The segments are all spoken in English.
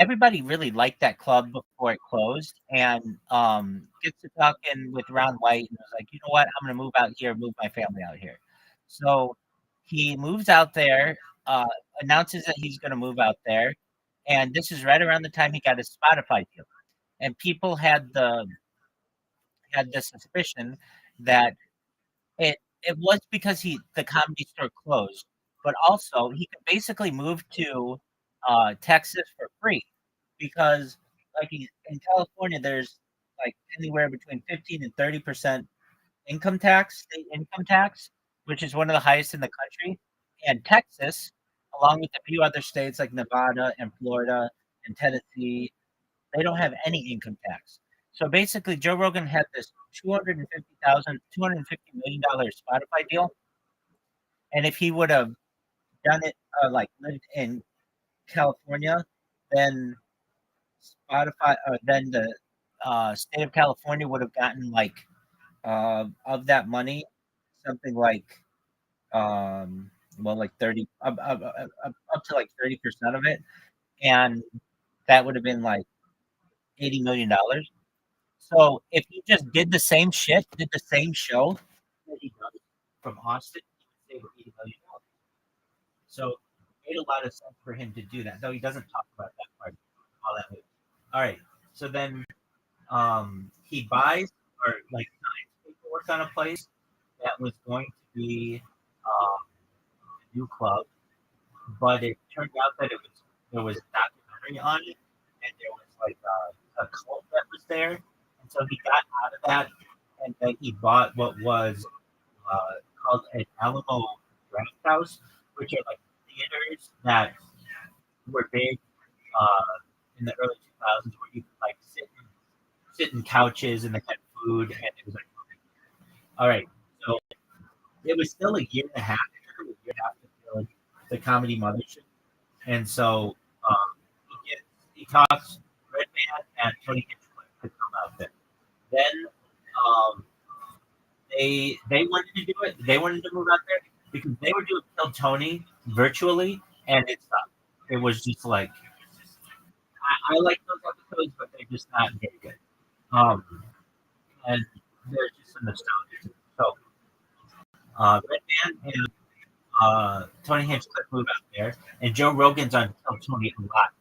everybody really liked that club before it closed, and gets to talking with Ron White, and was like, you know what, I'm gonna move out here, move my family out here. So he moves out there, uh, announces that he's gonna move out there, and this is right around the time he got his Spotify deal, and people had the suspicion that it was because the Comedy Store closed, but also he could basically move to, Texas for free because, like, in California, there's, like, anywhere between 15 and 30% state income tax, which is one of the highest in the country, and Texas, along with a few other states like Nevada and Florida and Tennessee, they don't have any income tax. So basically, Joe Rogan had this $250 million Spotify deal, and if he would have done it, like lived in California, then then the state of California would have gotten like of that money, something like well, like 30 up to like 30% of it, and that would have been like $80 million. So if he just did the same shit, did the same show that he does from Austin, he would save $80 million. So it made a lot of sense for him to do that, though he doesn't talk about that part all that much. All right. So then he buys or like signs paperwork on a place that was going to be a new club, but it turned out that there was a documentary on it, and there was like a cult that was there, and so he got out of that, and then he bought what was called an Alamo Draft House, which are like theaters that were big in the early 2000s, where you could like sit in couches and they had food, and it was like, all right, so it was still a year and a half. It took him a year and a half to build the Comedy Mothership, and so he talks Redman and Tony Hinchcliffe to come out there. Then they wanted to do it. They wanted to move out there because they were doing Kill Tony virtually, and it sucked. It was just like I like those episodes, but they're just not very good. And there's just some nostalgia to it. So Redman and Tony Hinchcliffe moved out there, and Joe Rogan's on Kill Tony a lot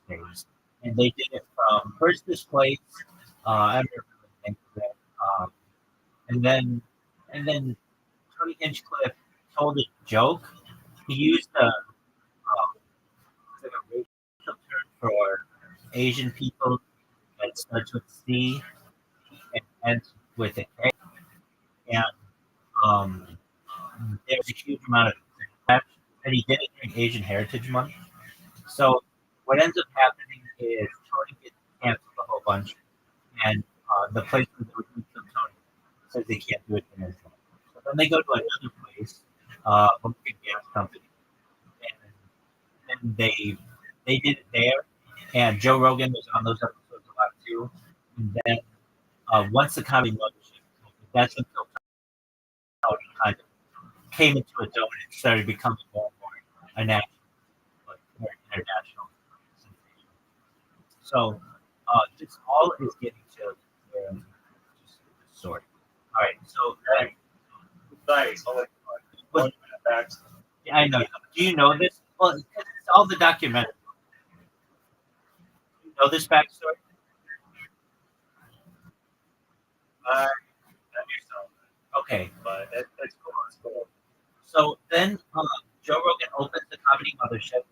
in those days. And they did it from first this place. I don't remember the name of it. And then Tony Hinchcliffe told a joke. He used like a racial term for Asian people that starts with C and ends with an A. And there's a huge amount of backlash, and he did it during Asian Heritage Month. So what ends up happening is Tony gets canceled a whole bunch, and the place where they were doing Tony says they can't do it in Israel. So then they go to another place, American Gas Company, and they did it there. And Joe Rogan was on those episodes a lot too. And then once the Comedy Mothership, that's when Phil Tony kind of came into its own and started becoming more and more a national, like more international sensation. So this all is getting to just the story. All right, so Nice. yeah, I know. Do you know this? Well, it's all the documentary. Do you know this backstory? I knew some, Okay, but that's cool. It's cool. so then Joe Rogan opens the Comedy Mothership,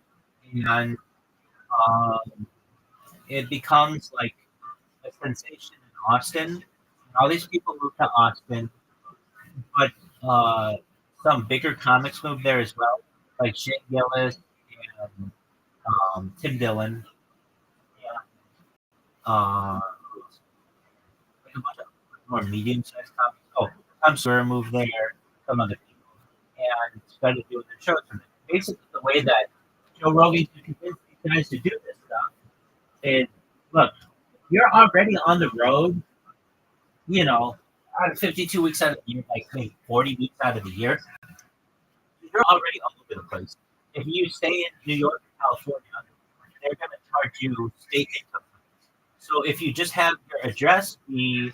and um, it becomes like a sensation in Austin. All these people move to Austin, but some bigger comics moved there as well, like Shane Gillis and Tim Dillon. Yeah. Like a bunch of more medium-sized comics. Oh, Tom Sawyer moved there, some other people, and started doing their shows from there. Basically, the way that Joe Rogan can convince these guys to do this stuff is, look, you're already on the road, you know, out of 52 weeks out of the year, like maybe 40 weeks out of the year, you're already all over the place. If you stay in New York or California, they're going to charge you state income tax. So if you just have your address be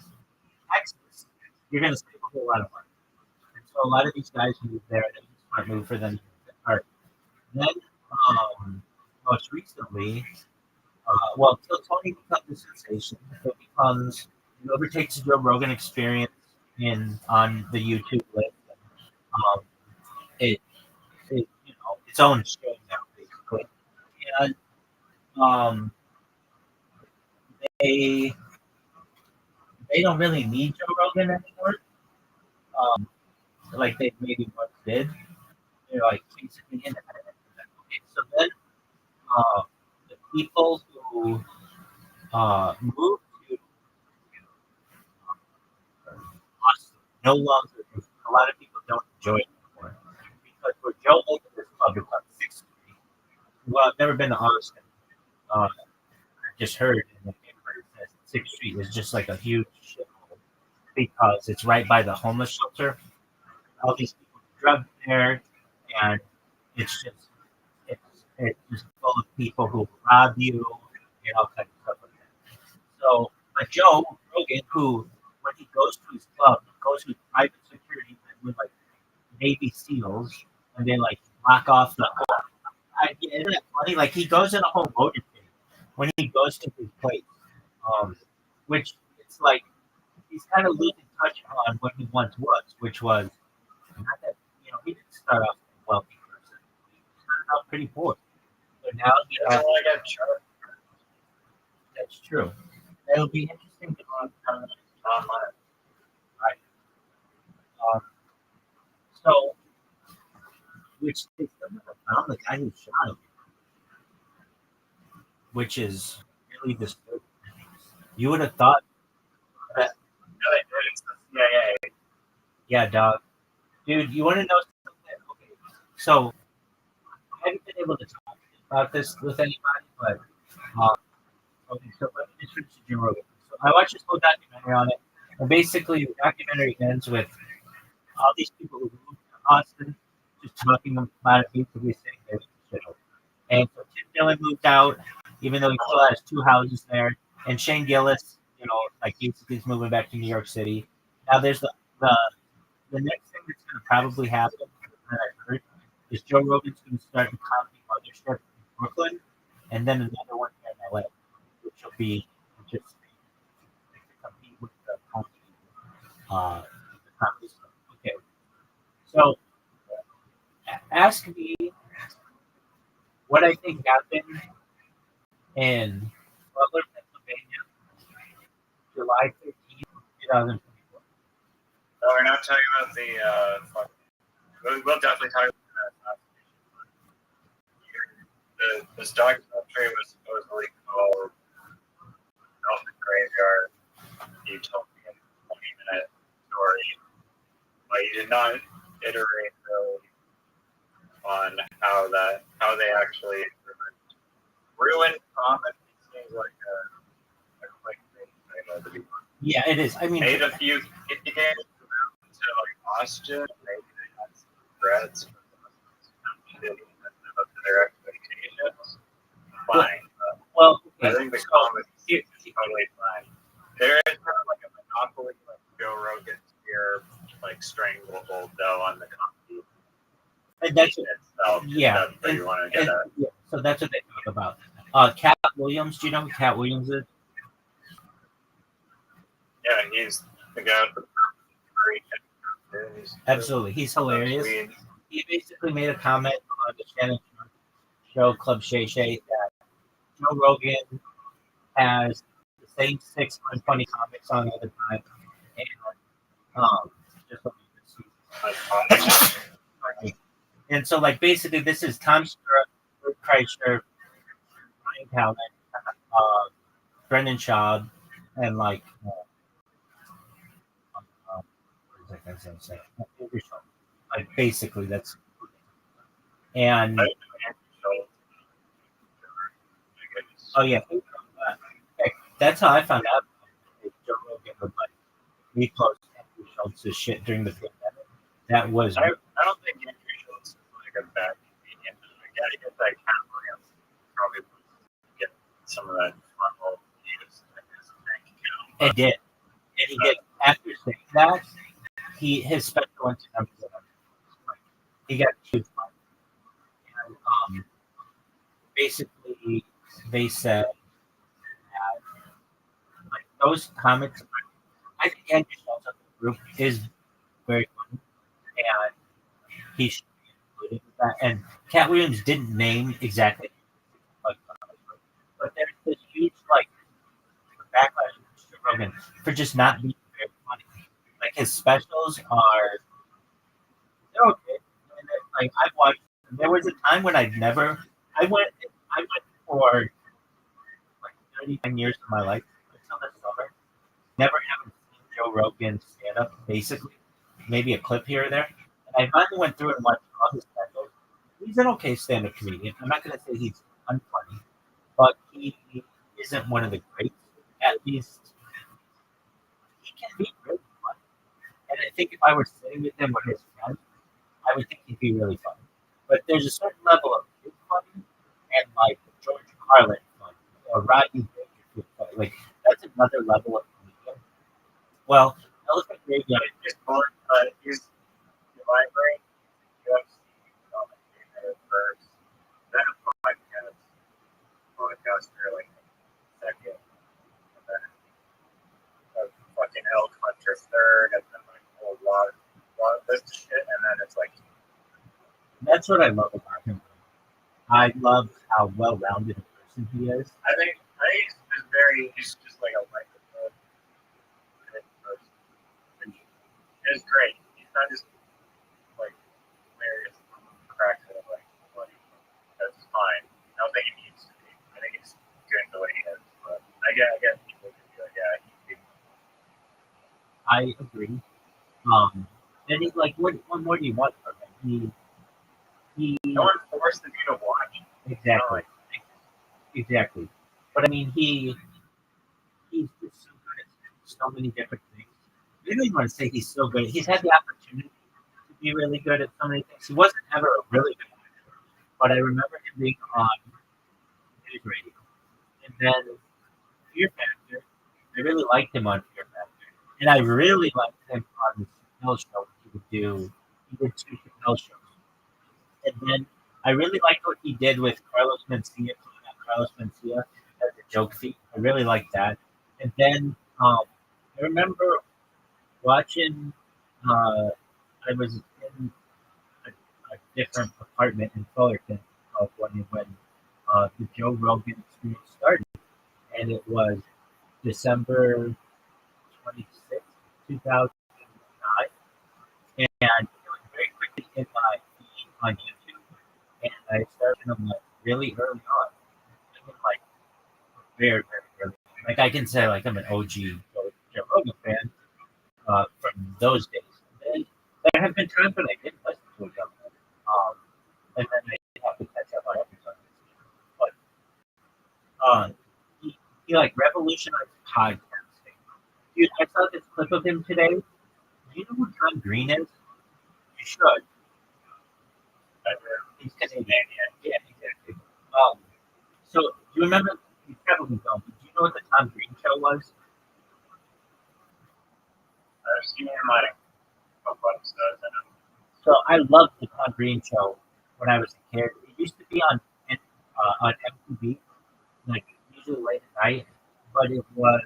Texas, you're going to save a whole lot of money. And so a lot of these guys move there, and it's a smart move for them. Then, most recently, till Tony becomes a sensation, it overtakes the Joe Rogan Experience on the YouTube list. It its own show now, basically, and they they don't really need Joe Rogan anymore. Like they maybe once did. They're like basically independent. Okay, so then the people who moved to Austin no longer. A lot of people don't enjoy it anymore because where Joe opened this club, it's on 6th Street. Well, I've never been to Austin. I just heard in the paper that 6th Street is just like a huge shithole because it's right by the homeless shelter. All these people drugged there, and it's just full of people who rob you and all kinds of stuff like that. So, but Joe Rogan, who when he goes to his club, he goes with private security with like Navy SEALs, and they like block off the. Isn't that funny? Like he goes in a whole motorcade when he goes to his place, which it's like he's kind of losing touch on what he once was, which was not that he didn't start off as a wealthy person. He started out pretty poor. So now he has. That's true. It'll be interesting to see online. Right. So, which they still never found the guy who shot him, which is really disturbing. You would have thought that. Yeah, dog. Dude, you want to know something? Okay, so I haven't been able to talk about this with anybody, but okay, so let me just finish the Jim Rogan. So I watched this whole documentary on it, and basically the documentary ends with all these people who moved to Austin just talking about it, basically saying they're shit. And so Tim Dillon moved out, even though he still has 2 houses there, and Shane Gillis, like basically is moving back to New York City. Now there's the next thing that's going to probably happen that I heard is Joe Rogan's going to start a comedy mothership in Brooklyn, and then another one here in LA, which will be just to compete with the comedy stuff. Okay, so ask me what I think happened in Butler, Pennsylvania, July 13th, 2024. No, we're not talking about the. We'll definitely talk about that. This documentary was supposedly called Elton Graveyard. You told me a 20-minute story, but you did not iterate really on how they actually ruined comedy. Seems like a clickbait title to be honest. Yeah, it is. I mean, made a few indie games to like Austin. Maybe they had some threads up to their expectations. Fine. Well, I think the comedy is totally fine. There is kind of like a monopoly, like Joe Rogan's here, like stranglehold though on the comedy. And that's itself. Yeah. That's what you want to get at. Yeah. So that's what they talk about. Cat Williams. Do you know who Cat Williams is? Yeah, he's the guy with the Absolutely, he's hilarious. He basically made a comment on the Shannon Show Club Shay Shay that Joe Rogan has the same 6 unfunny comics on all the time, and just and so like basically this is Tom Stewart, Bert Kreischer, Ryan Calvin, Brendan Schaub, and like. Like basically that's and oh yeah, that's how I found out Joe Rogan would like repost Andrew Schultz's shit during the pandemic. That was I don't think Andrew Schultz is like a bad comedian. I guess that Cat Williams probably funnel used in his bank account. It did. And he did. After saying that, his special Olympics numbers went up. Like, he got huge money. And basically, they said that like those comics. I think Andrew Schultz of the group is very funny, and he should be included with that. And Cat Williams didn't name exactly, like, but there's this huge like backlash against Joe Rogan for just not being very funny. Like his specials are, they're okay. And then, like I've watched them. There was a time when I went for like 39 years of my life until this summer, never having seen Joe Rogan stand up, basically, maybe a clip here or there. And I finally went through and watched all his specials. He's an okay stand up comedian. I'm not going to say he's unfunny, but he isn't one of the greats. At least he can be really funny. And I think if I were sitting with him or his friends, I would think he'd be really funny. But there's a certain level of good funny and like George Carlin funny or Rodney Dangerfield funny. Like that's another level of comedian. Well, Elephant Graveyard He's born, he's the library, UFC commentator first, then a podcaster like second, and then a fucking elk hunter third, and then like a whole lot of list of shit, and then it's like that's what I love about him. I love how well rounded a person he is. I think he's just like a microphone person. It's great. He's not just like hilarious cracks it like funny. That's fine. I don't think he needs to be. I think he's good the way he is. But I get people can be like, yeah, he's I agree. And he's like, what more do you want from him? no one forced him to watch. Exactly. Exactly. But I mean, he's just so good at so many different things. I don't even want to say he's so good. He's had the opportunity to be really good at so many things. He wasn't ever a really good actor, but I remember him being on news radio. And then Fear Factor, I really liked him on Fear Factor. And I really liked him on the Chappelle show. He did two Chappelle shows. And then I really liked what he did with Carlos Mencia, as a joke thief. I really liked that. And then I remember watching, I was in a different apartment in Fullerton, California, when the Joe Rogan experience started. And it was December 26th, 2009. And it was very quickly in my feed on YouTube. And I started them like really early on. I mean, like very, very early. Like I can say like I'm an OG Joe Rogan fan from those days. And there have been times when I didn't listen to a Joe Rogan. And then I have to catch up on episodes. But he like revolutionized podcasting. Dude, I saw this clip of him today. Do you know who Tom Green is? You should. He's Canadian. Yeah, exactly. So do you remember? You probably don't. But do you know what the Tom Green show was? I've seen him on a couple episodes. So I loved the Tom Green show when I was a kid. It used to be on MTV, like usually late at night, but it was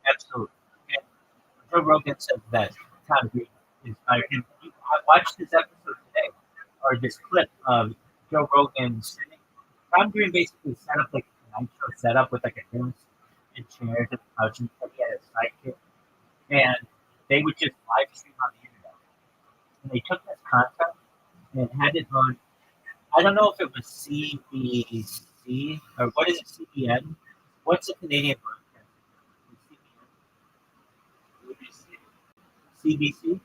absolutely. And Joe Rogan said that Tom Green inspired him. I watched this episode today, or this clip of Joe Rogan sitting. Tom Green basically set up like a night show setup with like a desk and chairs and couch, and he had a sidekick, and they would just live stream on the internet. And they took this concept and had it on. I don't know if it was CBC or what is it, CBN? What's the Canadian broadcast? CBC?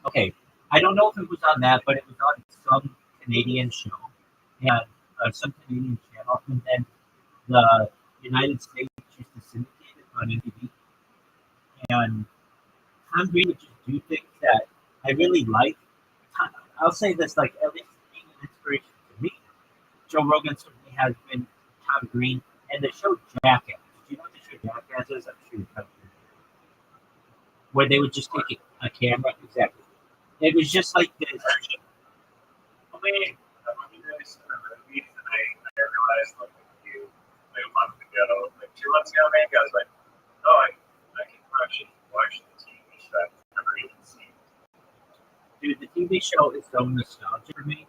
Okay, I don't know if it was on that, but it was on some Canadian show and some Canadian channel, and then the United States used to syndicate it on MTV, and Tom Green would just do think that I really like. I'll say this, like at least being an inspiration to me, Joe Rogan certainly has been Tom Green, and the show Jackass. Do you know what the show Jackass is? I'm sure you've heard of it. Where they would just take a camera, exactly. It was just like this. I mean, I realized I realized like a month ago, like 2 months ago, maybe I was like, oh, I can actually watch the TV show I've never even seen. Dude, the TV show is so nostalgic for me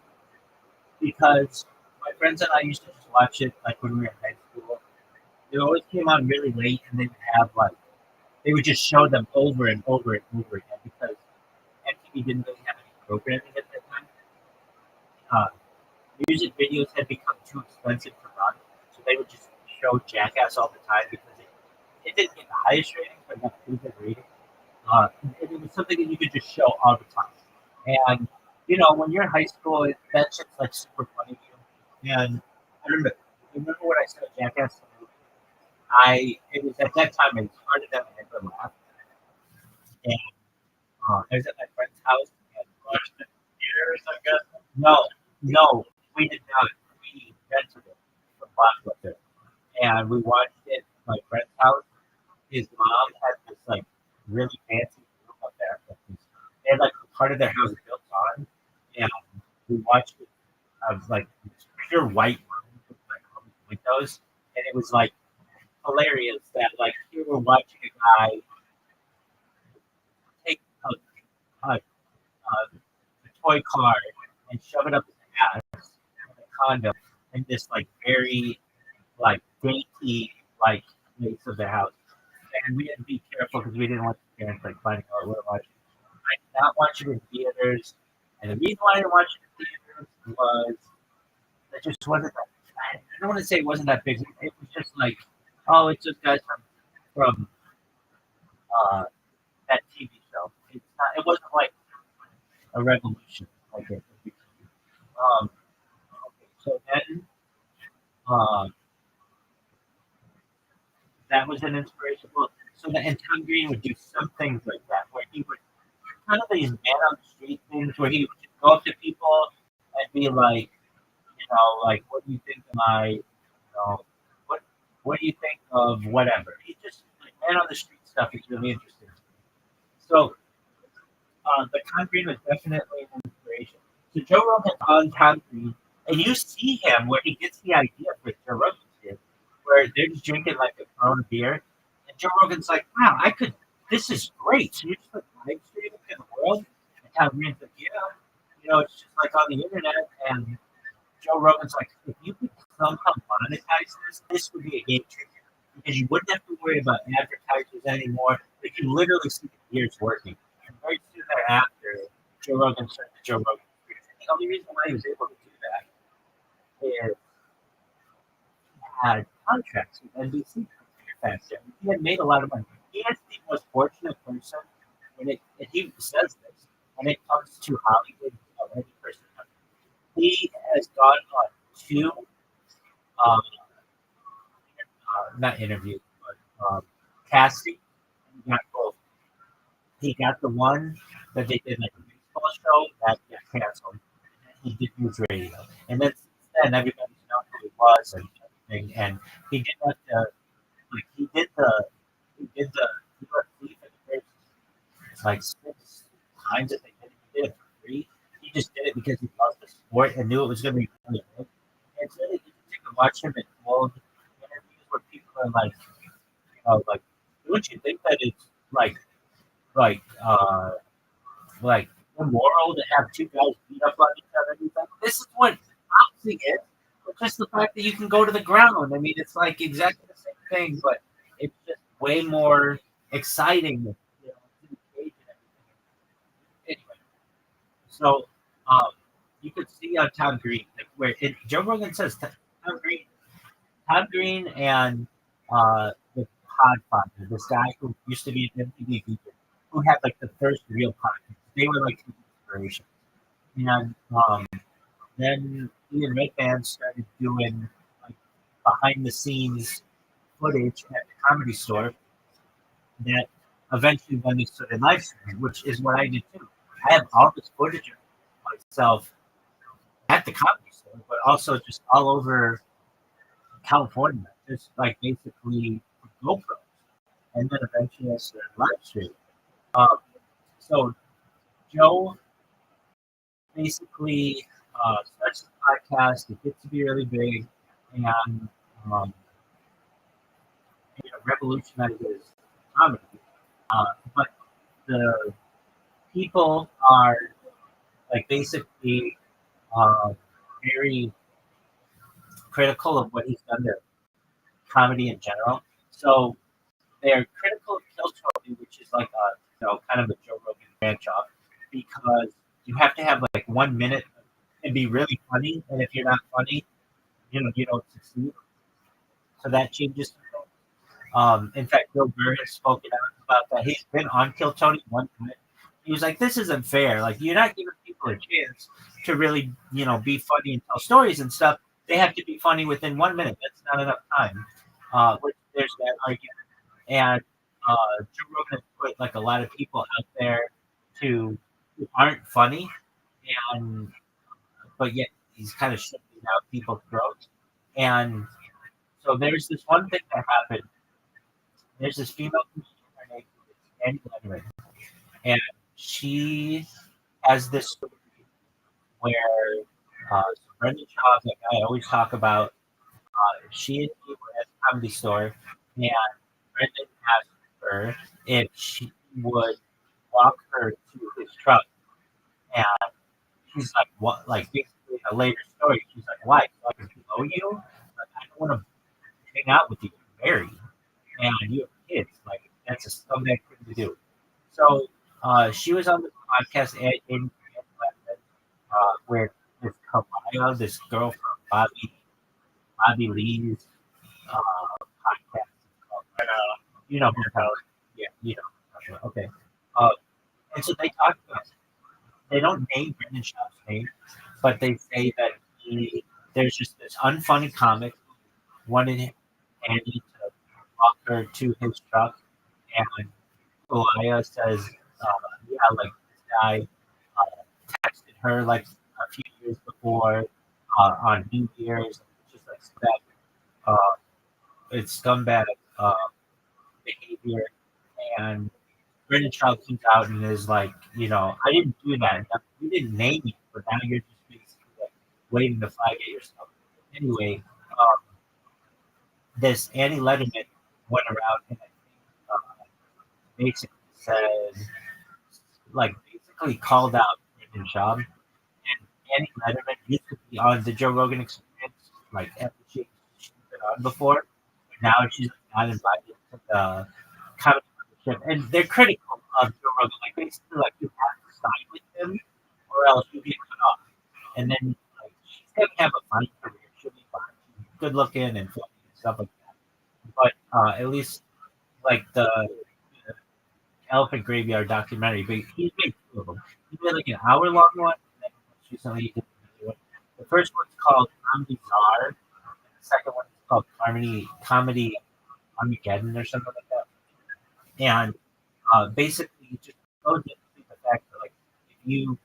because my friends and I used to just watch it like when we were in high school. It always came on really late, and they would have like they would just show them over and over and over again because MTV didn't really have any programming at that time. Uh, Music videos had become too expensive to run, so they would just show Jackass all the time because it didn't get the highest ratings, but got pretty good rating. And it was something that you could just show all the time. And when you're in high school, that shit's like super funny to you. And I remember when I saw Jackass, it was at that time it was harder than I ever laughed. And I was at my friend's house. And Watched it years, I guess. no, we did not. We rented it from Blockbuster, and we watched it at my friend's house. His mom had this like really fancy room up there. They had like part of their house built on, and we watched it. I was like this pure white room with like all these windows, and it was like hilarious that like you were watching a guy take a toy car and shove it up his ass in a condom in this like very like dainty like place of the house. And we had to be careful because we didn't want the parents like finding out we were watching. I did not watch it in theaters, and the reason why I didn't watch it in theaters was it just wasn't that. I don't want to say it wasn't that big. It was just like, oh, it's just guys from uh, that TV show. It's not. It wasn't like a revolution like it. Okay, so then uh, that was an inspiration. Well, so that and Tom Green would do some things like that, where he would kind of these man on the street things, where he would just go up to people and be like, like, what do you think of what what do you think of whatever? He just like man on the street stuff is really interesting. So the Tom Green was definitely an inspiration. So Joe Rogan on Tom Green, and you see him where he gets the idea for Joe Rogan shit, where they're just drinking like a Corona beer, and Joe Rogan's like, "Wow, I could. This is great." So you're just like live streaming in the world, and Tom Green's like, "Yeah, it's just like on the internet." And Joe Rogan's like, "If you could somehow monetize this would be a game changer because you wouldn't have to worry about advertisers anymore. They can literally see the beers working." Very soon thereafter, Joe Rogan started the Joe Rogan Experience. The only reason why he was able to do that is he had contracts with NBC back then. He had made a lot of money. He is the most fortunate person and he says this, when it comes to Hollywood of any person. He has gone on two, um, not interviews, but casting. He got both. He got the one that they did like a baseball show that got canceled. He did news radio, and then since then everybody's known who he was and everything. And he did have to, like he did the UFC for the first like 6 times that they did it. He did it for free. He just did it because he loved the sport and knew it was going to be really good. And it's really interesting to watch him in old interviews where people are like, don't you think that it's like like immoral to have two guys beat up on each other? He's like, this is what boxing is. But just the fact that you can go to the ground. I mean, it's like exactly the same thing, but it's just way more exciting. To the cage and everything. Anyway, so you could see on Tom Green, like, where Joe Rogan says Tom Green and the Podfather, this guy who used to be an MTV feature, who had like the first real podcast. They were like inspiration. And then Ian Redman started doing like behind the scenes footage at the Comedy Store that eventually when they started live streaming, which is what I did too. I have all this footage of myself at the Comedy Store, but also just all over California, just like basically GoPros, and then eventually I started live streaming. Um, so Joe basically starts the podcast. It gets to be really big, and um, revolutionizes comedy. But the people are like basically uh, very critical of what he's done to comedy in general. So they're critical of Kill Trophy, which is like a kind of a Joe Rogan branch off, because you have to have like 1 minute and be really funny, and if you're not funny, you don't succeed. So that changes. In fact, Bill Burr has spoken out about that. He's been on Kill Tony one time. He was like, "This isn't fair. Like, you're not giving people a chance to really, be funny and tell stories and stuff. They have to be funny within 1 minute. That's not enough time." Which there's that argument. And Joe Rogan has put like a lot of people out there who aren't funny, and but yet he's kind of shoving out people's throats. And so there's this one thing that happened. There's this female comedian, her name is Annie Letterman, and she has this story where Brendan Shaw, that guy I always talk about, she and he were at the Comedy Store, and Brendan asked her if she would walk her to his truck, and she's like, "What?" Like basically, in a later story, she's like, "Why? So I can blow you? Like, I don't want to hang out with you. You're married, and you have kids. Like that's a scumbag thing to do." So she was on the podcast where this Kamaya, this girl from Bobby Lee's podcast. You know who her. Yeah, you know. Okay. And so they talk about it. They don't name Brendan Schaub's name, but they say that there's just this unfunny comic who wanted Andy to walk her to his truck, and Elia says, yeah, like this guy texted her like a few years before on New Year's, just like that. It's scumbag behavior, and Brendan Schaub comes out and is like, I didn't do that. You didn't name me, but now you're just basically like waving the flag at yourself. Anyway, this Annie Letterman went around and basically said, like, basically called out Brendan Schaub. And Annie Letterman used to be on the Joe Rogan Experience, like, she's been on before. But now she's not invited to the comedy membership. And they're critical of Joe Rogan. Like, basically, like, you have to side with him or else you get cut off. And then, like, she's going to have a fun career. She'll be fine. She's good looking and funny and stuff like that. But at least, like, the Elephant Graveyard documentary, but he made two of them. He made like an hour-long one, and then recently he did another one. The first one's called Comedy Czar, and the second one is called Comedy Armageddon or something like that. And basically, it just goes into the fact that like if you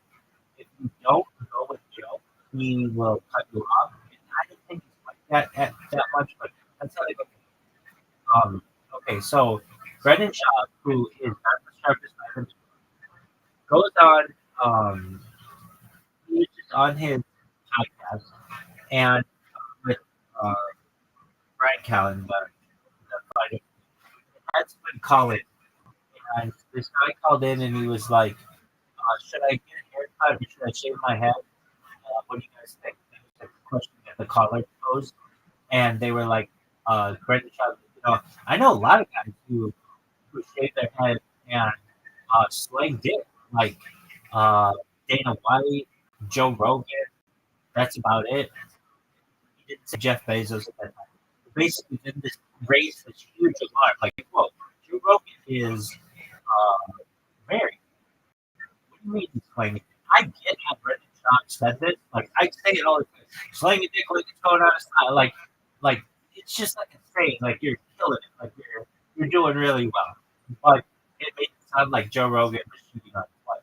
don't go with Joe, he will cut you off. And I didn't think it's like that much, but that's how they go. Okay, so Brendan Schaub, who is not the sharpest knife, goes on. He's just on his podcast, and with Brian Callen, the fighter, had someone call in, and this guy called in, and he was like, "Should I get a haircut or should I shave my head? What do you guys think?" That was the question that the caller posed, and they were like, "Brendan Schaub, I know a lot of guys who shave their head and slang dick, like Dana White, Joe Rogan. That's about it." He didn't say Jeff Bezos at that time. Basically, then this raised this huge alarm. Like, whoa, Joe Rogan is married. What do you mean he's slaying it? I get how Brendan Schaub said this. Like, I say it all the time. Slaying a dick like it's going out of style. Like it's just like a saying. Like you're killing it. Like you're doing really well. But it made it sound like Joe Rogan was shooting on his wife.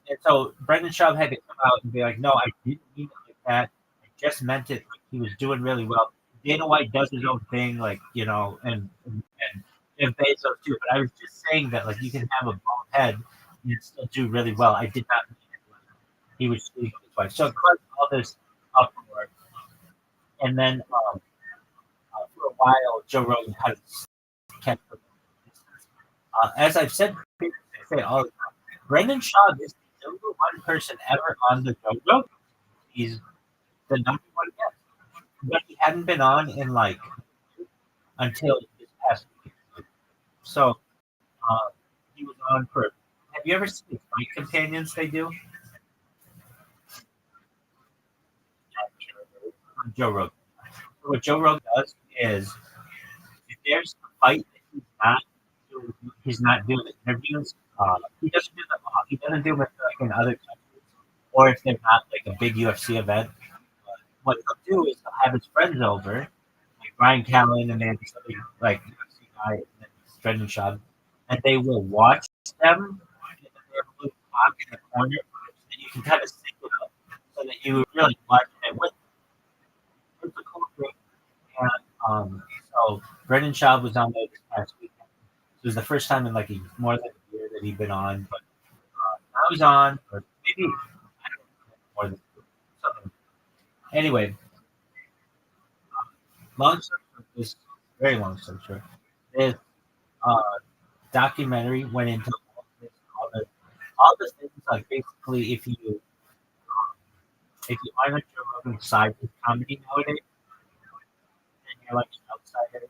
And so Brendan Schaub had to come out and be like, "No, I didn't mean it like that. I just meant it. Like he was doing really well. Dana White does his own thing, like and Jeff Bezos too. But I was just saying that like you can have a bald head and still do really well. I did not mean it like he was shooting on his wife. So it caused all this uproar, and then for a while, Joe Rogan kind of kept the distance. As I've said previously, I say all the time, Brendan Schaub is the number one person ever on the Joe Rogan. He's the number one guest, but he hadn't been on in like until this past week. So he was on for. Have you ever seen the Fight Companions they do on Joe Rogan? So what Joe Rogan does is if there's a fight that he's not doing the interviews. He doesn't do them. He doesn't do them like in other countries, or if they're not like a big UFC event. What he'll do is he'll have his friends over, like Brian Callen and then this other like UFC guy and then Brendan Schaub, and they will watch them. And then they have a little clock in the corner, and you can kind of sync it up so that you really watch it with. It's a cool thing. And so Brendan Schaub was on there this past weekend. It was the first time in like more than a year that he'd been on, but now he's on, or maybe I don't know, more than something. Anyway, long story short, this very long story short, this uh, documentary went into all the things like basically if you aren't on Joe Rogan's side with comedy nowadays, and you're like an outsider,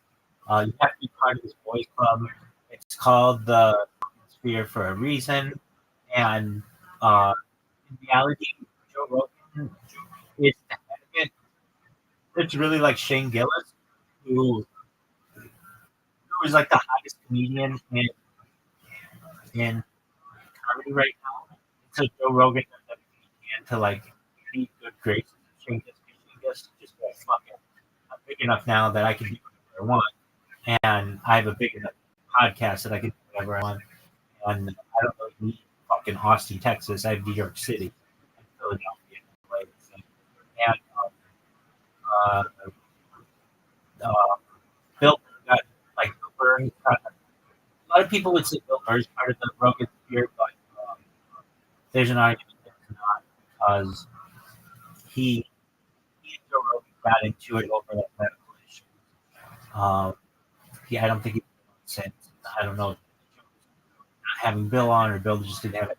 you have to be part of this boys club. It's called the Sphere for a reason, and in reality, Joe Rogan is the head of it. It's really like Shane Gillis, who is like the hottest comedian in comedy right now. So Joe Rogan does everything he can to like be good graces of Shane Gillis. Just like fuck it. I'm big enough now that I can do whatever I want, and I have a big enough podcast that I can do whatever I want. And I don't really need fucking Austin, Texas. I have New York City and Philadelphia. And uh, uh, Bill got like Bill Burr. A lot of people would say Bill Burr is part of the Rogan sphere, but there's an argument that it's not because he and Joe Rogan got into it over that medical issue. I don't think he since I don't know not having Bill on or Bill just didn't have it.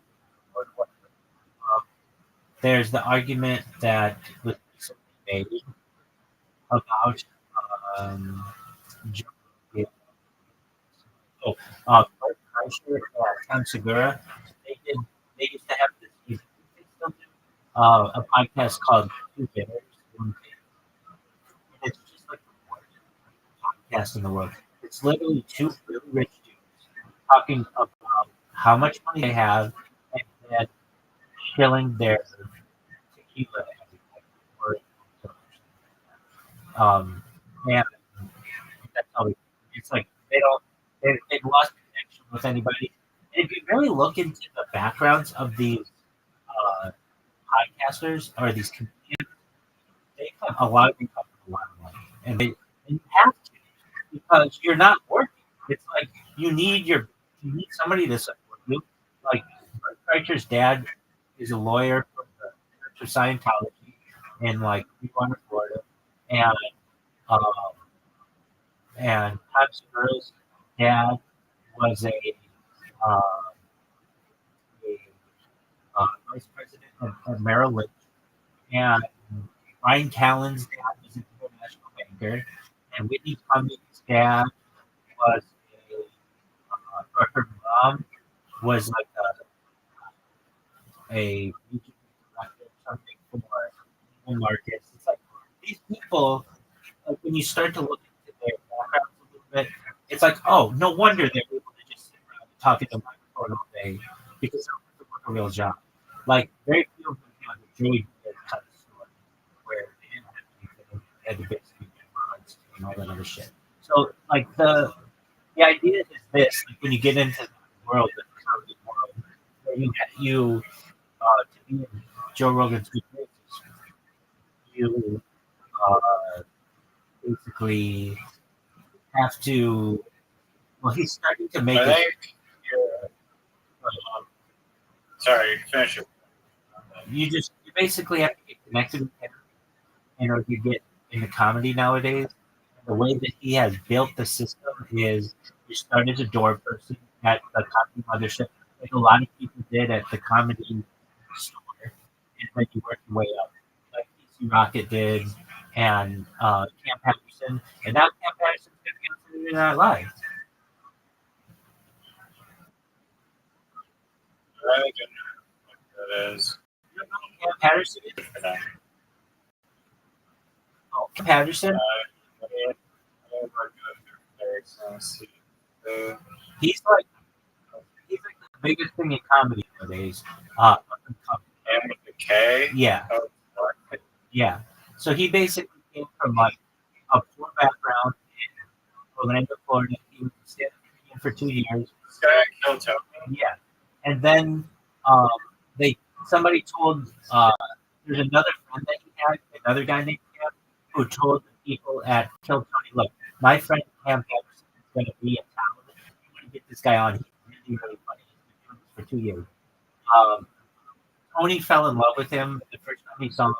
There's the argument that was recently made about Joe Rogan. Bert Kreischer and Tom Segura, they used to have this a podcast called Two Bitters, One Thing. And it's just like the worst podcast in the world. It's literally two really rich dudes talking about how much money they have and then shilling their tequila every and that's how it's like they've lost connection with anybody. And if you really look into the backgrounds of these podcasters or these comedians, they have a lot of them come from a lot of money, and you have to because you're not working. It's like you need somebody to support you. Like Bert Kreischer's dad is a lawyer from the Church of Scientology in like Clearwater, Florida, and um, and Tom Segura's dad was uh, a vice president of Merrill Lynch, and Ryan Callen's dad was an international banker, and Whitney Cummings' dad was or her mom was like a regional director or something for markets. It's like these people, like when you start to look into their backgrounds a little bit, it's like, oh, no wonder they're able to just sit around and talk into a microphone all day because they don't have to work a real job. Like very few of them have a Joey kind of story where they didn't have anything, they had to basically get rides and all that other shit. So like the idea is this, like when you get into world, the comedy world, where you to be in Joe Rogan's good graces, you uh, basically have to. Well, he's starting to make I it. think. Yeah. Sorry, finish it. You basically have to get connected with him in order to get into comedy nowadays. The way that he has built the system is you start as a door person at the comedy mothership, like a lot of people did at the comedy store, and then you work your way up, like PC Rocket did, and Cam Patterson, and now Cam Patterson's going to be on Saturday Night Live. I don't know what that is. You don't know who Cam Patterson is? Oh, Cam Patterson? He's like the biggest thing in comedy nowadays. And with the K? Yeah. Oh, what? Yeah. So he basically came from like a poor background in Orlando, Florida. He was a stand-up comedian for 2 years. This guy killed Tony. Yeah. And then they somebody told there's another friend that he had, another guy named Cam, who told the people at Kill Tony, look, my friend Cam Patterson is going to be in town. I'm going to get this guy on. He's really, really funny. He's been doing this for 2 years. Tony fell in love with him the first time he saw him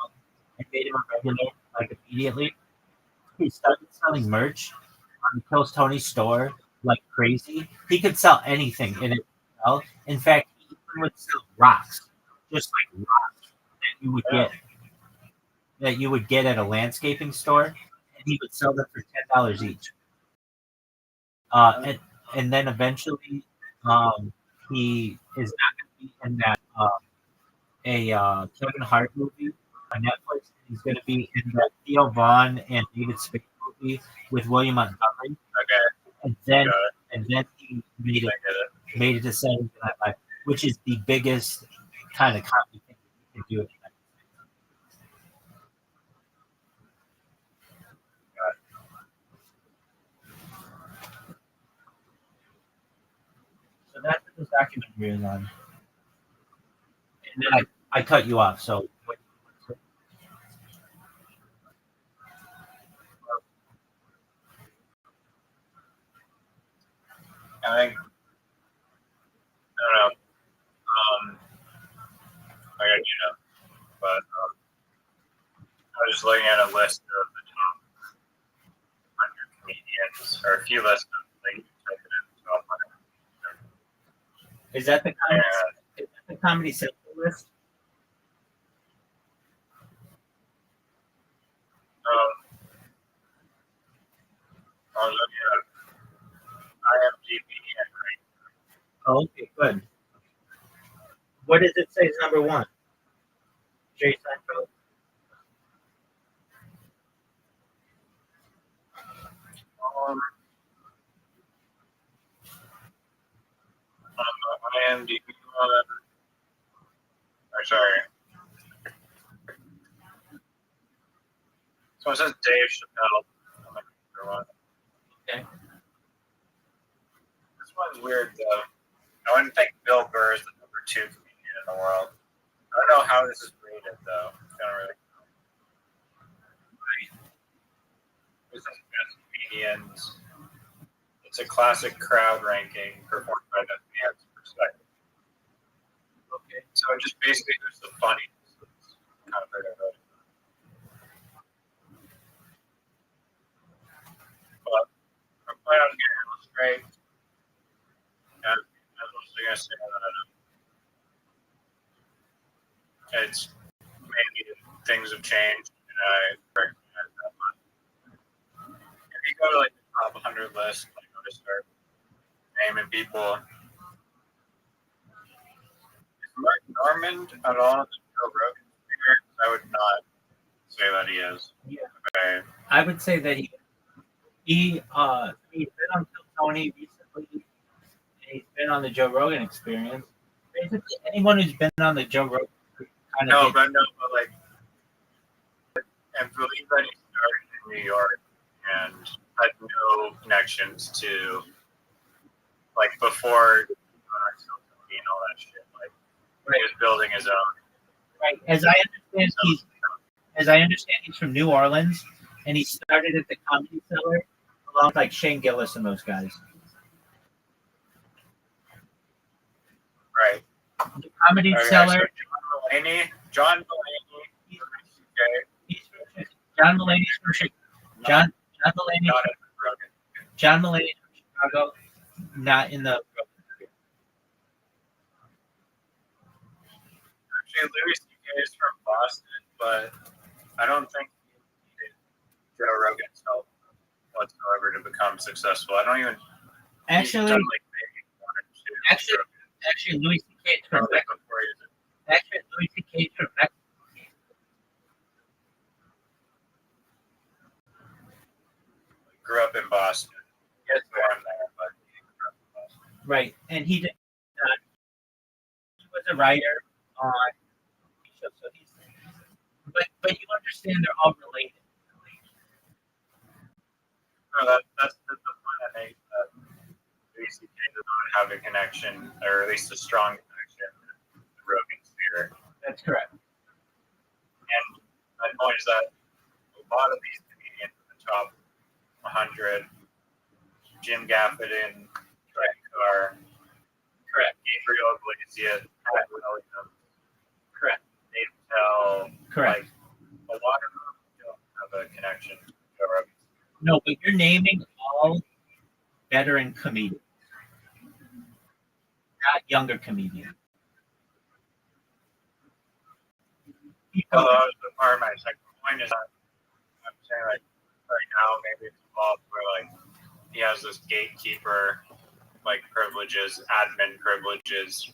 and made him a regular, like immediately. He started selling merch on Kills Tony's store like crazy. He could sell anything in it. Well. In fact, he even would sell rocks, just like rocks that you would get at a landscaping store, and he would sell them for $10 each. And then eventually, he is not going to be in that Kevin Hart movie on Netflix. He's going to be in the Theo Vaughn and David Spade movie with William Montgomery. Okay. And then he made it to Saturday Night Live, which is the biggest kind of comedy thing you can do in the United States. So that's what this documentary is on. And then I cut you off, so I think, I don't know. I got but I was just looking at a list of the top 100 comedians, or a few lists of things type it in top 100. is that the Comedy Central list? I was looking at IMDb and Oh, okay, good. What does it say is number one? Jerry Seinfeld? on IMDb one. Or sorry. So it says Dave Chappelle. I'm not sure what. Okay. This one's weird though. I wouldn't think Bill Burr is the number 2 comedian in the world. I don't know how this is rated though. I don't really know. This is best comedians. It's a classic crowd ranking performed by the fans' perspective. Okay, so it just basically who's the funniest. It's kind of hard to know. But I'm planning on getting illustrate. And I was also going to say that it's maybe things have changed, and I recognize that. But if you go to like the top 100 list, like go to start naming people. Is Mark Normand at all the Joe Rogan experience? I would not say that he is. Yeah. Okay. I would say that he's been on Kill Tony recently. And he's been on the Joe Rogan Experience. Basically, anyone who's been on the Joe Rogan kind of But like, and believe that he started in New York and had no connections to, like, before and all that shit. Like he was building his own. Right. As I understand, he's from New Orleans, and he started at the Comedy Cellar, along with like Shane Gillis and those guys. Right. The Comedy Okay, Cellar. So John Mulaney. John Mulaney's from Chicago. John Mulaney's from Chicago, not in the. Actually, Louis C.K. is from Boston, but I don't think he needed Joe Rogan's help whatsoever to become successful. I don't even. Actually, done, like, maybe one or two actually, Louis C.K. is from Mexico. Actually, Louis C.K. is from Mexico. Grew up in Boston. He was born there, but he grew up in Boston. Right, and he did. He was a writer on. So he's. But you understand they're all related. No, that's the point I made. Louis C.K. does not have a connection, or at least a strong connection with the Rogan sphere. That's correct. And my point is that a lot of these comedians in the top 100, Jim Gaffigan, Trent Carr, correct, Gabriel Iglesias, Pat Williams, correct, Dave Tell, Correct. like a lot of them don't have a connection to Joe Rogan. No, but you're naming all veteran comedians, not younger comedians. Although that was the part of my second point is that I'm saying like right now maybe it's involved where like he has this gatekeeper like privileges, admin privileges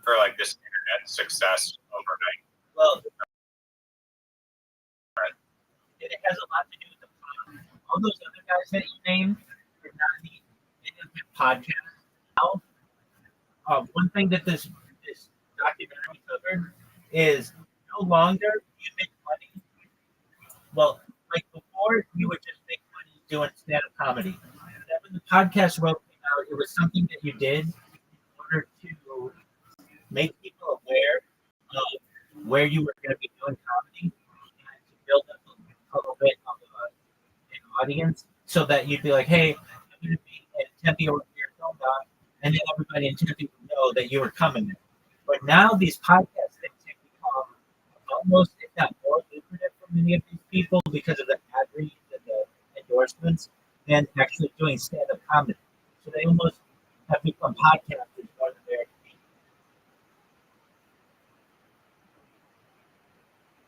for like this internet success overnight. Well, it has a lot to do with the all those other guys that you named are not the podcast. Now, one thing that this documentary covered is no longer you make money. Well, like before, you would just make money doing stand-up comedy. And then when the podcast world came out, it was something that you did in order to make people aware of where you were going to be doing comedy and to build up a little bit of an audience so that you'd be like, hey, I'm going to be at Tempe or Film Doc, and then everybody in Tempe would know that you were coming there. But now these podcast things have become almost, if not more lucrative for many of these people because of the ad reads and the endorsements than actually doing stand-up comedy. So they almost have become podcasters more than they're comedians.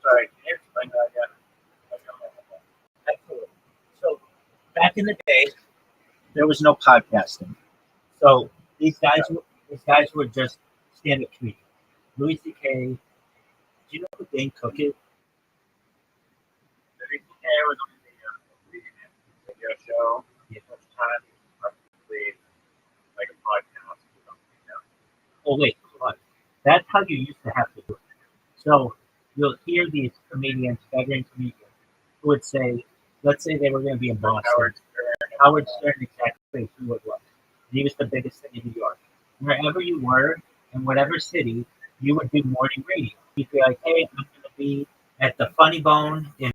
Sorry, can you explain that again? Absolutely. So back in the day, there was no podcasting. So these guys were just stand-up comedians. Louis C.K. Do you know who Dane Cook is? Louis C.K. was on the radio show. Yeah. Much time probably like a podcast or something. Yeah. Oh wait, hold on. That's how you used to have to do it. So you'll hear these comedians, veteran comedians, who would say, let's say they were going to be in Boston. Howard Stern exactly who it was. He was the biggest thing in New York. Wherever you were, in whatever city, you would do morning radio. You'd be like, hey, I'm going to be at the Funny Bone in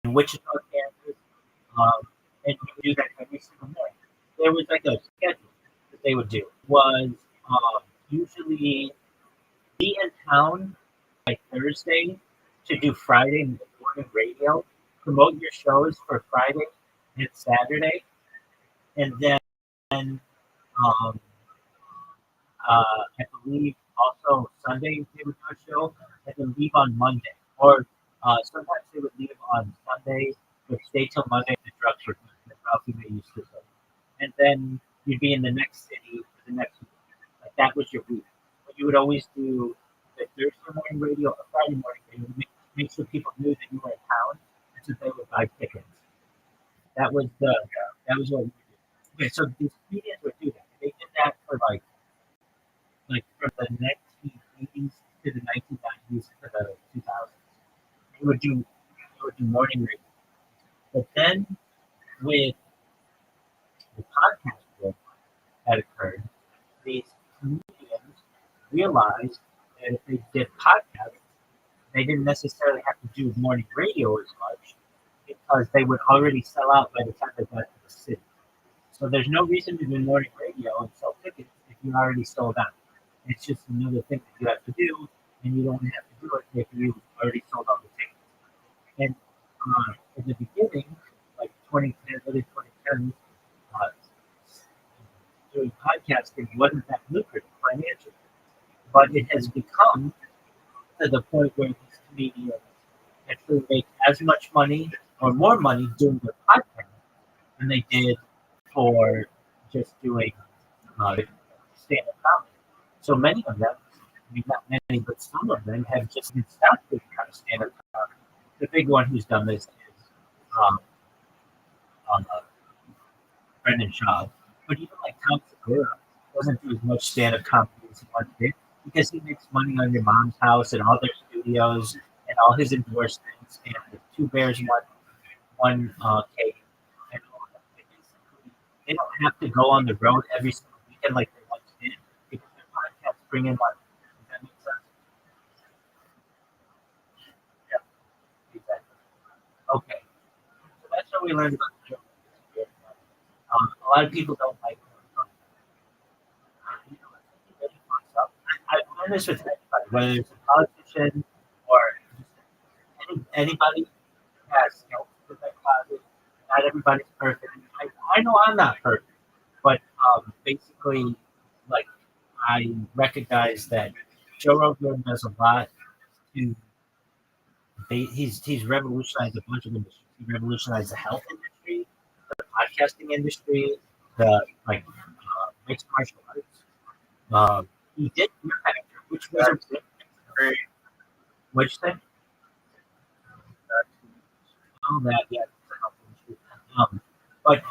Wichita, Kansas, and you would do that every single morning. There was like a schedule that they would do. Was usually be in town by Thursday to do Friday morning radio, promote your shows for Friday and Saturday, and then I believe also Sunday they would do a show and then leave on Monday. Or sometimes they would leave on Sunday but stay till Monday the drugs were done. That's how they used to say. And then you'd be in the next city for the next week. Like that was your week. But you would always do the Thursday morning radio or Friday morning radio to make sure people knew that you were in town and so they would buy tickets. That was what we did. Okay, so these comedians would do that. They did that for like from the 1980s to the 1990s to the 2000s. They would do morning radio. But then with the podcast boom that occurred, these comedians realized that if they did podcasts, they didn't necessarily have to do morning radio as much because they would already sell out by the time they got to the city. So there's no reason to do morning radio and sell tickets if you already sold out. It's just another thing that you have to do, and you don't have to do it if you already sold out the tickets. And in the beginning, like 2010, early 2010, uh, doing podcasting wasn't that lucrative financially, but it has become to the point where these comedians actually make as much money or more money doing their podcast than they did for just doing stand-up comedy. So many of them, I mean, not many, but some of them have just stopped doing kind of stand-up comedy. The big one who's done this is um, Brendan Shaw. But even like Tom Segura doesn't do as much stand-up comedy as he once did because he makes money on your mom's house and all their studios and all his endorsements and the Two Bears one cake and all that. They don't have to go on the road every single weekend like they once did because their podcasts bring in money. Does that make sense? Yeah, exactly. Okay, so that's how we learned about the joke. A lot of people don't like I've learned this with anybody, whether it's a politician or anybody who has skills in their closet. Not everybody's perfect. I know I'm not perfect, but basically, like I recognize that Joe Rogan does a lot to. He's revolutionized a bunch of industries. He revolutionized the health industry, the podcasting industry, the mixed martial arts. He did Fear Factor, which was a great. Which thing? Oh, that yeah. But I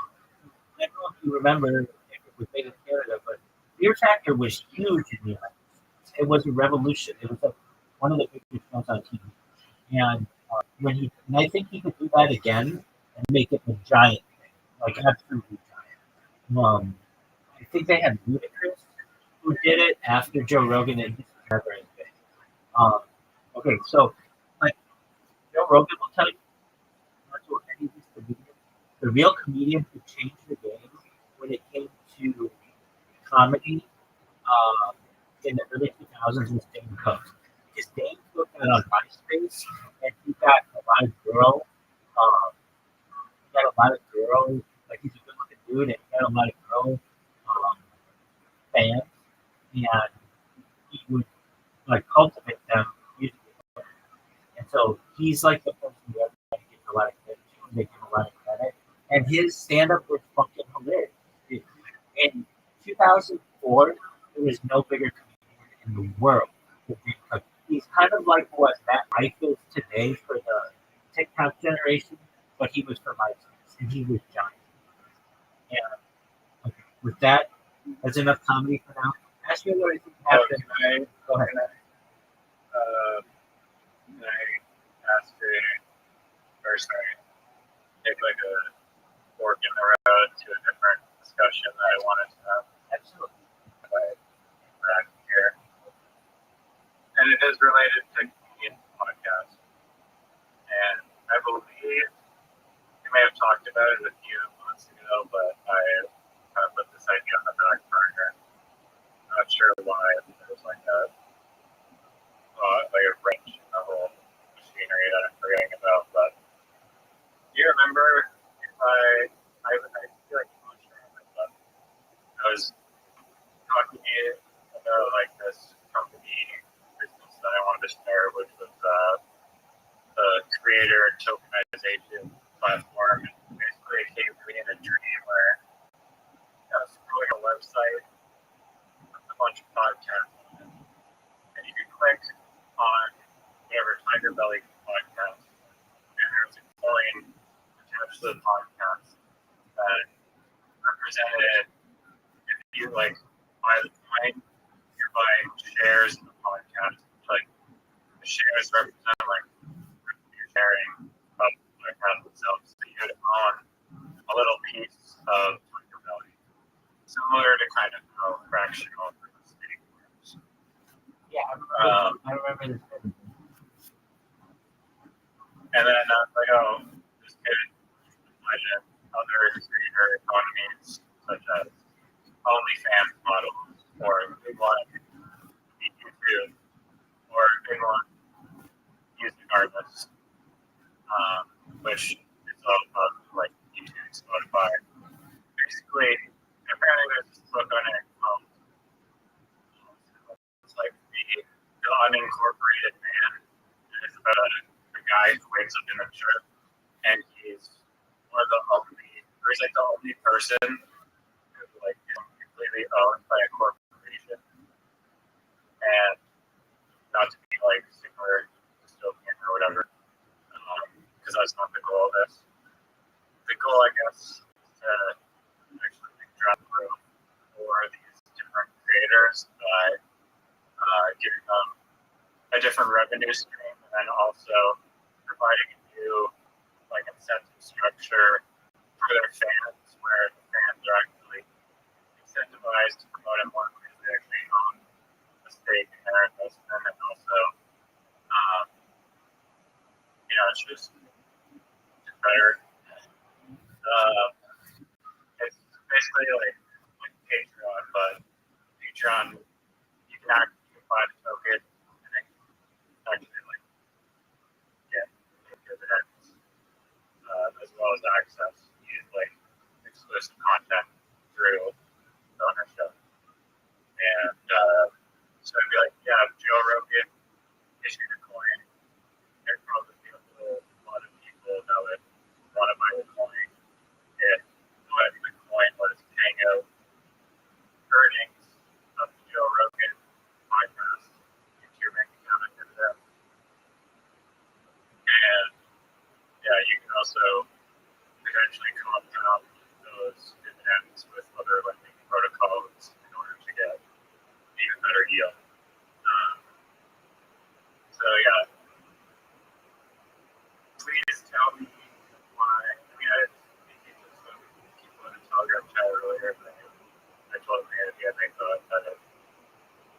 don't know if you remember if it was made in Canada, but Fear Factor was huge in the United States. It was a revolution. It was one of the biggest shows on TV. And and I think he could do that again and make it a giant thing, like absolutely giant. I think they had Ludacris who did it after Joe Rogan, and he's never as big. Okay, so like Joe Rogan will tell you, not to any of these comedians, the real comedian who changed the game when it came to comedy in the early 2000s was Dane Cook. Because Dane Cook got on MySpace and he got a lot of girls, like he's a good looking dude and he got a lot of girl fans and he would like cultivate them musically. And so he's like the person who everybody gives a lot of credit to and they give a lot of credit. And his stand up was fucking hilarious. In 2004, there was no bigger comedian in the world. He's kind of like what Matt Rife is today for the TikTok generation, but he was for MySpace, and he was giant. And okay, with that, that's enough comedy for now. Ask me what I think happened. Go ahead. Can I ask take like a fork in the road to a different discussion that I wanted to have? Absolutely. Back here. And it is related to comedian podcast. And I believe we may have talked about it a few months ago, but I kind of put this idea on the back burner. I'm not sure why. There's like a wrench in the whole machinery that I'm forgetting about. But do you remember if I feel like I'm not sure, but I was talking to you about like this company business that I wanted to start, which was the creator tokenization platform. And basically, it came to me in a dream where I was scrolling a website with a bunch of podcasts on it, and you could click on whatever Tiger Belly podcast, and there was a coin attached to the podcast that represented if you like buy the coin, you're buying shares in the podcast. Like the shares represent like you're sharing of the podcast itself, so you'd own a little piece of Tiger Belly, similar to kind of how fractional real estate works. Yeah, I remember this. And then I was like, oh, this could apply to other creator economies, such as OnlyFans models, or big one YouTube, or big one music artists, which is all about like YouTube, Spotify. Basically, apparently there's this book on it called it's like the unincorporated man. And it's about a guy who wakes up in a trip and he's one of the only, or he's like the only person who like is completely owned by a corporation. And not to be like super dystopian or whatever, because that's not the goal of this. The goal, I guess, is to actually drive growth for these different creators by giving them a different revenue stream, and then also providing a new like incentive structure for their fans, where the fans are actually incentivized to promote it more because they actually own a stake in their investment, and also, it's just better. It's basically like Patreon, but Patreon you can buy the token and then actually like get dividends, as well as access to use like exclusive content through ownership. And so it'd be like, yeah, if Joe Rogan issued a coin, there'd probably be a lot of people that would want to buy the coin if the coin was paying out earnings of the Joe Rogan podcast into your bank account and dividend. And yeah, you can also potentially compound those dividends with other lending protocols in order to get an even better yield. So yeah, please tell me why. I mean, I think just some people in the Telegram chat earlier, but I told them the other thought that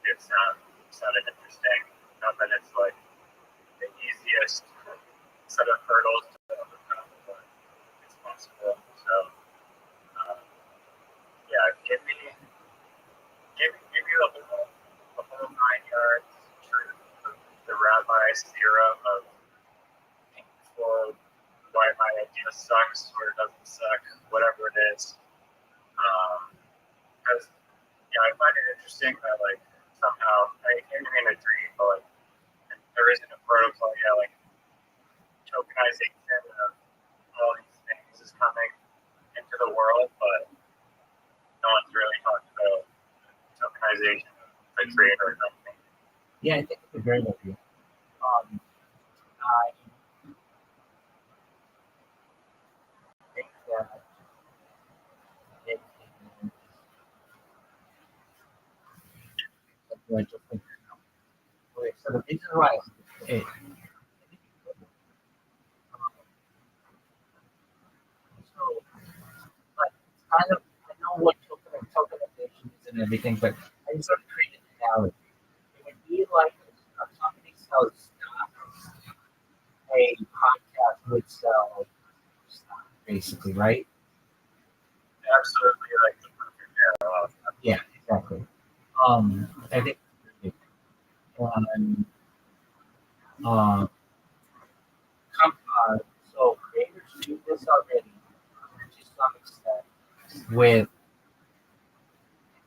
it sounded interesting. Not that it's like the easiest set of hurdles to overcome, but it's possible. So yeah, give me the whole 9 yards truth of the Rabbi's theorem of for why my idea sucks or doesn't suck, whatever it is. Because I find it interesting that like somehow I can't even agree, but like there isn't a protocol yet, like tokenization of all these things is coming into the world, but no one's really talked about tokenization of the creator company. Yeah, I think it's a great idea. I think that it like just like okay, so the reason why it so like kind of I know what tokenization is and everything, but I just sort of created an analogy. It would be like a company sells stock, a podcast would sell stock, basically, right? Absolutely, like the perfect parallel. Yeah, exactly. I think on so creators do this already to some extent with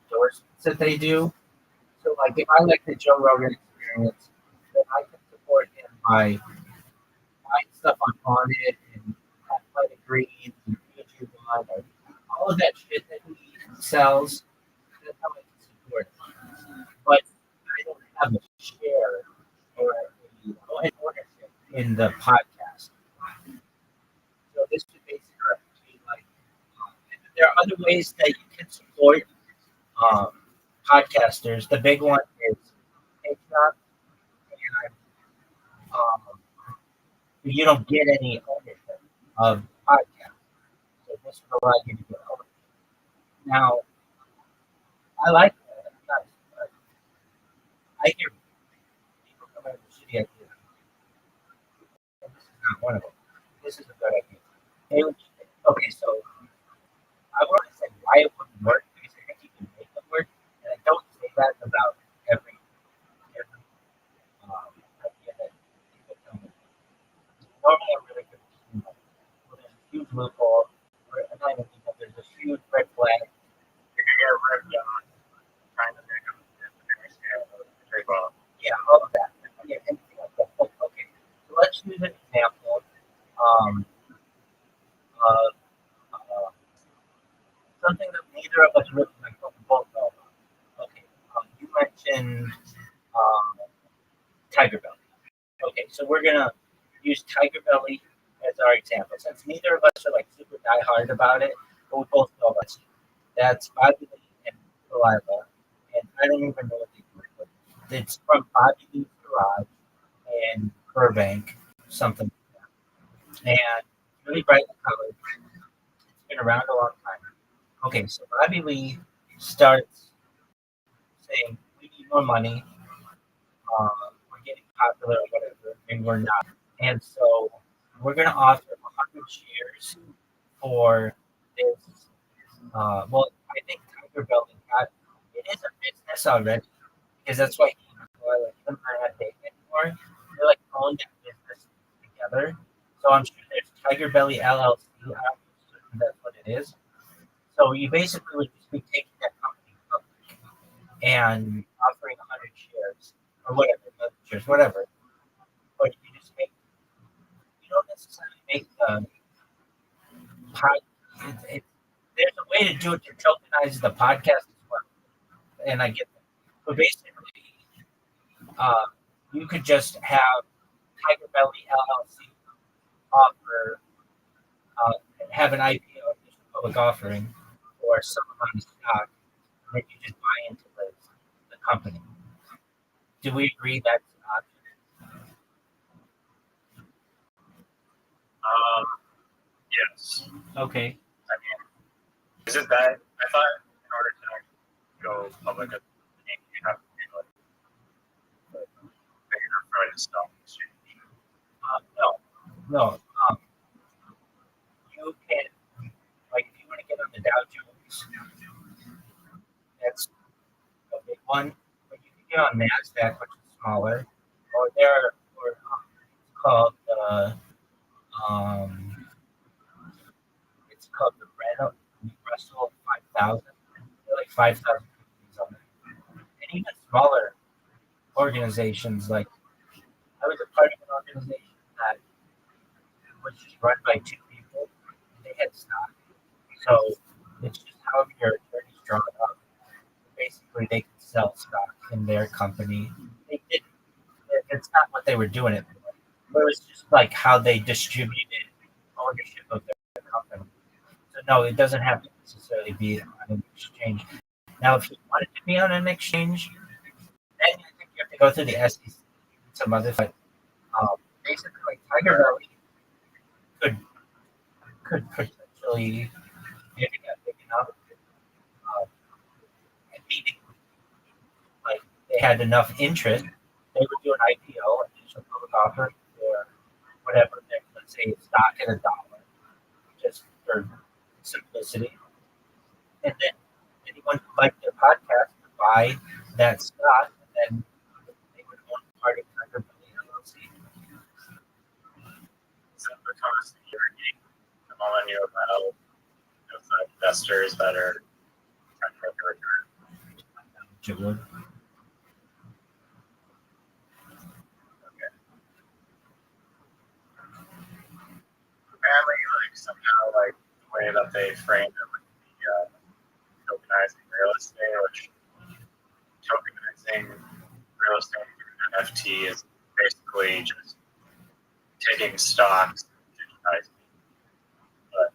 endorsements that they do. So, like, if I like the Joe Rogan experience, then I can support him by buying stuff on it and Planet Greens and YouTube One or all of that shit that he sells. That's how I can support him. But I don't have a share or an ownership in the podcast. So this would basically be like there are other ways that you can support podcasters. The big one is Patreon, and you don't get any ownership of podcasts. So this would allow you to get ownership. Now, I like that. I hear not one of them. This is a good idea. Okay, so I want to say why it wouldn't work because I think you can make it work, and I don't say that about every idea that people tell me. Normally, I'm really good at well, there's a huge loophole, or not even loophole, there's a huge red flag. You're gonna get ripped on trying to make them very well. Yeah, all of that. Yeah, anything like that. Okay, so let's use an example. Um, uh, something that neither of us really like, but we both know about. Okay, you mentioned Tiger Belly. Okay, so we're gonna use Tiger Belly as our example. Since neither of us are like super diehard about it, but we both know that's Bobby Lee and Saliva, and I don't even know what they do, but it's from Bobby Lee's Garage in Burbank, something like that. And really brightly colored. It's been around a long time. Okay, so Bobby Lee starts saying, "We need more money. We're getting popular or whatever, and we're not. And so we're going to offer 100 shares for this. Well, I think Tiger Belly it is a business already because that's why he doesn't have dating anymore. They like own that business together. So I'm sure there's Tiger Belly LLC. I'm certain that's what it is. So you basically would just be taking that company public and offering 100 shares or whatever, shares, whatever. But you just make, you don't necessarily make the pod. There's a way to do it to tokenize the podcast as well, and I get that. But basically, uh, you could just have Tiger Belly LLC offer, have an IPO, just a public offering, for some amount of stock, and then you just buy into the company. Do we agree that's an option? Yes. Okay. I mean, is it that? I thought in order to go public, you have to be like big enough for a stock exchange. No. You can, like, if you want to get on the Dow Jones, that's a big one. But you can get on NASDAQ, which is smaller, or it's called um, it's called the Russell 5000. There are like 5,000 companies on it, and even smaller organizations. Like I was a part of an organization that was just run by two people. And they had stock, so it's just however your attorneys draw it up. Basically, they could sell stock in their company. They didn't. It's not what they were doing it for. But it was just like how they distributed ownership of their company. So no, it doesn't have to necessarily be on an exchange. Now, if you wanted to be on an exchange, then I think you have to go through the SEC and some other. But basically, like Tiger Belly could potentially, if it got big enough, and meeting like they had enough interest, they would do an IPO, initial public offering for whatever. Let's say stock at $1, just for simplicity, and then anyone who liked their podcast would buy that stock, and then they would own part of Tiger Belly LLC. So because you're getting the millennial battle of investors that are trying to make a return. It would. Okay. Apparently, like somehow, like the way that they framed it with the tokenizing real estate, which tokenizing real estate through NFT is basically just taking stocks, digitizing. But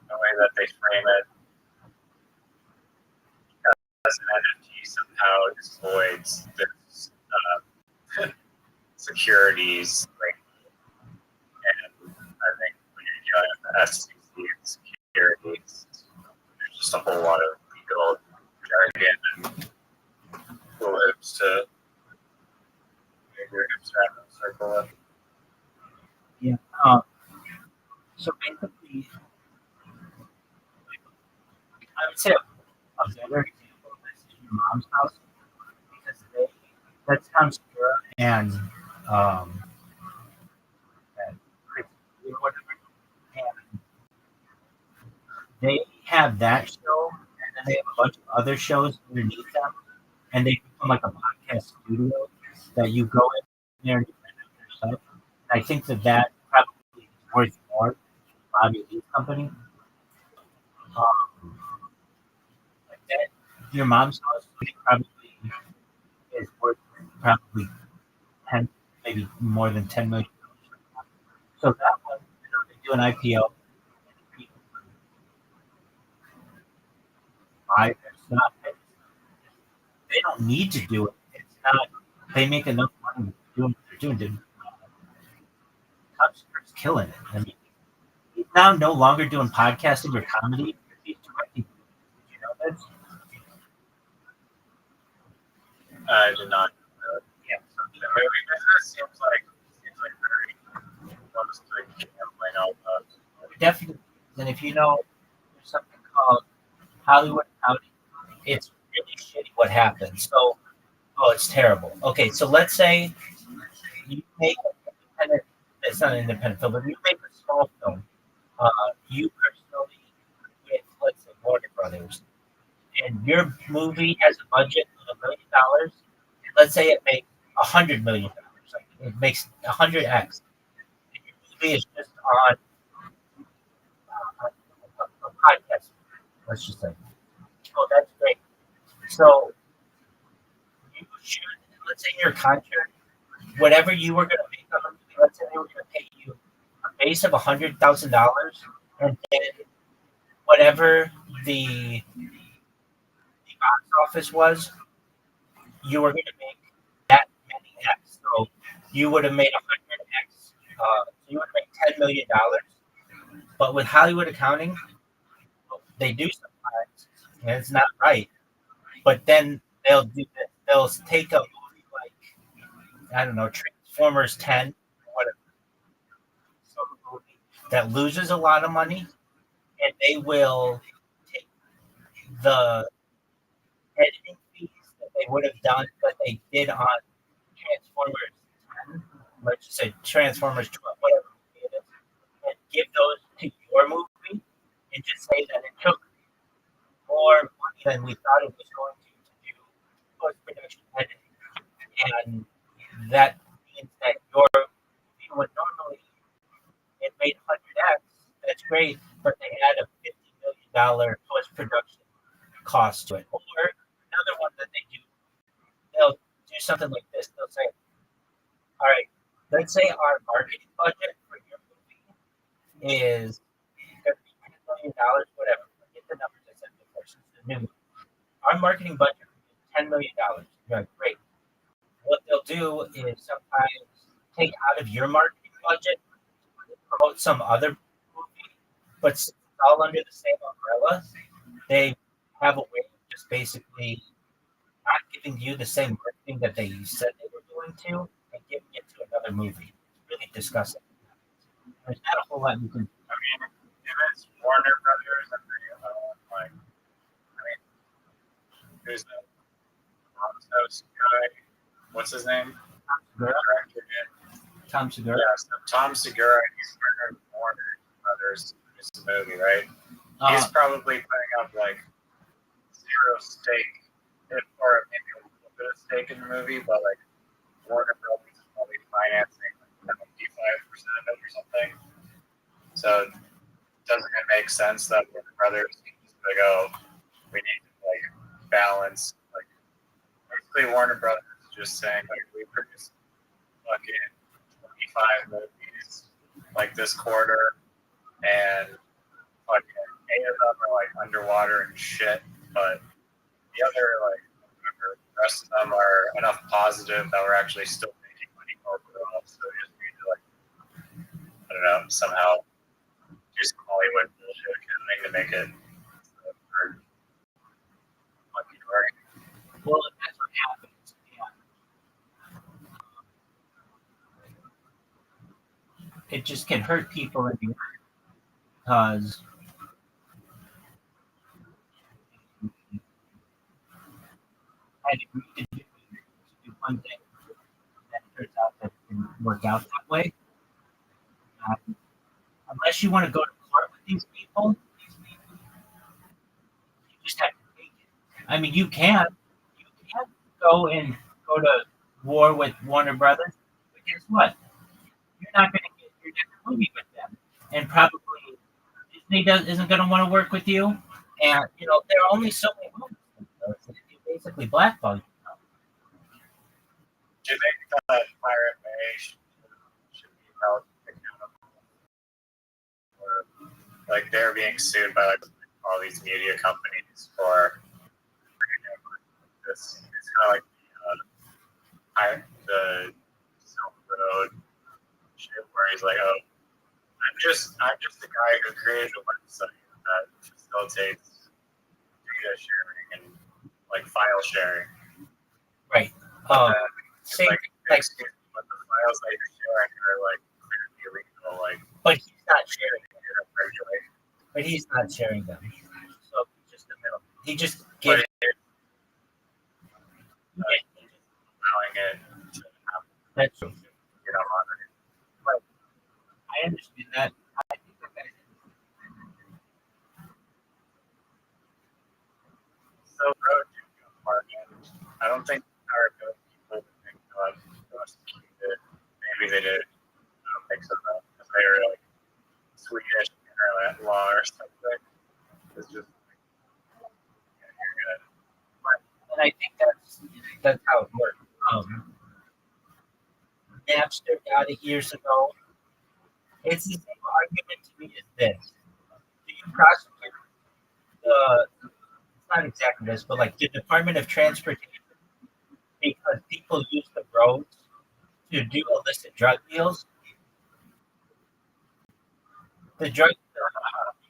the way that they frame it, as an NFT somehow exploits this securities like, and I think when you're dealing with the SEC and securities, there's just a whole lot of legal jargon and hoops to keep your hips wrapped in a circle with. Yeah. So basically, I would say a better example of this is your mom's house because that's Tom Segura um, and Chris or whatever, and they have that show, and then they have a bunch of other shows underneath them, and they become like a podcast studio that you go in there and you rent out your stuff. And I think that probably is worth more than Bobby Lee's company. Um, like that, your mom's house probably is worth probably 10, maybe more than 10 million. So that one, they do an IPO. It's not. They don't need to do it. It's not. They make enough money doing what they're doing. Tom Segura's killing it. I mean, he's now no longer doing podcasting or comedy. He's directing. Did you know this? I did not. Yeah. The movie business seems like very close to gambling almost. Definitely. And if you know, there's something called Hollywood accounting. It's really shitty what happens. So, it's terrible. Okay, so let's say you make an independent, it's not an independent film, but you make a small film. You personally with, let's say, Warner Brothers, and your movie has a budget of $1 million. And let's say it makes $100 million. Like it makes 100x. And your movie is just on a podcast. Let's just say, oh, that's great. So you should, let's say, your contract, whatever you were going to make on the movie, let's say they were going to pay you a base of $100,000, and then whatever the box office was, you were going to make that many X. So you would have made 100X. So you would have made $10 million. But with Hollywood accounting, they do sometimes, and it's not right. But then they'll do this. They'll take a movie like, I don't know, Transformers 10, whatever, some movie that loses a lot of money, and they will take the editing fees that they would have done that they did on Transformers 10, let's just say Transformers 12, whatever movie it is, and give those to your movie and just say that it took more money than we thought it was going to do post production editing. And that means that your movie would normally it made 100x. That's great, but they add a $50 million post production cost to it. Or another one that they do, they'll do something like this. They'll say, all right, let's say our marketing budget for your movie is going to be $10 million, whatever. Get the numbers I said before. Since the new movie. Our marketing budget is $10 million. You're like, great. What they'll do is sometimes take out of your marketing budget, promote some other movie, but since it's all under the same umbrella, they have a way of just basically not giving you the same marketing that they said they were going to and giving it to another movie. It's really disgusting. There's not a whole lot you can. I mean, if it's Warner Brothers, and like, I mean, who's the host guy? What's his name? Segura. Director again. Tom Segura. Yeah, so Tom Segura, he's partnered with Warner Brothers to produce the movie, right? He's probably putting up like zero stake, or maybe a little bit of stake in the movie, but like Warner Brothers is probably financing like 55% of it or something. So doesn't it make sense that Warner Brothers can just like, oh, we need to like balance, like basically Warner Brothers is just saying like we produce fucking 25 movies like this quarter, and fucking 8 of them are like underwater and shit, but the other like whatever, the rest of them are enough positive that we're actually still making money overall. So we just need to like, I don't know, somehow do some Hollywood bullshit accounting to make it fucking right. Well, that's what happens. Yeah. it just can hurt people in the end because I agreed to do one thing, and it turns out that it didn't work out that way. Unless you want to go to court with these people, you just have to take it. I mean, you can go and go to war with Warner Brothers, but guess what? You're not going to get your next movie with them, and probably isn't going to want to work with you. And there are only so many movies. So you basically blackball you. Do you think that Pirate Bay should be held accountable? Or, like, they're being sued by like all these media companies for this. It's kind of like the Silk Road shit where he's like, "Oh, I'm just the guy who created a website that facilitates data sharing and like file sharing." Right. Same, like, but the files that you're sharing are like clearly illegal. Like, but he's not sharing them. But he's not sharing them. So he's just the middle. He just gives. Allowing it to happen. That's true. But I understand that. I think that so road apartment. I don't think our people think prosecuted. Maybe they did. I don't think so though, because they were like Swedish internet law or something. It's just you're good. and I think that's how it works. Napster got it years ago. It's the same argument to me as this. Do you prosecute it's not exactly this, but like the Department of Transportation because people use the roads to do illicit drug deals? The drug,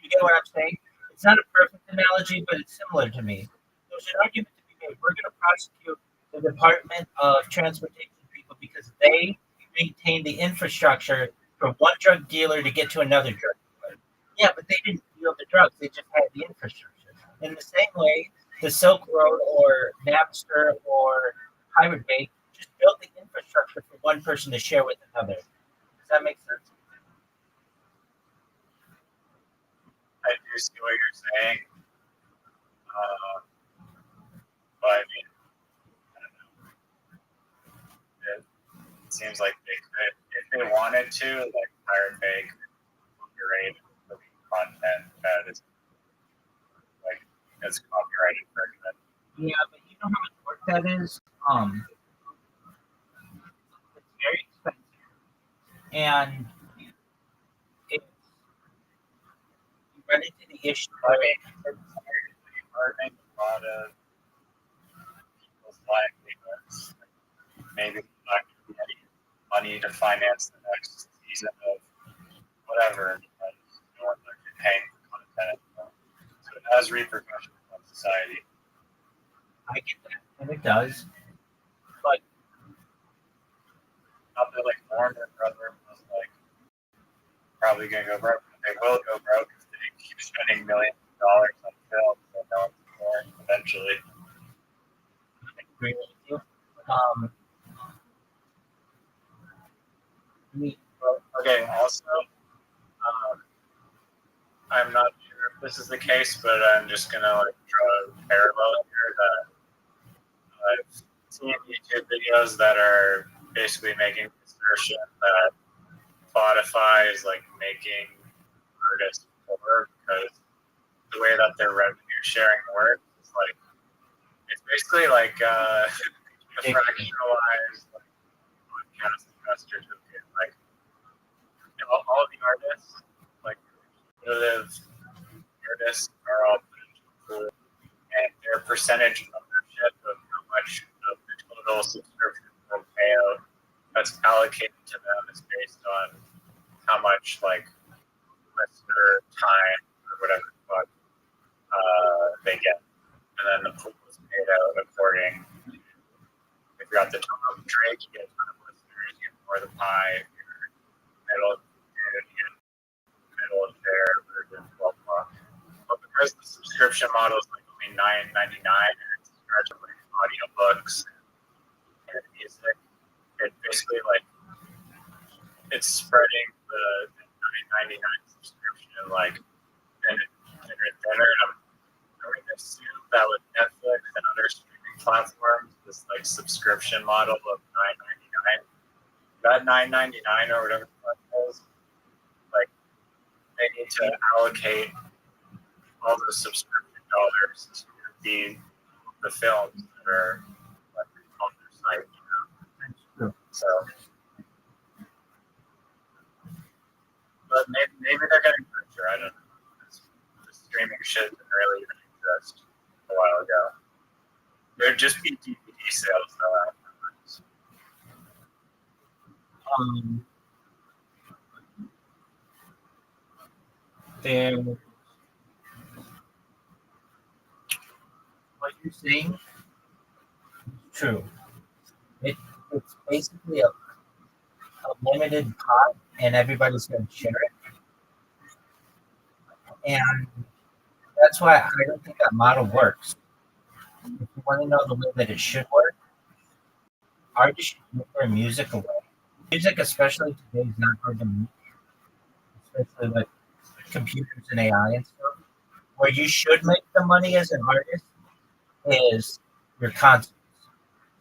you get what I'm saying? It's not a perfect analogy, but it's similar to me. There's an argument to be made. We're going to prosecute the Department of Transportation people because they maintain the infrastructure for one drug dealer to get to another drug dealer. Yeah, but they didn't deal the drugs; they just had the infrastructure. In the same way, the Silk Road or Napster or Pirate Bay just built the infrastructure for one person to share with another. Does that make sense? I do see what you're saying, but I mean, I don't know. It seems like they could, if they wanted to, like Pirate Bay could curate the content that is like it's copyrighted content. Yeah, but you know how much work that is. It's very expensive, and it, you run into the issue. I mean, it's hurting a lot of people's livelihoods. Maybe not getting money to finance the next season of whatever because no one's actually paying for content anymore. So it has repercussions on society. I get that, and it does. But Not that like Warner Brothers was like probably gonna go broke. They will go broke if they keep spending millions of dollars on film. So no one's more eventually. I agree with you. Okay. Also, I'm not sure if this is the case, but I'm just gonna like draw a parallel here that I've seen YouTube videos that are basically making the assertion that Spotify is like making artists poor because the way that their revenue sharing works is like it's basically like a fractionalized like podcast investor token. Like all the artists, like cumulative artists, are all potential, and their percentage ownership of how much of the total subscription will pay out that's allocated to them is based on how much like listener time or whatever they get, and then the pool is paid out according. If you're at the top, Drake, you get a ton of listeners, you get more of the pie. If you're middle, you subscription model is like only $9.99, and it's charged with like audiobooks and music. It basically like it's spreading the $9.99 subscription like thinner and thinner. And I'm going to assume that with Netflix and other streaming platforms, this like subscription model of $9.99, that $9.99 or whatever it is, like they need to allocate all the subscription dollars to the films that are like, on their site. You know? So, but maybe they're getting richer. I don't know. The streaming shit didn't really even exist a while ago. There'd just be DVD sales though afterwards. There, what you're saying is true. It's basically a limited pot, and everybody's going to share it. And that's why I don't think that model works. If you want to know the way that it should work, artists should give their music away. Music, especially today, is not hard to make, especially with computers and AI and stuff. Where you should make the money as an artist is your concerts.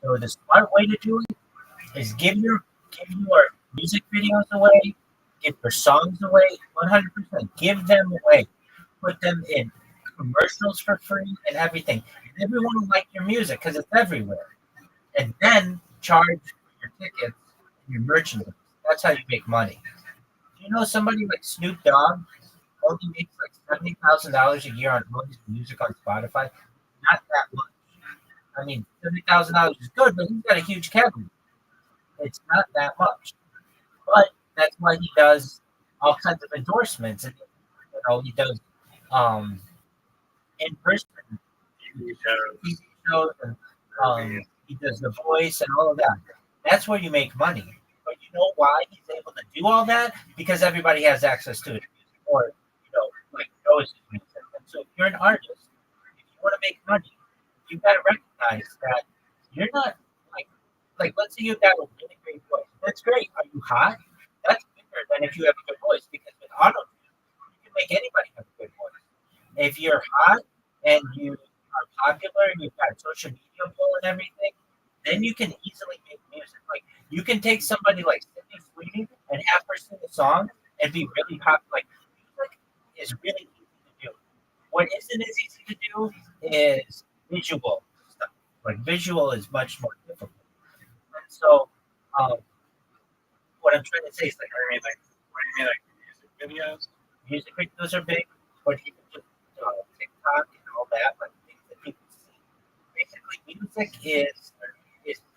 So the smart way to do it is give your music videos away, give your songs away, 100%. Give them away. Put them in commercials for free and everything. And everyone will like your music because it's everywhere. And then charge for your tickets and your merchandise. That's how you make money. You know, somebody like Snoop Dogg only makes like $70,000 a year on all his music on Spotify. Not that much. I mean, $70,000 is good, but he's got a huge catalog. It's not that much, but that's why he does all kinds of endorsements, and he does in person TV shows, and he does The Voice and all of that. That's where you make money. But you know why he's able to do all that? Because everybody has access to it, or like knows his music. And so, if you're an artist, if you want to make money, you got to recognize that you're not like let's say you've got a really great voice. That's great. Are you hot? That's bigger than if you have a good voice because with auto you can make anybody have a good voice. If you're hot and you are popular and you've got social media pull and everything, then you can easily make music. Like you can take somebody like Sydney Sweeney and have her sing a song and be really popular. Like music is really easy to do. What isn't as easy to do is visual stuff. Like visual is much more difficult. And so, what I'm trying to say is like, What do you mean, like music videos? music videos are big, but even just TikTok and all that, like things that people see. Basically, music is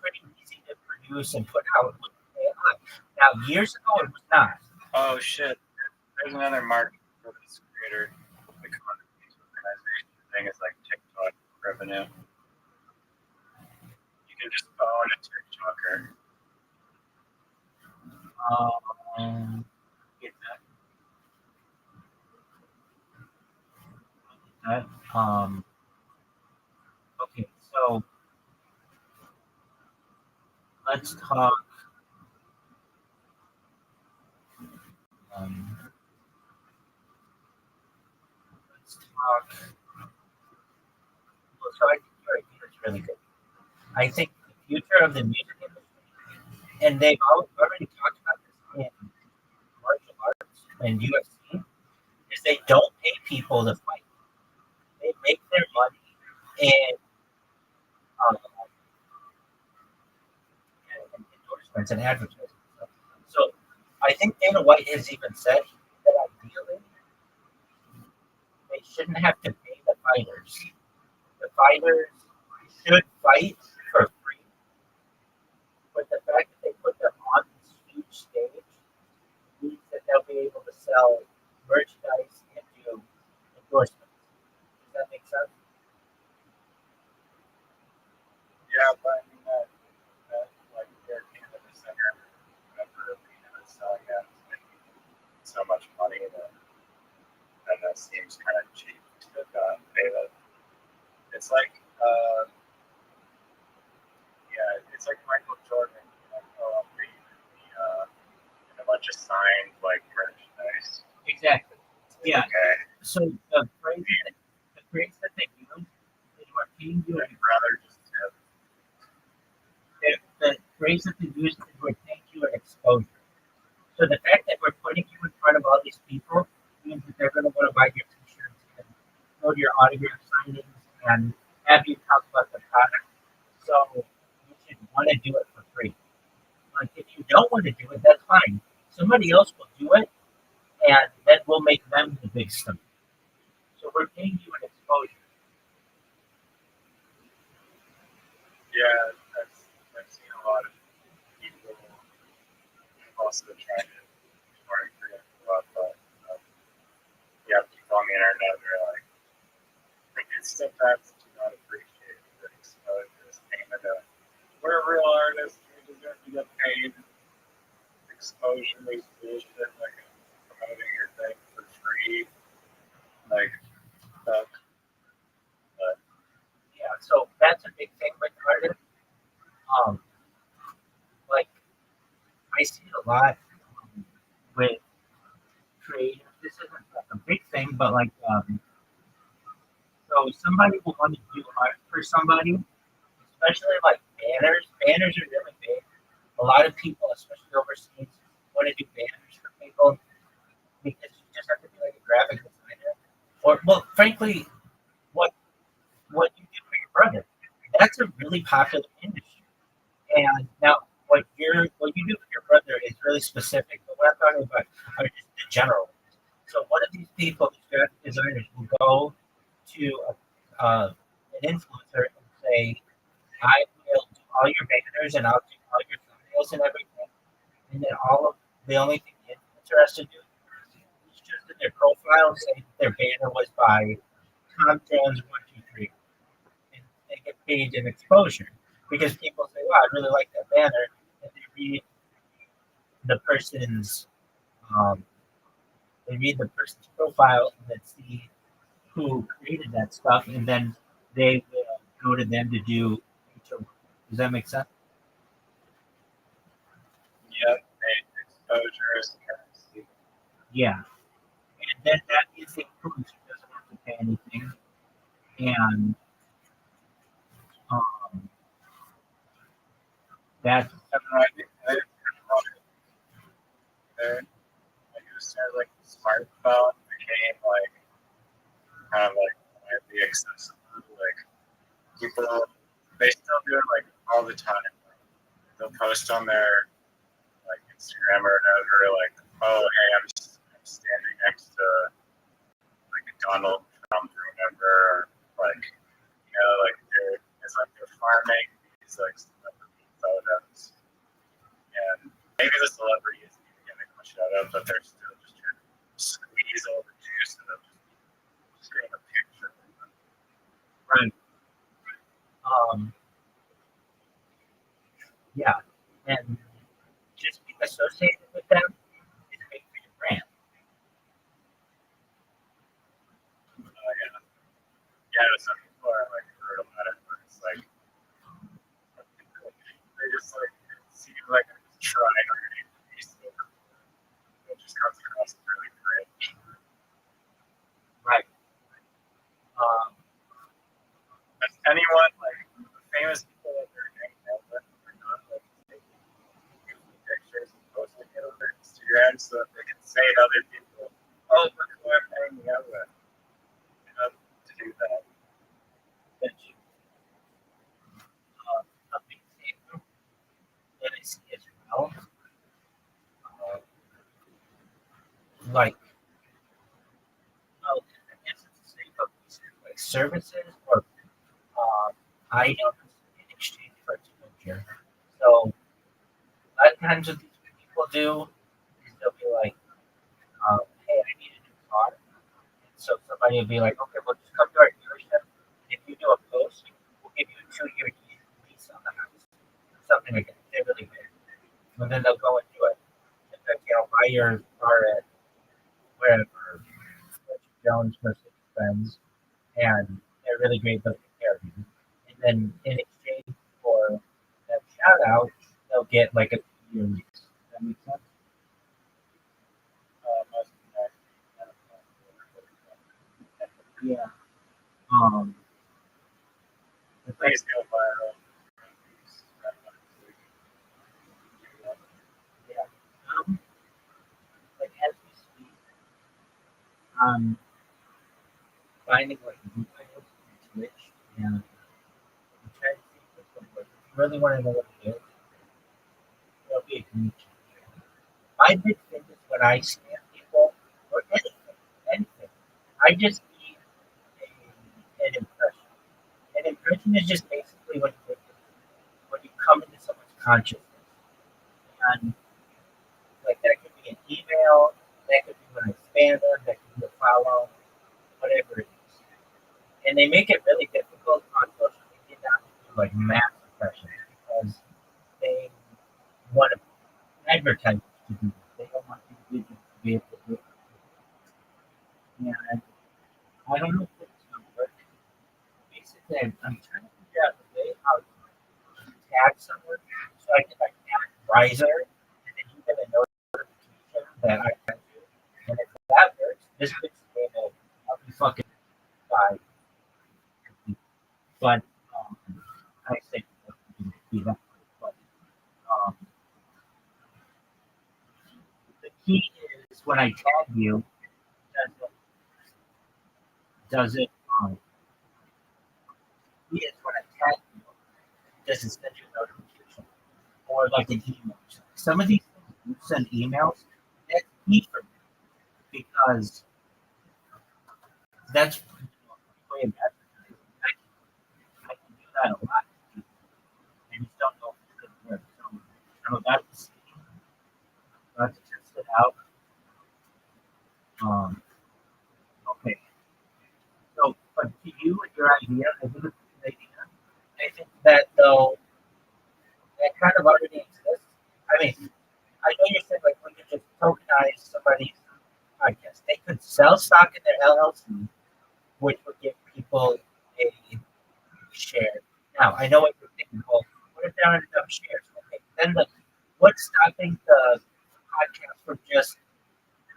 pretty easy to produce and put out with AI. Now, years ago, it was not. Oh shit! There's another market for this creator economy organization thing. It's like TikTok revenue. You can just own a TikToker. Get that. Okay, so let's talk. Um, let's talk. Well, so I think your idea is really good. I think the future of the music industry, and they've already talked about this in martial arts and UFC, is they don't pay people to fight. They make their money in um, and endorsements and advertising. So I think Dana White has even said that ideally they shouldn't have to pay the fighters. The fighters should fight for free, but the fact that they put them on this huge stage means that they'll be able to sell merchandise and do endorsements. Does that make sense? Yeah, but I mean that like their cannabis center, whatever arena is selling that is making so much money that seems kind of cheap to pay them. not just signed like merchandise. Exactly. Yeah. Okay. So the phrase that they use is we're paying you. I'd rather just have The phrase that they use is we're paying you an exposure. So the fact that we're putting you in front of all these people means that they're going to want to buy your t-shirts and go to your autograph signings and have you talk about the product. So you should want to do it for free. Like if you don't want to do it, that's fine. Somebody else will do it, and then we'll make them the big stuff. So we're paying you an exposure. yeah, I've seen a lot of people also trying to create a lot, but yeah, people on the internet are like, I can sometimes do not appreciate the exposure as payment of we're real artists, we deserve to get paid. Exposure is bullshit, like promoting your thing for free. Like that. But Yeah, so that's a big thing with artists. Like I see it a lot with creators. This isn't like a big thing, but like so somebody will want to do art for somebody, especially like banners. Banners are really big. A lot of people, especially overseas, want to do banners for people because you just have to be like a graphic designer. Or well, frankly, what you do for your brother. That's a really popular industry. And now what you do for your brother is really specific, but what I'm talking about are just the general. So one of these people, these graphic designers, will go to an influencer and say, I will do all your banners and I'll do all your thumbnails and everything. And then the only thing the influencer has to do is just in their profile say that their banner was by Tom Jones 123, and they get paid in exposure because people say, "Wow, I really like that banner," and the person's um, they read the person's profile and then see who created that stuff, and then they will go to them to do. Does that make sense? yeah, exposure is currency. Yeah, and then that is the influencer doesn't have to pay anything, and um, that's I there. Like it was like the smartphone became like kind of like widely accessible. Like people, they still do it like all the time. They'll post on their like Instagram or whatever, like, oh hey, I'm standing next to like a Donald Trump or whatever, or like like they're farming these like celebrity photos, and maybe the celebrity isn't even getting a shout out, but they're still just trying to squeeze all the juice and they'll just getting a picture. right. Um, yeah, and just being associated with them is great for your brand. Yeah, yeah. Some people are like brutal at it, but it's like they just like seem like trying to be so. It just comes across really cringe. Right. Um, Does anyone like the famous people that they're hanging out with are not like taking pictures and posting it on their Instagram so that they can say to other people, "Oh, look who I'm hanging out with." You know, to do that. which, a big thing that I see as well, like, I guess it's the same, but like services or items in exchange for exposure. So, a lot of times what these people do is they'll be like, hey, I need a new car. And so somebody will be like, okay, well, just come to our dealership. If you do a post, we'll give you a 2-year lease on the house. Something like that. They're really big. And then they'll go and do it. And then, buy your car at wherever, Jones, Mercedes Benz, and they're really great. They'll take care of you. And then in exchange for that shout out, they'll get like a 2-year lease. Does that make sense? Yeah. It's like, Please go viral. yeah. Like as we speak, I'm finding like new videos on Twitch, and I'm trying to see if this one works. If you really want to know what it is, it'll be a community. My big thing is when I scam people or anything, I just need an impression. An impression is just basically when you come into someone's consciousness, and like that could be an email, that could be when I spam them, that could be a follow, whatever it is. And they make it really difficult on social media now to do like mass impressions because they want to advertise to do it. They don't want individuals to be able to do it. And I don't know if it's going to work. Basically, I'm trying to figure out a way how to tag someone so I can like tag Riser and then you get a notification that I can do. And if that works, this bitch is going to I'll be fucking by. But I say be that. But um, the key is when I tag you, does it key is when I tag you, does it send you a notification or like an email? Some of these things you send emails, that's key for me because that's the way of advertising. I can do that a lot. I just don't know if it's going to work. So I'm about to see, about to test it out. Um, okay. So, but to you and your idea, I think it's a good idea. I think that though that kind of already exists. I mean, I know you said like we could just tokenize somebody's podcast. They could sell stock in their LLC, which would give people a share. Now, I know what you're thinking. Well, what if there aren't enough shares? Okay, then what's stopping the podcast from just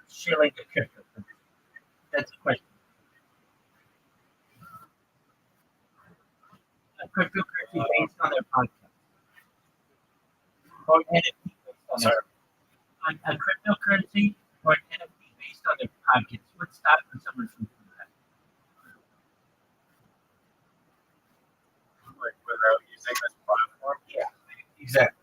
shilling the crypto? That's the question. A cryptocurrency based on their podcast, or NFT based on their Sorry. a cryptocurrency or an NFT based on their podcast. What's stopping someone from doing that? Like without using this platform. Yeah, exactly.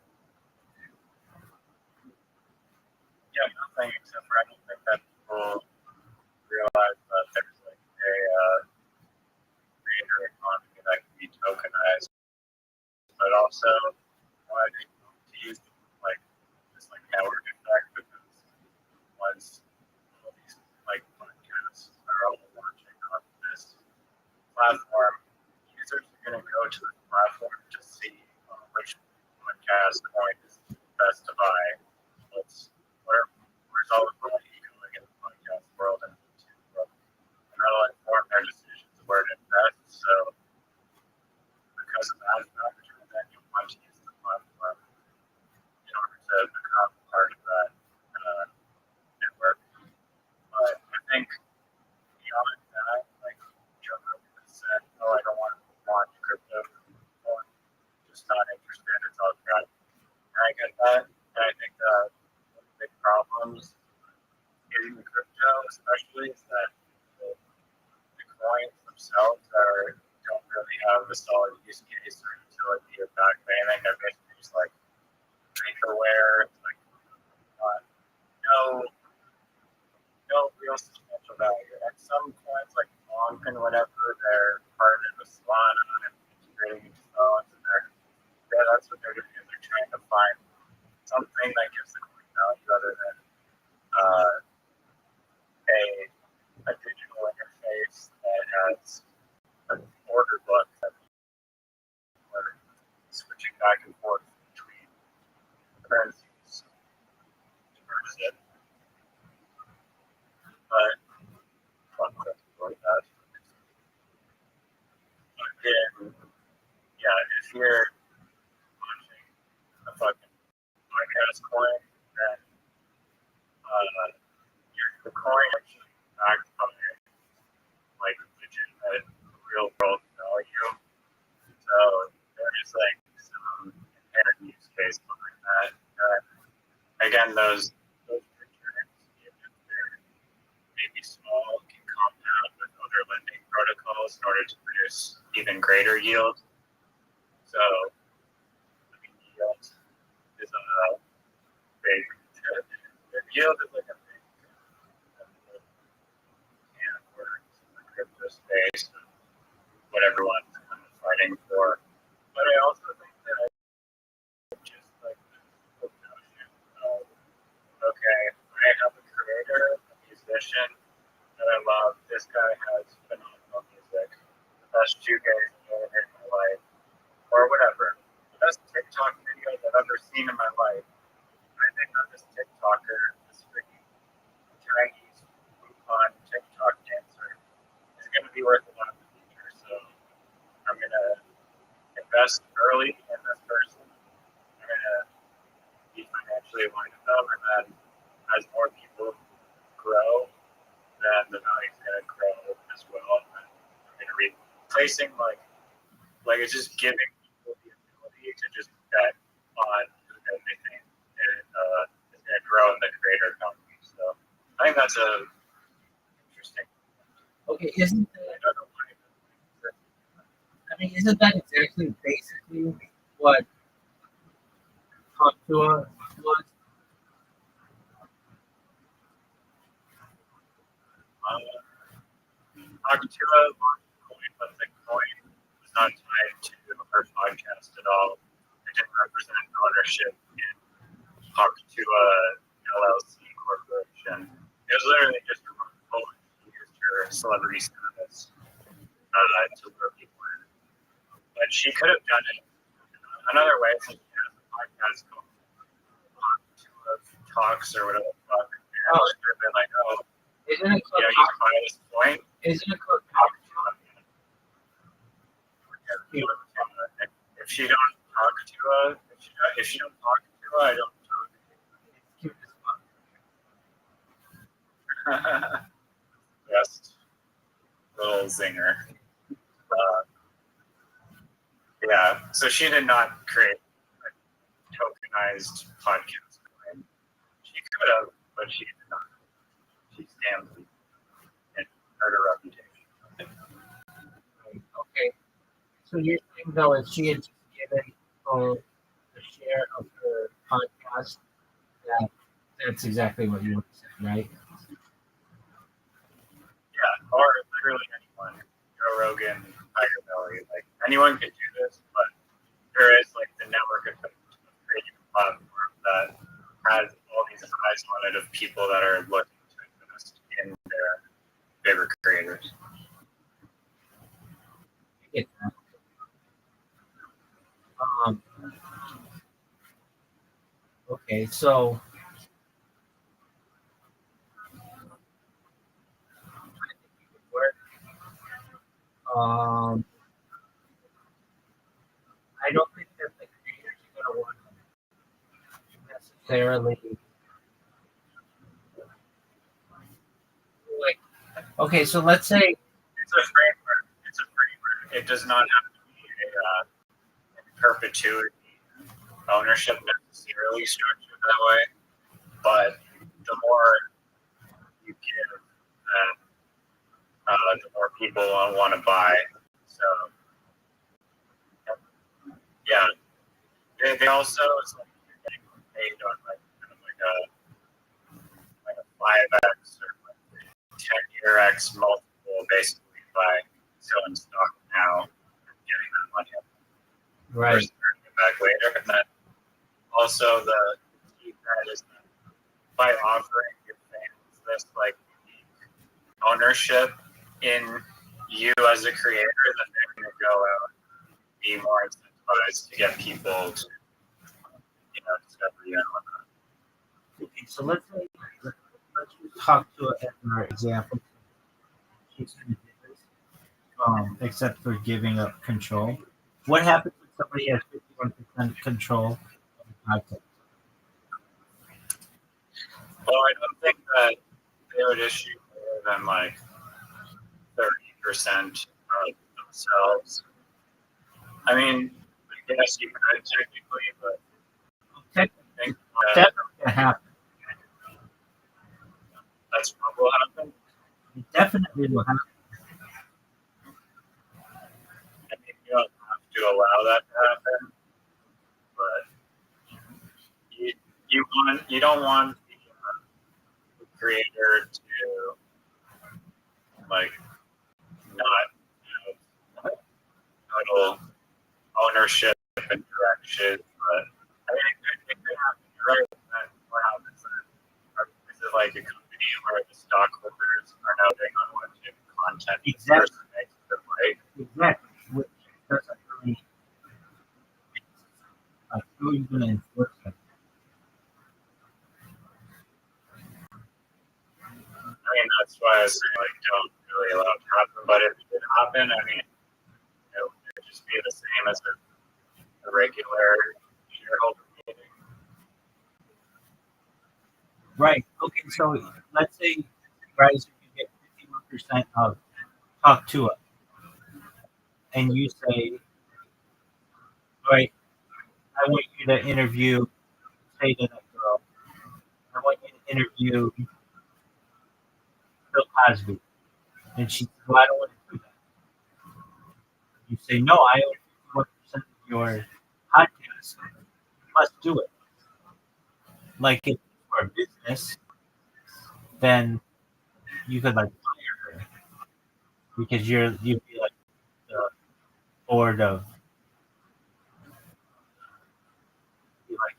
Yeah, nothing except for I don't think that people realize that there's like a creator economy that can be tokenized, but also why they to use like this like network effect because once all these like podcasts are all launching on this platform, users are going to go to the platform to see which podcast coin is best to buy. Where's all the money going in the podcast world and YouTube world, and that'll inform their decisions of where to invest. So because of that factor, then you'll want to use the platform in order to become part of that network. But I think beyond that, like Joe Rogan said, oh, I don't want to launch crypto anymore. Just not interested. It's all crap. And I get that. And I think one of the big problems in the crypto, especially, is that the coins themselves don't really have a solid use case or utility of backbanning. They're basically just like vaporware. It's like no real substantial value. And some coins like Bonk and whatever, they're partnered with Solana and integrating into phones, and that's what they're doing. They're trying to find something that gives the coin value other than a digital interface that has an order book that people are switching back and forth between currencies to purchase it. But that. Again, yeah, if you're launching a fucking podcast coin, then the coin actually backed by like legit real world value. So there's like some inherent use case behind that. Again, those returns, even if they're maybe small, can compound with other lending protocols in order to produce even greater yield. So, I mean, yield is a big, yield is like a big can of worms in the crypto space, what everyone's kind of fighting for. But I also think that just like the notion of, okay, I have a creator, a musician that I love. This guy has phenomenal music, the best shoegaze I've ever heard in my life, or whatever. The best TikTok video that I've ever seen in my life. I think that this TikToker, this freaking Chinese Wuhan TikTok dancer, is going to be worth a lot in the future. So I'm going to invest early in this person. I'm going to be financially aligned with them, and then as more people grow, then the value is going to grow as well. And I'm going to be replacing like it's just giving people the ability to just bet on who they think is going to grow in the creator economy. So I think that's a interesting. Okay, isn't that exactly basically what Contour was? Aktua launched coin, but the coin was not tied to her podcast at all. It didn't represent ownership in Aktua LLC Corporation. It was literally just a run she used her celebrity status to lure people in. But she could have done it another way, since she has a podcast called Aktua Talks or whatever the fuck. And she could have been like, oh, Isn't it called you can buy this coin. Isn't it called If she don't talk to her, if she don't talk to her, I don't talk. Best little zinger. Yeah, so she did not create a tokenized podcast coin. She could have, but she did not. She stands and hurt her reputation. Okay. So you're saying though, if she had just given a share of her podcast, that's exactly what you would say, right? Yeah, or literally anyone. Joe Rogan, Tiger Belly, like anyone could do this, but there is like the network effect of creating a platform that has all these eyes on it of people that are looking to invest in their favorite creators. I get that. Okay, so I don't think that the creators are going to want to necessarily like. Okay, so let's say It's a framework. It's a framework. It does not have to be a perpetuity ownership necessarily structured that way. But the more you give, the more people want to buy. So yeah, they also it's like you're getting paid on like kind of like a 5x or like 10-year X multiple basically by selling stock now and getting that money up. right. Versus earning it back later. And then also the key that is that by offering your fans this like unique ownership in you as a creator, then they're going to go out and be more incentivized to get people to discover you and whatnot. Okay, so let's talk to it as our example. Except for giving up control. What happens when somebody has 51% control of the content? Well, I don't think that they would issue more than like 30% of the themselves. I mean, I guess you could technically, but I think That's gonna happen. that's what will happen. It definitely will happen. I mean, you don't have to allow that to happen, but you don't want the creator to like not have total ownership and direction. But I mean, it could happen. You're right. What happens is it like a company where the stockholders are now betting on what type of content the person makes their way. Exactly. Which doesn't really. Like, who are you going to enforce that? I mean, that's why I say like don't really allow it to happen. But if it did happen, I mean, it would just be the same as a regular shareholder meeting. Right. Okay. So let's say, guys, you get 51% of Talk to It, and you say, "All right, I want you to interview, say to that girl, I want you to interview Bill Cosby," and she says, "Well, I don't want to do that." You say, "No, I own 51% of your podcast. You must do it." Like if for a business, then you could like fire her because you'd be like the board of be like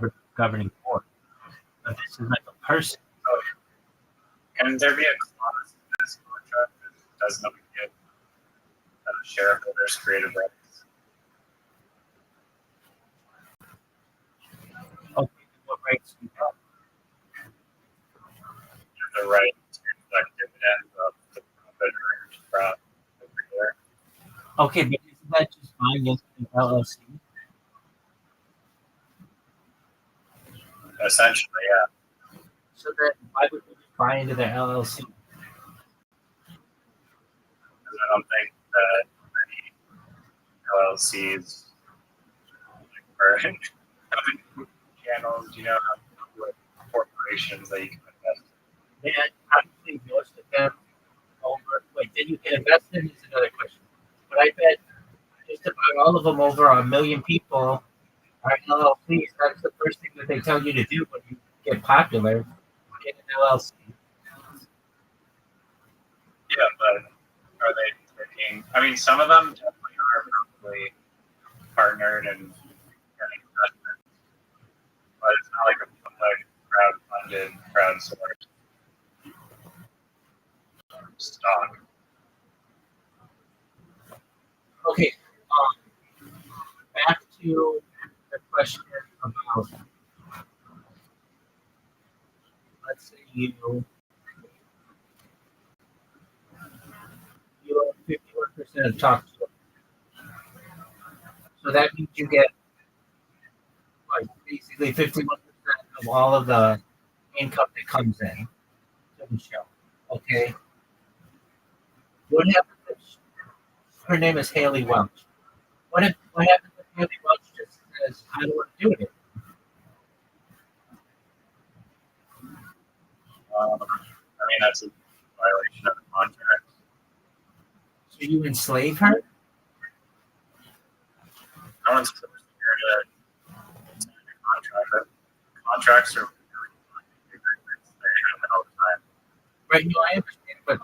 the governing board. But this is like a person. So, can there be a clause in this contract that does not give shareholders creative rights? Okay, what rights do you have? The right to collect dividends of the profit earned from every year. Okay, but isn't that just buying into an LLC? Essentially, yeah. So then why would we just buy into their LLC? Because I don't think that many LLCs or channels, have corporations that you can invest in. Man, I think most of them over. Wait, then you can invest in is another question. But I bet just about all of them over a million people are LLCs. That's the first thing that they tell you to do when you get popular. Get an LLC. Yeah, but are they taking? I mean, some of them definitely are probably partnered and getting investments, but it's not like a crowd-funded, crowdsourced stock. Okay. Back to the question about, let's say you own 51% of Talk to It. So that means you get like basically 51% of all of the income that comes in to the show. Okay. What happens if her name is Haley Welch? What happens if Haley Welch just says, I don't want to do it? I mean, that's a violation of the contract. So you enslave her? No one's supposed to sign a contract. Contracts are agreements. They happen all the time. Right, no, I understand, but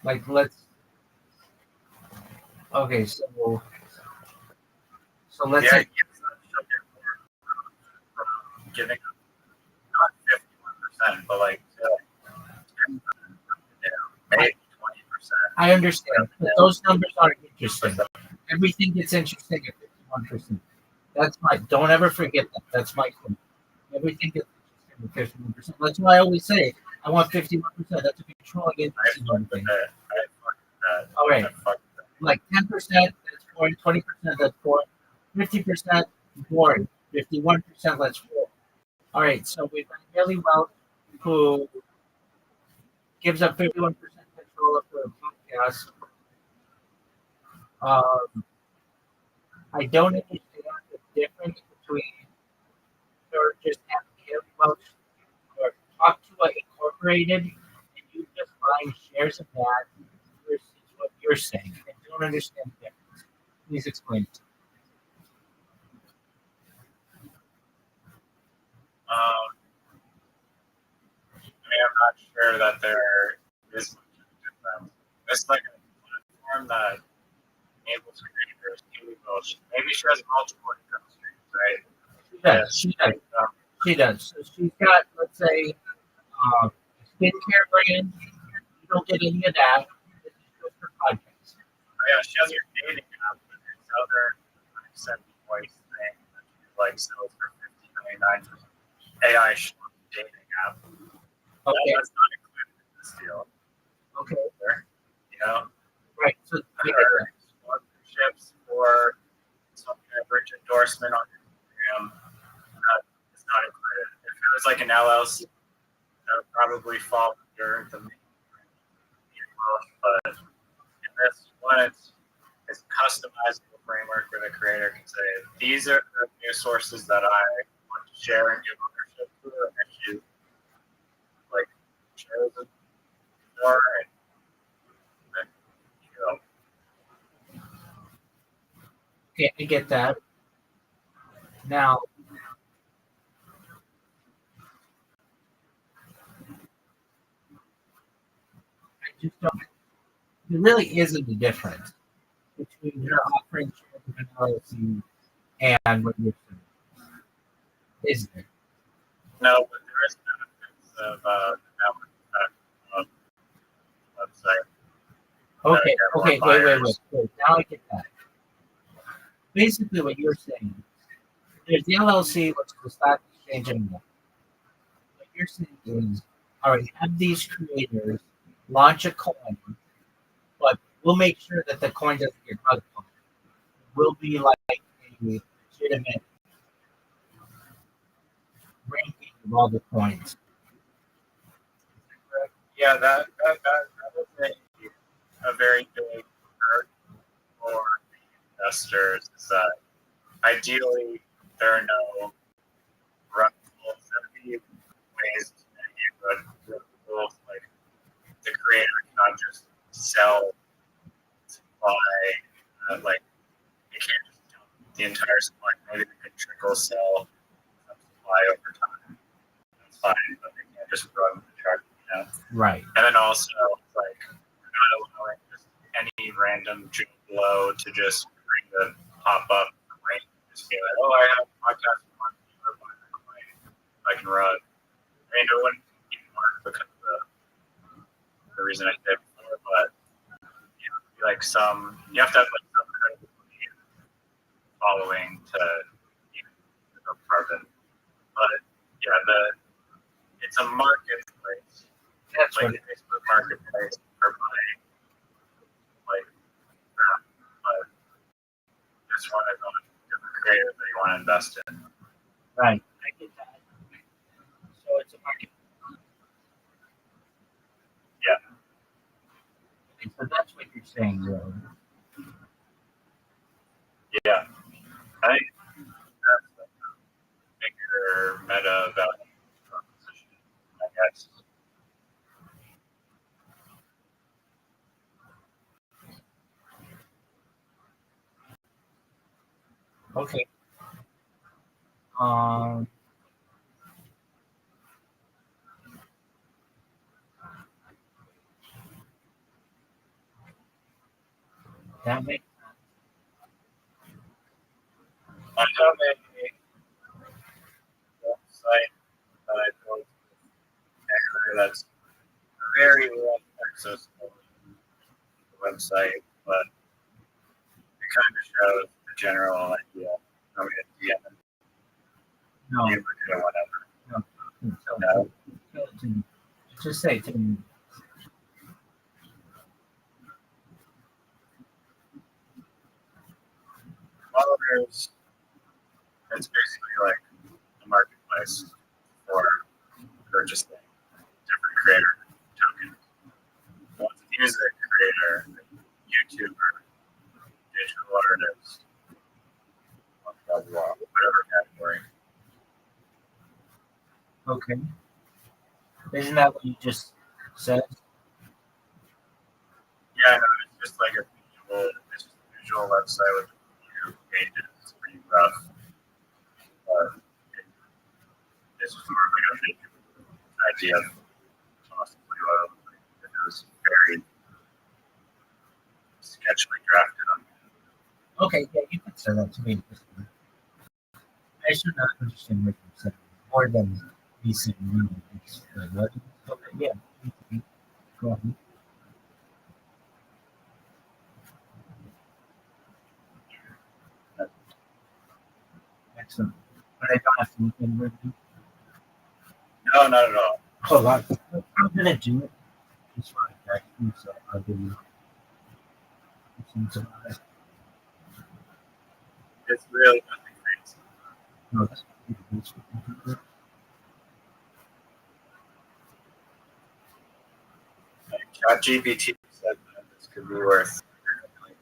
like okay, so let's Yeah, say you from giving up not 51%, but like 10%, maybe 20%. I understand, but those numbers aren't interesting. Everything gets interesting at 51%. Don't ever forget that. That's my point. Everything gets interesting at 51%. That's why I always say I want 51%. That's a controlling interest in everything. All right. Like 10%, that's boring. 20%, that's boring. 50%, boring. 51%, that's boring. All right, so we've got Haley Welch, who gives up 51% control of the podcast. I don't understand the difference between or just have well, or talk to an incorporated and you just buying shares of that versus what you're saying. I don't understand the difference. Please explain it to I'm not sure that there is much of a difference. It's like a platform that enables creators to maybe she has multiple income streams, right? me. She does. She does. So she's got, let's say, a skincare brand. You don't get any of that. This is just her podcast. Yeah, she has her dating app, but it's other accent voice thing that she like sells for $15.99 AI dating app. Okay. That's not included in this deal. Okay. You know, right. So her sponsorships for some average endorsement on Instagram is not included. If it was like an LLC, that would probably fall under the main but in this one, it's customizable framework where the creator can say, these are the news sources that I want to share and give ownership to, and if you like share them more, and you know. Okay, I get that. Now, I just don't. There really isn't a difference between her offering shares of an LLC and what you're saying, is there? No, but there is benefits of the network effect of the website. Okay, wait. Now I get that. Basically, what you're saying, there's the LLC, which is the stock exchange and what you're saying is, all right, have these creators launch a coin, but we'll make sure that the coin doesn't get rug pulled. It will be like a legitimate ranking of all the coins. Yeah, that is a very big hurt for the investors is that ideally there are no rug pulls. There would be ways to make rug pulls, like the creator cannot just sell supply, like you can't just dump the entire supply. Maybe they could trickle sell some supply over time. That's fine, but they can't just run the truck, you know? Right. And then also, like, we're not allowing just any random Joe Blow to just bring the pop up coin, just be like, oh, I have a podcast on coin, I can run. I mean, it wouldn't even work because of the reason I said before, but you know, like you have to have like some credibility following to go carbon. But yeah, it's a marketplace. That's like a Facebook marketplace for buying like crap, but this one is on different creators that you want to invest in. Right. I get that. So it's a market. Yeah. Okay, so that's what you're saying, really. Yeah. I think that's the bigger meta value proposition, I guess. Okay. That makes I have a website that I built that's very rough accessible website, but it kind of shows the general idea. I mean, DM no. you or whatever. No. Just say to me. Well, it's basically like a marketplace for purchasing different creator tokens. One's a music creator, YouTuber, digital artist, blah, blah, blah, whatever category. Okay. Isn't that what you just said? Yeah, no, it's just like it's just a visual website with a few pages. It's pretty rough, but it's just more like a visual idea of possibly what it looked like. It was very sketchily drafted on. Okay, yeah, you can say that to me. I should not understand what you said more than decent movies. What? Okay, yeah. Go on. Excellent. But I don't have to look anywhere. No, not at all. Oh, wow. I'm gonna do it. Just for a fact, so I'll give you some about it. It's really nothing fancy. No, that's pretty good. ChatGPT said that this could be worth $1 million.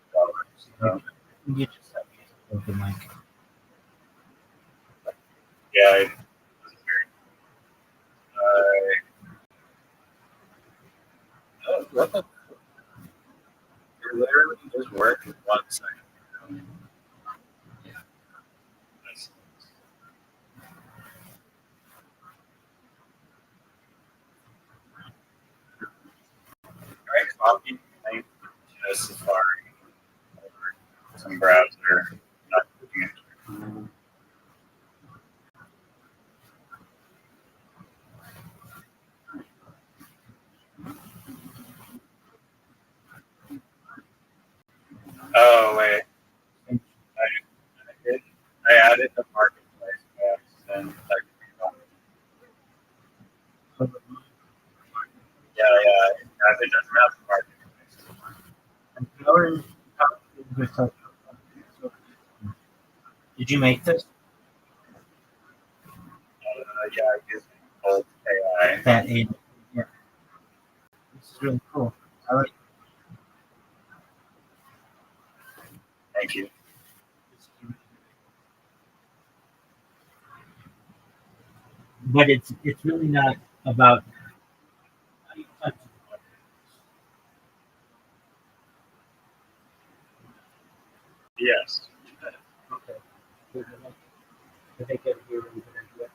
So, You just have to open mic. yeah, it was very. Oh, what the? It literally just worked in 1 second. Nice. Alright, copy link to Safari or some browser. Not looking at. Oh wait, I added the marketplace by accident. Yeah, it doesn't have the marketplace. Did you make this? Yeah, I use old AI. That aid. Yeah. This is really cool. I like Thank you. but it's really not about how you touch it. Yes. Okay. I think that would be a really good idea.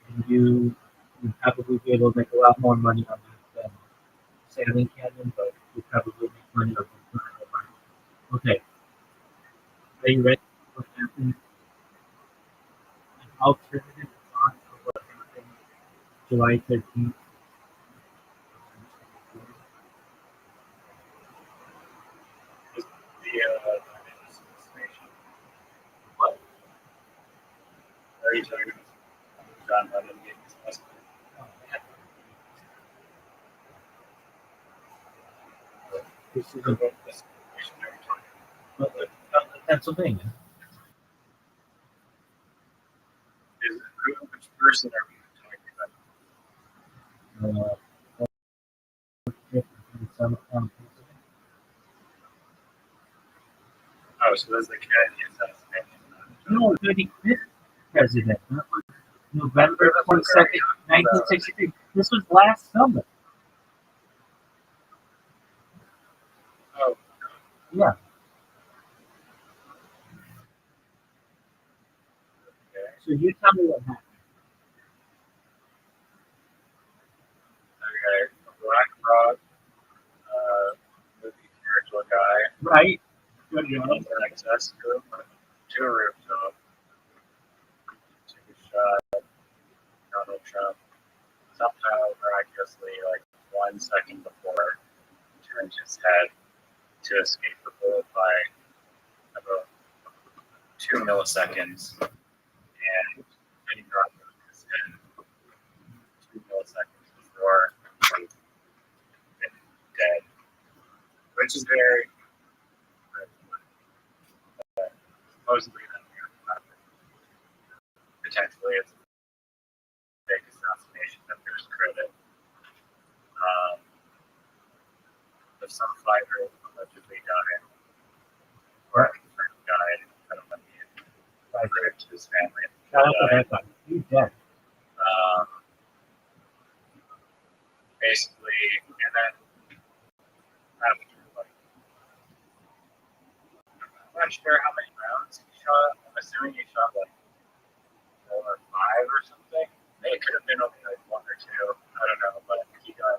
And you would probably be able to make a lot more money on that than sailing canyon, but you probably make money on the Okay. Are you ready for what happened? An alternative thought of what happened July 13th. What? Are you talking about John Lennon getting his husband? This is about Pennsylvania. Which person are we talking about? Oh, so that's the Kennedy assassination. No, 35th president. November 22nd, 1963. This was last summer. Oh, Yeah. okay. So you tell me what happened. Okay. Black Rock, movie commercial guy. Right? Good job. An access to a rooftop. Took a shot. Donald Trump somehow miraculously, like 1 second before, turned his head to escape the bullet by about 2 milliseconds, and he dropped his head 2 milliseconds before being dead, which is very supposedly potentially it's a fake assassination that there's credit of some fighter allegedly dying or confirmed separate to his family. Shout out to that guy. He's dead. Basically, and then after, like, I'm not sure how many rounds he shot. I'm assuming he shot like 4 or 5 or something. It could have been only like 1 or 2. I don't know, but he got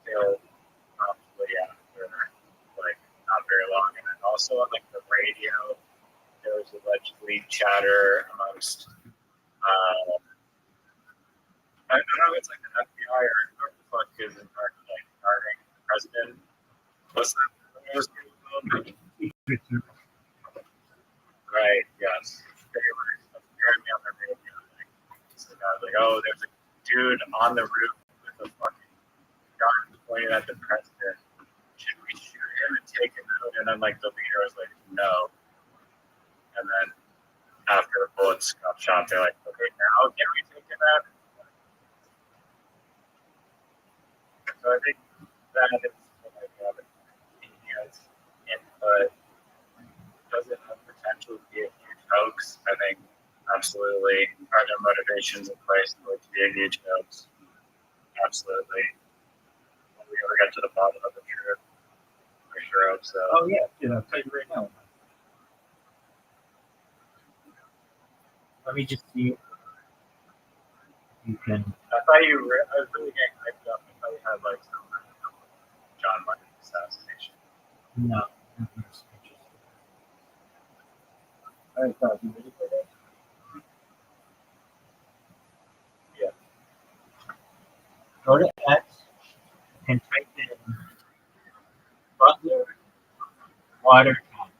killed probably after like not very long. And then also on like the radio, there was allegedly chatter amongst I don't know if it's like the FBI or whoever the fuck is in charge of like guarding the president. What's that? Right, yes. They were apparently on the radio. Like, so the guy was like, oh, there's a dude on the roof with a fucking gun pointed at the president. Should we shoot him and take him out? And then like the leader was like, no. And then after the bullets got shot, they're like, okay, now can we take him out? So I think that is like he has input. Does it have potential to be a huge hoax? I think absolutely. Are there motivations in place for it to be a huge hoax? Absolutely. When we ever get to the bottom of the truth, I sure hope so. Oh yeah, I'll tell you right now. Let me just see. You can. I thought I was really getting hyped up. I thought you had like some John Lennon assassination. No. I thought you ready for that? Yeah. Go to X and type in Butler water tank.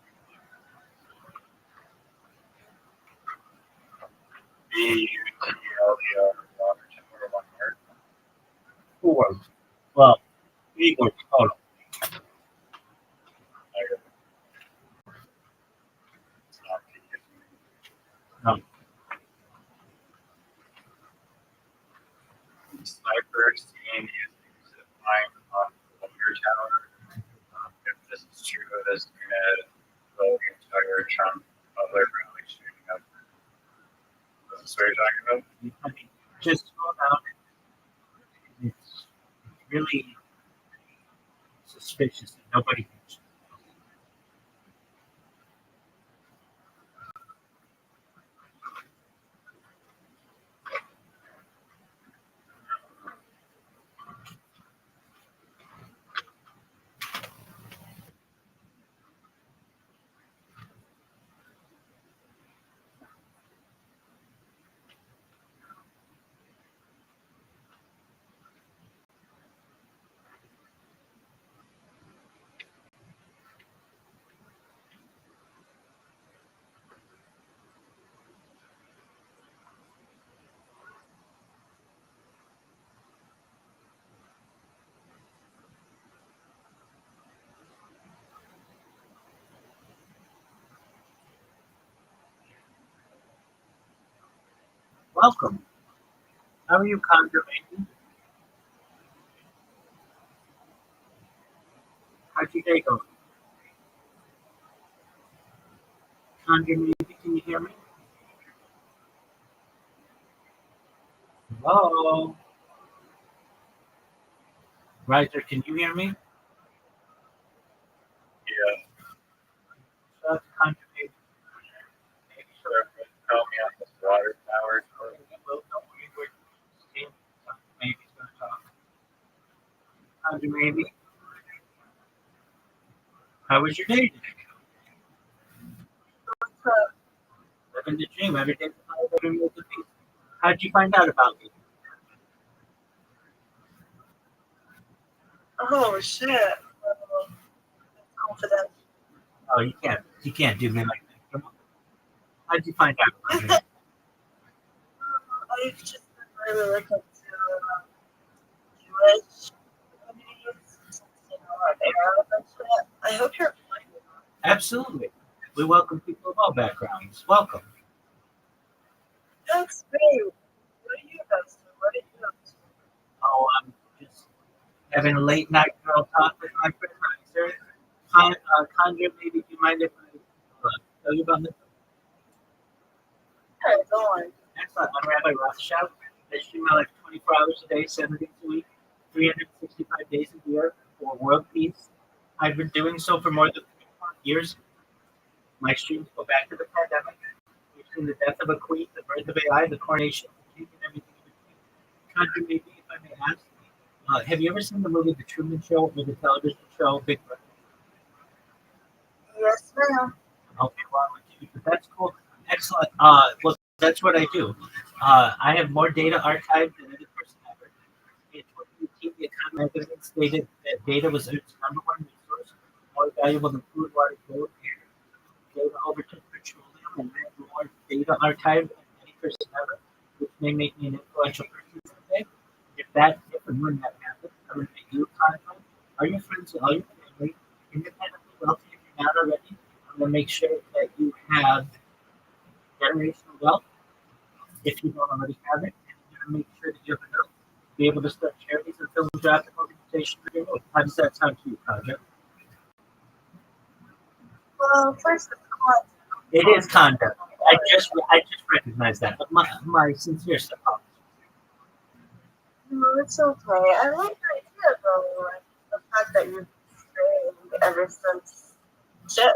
BUTLER water temper 1 word. 4 words. Well, 3 words total. It's not confusing. No. Sniper seen is flying on the water tower. If this is true, this could blow the entire Trump Butler rally shooting up. Is this what you're talking about? I mean, just go down. It's really suspicious that nobody can. Welcome. How are you, Conjuration? How'd your day go? Conjure Maybe, can you hear me? Hello? Riser, can you hear me? Yeah. So, Conjure Maybe. Sure. Tell me on this water tower. Well, don't worry, we're seeing Maybe's going to talk. Conjure Maybe. How was your day today? Living the dream every day. How'd you find out about me? Oh shit! Confident. Oh, you can't do me like that. Come on. How'd you find out about me? I've just been really looking to Jewish communities, since, like Arab and shit. I hope you're fine with that. Absolutely. We welcome people of all backgrounds. Welcome. That's great. What do you guys do? What do you guys do? Oh, I'm just having a late night girl talk with my friend Riser. Conjure, maybe do you mind if I tell you about this? Okay, go on. Excellent. I'm Rabbi Rothschild. I stream my life 24 hours a day, 7 days a week, 365 days a year for world peace. I've been doing so for more than 3 years. My streams go back to the pandemic. We've seen the death of a queen, the birth of AI, the coronation of a king, and everything in between. Conjure, maybe, if I may ask, have you ever seen the movie The Truman Show or the television show Big Brother? Yes, ma'am. Okay, well, that's cool. Excellent. Well, that's what I do. I have more data archived than any person ever. In 2018, the Economist magazine stated that data was its number one resource, more valuable than food, water, gold, air. Data overtook petroleum and had more data archived than any person ever, which may make me an influential person someday. If and when that happens, I'm going to make you content. Are your friends and all your family independently wealthy if you're not already? I'm going to make sure that you have generational wealth if you don't already have it. And I'm going to make sure that you have enough to be able to start charities and philanthropic organizations for your own. How does that sound to you, Project? Well, first of all, It is conduct. I just recognize that. But my sincere apologies. no, it's okay. I like the idea though, like the fact that you've trained ever since shit.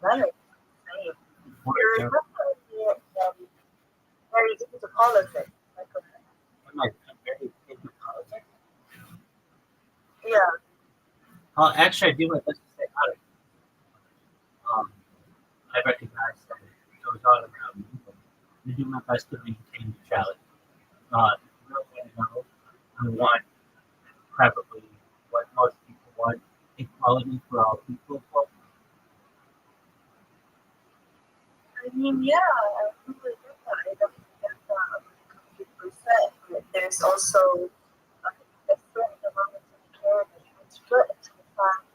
That is insane. You're definitely very into politics. Like, I'm very into politics. yeah. Actually, I do my best to stay out of it. I recognize that it goes on around me, but I do my best to maintain neutrality. Really want to know, I want probably what most people want, equality for all people. I mean, yeah, I completely get that. I definitely get that 100%. But there's also a certain amount of care that you have to put into the fact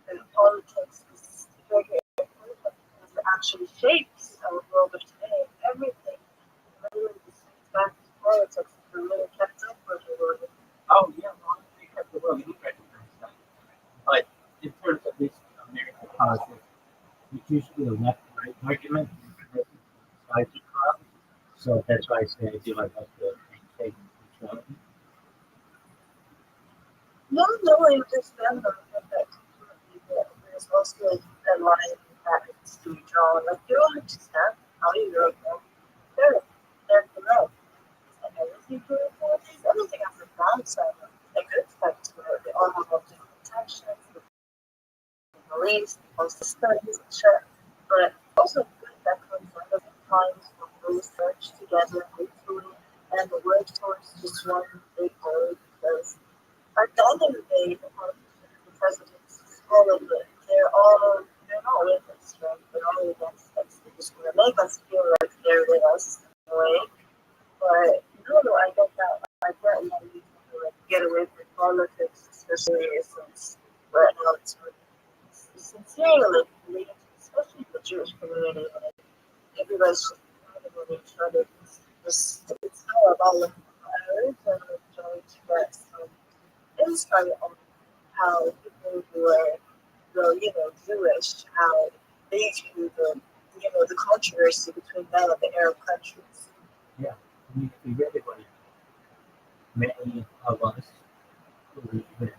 that politics is very important because it actually shapes our world of today. Everything really just back to politics is really kept up with the world. Oh, yeah, well, I have to really recognize that. But in terms of this American politics, it's usually a left-right argument. Sides across. So that's why I say I do my best to maintain neutrality. No, no, I understand that completely, but there's also a line that needs to be drawn. Like, you don't understand how you really know. They're below. And everything for politics, everything has a downside, a good side to it. They all have all different intentions, beliefs, also studies and shit. But also good that comes out of times when we research together hopefully and work towards just one big goal because at the end of the day, the politicians, the presidents, all of it, they're not with us, right? They're all against us. They just want to make us feel like they're with us in a way. But no, I get that. I get why you want to like get away from politics, especially since right now it's sincerely believed, especially the Jewish community. Like, everybody's just fighting with each other. It's all about like violence and joint threats. Insight on how people who are, well, Jewish, how they view the controversy between them and the Arab countries. Yeah, I mean, if you really want to, many of us believe in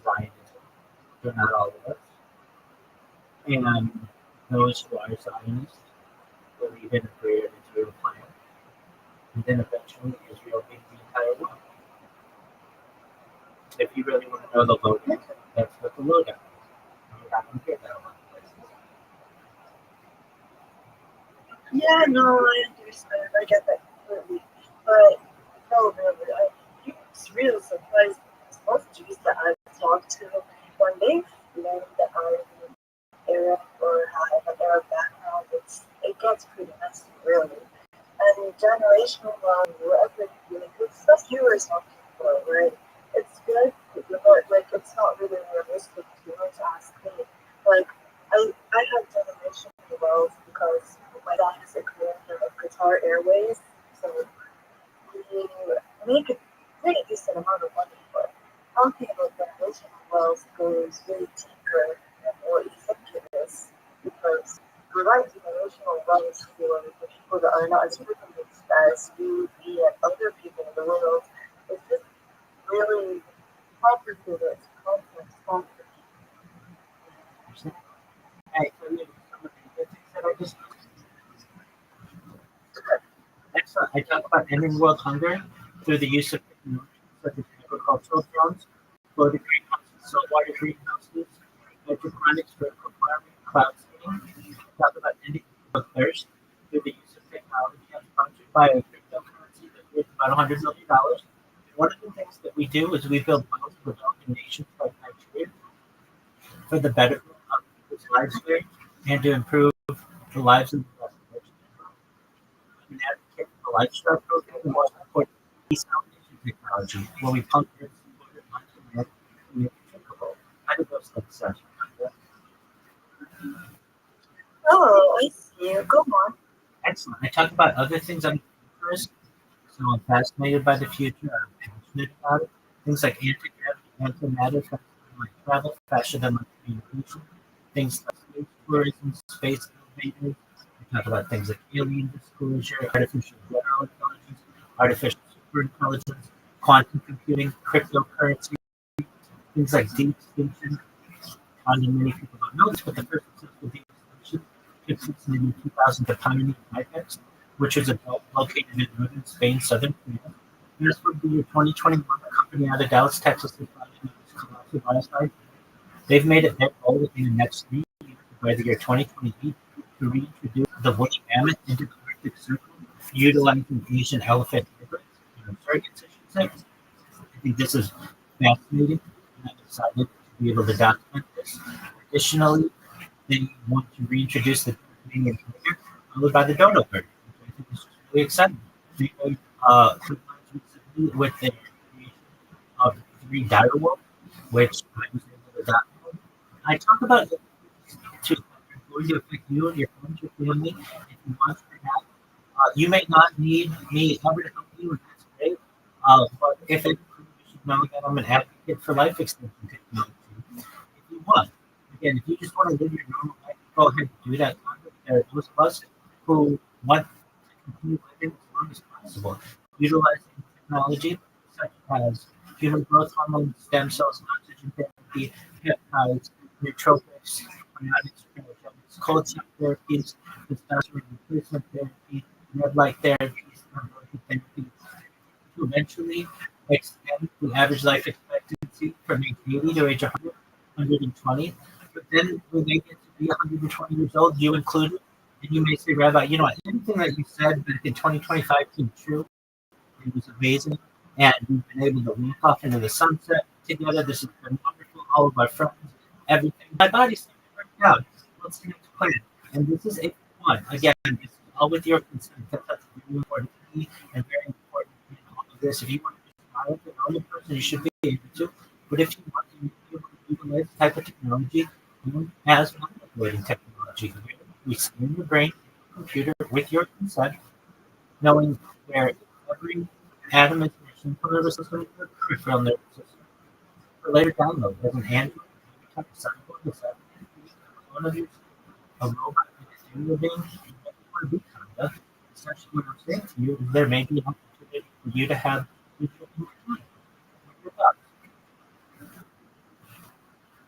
Zionism, but not all of us. And those who are Zionists believe in a greater Israel plan. And then eventually Israel being the entire world. If you really want to know the lowdown, that's what the lowdown is. You're not going to get that a lot of places. Yeah, no, I understand. I get that completely. But no, really, it's really surprising because most Jews that I've talked to, when they learn that I'm Arab or have an Arab background, it gets pretty messy, really. And generational whatever good stuff you were talking about, right? It's good, but like it's not really realistic to ask me. Like I have generational wealth because my dad is a commander of Qatar Airways, so we make a pretty decent amount of money. But talking about generational wealth goes really deeper than what you think it is because without generational wealth for the people people that are not as privileged as you, me, and other people in the world. It's just really complicated, complex, complicated. Hey, so you some of the things that I just excellent. I talk about ending world hunger through the use of technology such as agricultural drones, floating greenhouses, saltwater greenhouses, hydroponics for farming, cloud seeding. I talk about ending world thirst through the use of technology. I'm sponsored by a cryptocurrency that's worth about $100 million. One of the things that we do is we build models for developing nations like Nigeria for the betterment of people's lives here and to improve the lives of the rest of the world. I'm an advocate for the lifestyle program, and most importantly, desalination technology, where we pump Earth's water onto land and make it drinkable. How do those things sound? Oh, I see. Go on. Excellent. I talk about other things I'm interested in, so I'm fascinated by the future. I'm passionate about it. Things like anti-gravity, antimatter, faster than light travel, faster than light communication, things like space tourism, space elevators. I talk about things like alien disclosure, artificial general intelligence, artificial superintelligence, quantum computing, cryptocurrency, things like deep extinction. Many people don't know this, but the first successful deep extinction took place in the year 2000 to pioneer IPEX, which is a belt located in northern Spain, southern France. And this would be year 2021. A company out of Dallas, Texas, is colossal biocide. They've made it their goal within the next 3 years, by the year 2028, to reintroduce the woolly mammoth into the Arctic Circle, utilizing Asian elephant hybrids, surrogates, I should say. I think this is fascinating, and I'm excited to be able to document this. Additionally, they want to reintroduce the Tasmanian tiger, followed by the dodo bird, which I think is really exciting. They made headlines recently with their creation of three dire wolves, which I was able to document. I talk about it to going to affect you and your friends, your family, if you want to have. You may not need me ever to help you, and that's great. But if it, you should know that I'm an advocate for life extension technology. If you want, again, if you just want to live your normal life, go ahead and do that. There are those of us who want to continue living as long as possible, utilizing technology such as human growth hormone, stem cells, oxygen therapy, peptides, nootropics, cryonics, cryogenics, cold chain therapies, testosterone replacement therapy, med-like therapies, and therapy to eventually extend the average life expectancy from age 80 to age 100, 120. But then when they get to be 120 years old, you included, and you may say, Rabbi, you know what, anything that you said back in 2025 came true. It was amazing. And we've been able to walk off into the sunset together. This has been wonderful. All of our friends, everything. My body's starting to work out. Let's take it to plan. And this is a one. Again, this is all with your consent. That's really important to me and very important in all of this. If you want to be smile with another person, you should be able to. But if you want to be able to utilize this type of technology, known as manipulating technology, we scan your brain, computer with your consent, knowing where every atom is in your central nervous system, your peripheral nervous system. For later download, as an Android, every time you sign up with that, one of your a robot in a human being, you want to be kind of. Essentially, what I'm saying to you is there may be an opportunity for you to have digital entertainment. Your thoughts?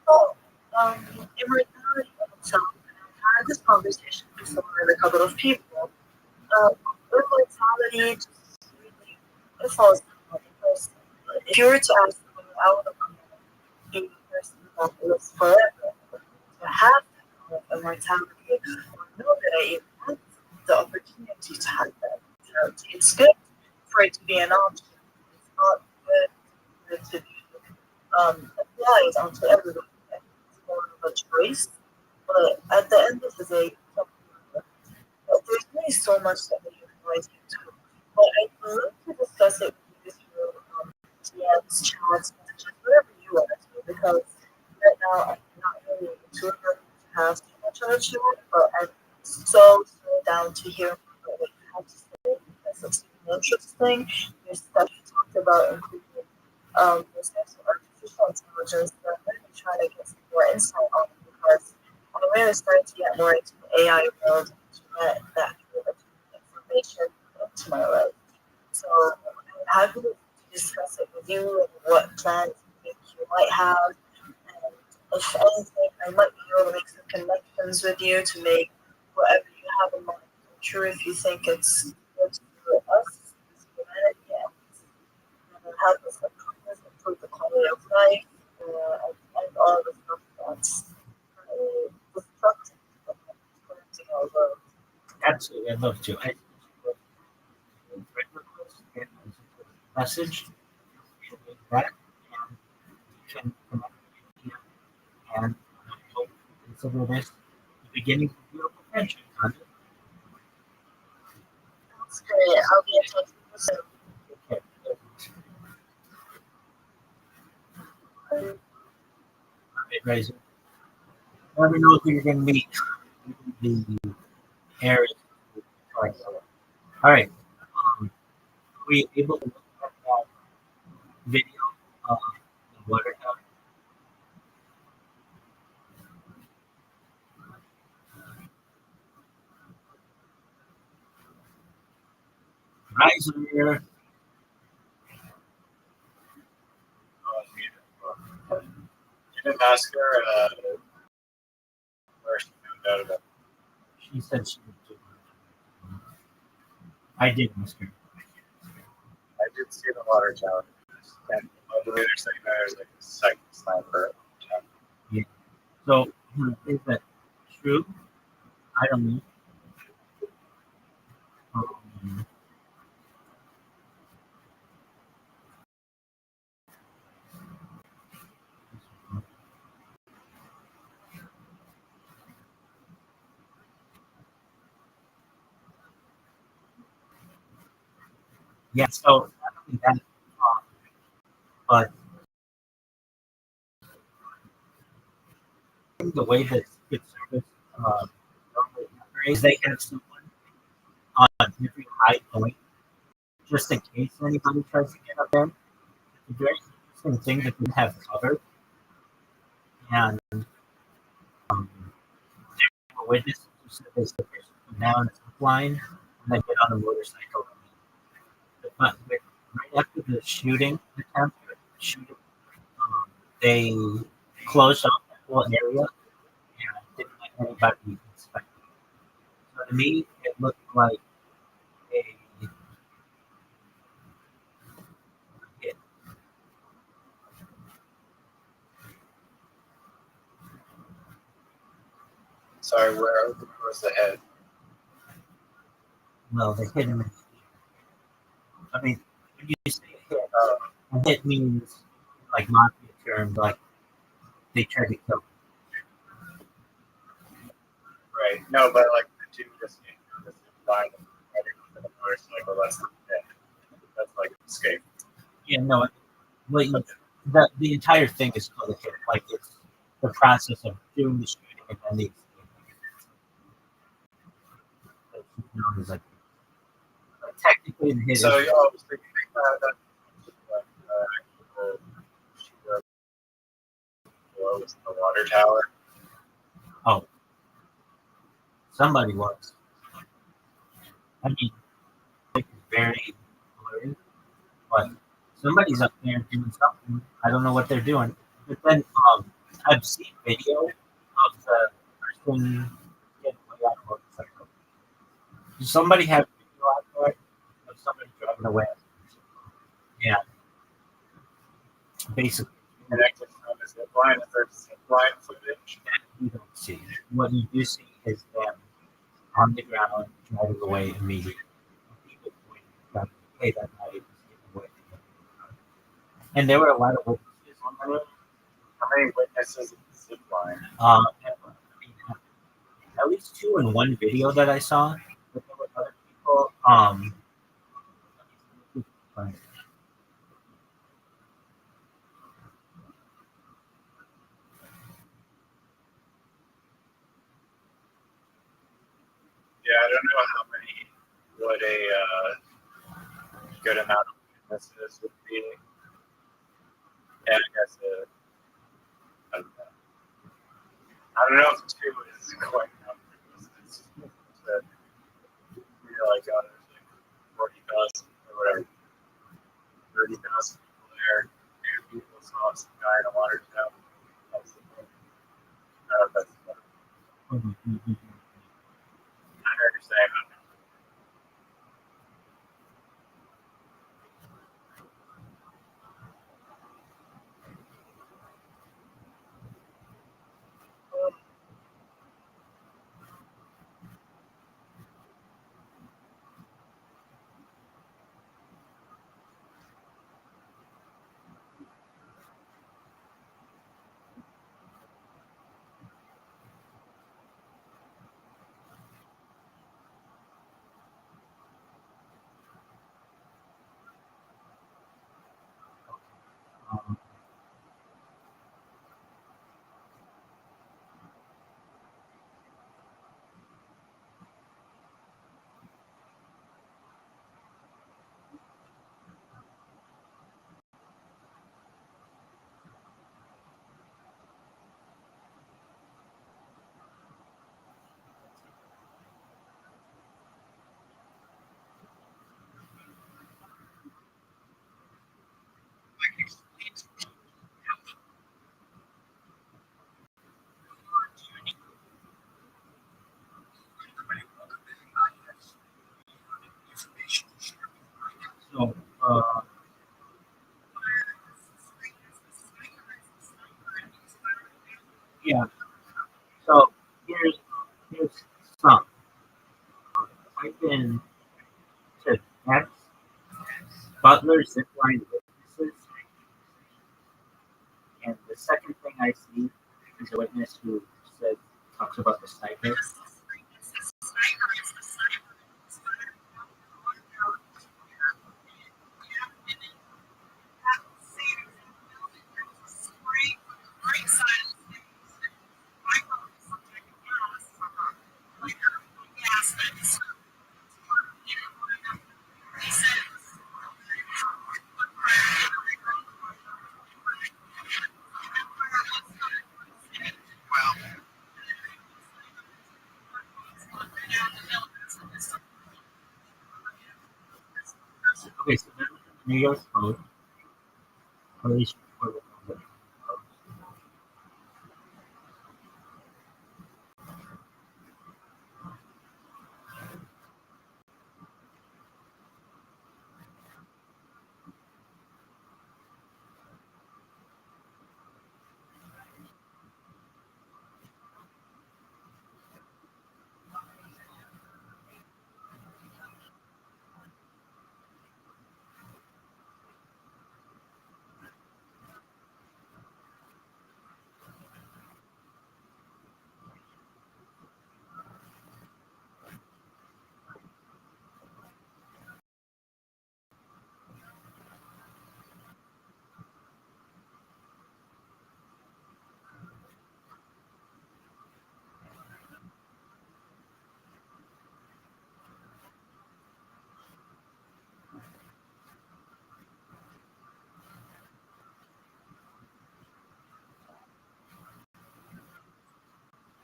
So, in reality, so I've had this conversation before with a couple of people. Immortality just really it falls down because if you were to ask me, I would be the person that lives forever to have that kind of immortality or know that I even have the opportunity to have that immortality. It's good for it to be an option. It's not good for it to be applied onto everyone. It's more of a choice. But at the end of the day, there's really so much that we can always get to. But I'd love to discuss it with you through DMs, chats, messages, whatever you want to, because right now I'm not really too able to have too much of a chat, but I'm so down to hear what you have to say because it's really interesting. There's stuff you talked about, including there's types of artificial intelligence that I'm really trying to get some more insight on because I'm really starting to get more into the AI world that information into my life. So I'm happy to discuss it with you and what plans you think you might have. And if anything, I might be able to make some connections with you to make whatever you have in mind come true if you think it's good for us as humanity and help us improve the quality of life and all the stuff that's destructive in our world. Absolutely, I'd love to. Message that and can connect with you and I hope consider this the beginning of a beautiful friendship. That's great. I'll be in touch with you soon. Okay. Razor. Never know who you're going to meet. The areas. All right. Were you able to look at that video of the water tower? Riser. You didn't ask her where she found out about it. She said she would do it. I did ask her. I did see the water tower. And the way they're saying there's like a second sniper. So, is that true? I don't know. Yeah, so I think that, but I think the way that good service normally operates, they have someone on every high point just in case anybody tries to get up there. It's a very interesting thing that we have covered. And there were witnesses who said they see the person come down a line and then get on a motorcycle. But right after the shooting attempt, they closed off the whole area and didn't let anybody inspect it. So to me, it looked like a hit. Sorry, where was the head? Well, they hit him in the ear. I mean, when you say hit, a hit means, like mafia term, like they tried to kill him. Right. No, but like the two just flying for the motorcycle. That's not dead. That's like an escape. Yeah, no, the entire thing is called a hit. Like it's the process of doing the shooting and then the escape. It's known as like technically the hit. So is, y'all was thinking that was the water tower. Oh, somebody was. I mean, it's very blurry, but somebody's up there doing something. I don't know what they're doing. But then I've seen video of the person getting away on a motorcycle. Does somebody have video out there of somebody driving away? Yeah, basically. Connected from the zip line. Is there zip line footage? That you don't see. What you do see is them on the ground driving away immediately. Hey, that night was getting away. And there were a lot of witnesses on the road. How many witnesses in the zip line? At least two in one video that I saw. But there were other people. Yeah, I don't know how many what a good amount of witnesses would be. And I guess I don't know if two is quite enough witnesses to be like, oh, there's 20,000 or whatever, 30,000 people there. 2 people saw some guy in a water tower. That's the point. That's the point. I heard you saying that. So, yeah. So here's some. I've been to X Butler zipline witnesses, and the second thing I see is a witness who says talks about the sniper. Okay, so New York Post, police report of the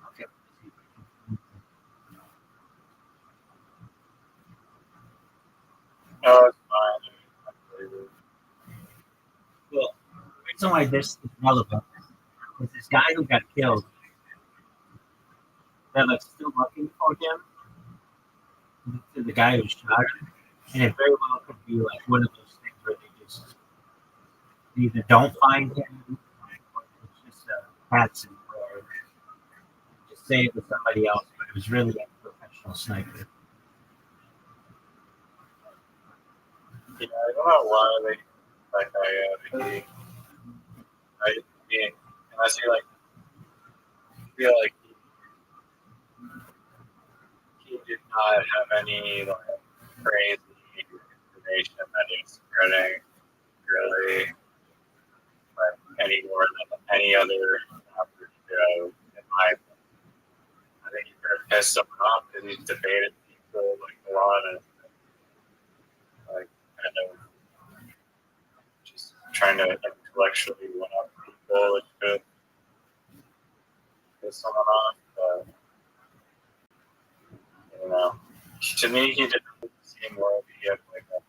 okay. No, it's fine. Well, the reason why this is relevant is this guy who got killed. They're like still looking for him, to the guy who shot him, and it very well could be like one of those things where they just either don't find him, or it's just a patsy, or just say it was somebody else, but it was really a professional sniper. Yeah, I don't know why they like I mean, unless you like feel like he did not have any like crazy information that he was spreading really like any more than any other after show in my opinion. I think he could have pissed someone off because he debated people like a lot and like kind of just trying to intellectually one up people which could piss someone off, but you know, to me he didn't seem worthy of like a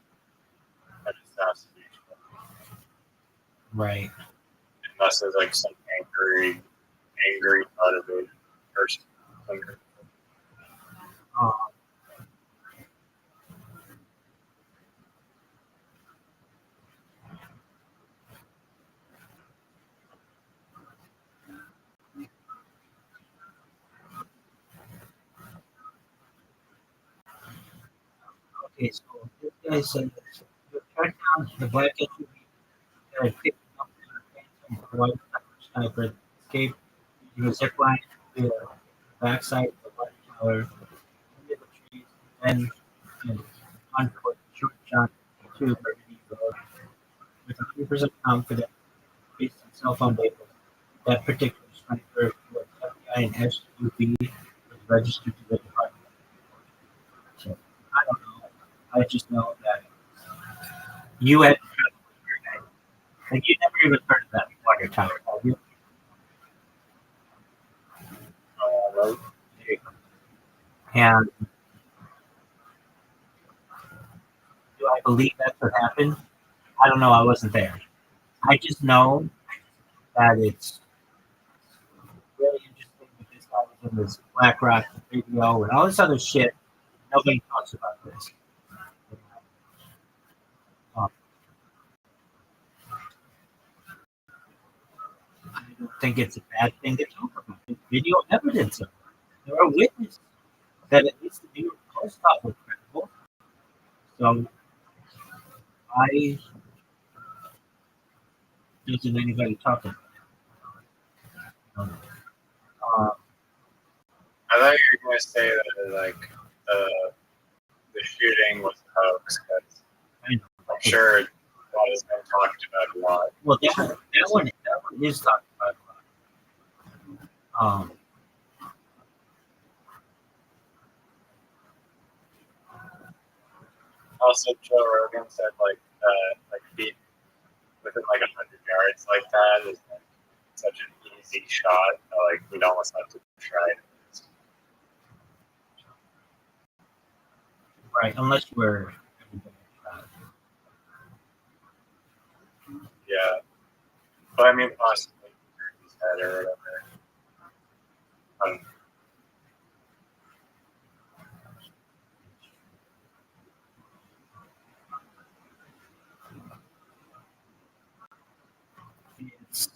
assassination. Right. Unless it's like some angry, motivated person. Um, okay, so this guy said this. Track down the black SUV that had picked up in a white sniper escaped using a zip line to the backside of the white tower into the trees and then unput short shot to the road with 100% confidence based on cell phone data. That particular sniper was FBI and SUV was registered to the department. So I don't know. I just know that you had like you never even heard of that before your time, have you? Right? And do I believe that's what happened? I don't know. I wasn't there. I just know that it's really interesting that this guy was in this BlackRock video and all this other shit. Nobody talks about this. Um, I don't think it's a bad thing to talk about. There's video evidence of it. There are witnesses that at least the New York Post thought were credible. So why doesn't anybody talk about it? I thought you were going to say that like the shooting was a hoax, because I know. I'm sure that has been talked about a lot. Well, that one is talked about a lot. Also, Joe Rogan said like beat within like 100 yards like that is like such an easy shot. Like we'd almost have to try it. Right, unless you were. Yeah, but I mean possibly his head or whatever. It's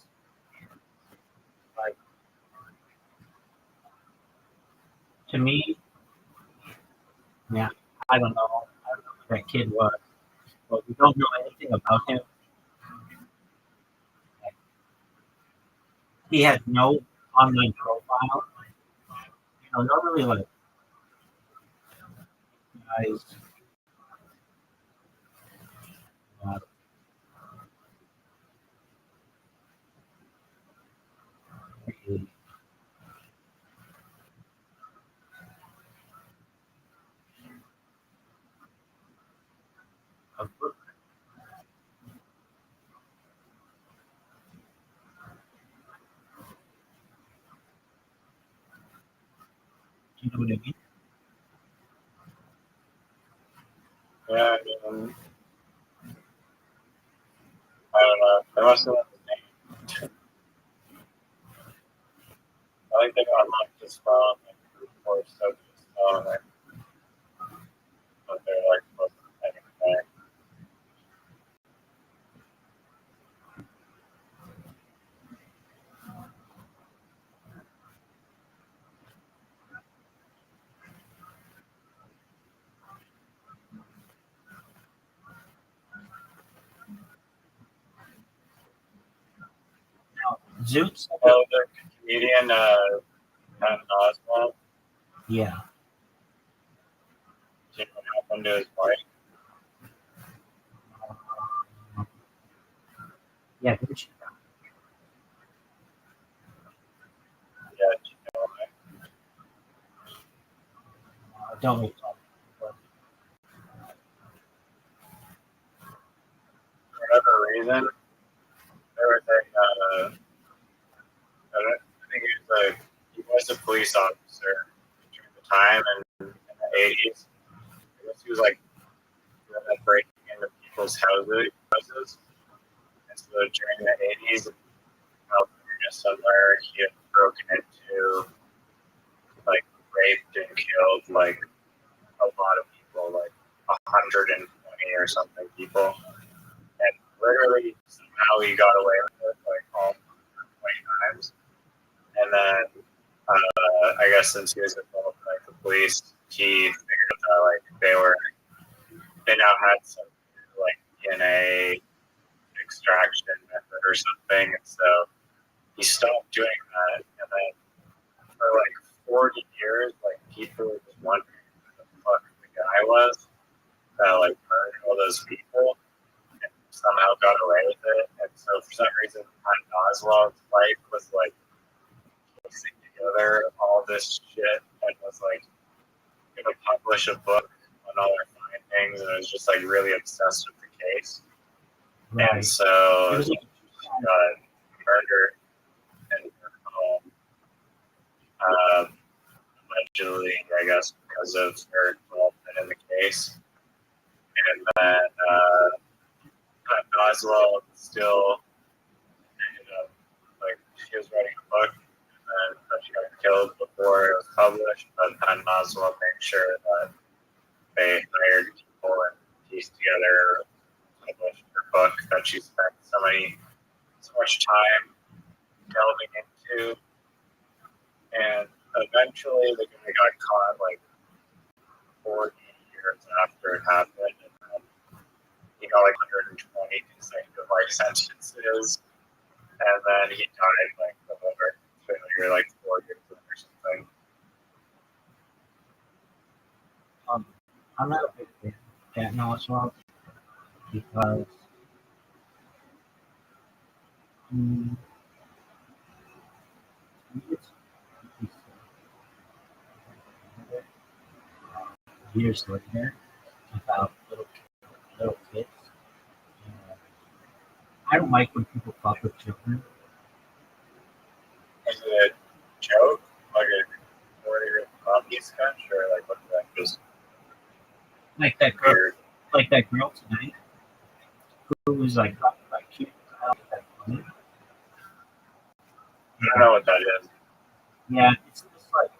like to me, yeah. I don't know. I don't know who that kid was, but we don't know anything about him. He had no online profile. You know, not really like guys. Uh, really, a book. You know what I mean? Yeah, I mean, I don't know. They must have left the name. I think they got unlocked his phone and forced up his phone, but they're like wasn't anything. Now, Zoots. Oh, the comedian Patton Oswalt, Yeah. you know what happened to his wife? Yeah. Didn't she? Yeah, you know, Don't we talk? for whatever reason, there was I think he was a police officer during the time in the 80s. I guess he was like breaking into people's houses. And so during the 80s, in California somewhere, he had broken into, like, raped and killed, like, a lot of people, like 120 or something people. And literally, somehow he got away with it, like, all 20 times. And then, I guess since he was involved in, like, the police, he figured out that, like, they now had some, like, DNA extraction method or something, and so he stopped doing that. And then for like 40 years, like, people were just wondering who the fuck the guy was that, like, murdered all those people and somehow got away with it. And so for some reason, Oswald's wife was like piecing together all this shit and was like gonna publish a book on all their findings, and was just like really obsessed with the case. Right. And so It was she like, got murdered in her home, allegedly, I guess, because of her involvement in the case. And then Oswald still ended up, like, she was writing a book, and she got killed before it was published, but then Oswald made sure that they hired people and pieced together, published her book that she spent so much time delving into. And eventually the guy got caught like 40 years after it happened, and then he got like 120 consecutive life sentences, and then he died like of liver failure like 4 years in or something. I'm not a big fan of Patton Oswalt because it's years later about little kids. I don't like when people fuck with children. Is it a joke? Like a 40-year comedy sketch, or like what that just Like that girl, weird? like that girl tonight who was like talking about kids. I don't think that's funny. I don't know what that is. Yeah, it's just like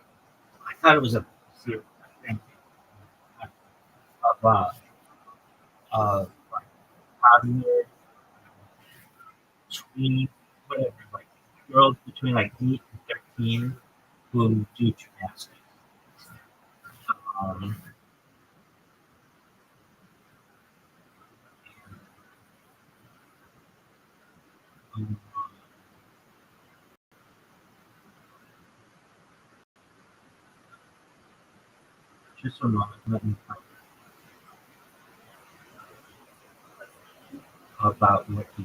I thought it was a serious thing of like how do you between whatever like girls between like 8 and 13 who do gymnastics. Um, um, just a moment, let me find out about what he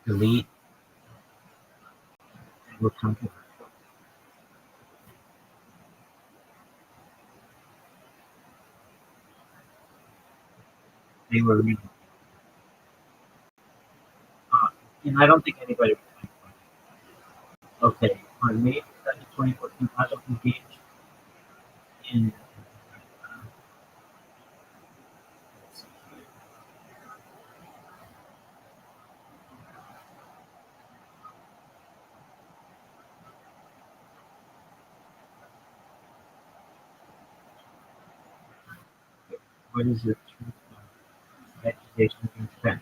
delete will come to they were reading. And I don't think anybody would think about it. Okay, on May 2nd, 2014, I was engaged in what is the truth of accusation against Ben?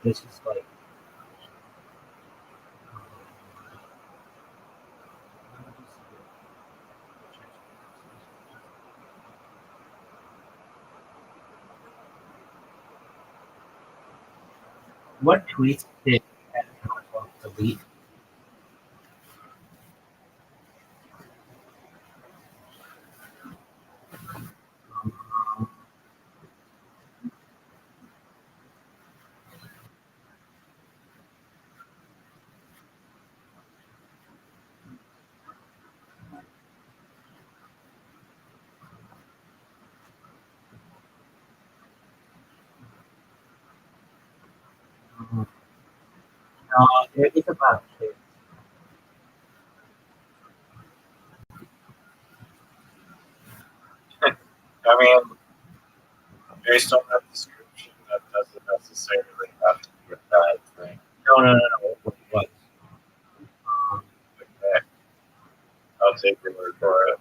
This is like. What tweets did delete? No, it's about kids. I mean, based on that description, that doesn't necessarily have to be a bad thing. No. What was? Okay. I'll take your word for it.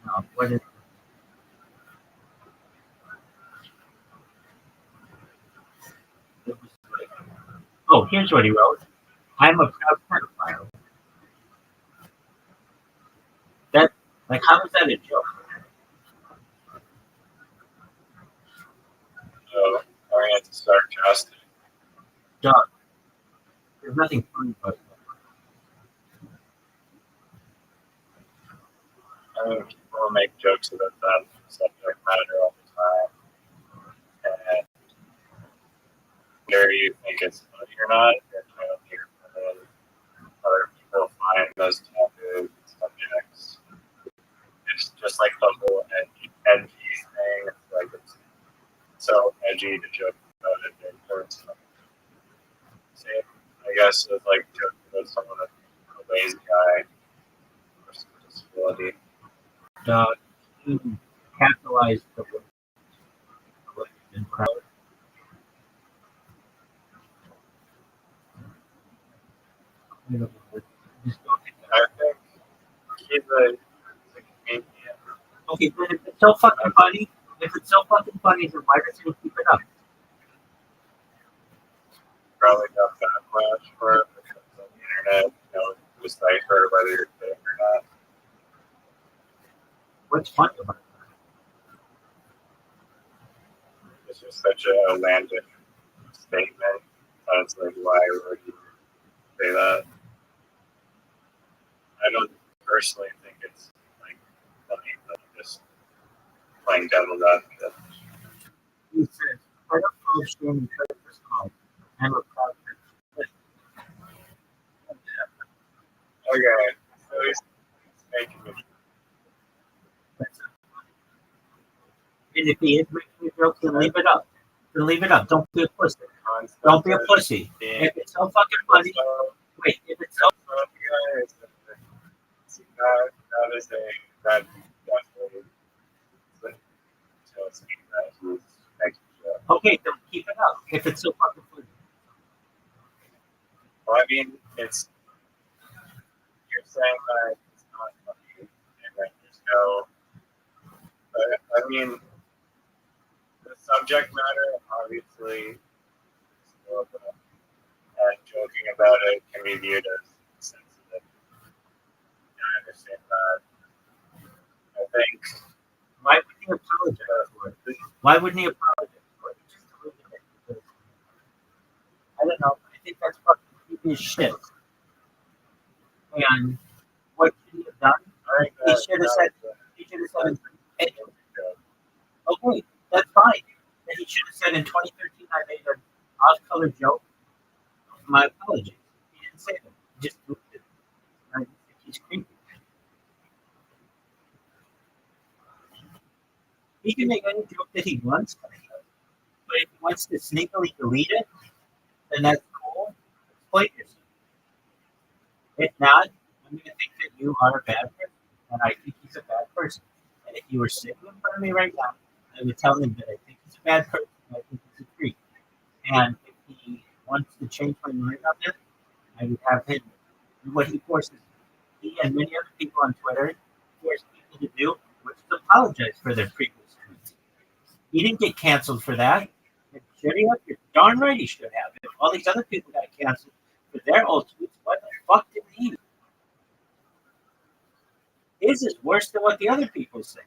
No, what is? It was like, oh, here's what he wrote. I'm a proud pedophile. That, like, how is that a joke? So, I mean, it's sarcastic. Dog. There's nothing funny about that. I mean, people make jokes about that subject matter all the time. And whether you think it's funny or not, you're kind of here for other people find those taboo subjects. It's just like the whole edgy thing. It's like it's so edgy to joke about it in person. Same, I guess, it's like joking about someone that's a lazy guy or some disability. Dog. He capitalized the word and proud. Just don't think that. I think he's a comedian. Okay, but if it's so fucking funny, then why does he keep it up? Probably got backlash for it because on the internet, decipher whether you're kidding or not. What's funny about that? It's just such a outlandish statement. It's like, why would you say that? I don't personally think it's like funny, but I'm just playing devil's advocate. He says, I don't understand the first call. I'm a proud person. Okay, so he's making a And if he is making a joke, then leave it up. Don't be a pussy. concept. Don't be a pussy. If it's so fucking funny, wait, if it's so That is that definitely tells me that he's making a joke. okay, then keep it up. If it's so fucking funny. Well, I mean, it's you're saying that it's not funny, and then there's no. But I mean, the subject matter obviously is still and joking about it can be viewed as sensitive. I understand that. I think. Why wouldn't he apologize for it? Why wouldn't he apologize for it? Just deleted it because, I don't know. I think that's fucking creepy as shit. And what should he have done? I think He should have said, hey, okay, that's fine. Then he should have said in 2013 I made an off-color joke. My apologies. He didn't say that. He just moved it. I think he's creepy. He can make any joke that he wants, but if he wants to sneakily delete it, then that's cool. Exploit yourself. If not, I'm going to think that you are a bad person, and I think he's a bad person. And if you were sitting in front of me right now, I would tell him that I think he's a bad person, and I think he's a creep. And if he wants to change my mind on that, I would have him do what he forces. He and many other people on Twitter force people to do, which is apologize for their previous tweets. He didn't get canceled for that. Shut up. Darn right he should have. If all these other people got canceled for their old tweets, what the fuck did he? His is worse than what the other people say.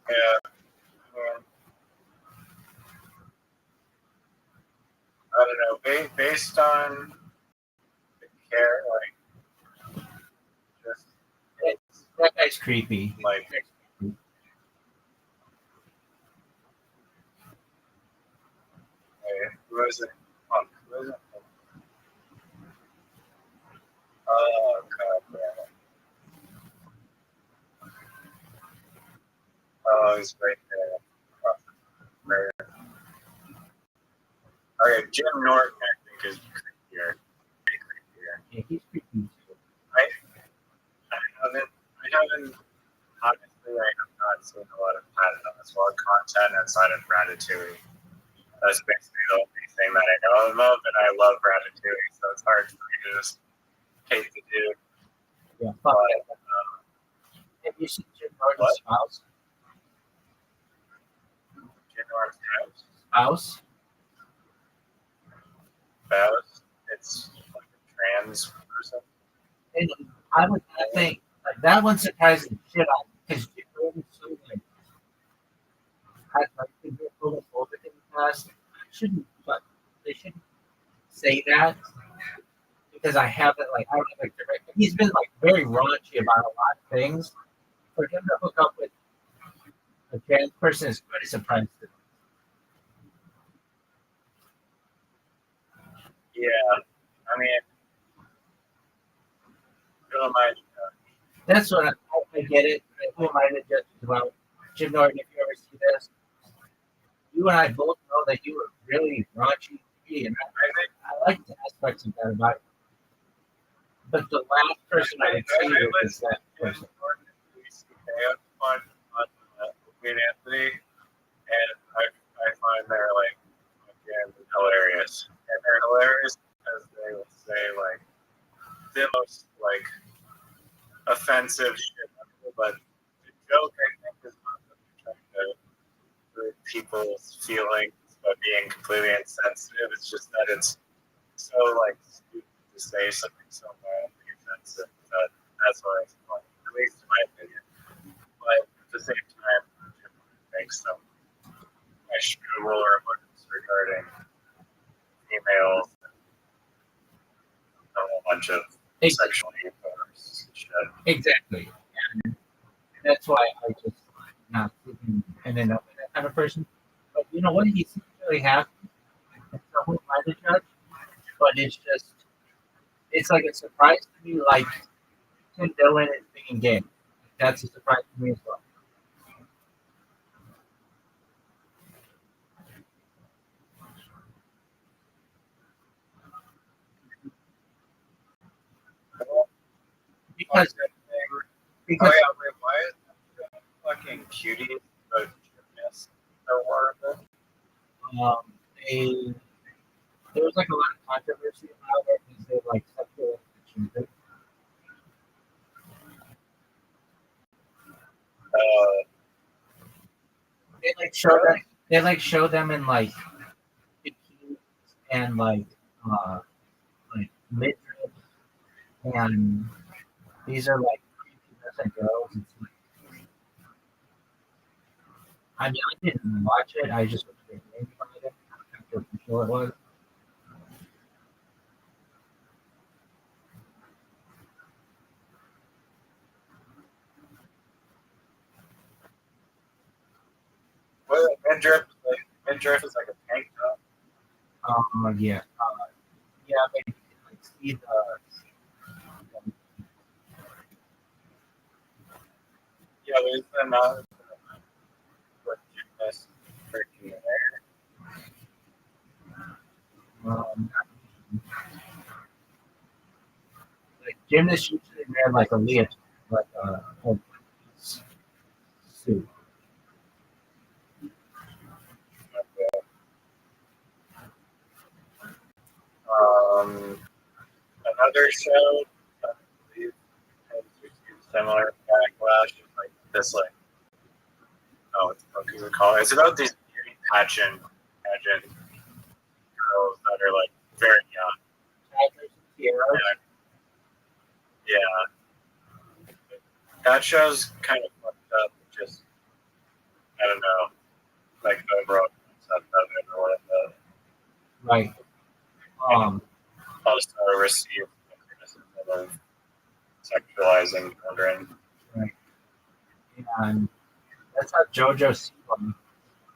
Yeah. I don't know. Based on the care, like, just That guy's creepy. like, who is it? Who is it? Oh, God, man. Oh, he's right there. Okay, Jim Norton, I think, is creepier. Pretty creepier. Yeah, he's creepy too. I haven't, honestly, I have not seen a lot of Patton Oswalt content outside of Ratatouille. That's basically the only thing that I know him of, and I love Ratatouille, so it's hard for me to just hate the dude. Yeah, fuck that. Have you seen Jim Norton's spouse? Jim Norton's Spouse? spouse, it's like a trans person. And I would think like that one surprised the shit out because Jim Norton's so like had like been homophobic in the past. But they shouldn't say that because I haven't like I don't have like direct. He's been like very raunchy about a lot of things. For him to hook up with a trans person is quite a surprise to me. Yeah, I mean, who am I? That's what I get it. Who am I to judge about Jim Norton? If you ever see this, you and I both know that you were really raunchy, and I like the aspects of that about it. But the last person I would see is that person. On Queen Anthony, and I find they're like again hilarious, and they're hilarious because they will say like the most like offensive shit ever, but the joke I think is not that they're trying to hurt people's feelings by being completely insensitive. It's just that it's so like stupid to say something so wildly offensive that that's why it's funny, at least in my opinion. But at the same time, Jim makes some questionable remarks regarding females and a whole bunch of sexual intercourse shit. Exactly. And that's why I just not thinking and then that kind of person. But you know what? He seems really happy. And so who am I to judge? But it's like a surprise to me, like Tim Dillon is being gay. That's a surprise to me as well. Because Oh yeah, wait, why is that fucking cutie about gymnasts so horrible? they there was like a lot of controversy about it because they like sexual issues. They like show them. They like show them in like bikinis and like midriff, and these are like prepubescent girls. It's like, I mean, I didn't watch it. I just was reading about it. After the show it was. Well, midriff is like a tank top. Yeah. Yeah, but you can like see Yeah, there's the amount of gymnasts freaking there. um, like gymnasts usually wear like a leotard, like a suit. Another show that I believe has received similar backlash is like this like what's it called? It's about these beauty pageant girls that are like very young. Yeah. That show's kind of fucked up. Just I don't know, like the overall concept of it or whatever. Right. Also received criticism of sexualizing children. Right. And that's how JoJo Siwa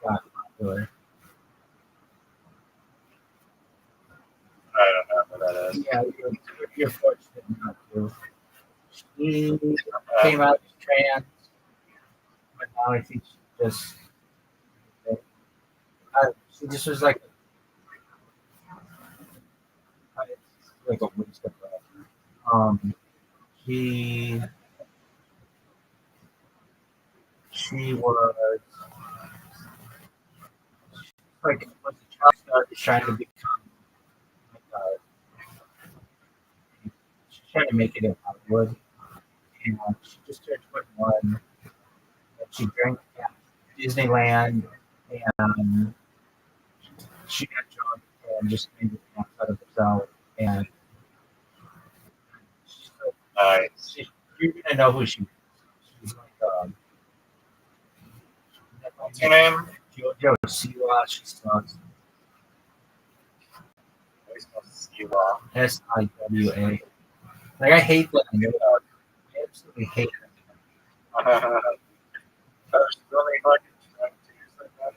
got popular. I don't know what that is. Yeah, you're fortunate not to. She came out as trans, but now I think she just was like a waste of breath. She was like when the child started trying to become she's trying to make it in Hollywood, and she just turned 21. And she drank at Disneyland, and she got drunk and just made an ass out of herself. And you're gonna know who she is. She's like what's her name? JoJo Siwa. She sucks. Siwa. SIWA. Like I hate that. I absolutely hate that. That's really hard to use like that.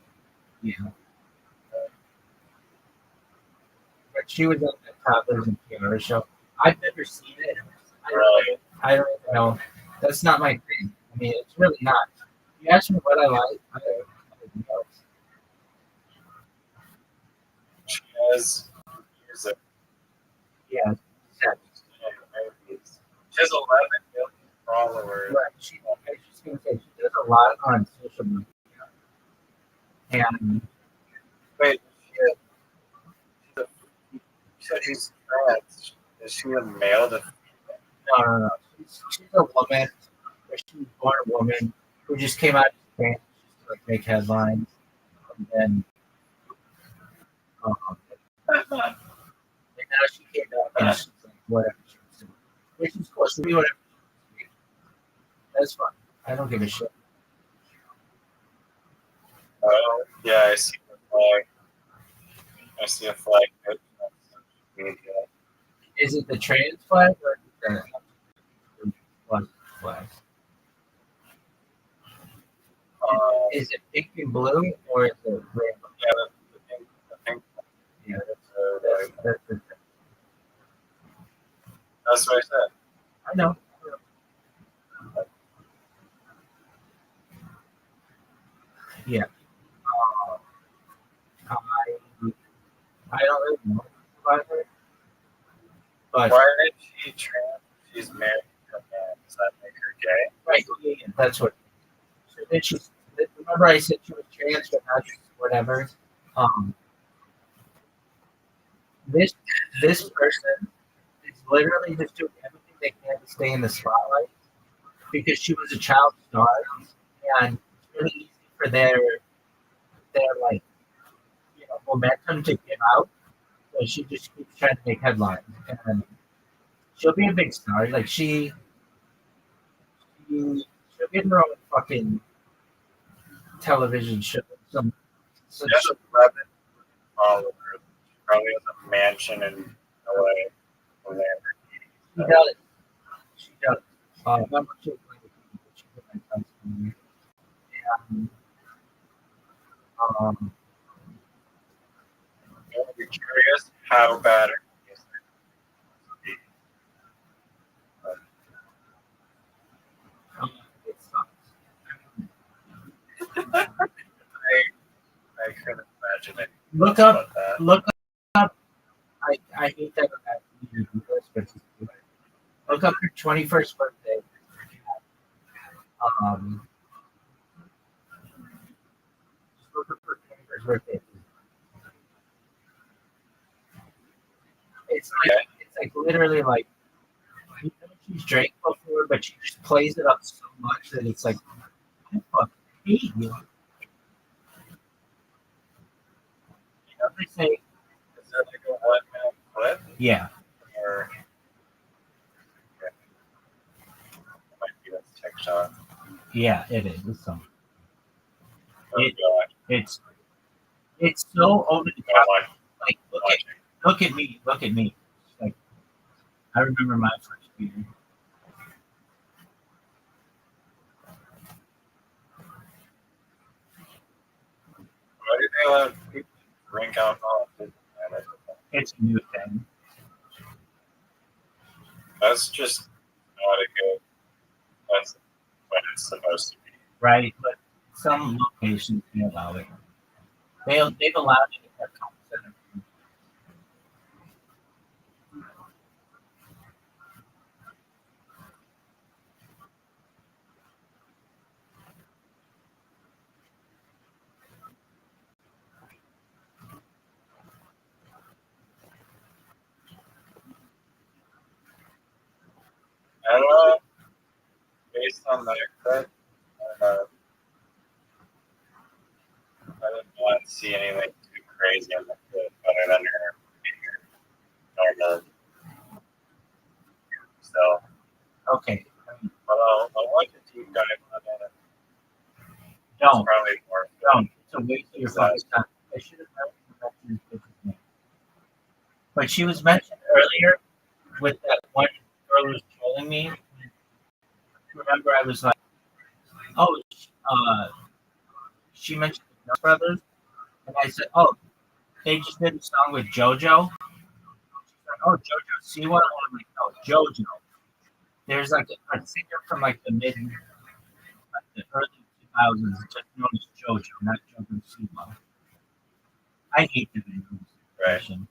Yeah. But she was on the Toddlers and Tiara show. I've never seen it. I don't even know. That's not my thing. I mean, it's really not. You ask me what I like, I don't know. She has music. Yeah, exactly. She has 11 million followers. Right. I was just going to say, she does a lot on social media. And wait, you said she's trans. Is she a male? No. She's a woman. She was born a woman who just came out as trans to like make headlines. And then and now she came out and she's like, whatever she was doing. Which is cool. She do whatever she wants. That's fine. I don't give a shit. Oh, yeah, I see the flag. I see a flag. Is it the trans flag or the flag? Is it pink and blue or is it rainbow? Yeah, the pink. Yeah, that's the thing. That's what I said. I know. Yeah. I don't really know about her. But why did she trans? She's married to a man. Does that make her gay? Right. Yeah, that's what. So then remember I said she was trans, but now she's whatever. This person is literally just doing everything they can to stay in the spotlight because she was a child star, and it's really easy for their like momentum to give out. So she just keeps trying to make headlines, and she'll be a big star. Like she'll get her own fucking television show. She has 11 followers. She probably has a mansion in LA. She does. I'm not sure I'd be curious how bad her music it sucks. I couldn't imagine it. Look up. I hate that you do this, but look up her 21st birthday. Just look up her 21st birthday. It's like literally like she's drank before, but she just plays it up so much that it's like Beat you. You know, they say, Is that like a 1 minute clip? yeah, Or might be that's TikTok. yeah, it is. It's some. Oh, It- God. It's so over the I'm top. watching. Like, look at me. Like, I remember my first beer. Why do they let people drink alcohol? It's a new thing, That's just not a good. That's what it's supposed to be. right? But some locations they allow it. They've allowed it at Comp Center. I don't know. Based on the clip, I didn't want to see anything too crazy in the clip other than her normal self. Okay, But I'll watch a deep dive on it. It's don't. probably more. It's a waste of your fucking time. I should have mentioned this bitch's name. But she was mentioned earlier with that one girl who was trolling me. Remember, I was like, oh, she mentioned the Jonas Brothers, and I said, oh, they just did a song with JoJo. She's like, oh, JoJo Siwa. And I'm like, no, JoJo. There's like a singer from like the early 2000s, just known as JoJo, not JoJo Siwa. I hate the Right. version.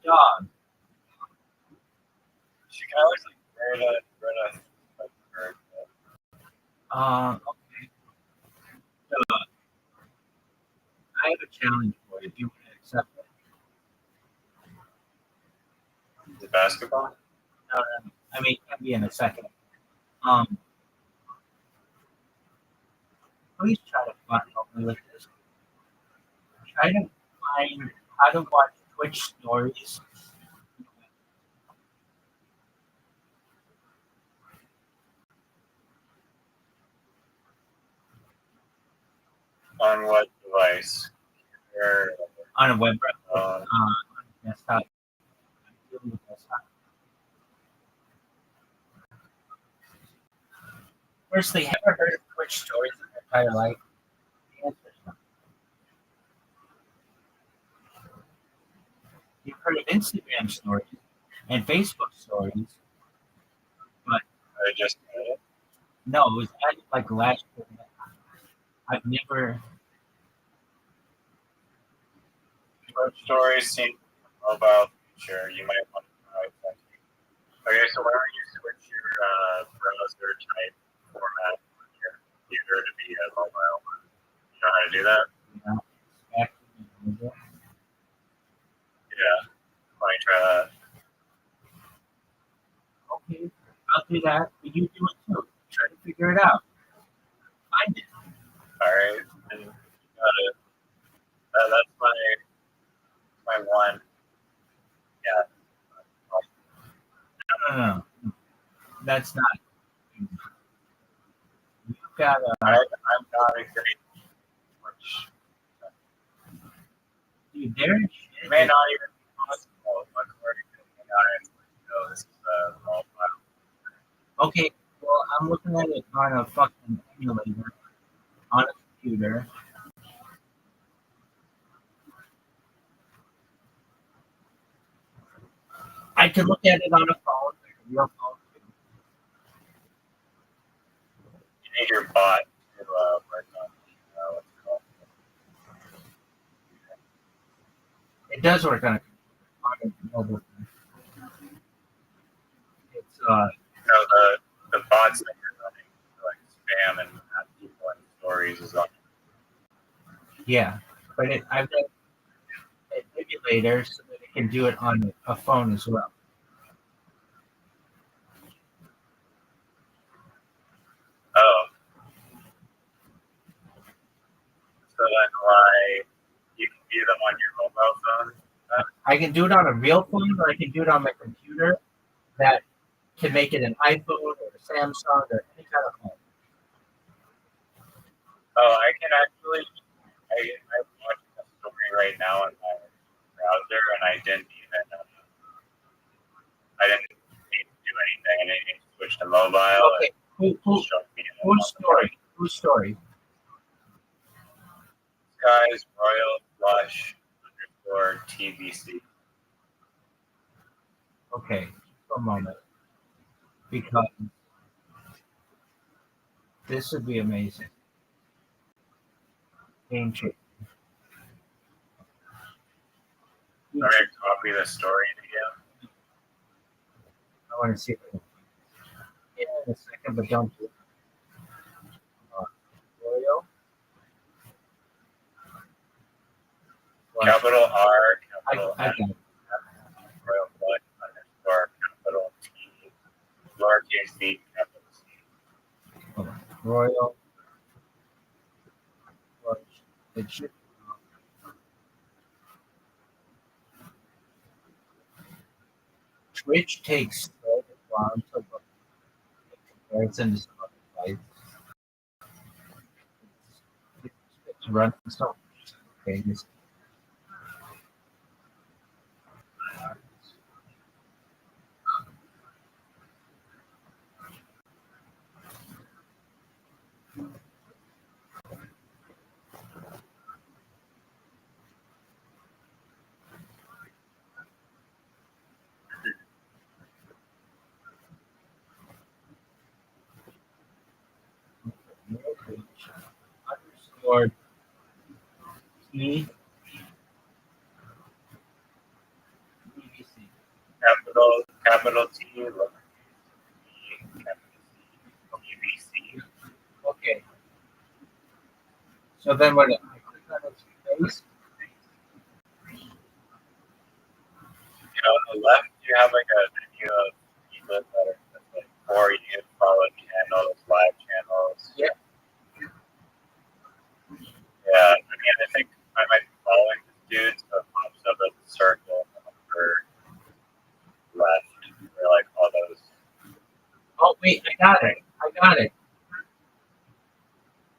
Dog. She kind of looks like Greta Thunberg. Okay. I have a challenge for you. If you want to accept it. The basketball? No. I mean, it can be in a second. Please try to help me with this. Try to find how to watch Twitch stories. On what device? Or, On a web browser, uh, on a desktop. Firstly, have you ever heard of Twitch stories in your entire life? The answer is no. You've heard of Instagram stories and Facebook stories. I just No, it was added like last year. I've never. stories seem about future. You might want to try something. Okay, so why don't you switch your browser type format on your computer to be a mobile one? You know how to do that? Yeah. Why don't you try that? Okay, I'll do that. But you do it too. Try to figure it out. Find it. All right. And you got it. That's my one. Yeah. No. That's not. You've got I'm not a great Twitch. dude, there is It shit. may not even be possible according to the guys. No, this is a raw file. Okay, well, I'm looking at it on a fucking emulator on a computer. I can look at it on a phone, like a real phone too. You need your bot to work on what's it called. It does work on a mobile phone. It's No, the bots that you're running, like spam and have people in stories, is on. yeah, but I've got an emulator so that it can do it on a phone as well. explain why you can view them on your mobile phone? I can do it on a real phone, or I can do it on my computer. That can make it an iPhone or a Samsung or any kind of phone. Oh, I can actually. I'm watching a story right now on my browser, and I didn't need to do anything. I didn't switch to mobile. Okay, Whose story? Guys, Royal Flush _ TBC. Okay, for a moment, because this would be amazing. Game changer. I'm going to copy the story to you. I want to see if I can. In a second, but don't do it. Royal. Capital R, capital I N, got it. Royal Flush _ capital T, lowercase c, capital C. Hold on. Royal. It should. Twitch takes so long to look in comparison to some other sites. It's running so okay. Underscore T BBC. Capital T, lowercase c, capital C, BBC. Okay. So then what? I click on its face. On the left, you have like a menu of people that are like for you, follow channels, live channels. Yeah. Yeah, I mean, I think I might be following this dude, so it pops up as a circle on the upper left, or like all those. Oh wait, I got it.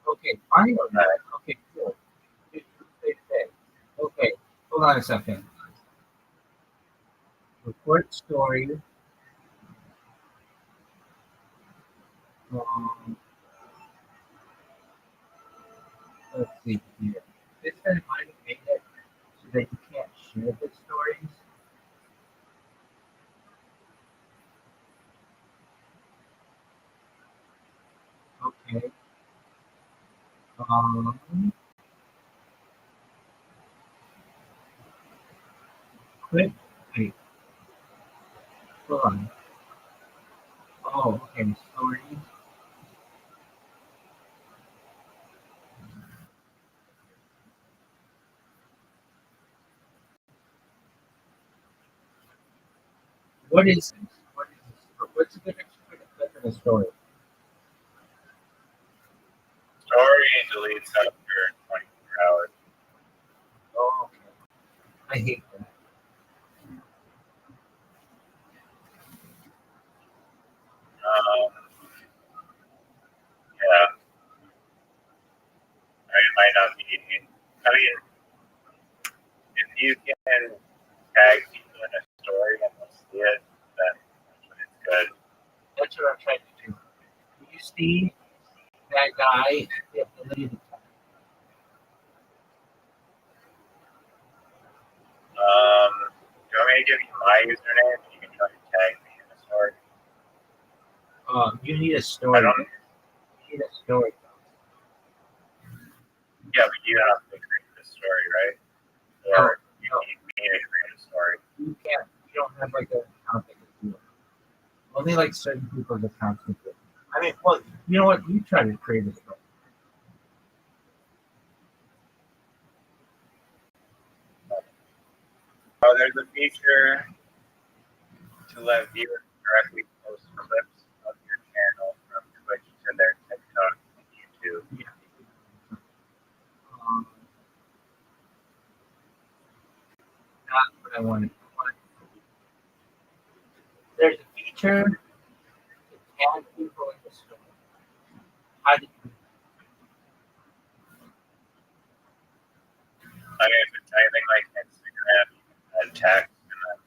Okay, finally. Okay, cool. Okay, hold on a second. Report story. Let's see here. This time I made it so that you can't share the stories. Okay. Quick. Wait. Hold on. Oh, okay. Stories. What is this? What's the difference between a clip and a story? Story deletes after 24 hours. Oh, okay. I hate that. Yeah. It might not be. I mean, if you can tag people in a story and they'll see it, then it's good. That's what I'm trying to do. Do you see that guy? The ability to tag? Do you want me to give you my username and you can try to tag me in a story? You need a story. You need a story. Yeah, but you have to create the story, right? Or you need me to create a story. You can't. You don't have like an account that can do it. Only like certain people's accounts can do it. I mean, well, you know what? You try to create a story. Oh, there's a feature to let viewers directly post clips of your channel from Twitch to their TikTok and YouTube. Yeah. I wanted. There's a feature to tag people in the store. How did you? I mean, if it's anything like Instagram, you can add text, and then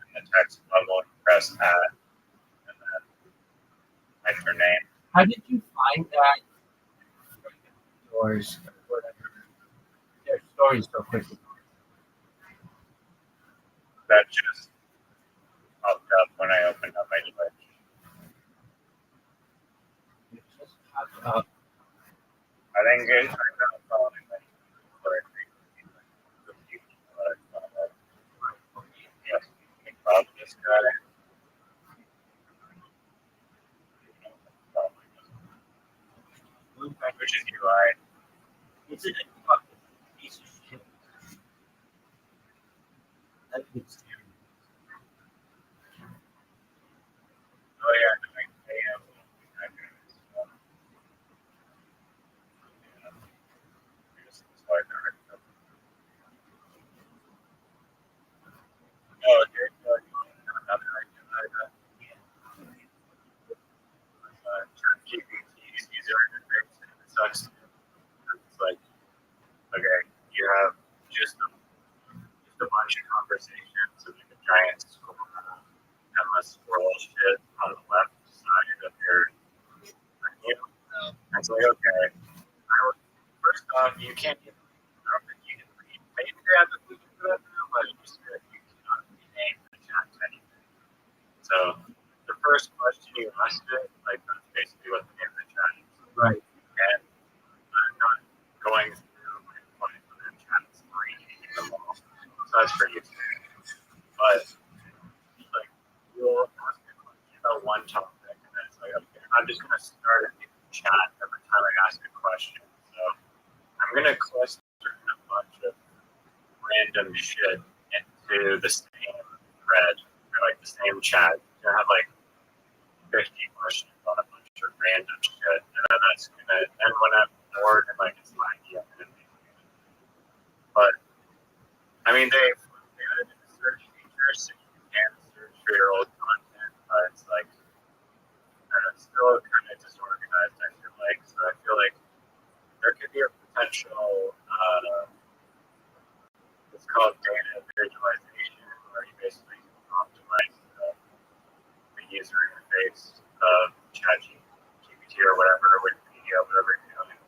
in the text bubble, you press add, and then type your name. How did you find that? Stores or whatever. Their stories so quickly. That just popped up when I opened up my Twitch. It just popped up. I think I'm not following my the few people that I follow. Yes, I follow this guy. Which is UI. It's a fucking piece of shit. That's a good scary. Oh yeah, I am. Oh, here's another idea. GPT's user interface, and it sucks. It's like, okay, you have just a bunch of conversations and like a giant endless scroll shit on the left side of your menu. And it's like, okay, first off, you can't even, I don't think you can read. Maybe you have the feature for that now, but you cannot rename the chat to anything. So the first question you asked it, like that's basically what the name of the chat is. Right. And I'm not going through my 500 chats and reading them all. So that's pretty exciting. But like you'll ask a question about one topic and then it's like, okay, I'm just gonna start a new chat every time I ask a question. So I'm gonna cluster a bunch of random shit into the same thread or like the same chat. You have like 50 questions on a bunch of random shit, and then that's gonna. And when I'm bored and like it's laggy, I'm gonna make it. But I mean, they added a search feature, so you can search for your old content, but it's like it's still kind of disorganized. I feel like so. I feel like there could be a potential. It's called data visualization, where you basically optimize the user interface of ChatGPT or whatever, Wikipedia, whatever you're doing,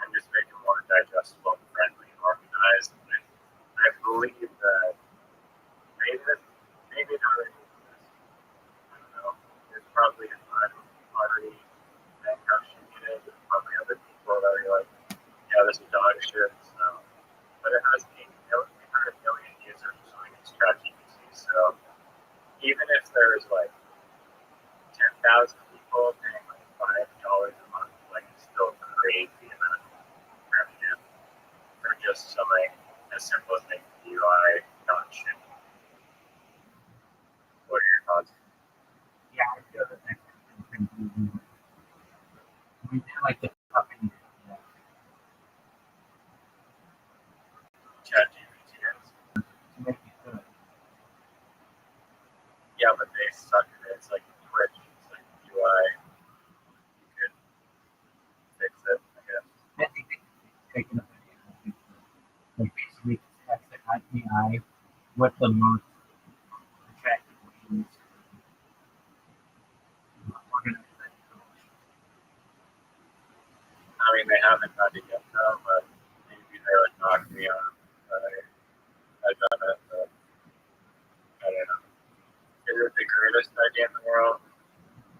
and just make it more digestible, friendly, and organized. And I believe that maybe not really this. I don't know. There's probably an already saying how shitty it is. There's probably other people that are like, yeah, this is dog shit. So, but it has 800 million users using ChatGPT. So even if there's like 10,000 people paying like $5 a month, like it's still crazy amount of revenue for just something as simple as making the UI not shit. What are your thoughts? Yeah, I feel that that's pretty easy. I mean, like the fucking. ChatGPT is. To make it good. Yeah, but they suck at it. It's like Twitch. It's like UI. You could fix it, I guess. I think they taking a video. Like basically text the AI what the most attractive ways to organize that information. I mean, they haven't done it yet, though, but maybe they would knock me off. I've done it, but I don't know. Is it the greatest idea in the world?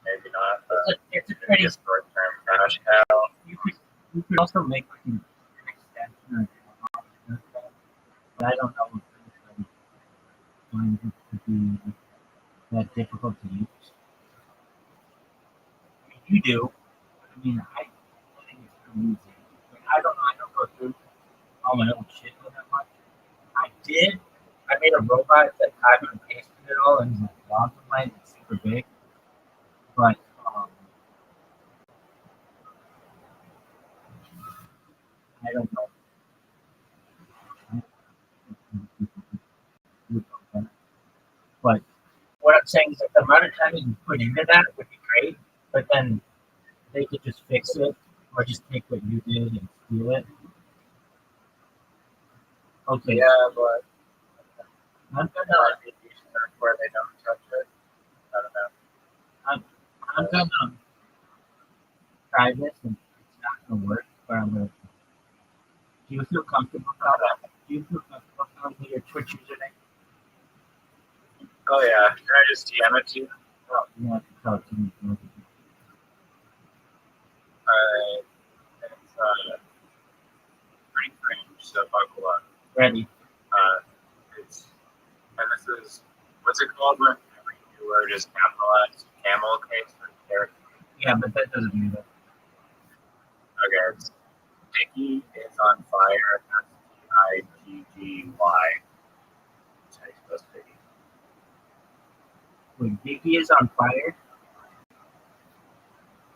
Maybe not. It's a Maybe pretty. a short-term cash cow. You could also make like an extension of that, but I don't know if it's going to be that difficult to use. I mean, you do. I mean, I think it's pretty easy. Like, I don't know. I don't go through all my own shit with that much. I did. I made a robot that copied and pasted it all, and it's like blobs of mine. It's super big, but I don't know. I'm saying is that the amount of time you put into that would be great, but then they could just fix it or just take what you did and steal it. Okay. Yeah, but I'm there gonna might be decent enough where they don't touch it. I don't know. I'm gonna try this and it's not gonna work, but I'm gonna. Do you feel comfortable about that? Do you feel comfortable telling me your Twitch username? Oh yeah, can I just DM it to you? Oh, you want to tell it to me. Alright, it's pretty cringe, so buckle up. Ready? It's and this is what's it called when every new word is capitalized? Camel case or character? Yeah, but that doesn't mean that. Okay, it's Sticky is on fire. Stigggy. That's how you spell Sticky. Wait, Diggy is on fire?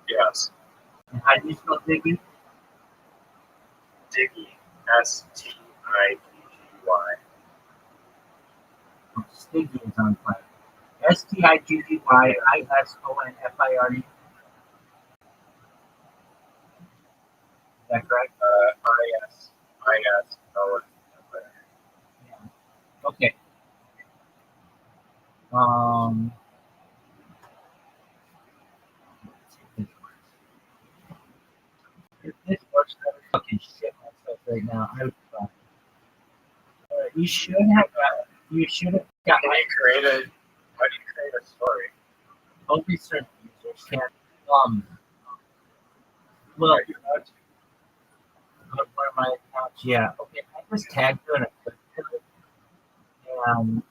Yes. And how do you spell Diggy? Diggy. Stigggy. Oh, Stiggy is on fire. STIGGYISONFIRE. Is that correct? IS. Oh, Yeah. Okay. If this works, I would fucking shit myself right now. I would cry. You should have got. You should have got. How do you create a story? Only certain users can. Well, Are you allowed to? one of my accounts. Yeah. Okay. I just tagged you in a clip, and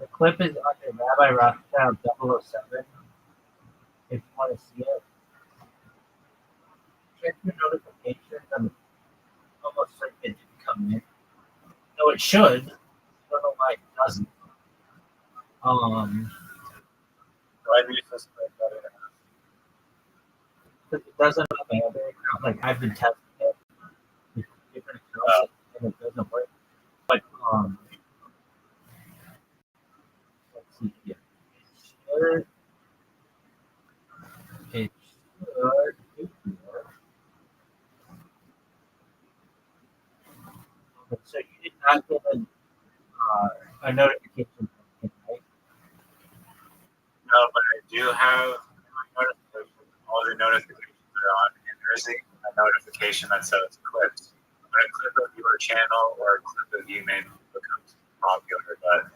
the clip is under Rabbi Rothschild 007. If you want to see it, check your notifications. I'm almost certain it didn't come in. No, it should. I don't know why it doesn't. Do I use this clip better? Because it doesn't on my other account. Like I've been testing it with different accounts, and it doesn't work. But let's see here. It should. Okay, so you did not get a notification from him, right? No, but I do have my notifications. All the notifications are on, and there is a notification that says clips. When a clip of your channel or a clip of you maybe becomes popular, but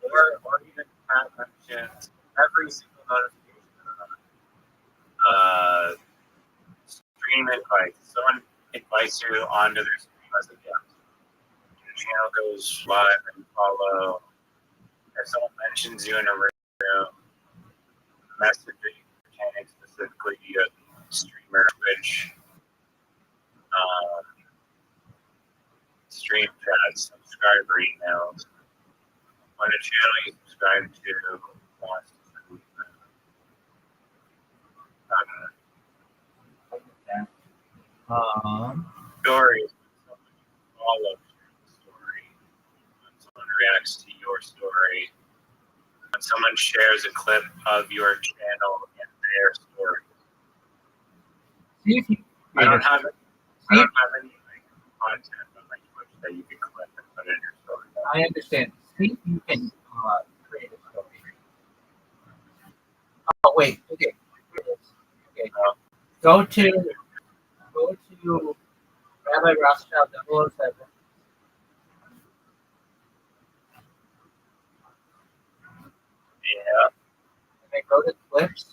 or even Pat mentions every single notification. Stream invite. Someone invites you onto their stream as a guest. Your channel goes live and follow. If someone mentions you in a room, messaging pertaining specifically to a streamer, which stream chats, subscriber emails. When a channel you subscribe to wants to send you stories, when someone follows your story, when someone reacts to your story, when someone shares a clip of your channel in their story. See if you. I don't have any like, content on my Twitch that you can clip and put in your story. I understand. See if you can create a story. Oh wait. Okay. Here it is. Okay. Go to Rabbi Rothschild 007. Yeah. And then go to clips.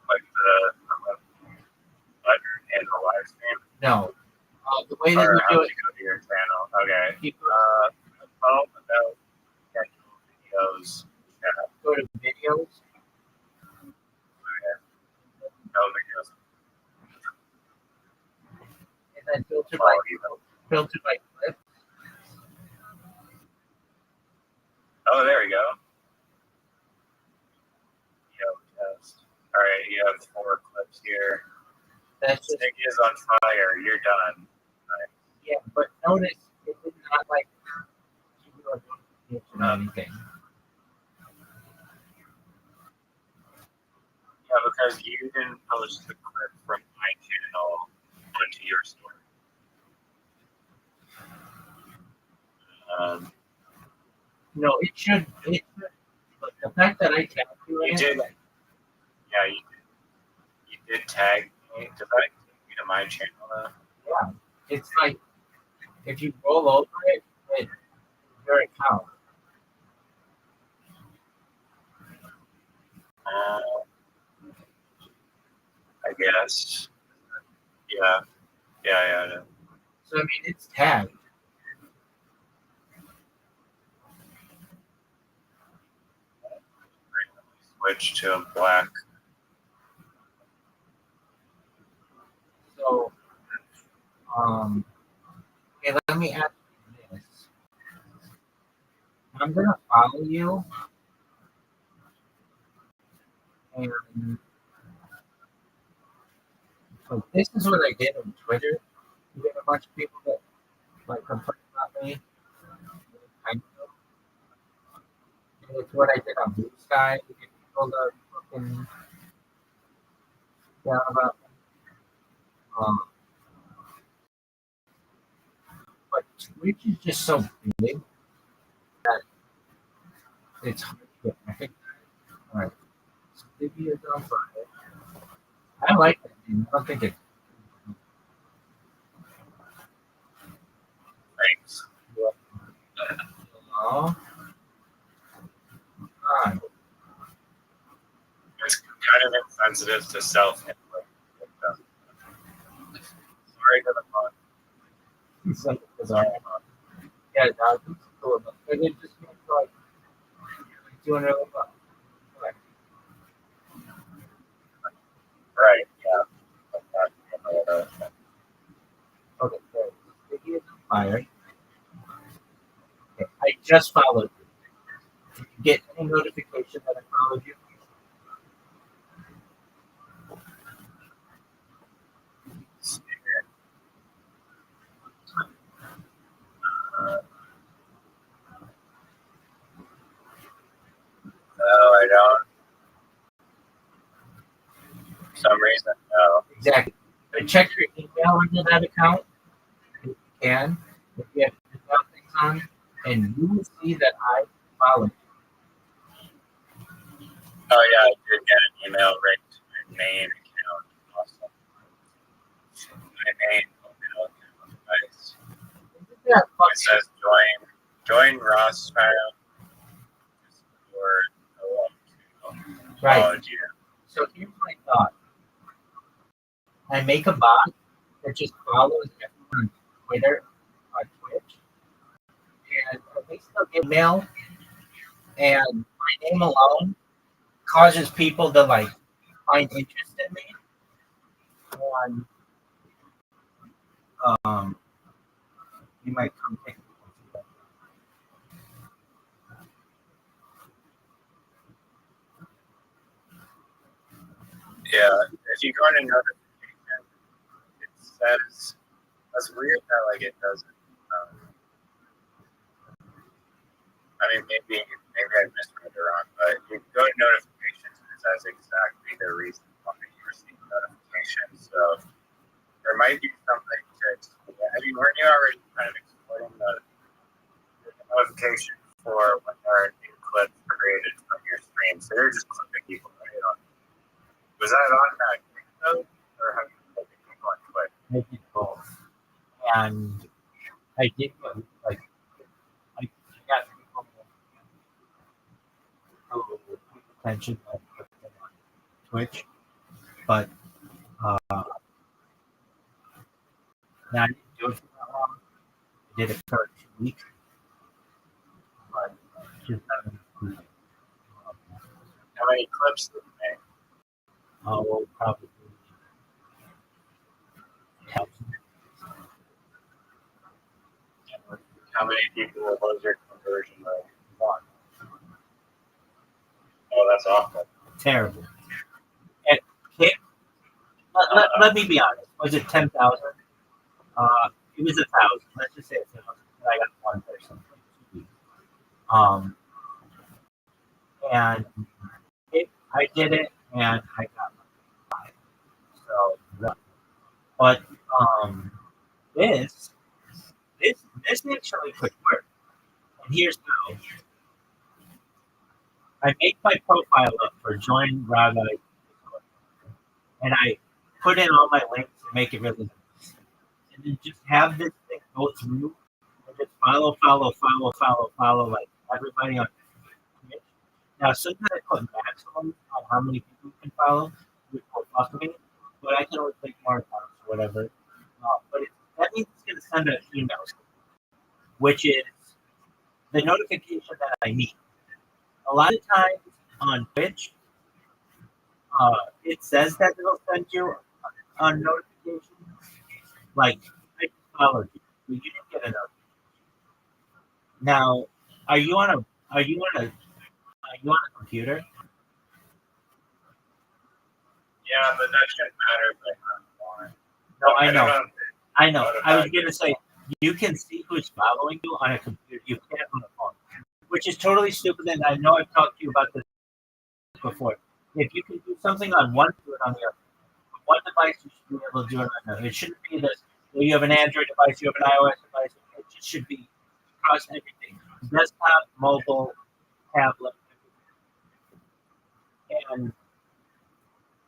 Like the button in the live stream. No. The way that Or you how do to it. go to your channel. Okay. Keep Home about schedule videos. Yeah. go to videos. Okay. No videos. And then filter by clip. Oh, there we go. Video test. All right, you have 4 clips here. That's just Stick is on fire. You're done. Right. Yeah, but notice it did not like give you a notification or anything. Yeah, because you didn't post the clip from my channel onto your story. No, it should. But the fact that I tagged you in You it, did. like, Yeah, you did tag me. Did I take you to my channel though? yeah, it's like if you roll over it, it's your account. I guess. Yeah. Yeah, yeah. So I mean, it's tagged. Switch to a black. So, okay, let me ask you this. I'm gonna follow you, and so this is what I did on Twitter. You get a bunch of people that like complain about me. And it's what I did on Blue Sky. You get people that are fucking down about me. But Twitch is just so big that it's hard to get recognized. All right, so maybe it's on Friday. I like that name. I don't think it's. Thanks. Oh, God. It's kind of insensitive to self-input. Sorry to the fun. It's like bizarre. Yeah, no, it's cool. But it just makes like doing it well. Like, Right, yeah. okay, so Sticky is on fire. Okay, I just followed you. Did you get any notification that I followed you? No, I don't. For some reason, no. Exactly. So check your email into that account if you can. If you have email things on, and you will see that I followed you. Oh, yeah, I did get an email right to my main account. Awesome. My main email account. Nice. Isn't that It fucking says join Rothschild. right? Oh, dear. So here's my thought. I make a bot that just follows everyone on Twitter, on Twitch, and at least they'll get mail, and my name alone causes people to like find interest in me. And you might come take a look. Yeah, if you go into notification, it says that's weird that like it doesn't. I mean, maybe I misread it wrong, but you go to notifications and it says exactly the reason why you received notifications. So there might be something to explain. I mean, weren't you already kind of exploring the notification for when there are new clips created from your stream? So you're just clipping people right on. Was that on that though, or have you clipping people on Twitch? I did both, and I did like I got people who paid attention on Twitch, but uh, now I didn't do it for that long. I did it for 2 weeks, but just How many clips did you make? probably helps. How many people was your conversion rate? One. Oh, that's awful. Terrible. And let me be honest. Was it 10,000? It was 1,000. Let's just say 1,000. I got one person. And I did it, and I got five. So, but this actually could work. And here's how. I make my profile up for join Rabbi, and I put in all my links and make it really nice. And then just have this thing go through and just follow like everybody on Twitch. Now, sometimes I put maximum on how many people you can follow with me, but I can always make more accounts or whatever. But that means it's going to send an email, which is the notification that I need. A lot of times on Twitch, it says that it'll send you a notification. Like, I just followed you, but you didn't get a notification. Now, are you on a computer? Yeah, but that shouldn't matter if I'm on. No, I know. I was gonna say you can see who's following you on a computer. You can't on a phone, which is totally stupid. And I know I've talked to you about this before. If you can do something on one, do it on the other. One device, you should be able to do it on another. It shouldn't be this. Well, you have an Android device, you have an iOS device. It just should be across everything: desktop, mobile, tablet, and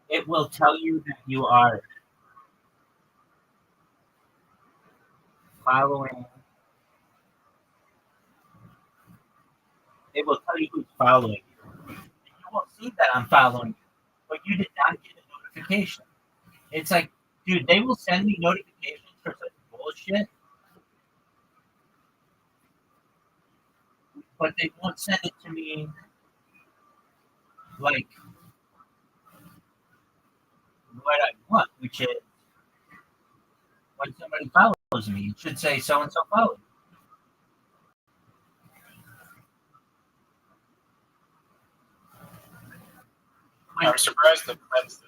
it will tell you that you are following. It will tell you who's following you. And you won't see that I'm following you, but you did not get a notification. It's like, dude, they will send me notifications for such bullshit, but they won't send it to me like what I want, which is when somebody follows me, it should say so and so followed. I'm surprised the clips though.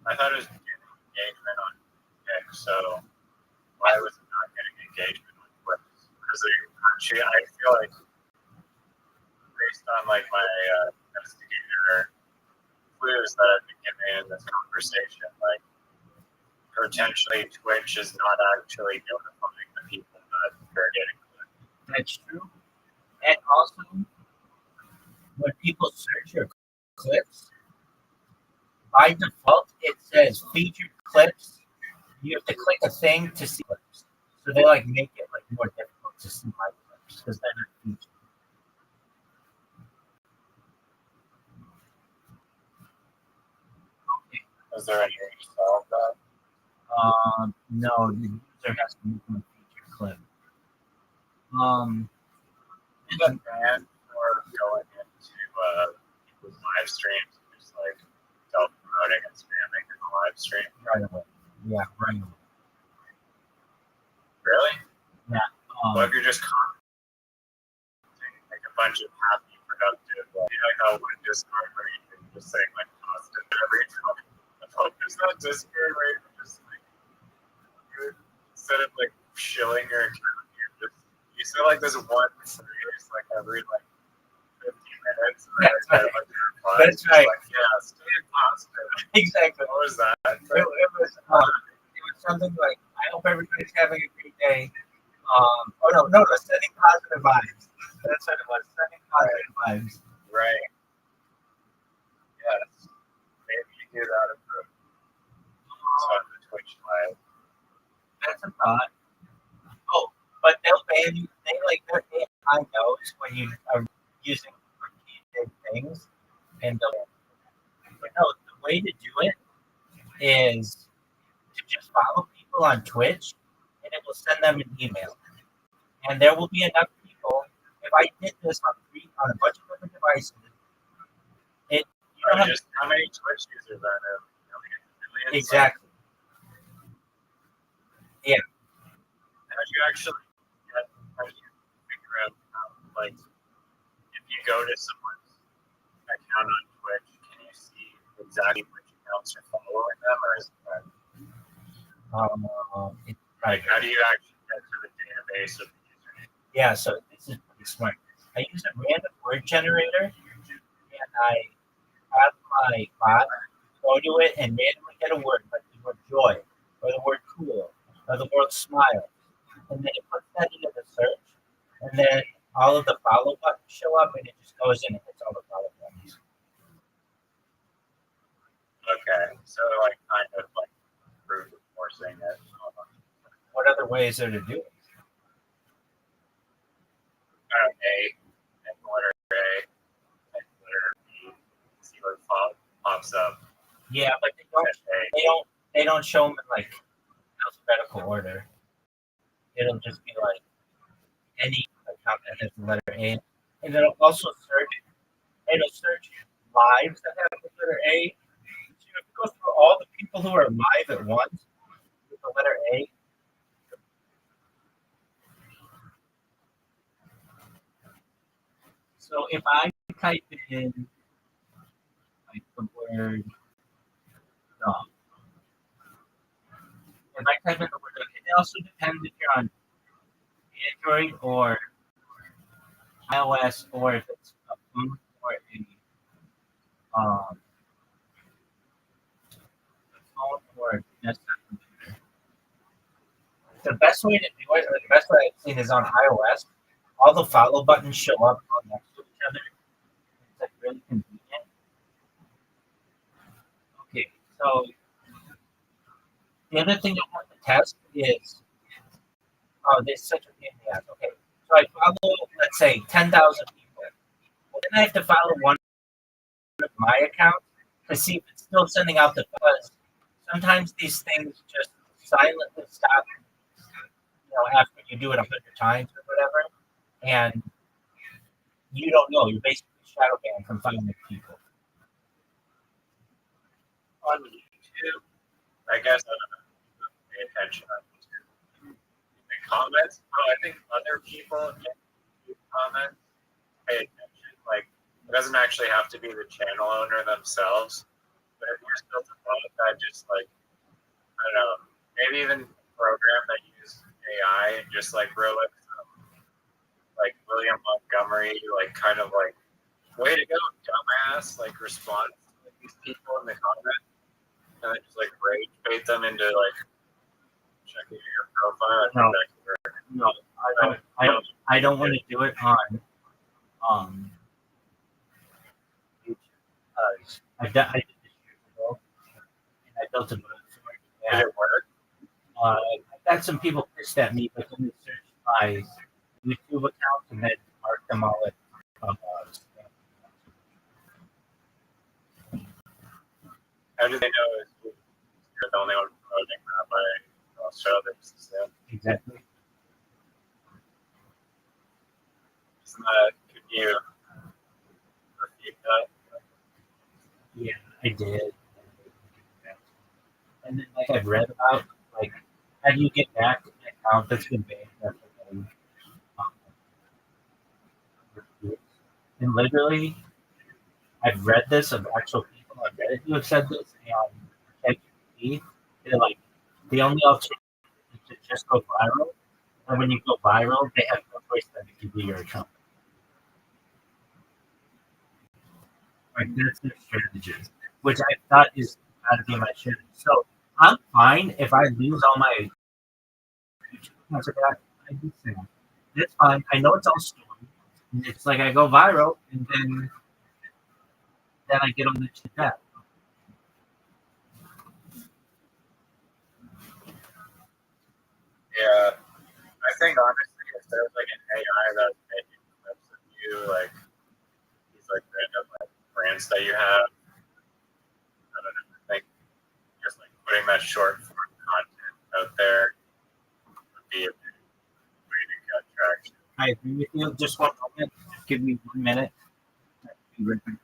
I thought it was getting engagement on Kick, so why was it not getting engagement on clips? Because actually, I feel like based on like my investigator clues that I've been given in this conversation, like potentially Twitch is not actually notifying the people that they're getting clips. That's true. And also, when people search your clips, by default, it says featured clips. You have to click a thing to see clips. So they like make it like more difficult to see my clips because they're not featured. Okay. Is there any way to solve that? No, the user has to make a featured clip. Is that banned for going into people's live streams and just like self-promoting and spamming in the live stream? Right away. Yeah, right away. Really? Yeah. What if you're just commenting like a bunch of happy, productive, like how one Discord where you can just say like positive every time. There's no Discord where you can just like instead of like shilling your account, you say like this one phrase like every like 15 minutes. That's right. Like, That's right. Like, yeah, stay positive. Exactly. What was that? It was something like, I hope everybody's having a great day. Sending positive vibes. That's what it was. Sending positive vibes. Right. Yes. Maybe you do that on the Twitch live. That's a thought. Oh, but they'll ban you. Their AI knows when you are using repeated things, and but no, the way to do it is to just follow people on Twitch, and it will send them an email. And there will be enough people. If I did this on a bunch of different devices, how many Twitch users are there? Millions? Exactly. Yeah. How do you figure out like if you go to someone's account on Twitch, can you see exactly which accounts are following them, or is that It's Like, private. how do you actually get to the database of the username? Yeah, so this is pretty smart. I use a random word generator, and I have my bot go to it and randomly get a word like the word joy, or the word cool, or the word smile, and then it puts that into the search, and then all of the follow buttons show up, and it just goes in and hits all the follow buttons. Okay, so like kind of like brute forcing it. What other ways are to do it? A and letter A and letter B. See what pops up. Yeah, but they don't show them in like alphabetical order. It'll just be like any account that has the letter A, and it'll also search. It'll search lives that have the letter A. So if it goes through all the people who are live at once with the letter A. So if I type in like the word dog, if I type in the word dog, it also depends if you're on Android or iOS or if it's a phone or um, a phone or a desktop computer. The best way to do it, or the best way I've seen, is on iOS. All the follow buttons show up all next to each other. It's like really convenient. Okay, so the other thing I want to test is there's such a pain in the ass. Okay, so I follow, let's say, 10,000 people. Well, then I have to follow one of my accounts to see if it's still sending out the buzz. Sometimes these things just silently stop, after you do it 100 times or whatever, and you don't know. You're basically shadow banned from 500 people. On YouTube, I guess I don't know, pay attention on YouTube. The comments, I think other people in YouTube comments pay attention. Like, it doesn't actually have to be the channel owner themselves, but if you're still to follow that, just like, I don't know, maybe even a program that uses AI and just like wrote like William Montgomery, like kind of like, way to go, dumbass, like response to these people in the comments. And then just like rage bait them into like checking your profile. I think that could work. No, I don't want to do it on YouTube. I did this years ago, and I built a bug for it. Did it work? I got some people pissed at me, but then they searched my YouTube account and then marked them all as spam. How do they know you're the only one promoting Rabbi Rothschild? Exactly. Isn't that, could you repeat that? Yeah, I did. And then, like I've read about, like, how do you get back to an account that's been banned after getting, refused? And literally, I've read this of actual people on Reddit who have said this, and ChatGPT, they're like, the only alternative is to just go viral. And when you go viral, they have no choice than to give you your account. Like, that's their strategy, which I thought is got to be my shit. So I'm fine if I lose all my YouTube accounts like that. I do think that's fine. I know it's all stolen. It's like I go viral, and then I get all the shit back. Yeah. I think honestly, if there's like an AI that's making clips of you, like these like random like brands that you have, I don't know. I think just like putting that short form content out there would be a good way to get traction. I agree with you. Just one moment. Just give me 1 minute. Be right back.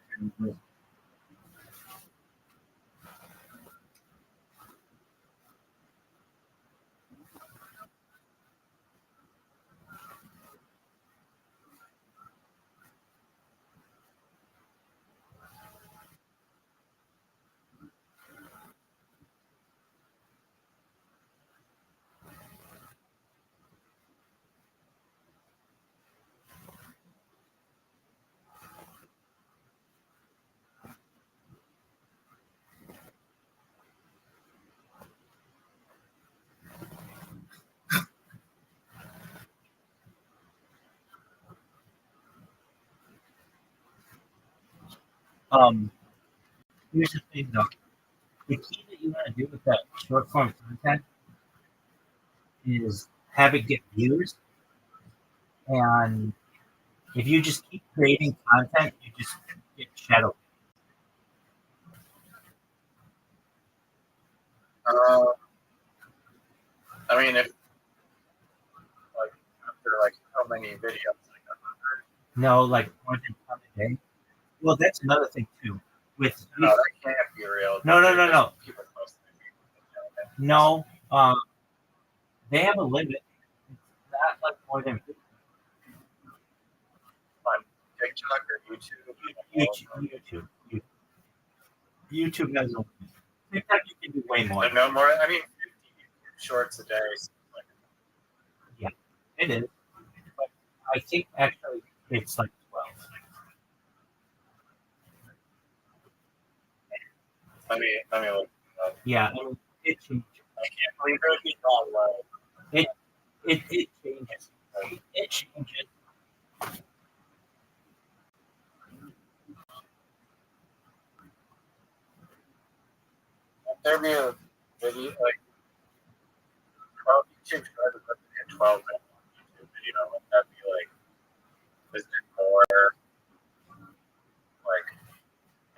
Here's the thing, though. The key that you want to do with that short form content is have it get views. And if you just keep creating content, you just get shadow. I mean, if like after like how many videos? Like 100? No, like more than 10 a day. Well, that's another thing too. No, that can't be real. No. People posting it. No, they have a limit. It's not like more than 50. On TikTok or YouTube? YouTube has a limit. TikTok you can do way more. No more. I mean, 50 shorts a day. Like, yeah, it is. But I think actually it's like 12. Let me look. Yeah, it changes. I can't believe it's all low. It changes. It changes. There be a video like 12 YouTube started with a 12-minute YouTube video. Would that be like, is it more like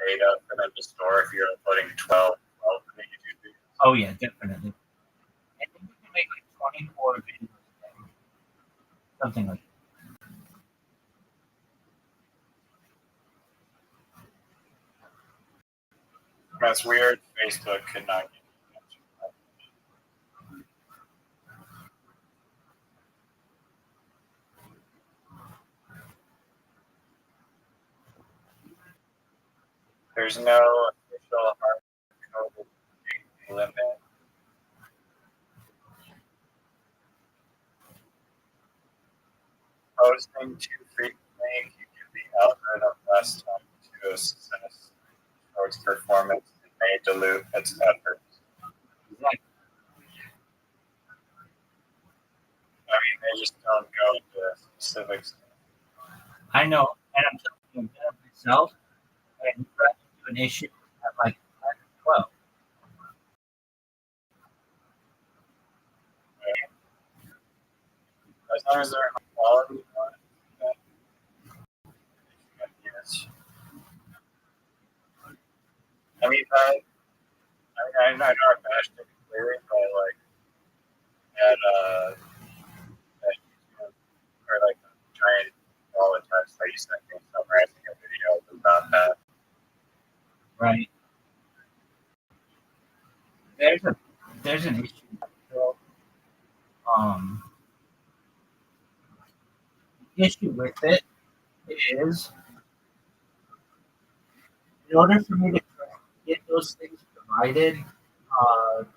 data for them to store if you're uploading 12-minute YouTube videos? Oh yeah, definitely. I think we can make like 24 videos a day. Something like that. That's weird. Facebook could not get the answer. There's no official hard code limit. Posting too frequently can give the algorithm less time to assess shorts performance and may dilute its efforts. Exactly. I mean, they just don't go into specifics. I know, and I'm telling you myself, and run into an issue at like 12. As long as they're high quality, yes. I mean, I know I bashed it clearly, but like at YouTube, or like trying all the text that you sent me summarizing a video was not that. Right. There's an issue. Um, the issue with it is, in order for me to get those things provided,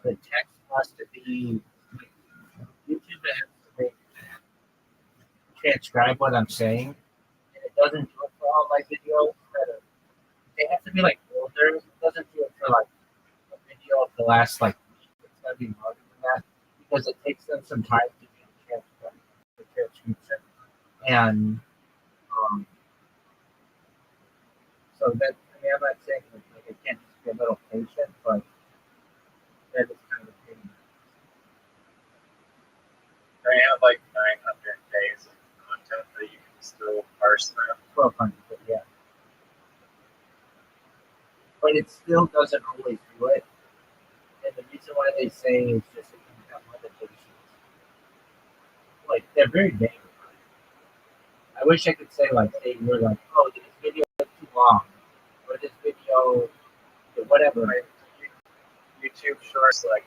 the text has to be YouTube has to make, transcribe what I'm saying, and it doesn't do it for all my videos. They have to be like older. It doesn't do it for like a video of the last like week. It's gotta be longer than that because it takes them some time to do the transcription. And so that, I mean, I'm not saying like I can't just be a little patient, but that is kind of a thing. They have like 900 days of content that you can still parse through. 1,200, but yeah. But it still doesn't always do it. And the reason why they say is just that you have limitations. Like, they're very vague. I wish I could say, like, hey, you're like, oh, this video is too long. Or this video, whatever. Right. YouTube shorts like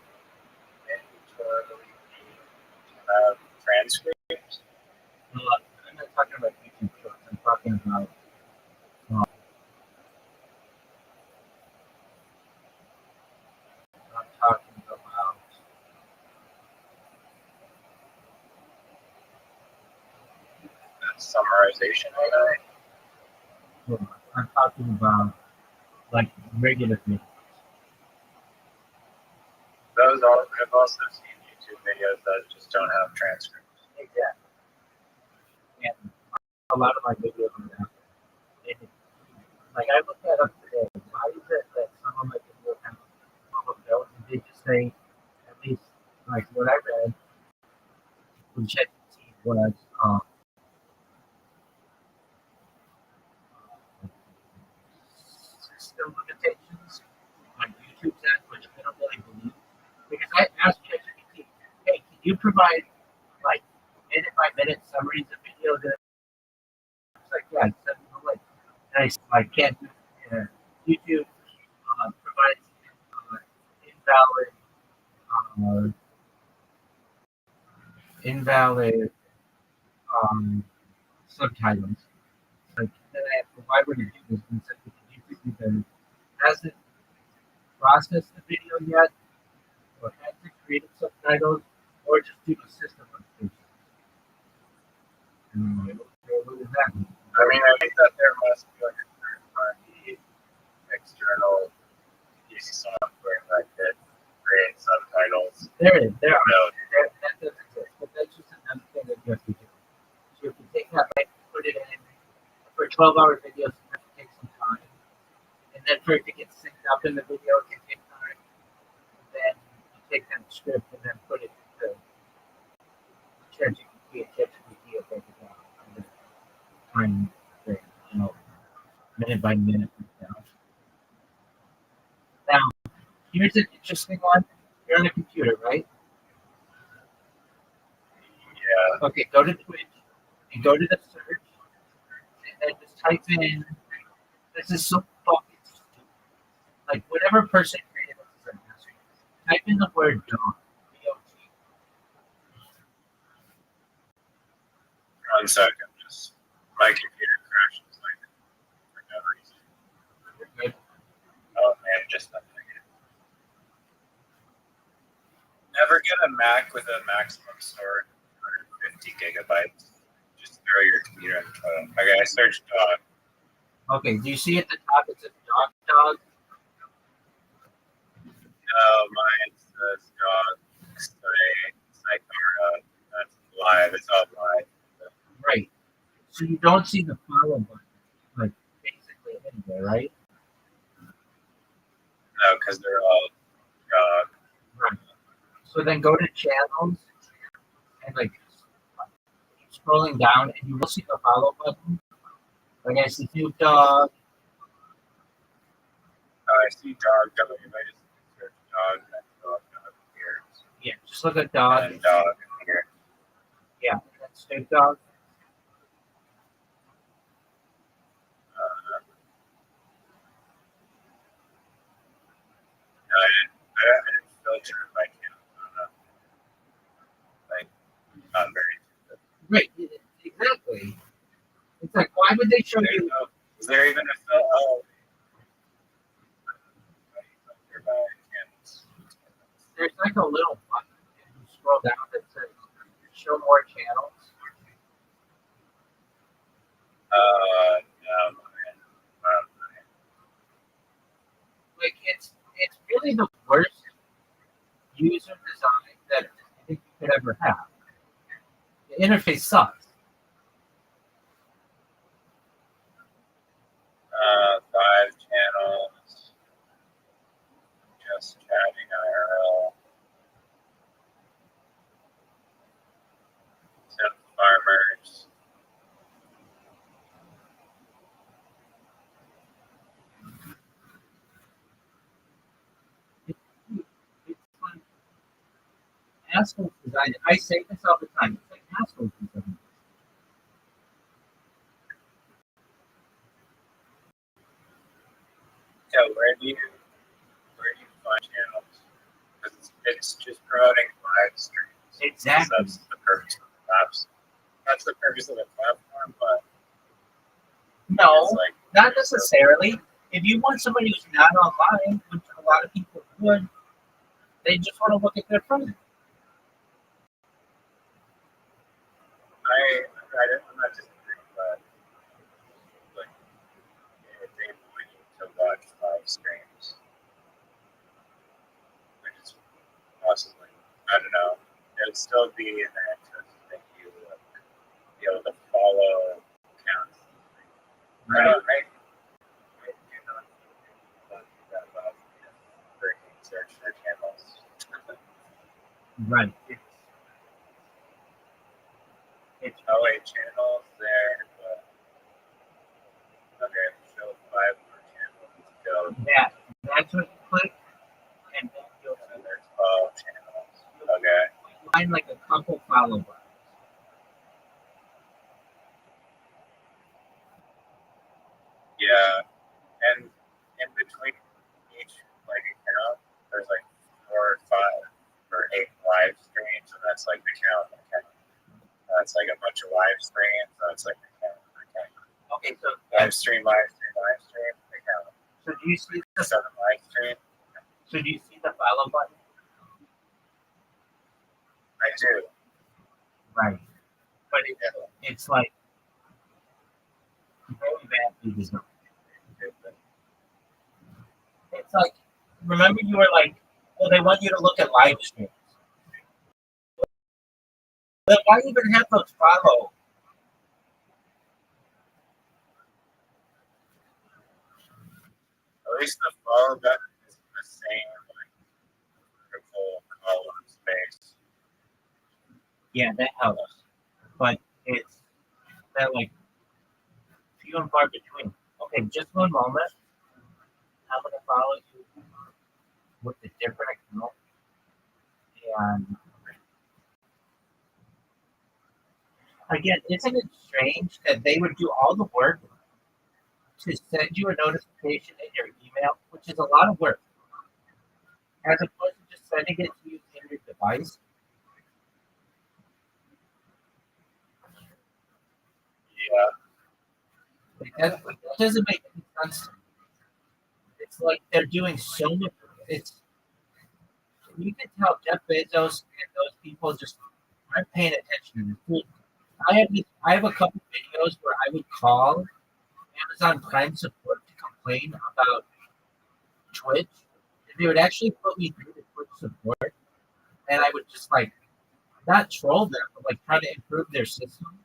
mandatory to have transcripts. I'm not talking about YouTube shorts. I'm talking about Summarization AI. I'm talking about like regular videos. Those are, I've also seen YouTube videos that just don't have transcripts. Exactly. And a lot of my videos are that. Like I looked at them that some of my people have built, and they just say, at least like what I read from ChatGPT was system limitations on YouTube's end, which I don't really believe. Because I asked ChatGPT, hey, can you provide like minute by minute summaries of videos? And it's like, yeah, send me the link. And I said, I can't do it. YouTube provides invalid subtitles. Like, then I asked, well, why would it do this? And it said, because YouTube either hasn't processed the video yet, or hasn't created subtitles, or just due to system limitations. And I'm like, okay, what does that mean? I mean, I think that there must be like a third party external piece of software that could create subtitles. There is, there are. So, That does exist, but that's just another thing that you have to do. So if you take that link, put it in for 12-hour videos, it has to take some time. And then for it to get synced up in the video, it can take time. And then you take that script and then put it into ChatGPT, and ChatGPT will break it down in the time frame, minute by minute breakdown. Now, here's an interesting one. You're on a computer, right? yeah. Okay, go to Twitch and go to the search and then just type in. This is so fucking stupid. Like whatever person created this is a master. Type in the word dog. D-O-G. 1 second. Just my computer crashes like for no reason. You're good. Oh man, just nothing. Never get a Mac with a maximum storage of 150 gigabytes. Just throw your computer in the toilet. Okay, I searched dog. Okay, do you see at the top it says dog? No, mine says dog. Psychara. That's live. It's all live. Right. So you don't see the follow button, like basically anywhere, right? No, because they're all dog. Right. So then go to channels and like keep scrolling down and you will see the follow button. Like I see Snoop Dogg. I see dog. If I just search dog, then dog here. Yeah, just look at dog. And dog here. Yeah, and then Snoop Dogg. No, I didn't filter my account. Like, not very good. Right, exactly. It's like, why would they show you? Is there even a filter? Oh. There's like a little button. If you scroll down that says show more channels. No, man. Like it's really the worst user design that I think you could ever have. The interface sucks. 5 channels. Just chatting IRL. 7 farmers. It's like assholes design. I say this all the time. It's like assholes design. Yeah, where do you find channels? Because it's just promoting live streams. Exactly. That's the purpose of the apps. That's the purpose of the platform, but No, it's like, not necessarily. If you want somebody who's not online, which a lot of people would, they just want to look at their friends. I'm not disagreeing, but like, they want you to watch live streams, which is possibly, I don't know, it would still be in their interest to make you be able to follow accounts. Right. I do not Right. It's 08 channels there, but okay, show 5 more channels. Go. That's what you click, and then you'll And there's 12 channels. Okay. find like a couple follow buttons. Yeah, and in between each like account, there's like 4 or 5 or 8 live streams, and that's like the count. That's like a bunch of live streams. That's like the count. Okay, so Live stream, live stream, live stream. The count. so do you see the 7 live stream. so do you see the follow button? I do. Right. But it's like very badly designed. It's like, remember you were like, well, they want you to look at live streams. But why even have those follow? At least the follow button is in the same like vertical column space. Yeah, that helps. But it's that like few and far between. Okay, just one moment. I'm gonna follow you with a different account. And again, isn't it strange that they would do all the work to send you a notification in your email, which is a lot of work, as opposed to just sending it to you in your device? Yeah. Like that doesn't make any sense. It's like they're doing so much. It's you can tell Jeff Bezos and those people just aren't paying attention to this. I have a couple videos where I would call Amazon Prime support to complain about Twitch, and they would actually put me through the Twitch support, and I would just like not troll them, but like try to improve their system,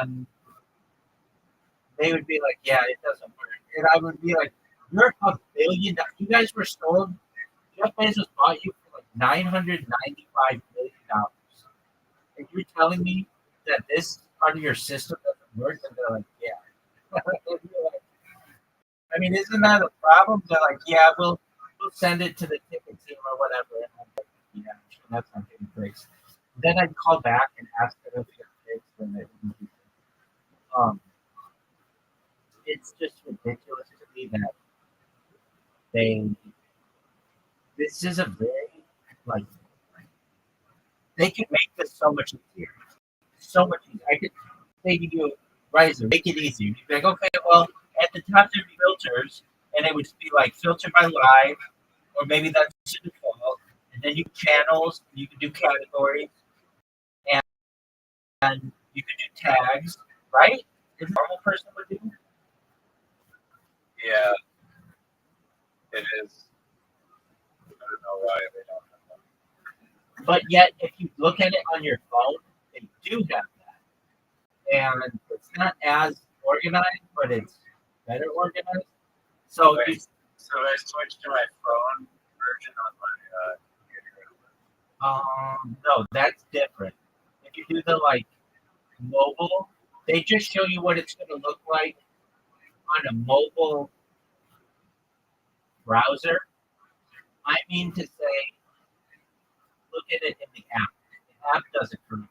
and they would be like, "Yeah, it doesn't work," and I would be like, "You're $1 billion. You guys were sold. Jeff Bezos bought you for like $995 million, and you're telling me that this part of your system doesn't work?" And they're like, "Yeah." I mean, isn't that a problem? They're like, "Yeah, we'll send it to the ticket team or whatever." And I'm like, "Yeah, sure, that's not getting fixed." Then I'd call back and ask them if it got fixed, and they wouldn't do it. It's just ridiculous to me that they. This is a very like they could make this so much easier, so much easier. I could say to you, Riser, make it easier. You'd be like, okay, well, at the top there'd be filters, and it would be like filter by live, or maybe that's the default, and then you channels, you can do categories, and, and you can do tags, right? As a normal person would do. Yeah. It is. I don't know why they don't have that. But yet, if you look at it on your phone, they do have that. And it's not as organized, but it's better organized. So, So I switched to my phone version on my computer. no, that's different. If you do the like mobile, they just show you what it's going to look like on a mobile browser. I mean to say, look at it in the app. The app does it for you.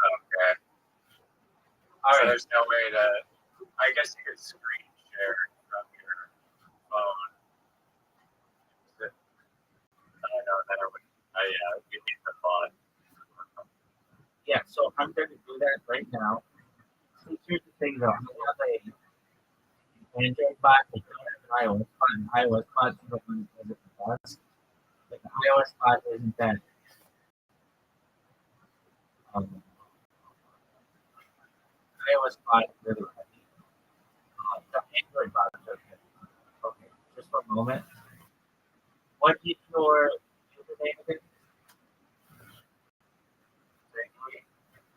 Okay. All So right. there's no way to. I guess you could screen share from your phone. I don't know that I would. We need the phone. Yeah, so I'm going to do that right now. So here's the thing, though. I have a Android bot. I don't have an iOS bot. An iOS bot is what one does it the best. But the iOS bot isn't that. iOS bot is really heavy. The Android bot is okay. Okay, just for a moment. What is your username again?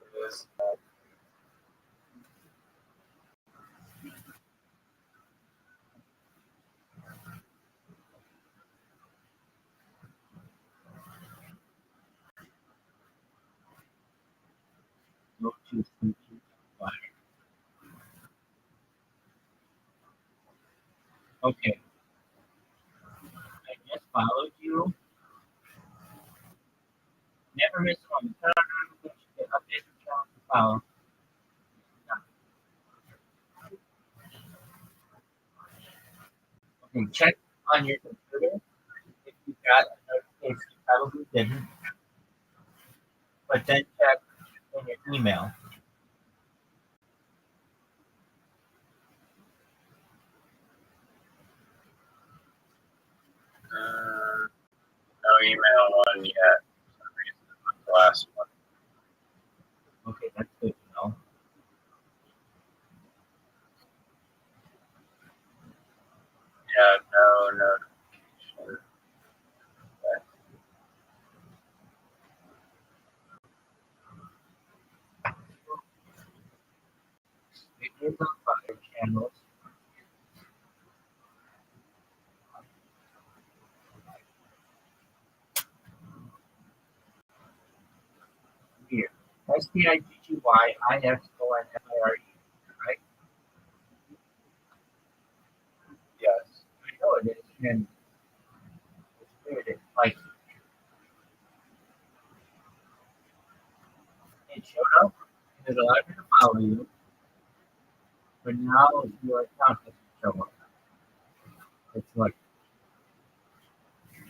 It is. Okay. I just followed you. Never miss one. Turn on notifications. Get updates and channels to follow. Okay, check on your computer if you got a notification. You probably didn't. But then check in your email. No email one yet. For some reason, it was the last one. Okay, that's good to know. Yeah, no notification. It is on fire channels. Here. SPIGGYISONFIRE. Right? Yes. I know it is. And it's weird. It's like it showed up and it allowed me to follow you, but now your account doesn't show up. It's like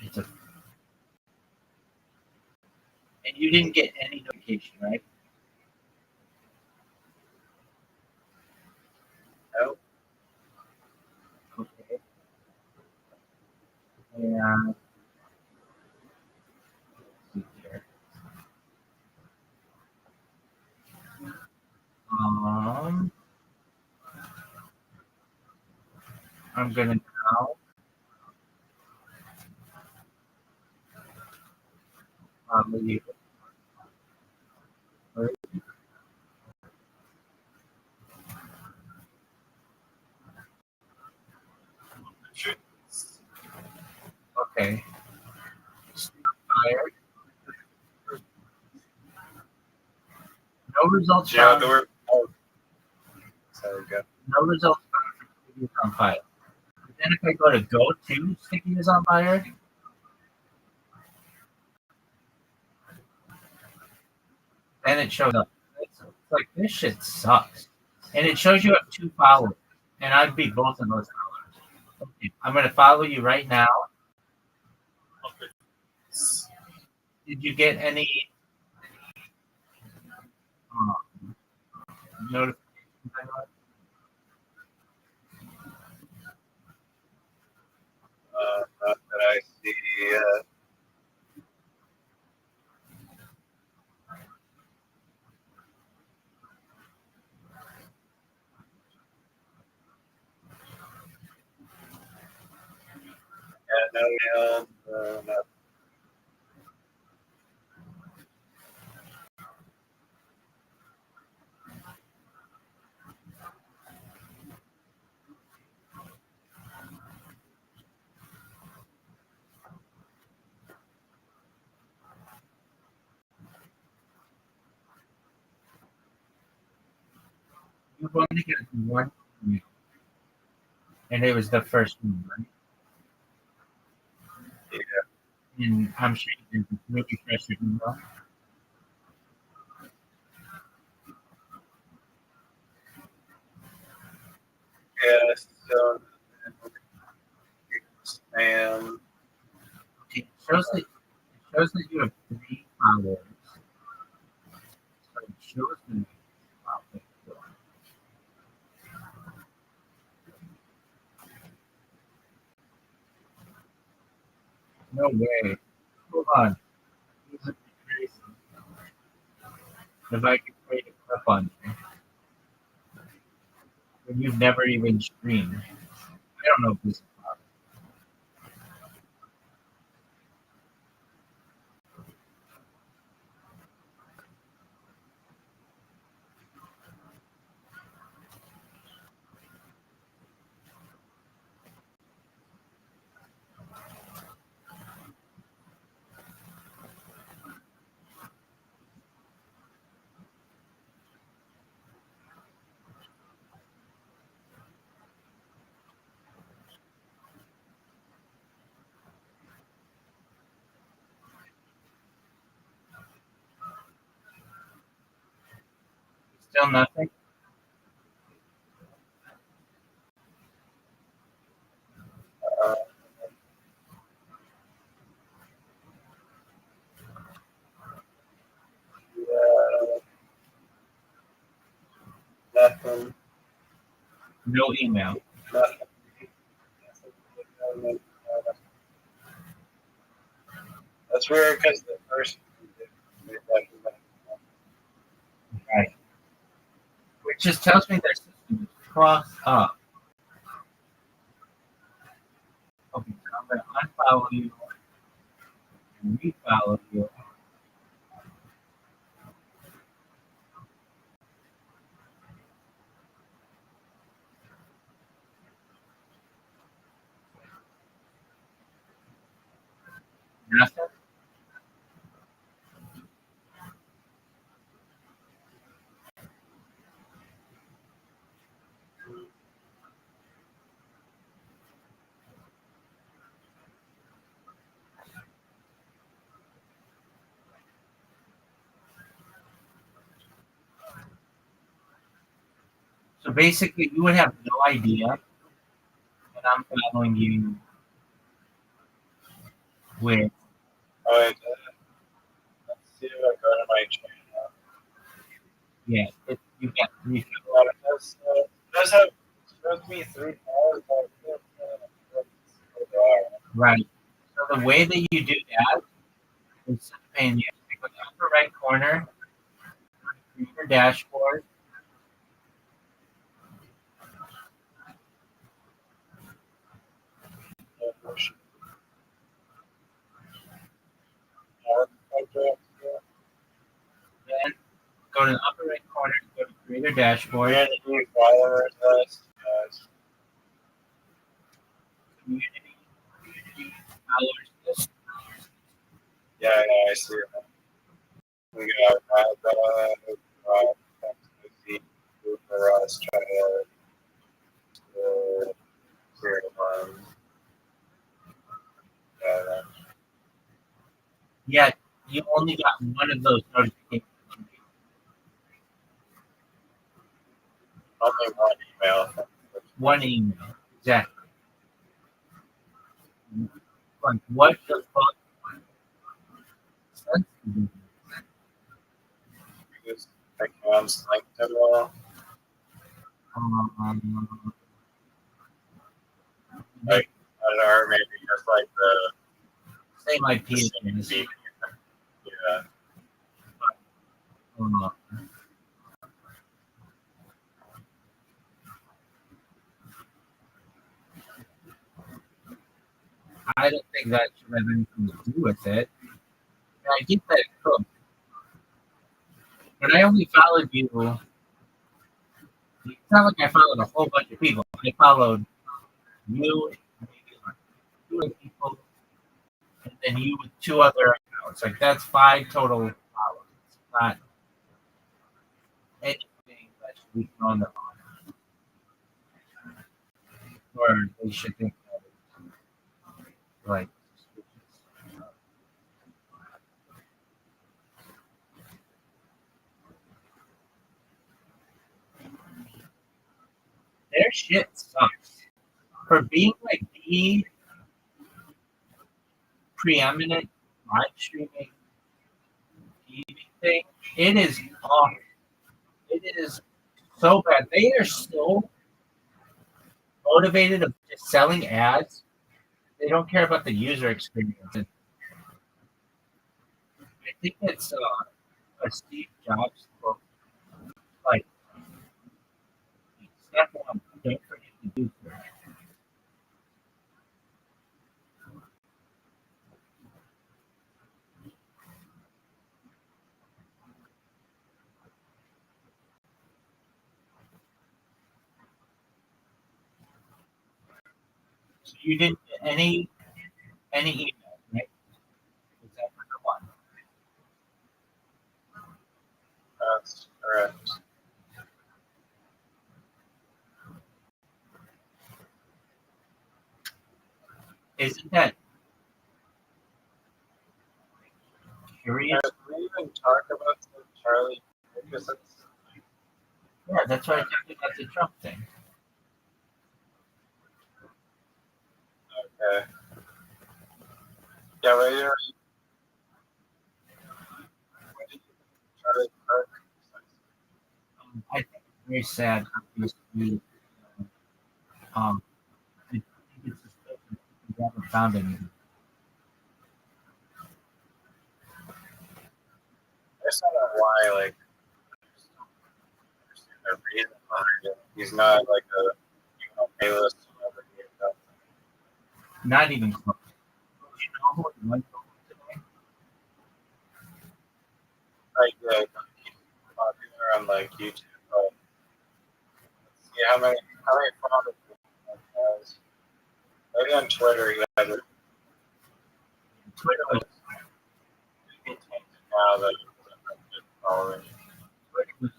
it's a and you didn't get any notification, right? Nope. Okay. And let's see here. I'm gonna now leave it. Okay. Fired. No results Yeah, found. there were. Oh, there we go. No results found for Sticky is on fire. But then if I go to Sticky is on fire, then it shows up. It's like this shit sucks. And it shows you have 2 followers. And I'd be both of those followers. Okay. I'm gonna follow you right now. Did you get any notifications? Not that I see. Yeah, no email. No. You only get one email. And it was the first one, right? Yeah. And I'm sure you didn't really fresh your email. Yeah. So. Spam. It shows that you have 3 followers. So it shows me. No way. Hold on. This is crazy. If I could create a clip on you, when you've never even streamed. I don't know if this is possible. Still nothing. Uh, yeah, nothing. No email. Nothing. That's weird because the first Right. Which just tells me their system is crossed up. Okay, so I'm going to unfollow you and refollow you. Nothing. So basically, you would have no idea that I'm following you with. Oh, wait, let's see if I go to my channel. Yeah, you get refill. Well, it does have shows me $3. Right. So the way that you do that is and you click on the upper right corner, create your dashboard. Then go to the upper right corner, go to create your dashboard. We're gonna do followers list. Community followers list. Yeah, I see it. We got for us trying to clear the Yeah, you only got one of those notifications. only one email. One email. Exactly. Like, what the fuck? Sense to do? Because accounts linked to it all. Like, I don't know, or maybe just like the same IP same address. beat. Yeah. I don't think that should have anything to do with it. I get that it could. But I only followed you. It's not like I followed a whole bunch of people. I followed you, maybe like two other people, and then you with two other accounts. Like that's 5 total followers. It's not anything that should be thrown on. Or they should think that it's like their shit sucks. For being like the preeminent live streaming TV thing, it is awful. It is so bad. They are so motivated of just selling ads. They don't care about the user experience. And I think it's a Steve Jobs quote. Like, step one, don't forget to do search. So you didn't get any email, right? Except for the one. That's correct. Isn't that curious? Did we even talk about the Charlie Ferguson? Yeah, that's why I think that's a Trump thing. Okay. Yeah, but you know, when did Charlie Kirk? I think it's very sad. Obviously, I think it's suspicious. We haven't found anything. I just don't know why, like, I just don't understand the reason behind it. He's not like a A-list celebrity or something. Not even close. You know who it went today? Like, yeah, he's popular on like YouTube. But let's see how many followers he has. Maybe on Twitter he has it. Twitter was He changed it now that he doesn't following. Twitter was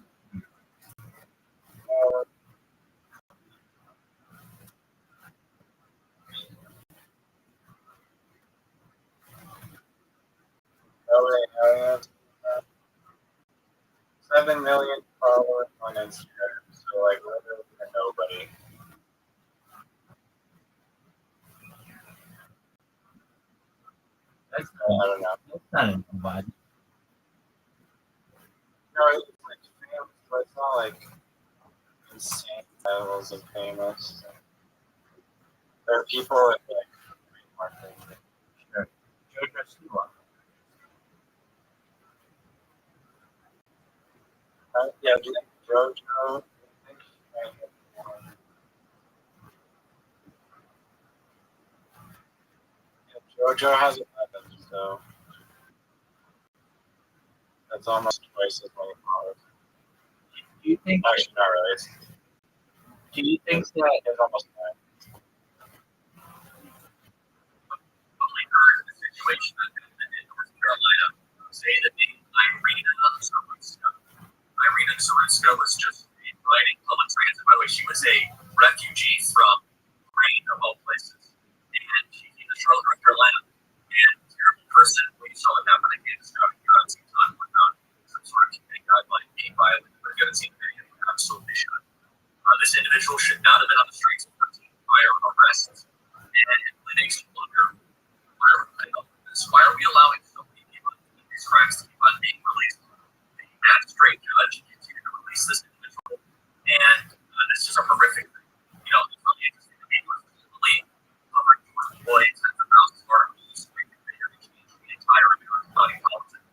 LA, 7 million followers on Instagram. So like literally nobody. that's I don't know. not a nobody. No, it's like famous, but it's not like insane levels of famous. There are people with like marketing. Sure. Jojo Siwa. Yeah, do you think JoJo? I think she might have won. Yeah, JoJo has 11, so that's almost twice as many followers. Do you think? Actually, not really. Do you think It's that? almost 9. Heard the situation in North Carolina say that the Irina Soroska was just riding public transit. By the way, she was a refugee from Ukraine, of all places. And she came to Charlotte, North Carolina. And a terrible person, we saw what happened. I can't describe it here on some time without some sort of community guideline being violated. But if you haven't seen the video, you absolutely should. This individual should not have been on the streets for 13 prior arrests. And it really makes you wonder, why are we allowing so many people these crimes to keep on being released? The magistrate judge continued to release this individual, and this is a horrific thing. You know, it's really interesting to me was really employees and the thousands of articles figure to change the entire American body politic.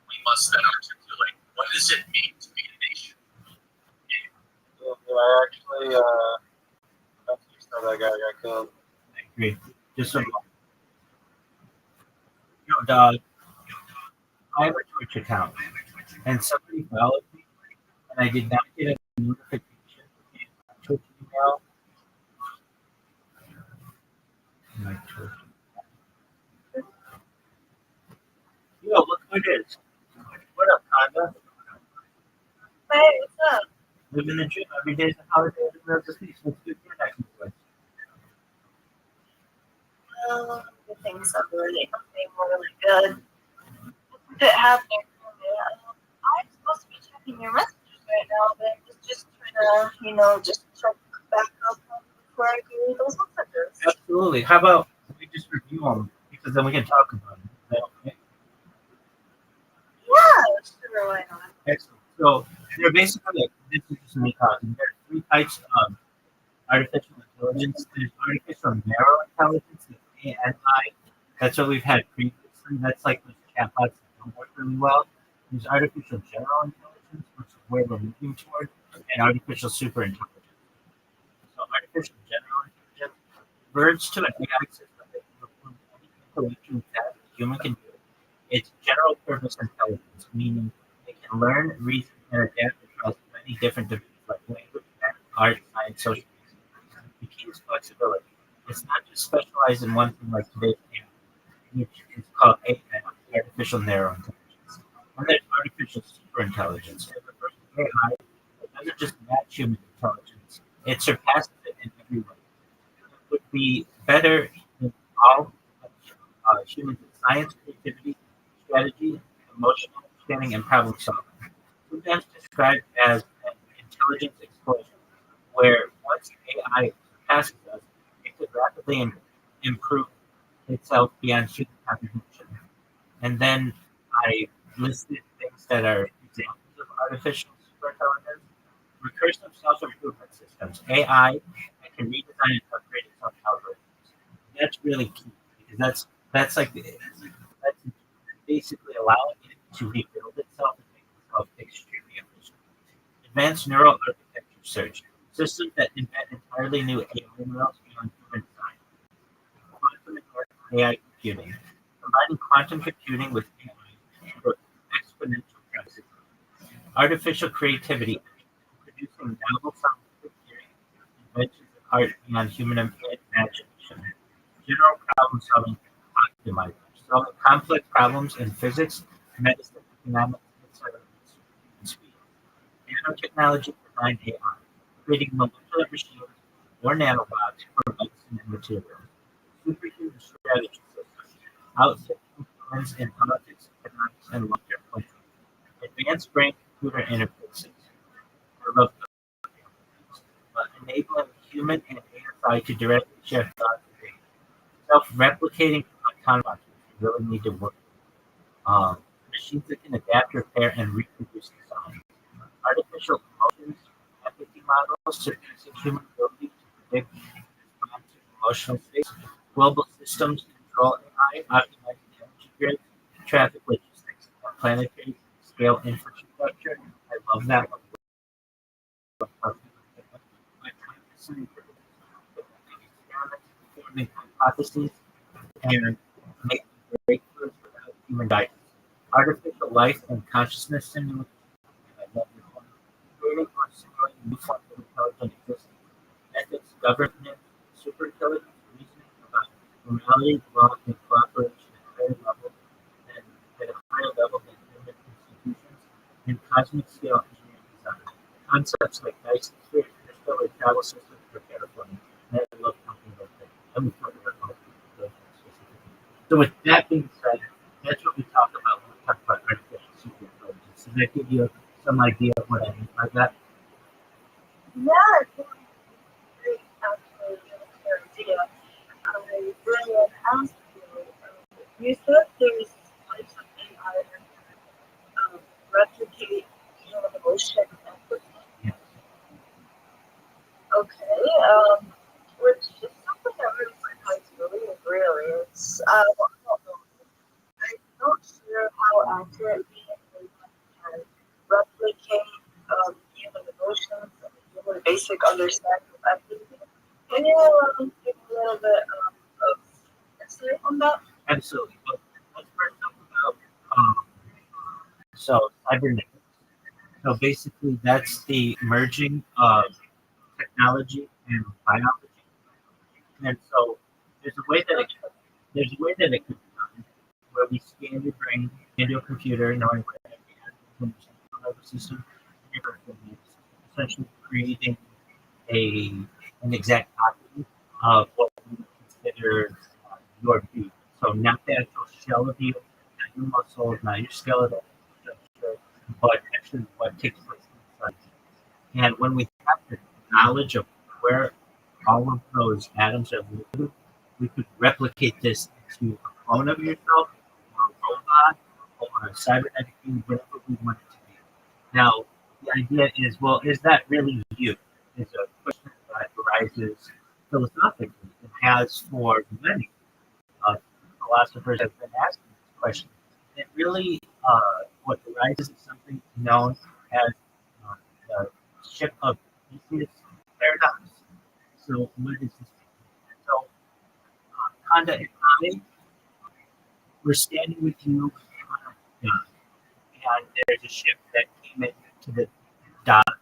We must then articulate what does it mean to be a nation? Yeah, I actually, that's just how that guy got killed. I agree. Just some. Dog. I have a Twitch account, and somebody followed me, and I did not get a notification in my Twitch email. My Twitch. Yo, look who it is. What up, Conda? Hey, what's up? Living the dream every day is a holiday. Let's do your next one. The things are really good. What's it happening for me? I'm supposed to be checking your messages right now, but I was just trying to, just check back up before I go read those messages. Absolutely. How about we just review them, because then we can talk about them. Is that okay? Yeah, sure, why not? Excellent. So they're basically like, this is just me talking. There are 3 types of artificial intelligence. There's artificial narrow intelligence, the ANI. That's what we've had previously. That's like those chatbots that don't work really well. There's artificial general intelligence, which is where we're moving toward, and artificial super intelligence. So artificial general intelligence verges to an AI system that can perform any intellectual task a human can do. It's general purpose intelligence, meaning it can learn, reason, and adapt across many different domains like language, math, art, science, social media. The key is flexibility. It's not just specialized in one thing like today's AI, which is called AI, artificial narrow intelligence. And there's artificial super intelligence. It refers to AI that doesn't just match human intelligence, it surpasses it in every way. It would be better in all humans in science, creativity, strategy, emotional understanding, and problem solving. Sometimes described as an intelligence explosion, where once AI passes us, it could rapidly improve itself beyond human comprehension. And then I listed things that are examples of artificial superintelligence, recursive self-improvement systems, AI that can redesign and upgrade its own algorithms. That's really key because that's like that's basically allowing it to rebuild itself and make itself extremely efficient. Advanced neural architecture search systems that invent entirely new AI models beyond human design. Quantum and AI computing, combining quantum computing with AI for exponential processing. Artificial creativity, producing novel scientific theory, inventions of art beyond human imagination. General problem solving optimizers, solving complex problems in physics, medicine, economics, etc. and speed. Nanotechnology behind AI, creating molecular machines or nanobots for medicine and materials. Superhuman strategy systems, outshining humans in politics, economics, and long-term planning. Advanced brain-computer interfaces, I love those, enabling human and AI to directly share thoughts and data. Self-replicating autonomous we really need to work. Machines that can adapt, repair, and reproduce design. Artificial emotions, empathy models surpassing human ability to predict and respond to emotional states. Global systems control AI, optimizing energy grids, traffic logistics, and planetary scale infrastructure. I love that one. Forming hypotheses and making breakthroughs without human guidance. Artificial life and consciousness simulation. I love this one. Creating or simulating new forms of intelligent existence. Ethics, governance, superintelligence, reasoning about morality, law, and cooperation at a higher level than human institutions, and cosmic scale engineering design. Concepts like Dyson sphere, interstellar travel systems for terraforming. And I love talking about that. Let me talk about all of those specifically. So with that being said, that's what we talk about when we talk about artificial superintelligence. Does that give you some idea of what I mean by that? Yeah, I think it's actually a good idea. I really want to ask you said there's types of AI that can replicate human emotion and empathy. Yes. Okay, which is something that really surprised me, really. It's, I don't know. I'm not sure how accurately they can replicate human emotions and human basic understanding of empathy. Can you give a little bit of insight on that? Absolutely. Well, let's first talk about so cybernetics. So basically, that's the merging of technology and biology. And so there's a way that it could be done, where we scan your brain into a computer, knowing what it has in the central nervous system, and your brain, essentially creating an exact copy of what we would consider your being. So not the actual shell of you, not your muscles, not your skeletal structure, but actually what takes place inside you. And when we have the knowledge of where all of those atoms are located, we could replicate this into a clone of yourself, or a robot, or a cybernetic being, whatever we want it to be. Now, the idea is, well, is that really you? Is a question that arises philosophically and has for many philosophers have been asking this question. It really, what arises is something known as the ship of Theseus paradox. So, what is this? So, Honda and I were standing with you on a dock, and there's a ship that came into the dock,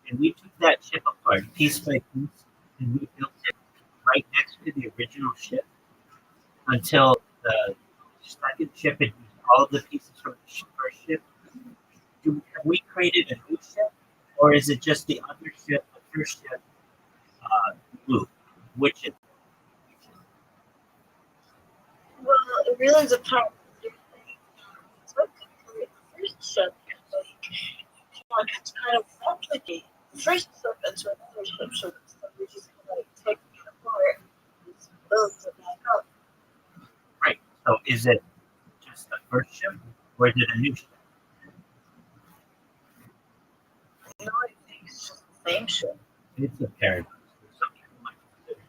and we took that ship apart piece by piece, and we built it right next to the original ship until the second ship had used all of the pieces from the first ship. Have we created a new ship, or is it just the other ship, the first ship, loop? Which is Well, it really depends. It's like the first ship, like, it's kind of replicate first step into another ship, so we just like take it apart and build it back up. Right. So is it just the first ship, or is it a new ship? You know, I think it's just the same ship. It's a paradox. Some people might consider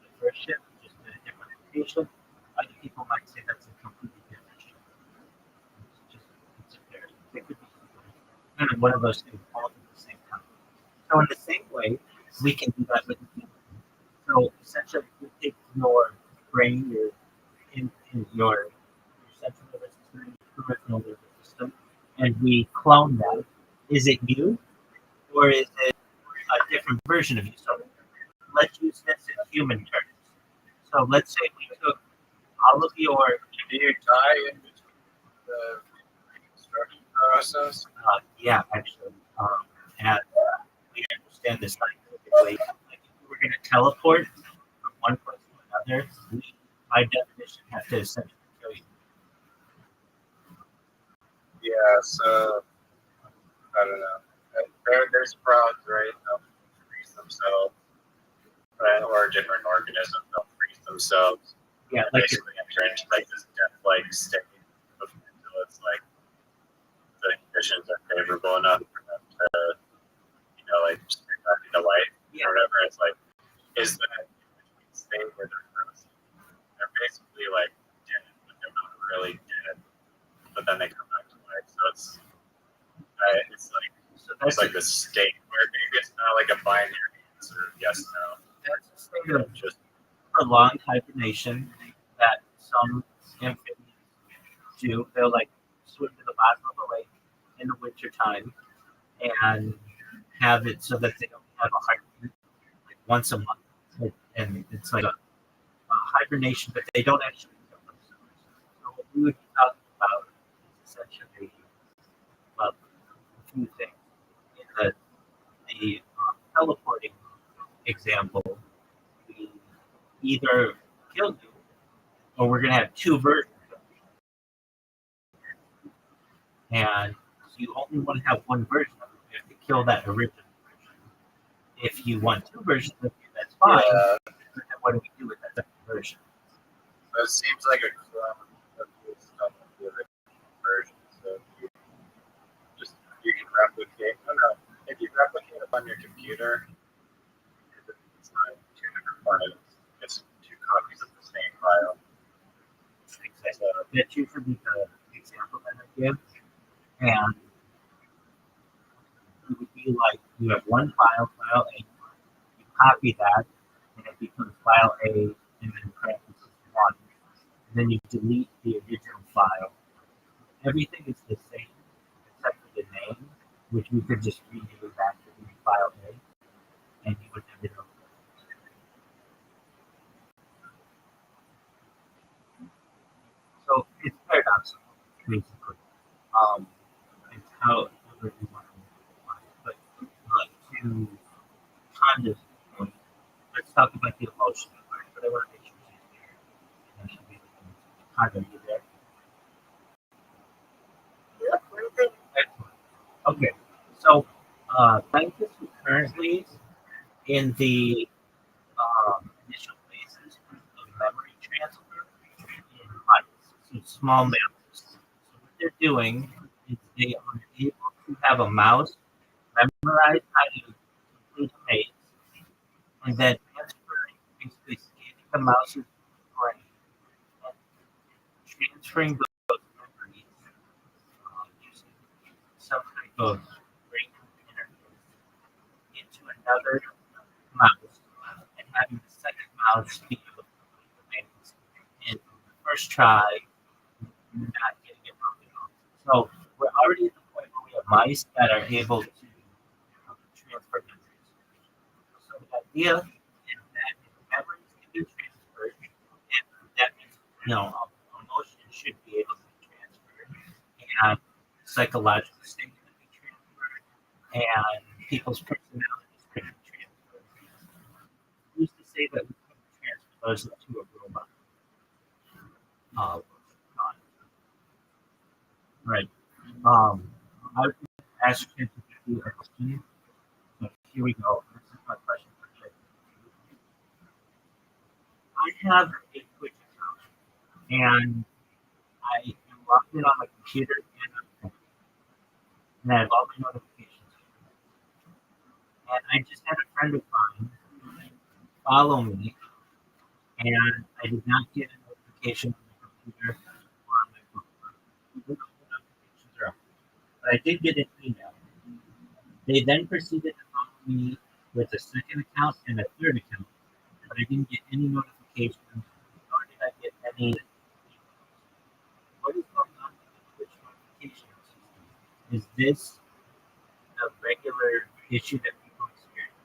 the first ship just a different location. Other people might say that's a completely different ship. It's a paradox. It could be kind of one of those things all at the same time. So in the same way, we can do that with the human. So essentially, we take your brain, your central nervous system, your peripheral nervous system, and we clone that. Is it you, or is it a different version of you? So let's use this in human terms. So let's say we took all of your, Do you die in between the reconstruction process? yeah, actually, and we understand this scientifically. Like if we were going to teleport from one place to another, we, by definition, have to essentially kill you. Yeah, so I don't know. There's frogs, right? They'll freeze themselves, right? Or different organisms, they'll freeze themselves. Yeah, like Basically enter into like this death-like state until it's like the conditions are favorable enough for them to, like spring back into life or whatever. It's like, is that state where they're frozen? They're basically like dead, but they're not really dead. But then they come back to life. So it's like this state where maybe it's not like a binary answer, yes, no. that's a state of Just prolonged hibernation that some amphibians do. They'll like swim to the bottom of the lake in the wintertime and have it so that they don't have a heartbeat like once a month. And it's like a hibernation, but they don't actually kill themselves. So what we would be talking about is essentially a few things. In the teleporting example, we either kill you or we're going to have two versions of you. And you only want to have one version of it. You have to kill that original version. If you want two versions of you, that's fine. yeah, But then what do we do with that second version? so it seems like a clone of the other version. So you can replicate. I don't know. If you replicate it on your computer, it's not two different files. It's two copies of the same file. Exactly. That's usually the example that I give. And it would be like you have one file, file A, you copy that, and it becomes file A, and then parentheses 1. And then you delete the original file. Everything is the same except for the name, which we could just rename back to be file A, and you would never know. So it's paradoxical, basically. It's how you want to apply it. But to Tanya's point, let's talk about the emotion. Right? But I want to make sure she's here. And she'll be able to Tanya, you there? Yep, what do you think? Excellent. Okay. So scientists who currently in the initial phases of memory transfer in mice, so small mammals. So what they're doing is they are able to have a mouse memorize how to complete a maze, and then transferring, basically scanning the mouse's brain, and transferring those memories using some type of brain interface into another mouse, and having the second mouse be able to complete the maze in the first try, not getting it wrong at all. So we're already at the point where we have mice that are able to transfer memories. So the idea is that memories can be transferred, and that means emotion should be able to be transferred, and psychological state can be transferred, and people's personalities can be transferred. Who's to say that we can transfer those into a robot? Right. I would ask you a question. we go. This is my question for you. I have a Twitch account, and I am logged in on my computer and on my phone, and I have all my notifications. And I just had a friend of mine follow me, and I did not get a notification on my computer or on my phone. The notifications are on. But I did get an email. They then proceeded to follow me with a second account and a third account, but I didn't get any notifications, nor did I get any. What is going on with the Twitch notification system? Is this a regular issue that people experience?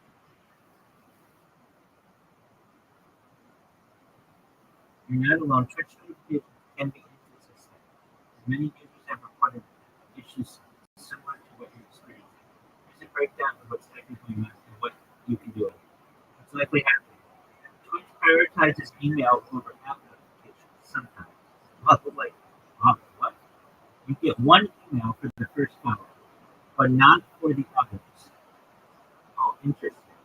You're not alone. Twitch notifications can be inconsistent. Many users have reported issues similar to what you're experiencing. Here's a breakdown of what's likely going on and what you can do. What's likely happening? Twitch prioritizes email over app notifications sometimes. Like, what? You get one email for the first hour, but not for the others. Oh, interesting.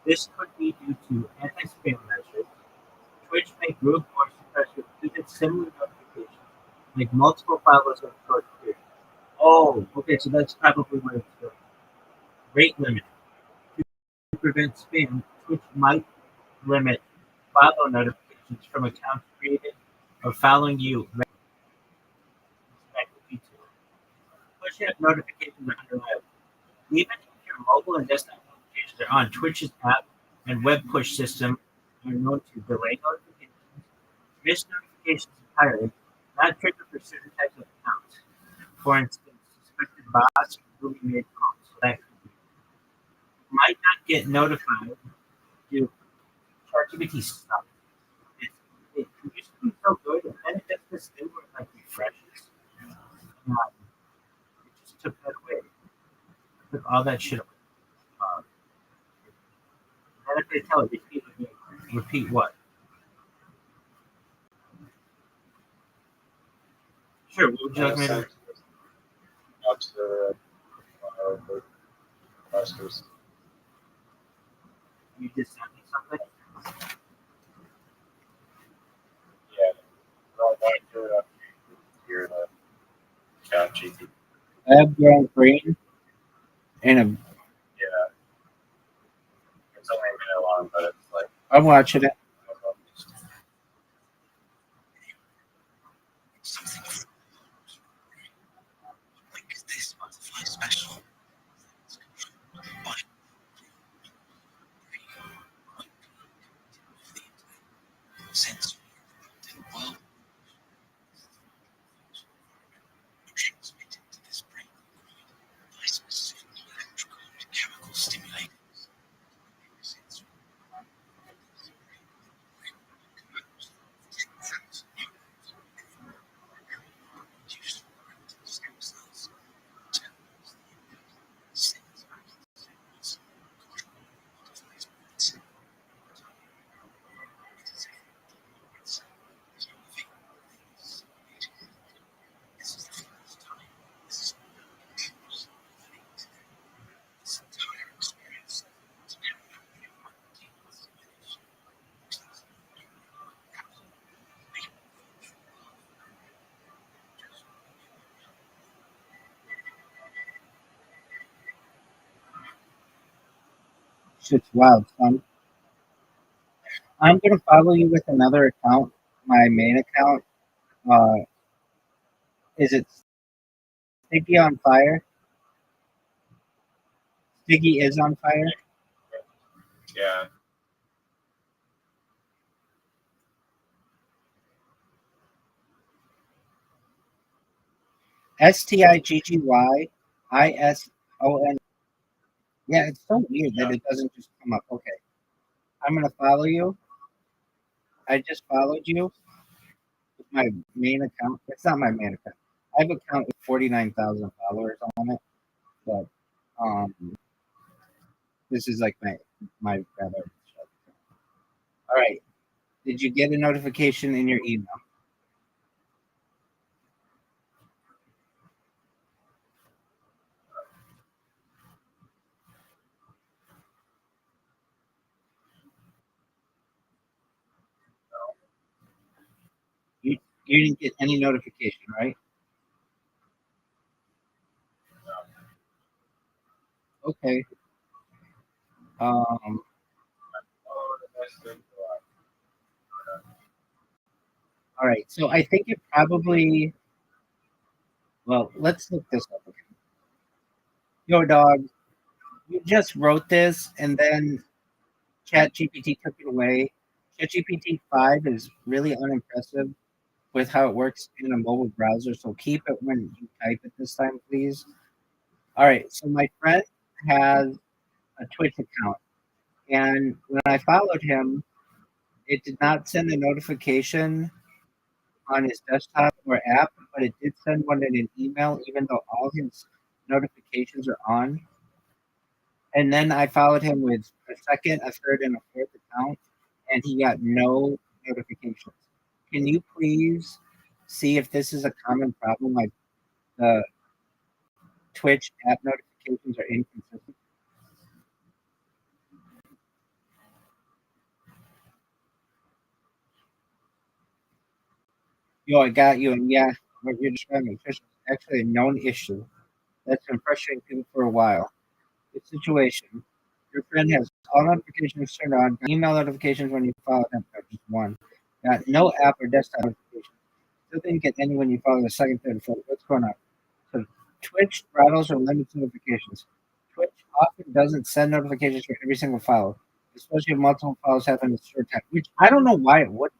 This could be due to anti-spam measures. Twitch may group or suppress repeated similar notifications, like multiple follows of short period. Oh, okay, so that's probably what it's doing. Rate limit. To prevent spam, Twitch might limit follow notifications from accounts created or following you. Push notifications are unreliable. Even if your mobile and desktop notifications are on, Twitch's app and web push system are known to delay notifications, miss notifications entirely, not trigger for certain types of accounts. For instance, suspected bots will be made calls. So that might not get notified due to ChatGPT stuff. It used to be so good, and then it does this thing where it like refreshes. It just took that away. Took all that shit away. And if they tell it, repeat what? Sure, what would you like me to do? Up to the masters. You just sent me something? Yeah. Well, I do it up here in the chat GT. I have grown green and Yeah. It's only a minute long, but it's like. I'm watching it. Like this butterfly special. Since the world transmitted to this brain by specific electrical and chemical stimulators. Shit's wild, son. I'm gonna follow you with another account, my main account. Is it Sticky on fire? Sticky is on fire. Yeah. STIGGYISON. Yeah, it's so weird that it doesn't just come up. Okay, I'm gonna follow you. I just followed you with my main account. It's not my main account. I have an account with 49,000 followers on it, but this is like my brother. All right. Did you get a notification in your email? You didn't get any notification, right? Okay. Oh, that's good. All right. So I think it probably. Well, let's look this up again. Yo, dog, you just wrote this, and then ChatGPT took it away. ChatGPT 5 is really unimpressive with how it works in a mobile browser. So keep it when you type it this time, please. All right. So my friend has a Twitch account, and when I followed him, it did not send a notification on his desktop or app, but it did send one in an email, even though all his notifications are on. And then I followed him with a second, a third, and a fourth account, and he got no notifications. Can you please see if this is a common problem? Like the Twitch app notifications are inconsistent. Yo, I got you. And yeah, what you're describing Twitch is actually a known issue that's been frustrating people for a while. The situation: your friend has all notifications turned on, email notifications when you follow them, but just one. Got no app or desktop notifications. Still didn't get any when you follow the second, third, fourth. What's going on? So Twitch throttles or limits notifications. Twitch often doesn't send notifications for every single follow, especially if multiple follows happen in a short time. Which I don't know why it would.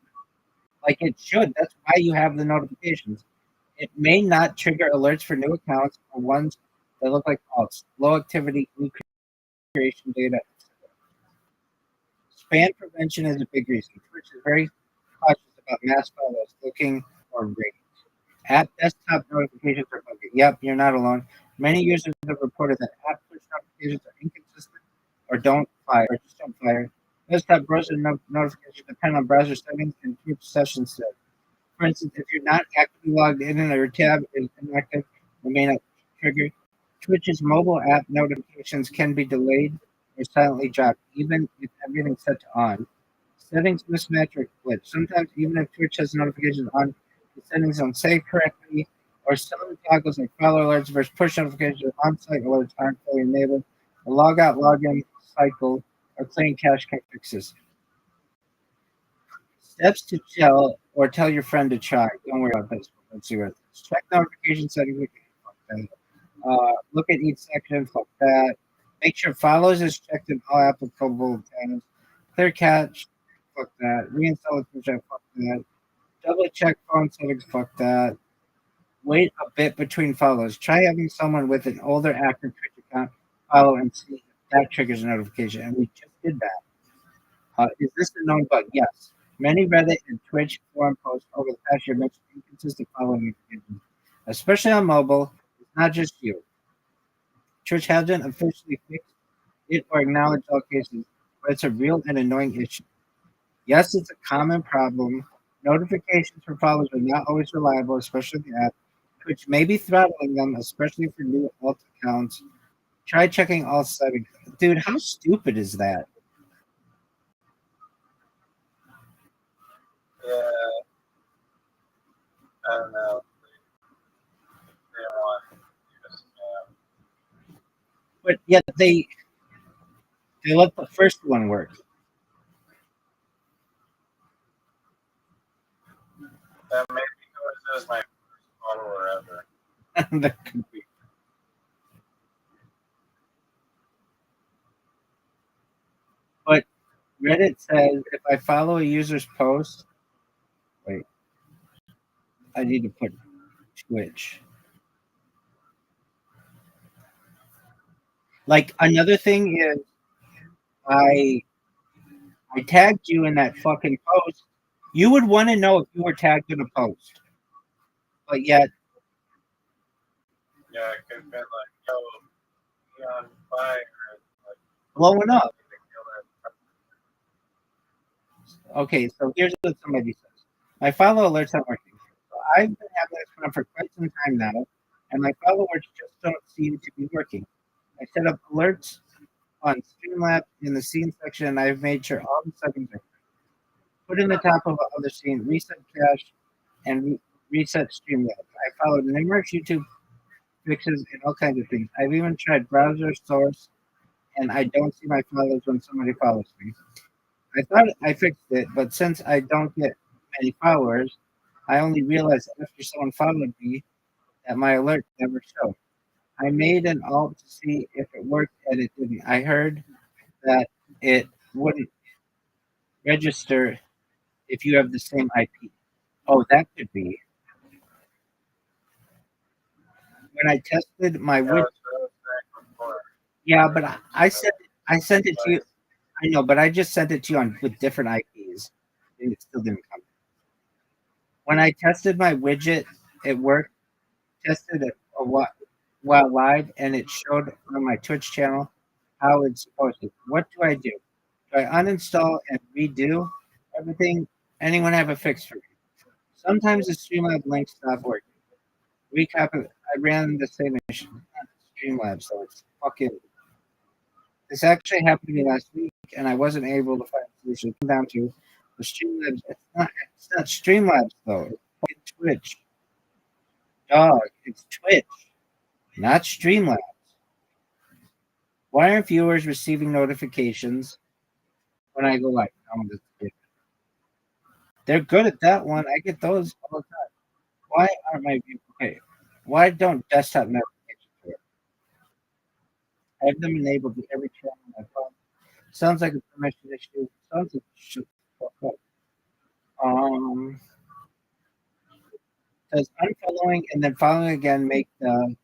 Like it should. That's why you have the notifications. It may not trigger alerts for new accounts or ones that look like alts, low activity, new creation data. Spam prevention is a big reason. Twitch is very cautious about mass follows looking for ratings. App desktop notifications are buggy. Yep, you're not alone. Many users have reported that app push notifications are inconsistent or don't fire, or just don't fire. Desktop browser notifications depend on browser settings and Twitch session set. For instance, if you're not actively logged in and your tab is inactive, it may not trigger. Twitch's mobile app notifications can be delayed or silently dropped, even if everything's set to on. Settings mismatch or glitch. Sometimes, even if Twitch has notifications on, the settings don't save correctly, or some toggles like follow alerts versus push notifications or on-site alerts aren't fully enabled. The log-out, log-in cycle or clearing cache can fix this. Steps to tell your friend to try. Don't worry about this. Let's see what it is. Check notification settings. Fuck that. Look at each section. Fuck that. Make sure follows is checked in all applicable tabs. Clear cache. Fuck that. Reinstall it. Fuck that. Double check phone settings. Fuck that. Wait a bit between follows. Try having someone with an older active Twitch account follow and see if that triggers a notification. And we just did that. Is this a known bug? Yes. Many Reddit and Twitch forum posts over the past year mentioned inconsistent following notifications, especially on mobile. It's not just you. Twitch hasn't officially fixed it or acknowledged all cases, but it's a real and annoying issue. Yes, it's a common problem. Notifications for followers are not always reliable, especially the app. Twitch may be throttling them, especially for new alt accounts. Try checking all settings. Dude, how stupid is that? Yeah, I don't know. They don't want you to spam. But yet they let the first one work. That maybe it was my first follower ever. That could be. But Reddit says if I follow a user's post, wait, I need to put Twitch. Like another thing is I tagged you in that fucking post. You would want to know if you were tagged in a post. But yet Yeah, it could have been like, yo, be on fire. Like, blowing up. to kill it. Okay, so here's what somebody says. My follow alerts aren't working. So I've been having this one for quite some time now, and my follow alerts just don't seem to be working. I set up alerts on Streamlabs in the scene section, and I've made sure all the settings are put in the top of the other scene, reset cache, and reset Streamlabs. I followed numerous YouTube fixes and all kinds of things. I've even tried browser source, and I don't see my follows when somebody follows me. I thought I fixed it, but since I don't get many followers, I only realized after someone followed me that my alert never showed. I made an alt to see if it worked, and it didn't. I heard that it wouldn't register if you have the same IP. Oh, that could be. When I tested my That widget, was what I was saying before. yeah, but I sent it to you. I know, but I just sent it to you on with different IPs, and it still didn't come. When I tested my widget, it worked. Tested it while live, and it showed on my Twitch channel how it's supposed to. What do I do? Do I uninstall and redo everything? Anyone have a fix for me? Sometimes the Streamlabs link stopped working. Recap it. I ran the same issue. Not Streamlabs, so it's fucking. This actually happened to me last week, and I wasn't able to find a solution. It came down to the Streamlabs. It's not Streamlabs though. It's fucking Twitch. Dog, it's Twitch, not Streamlabs. Why aren't viewers receiving notifications when I go live? They're good at that one. I get those all the time. Why aren't my viewers okay? Why don't desktop notifications work? I have them enabled to every channel on my phone. Sounds like a permission issue. Sounds like shut the fuck up. Does unfollowing and then following again make the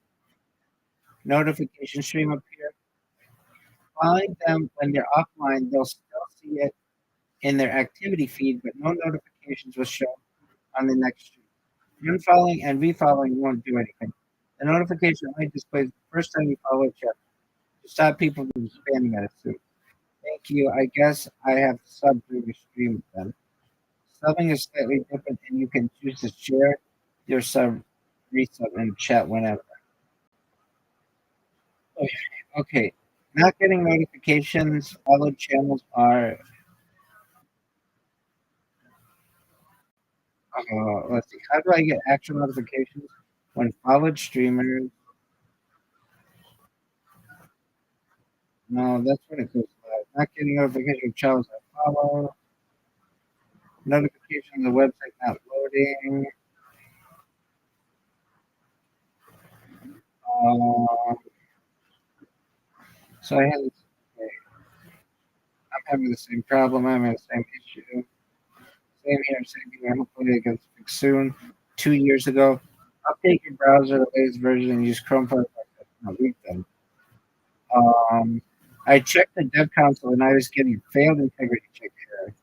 notification stream appear? Following them when they're offline, they'll still see it in their activity feed, but no notifications will show on the next stream. Unfollowing and refollowing won't do anything. The notification only displays the first time you follow a check to stop people from spamming at it. Thank you. I guess I have to sub through the stream then. Subbing is slightly different, and you can choose to share your sub, resub, and chat whenever. Okay. Not getting notifications. Followed channels are. Let's see. How do I get actual notifications when followed streamers? No, that's when it goes live. Not getting notification of channels I follow. Notification on the website not loading. So I have this. Okay. I'm having the same problem. I'm having the same issue. Same here. Hopefully it gets fixed soon. 2 years ago. Update your browser, the latest version, and use Chrome for read them. I checked the dev console and I was getting failed integrity check error.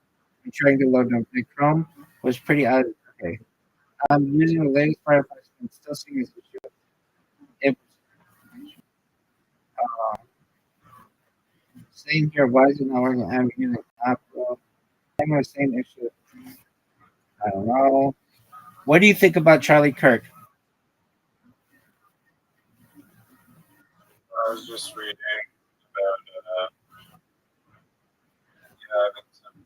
I'm trying to load them. The Chrome was pretty out. Okay. I'm using the latest Firefox and still seeing this issue. It same here. Why is it not working? I'm using Apple. I'm the same issue. I don't know. What do you think about Charlie Kirk? I was just reading about having some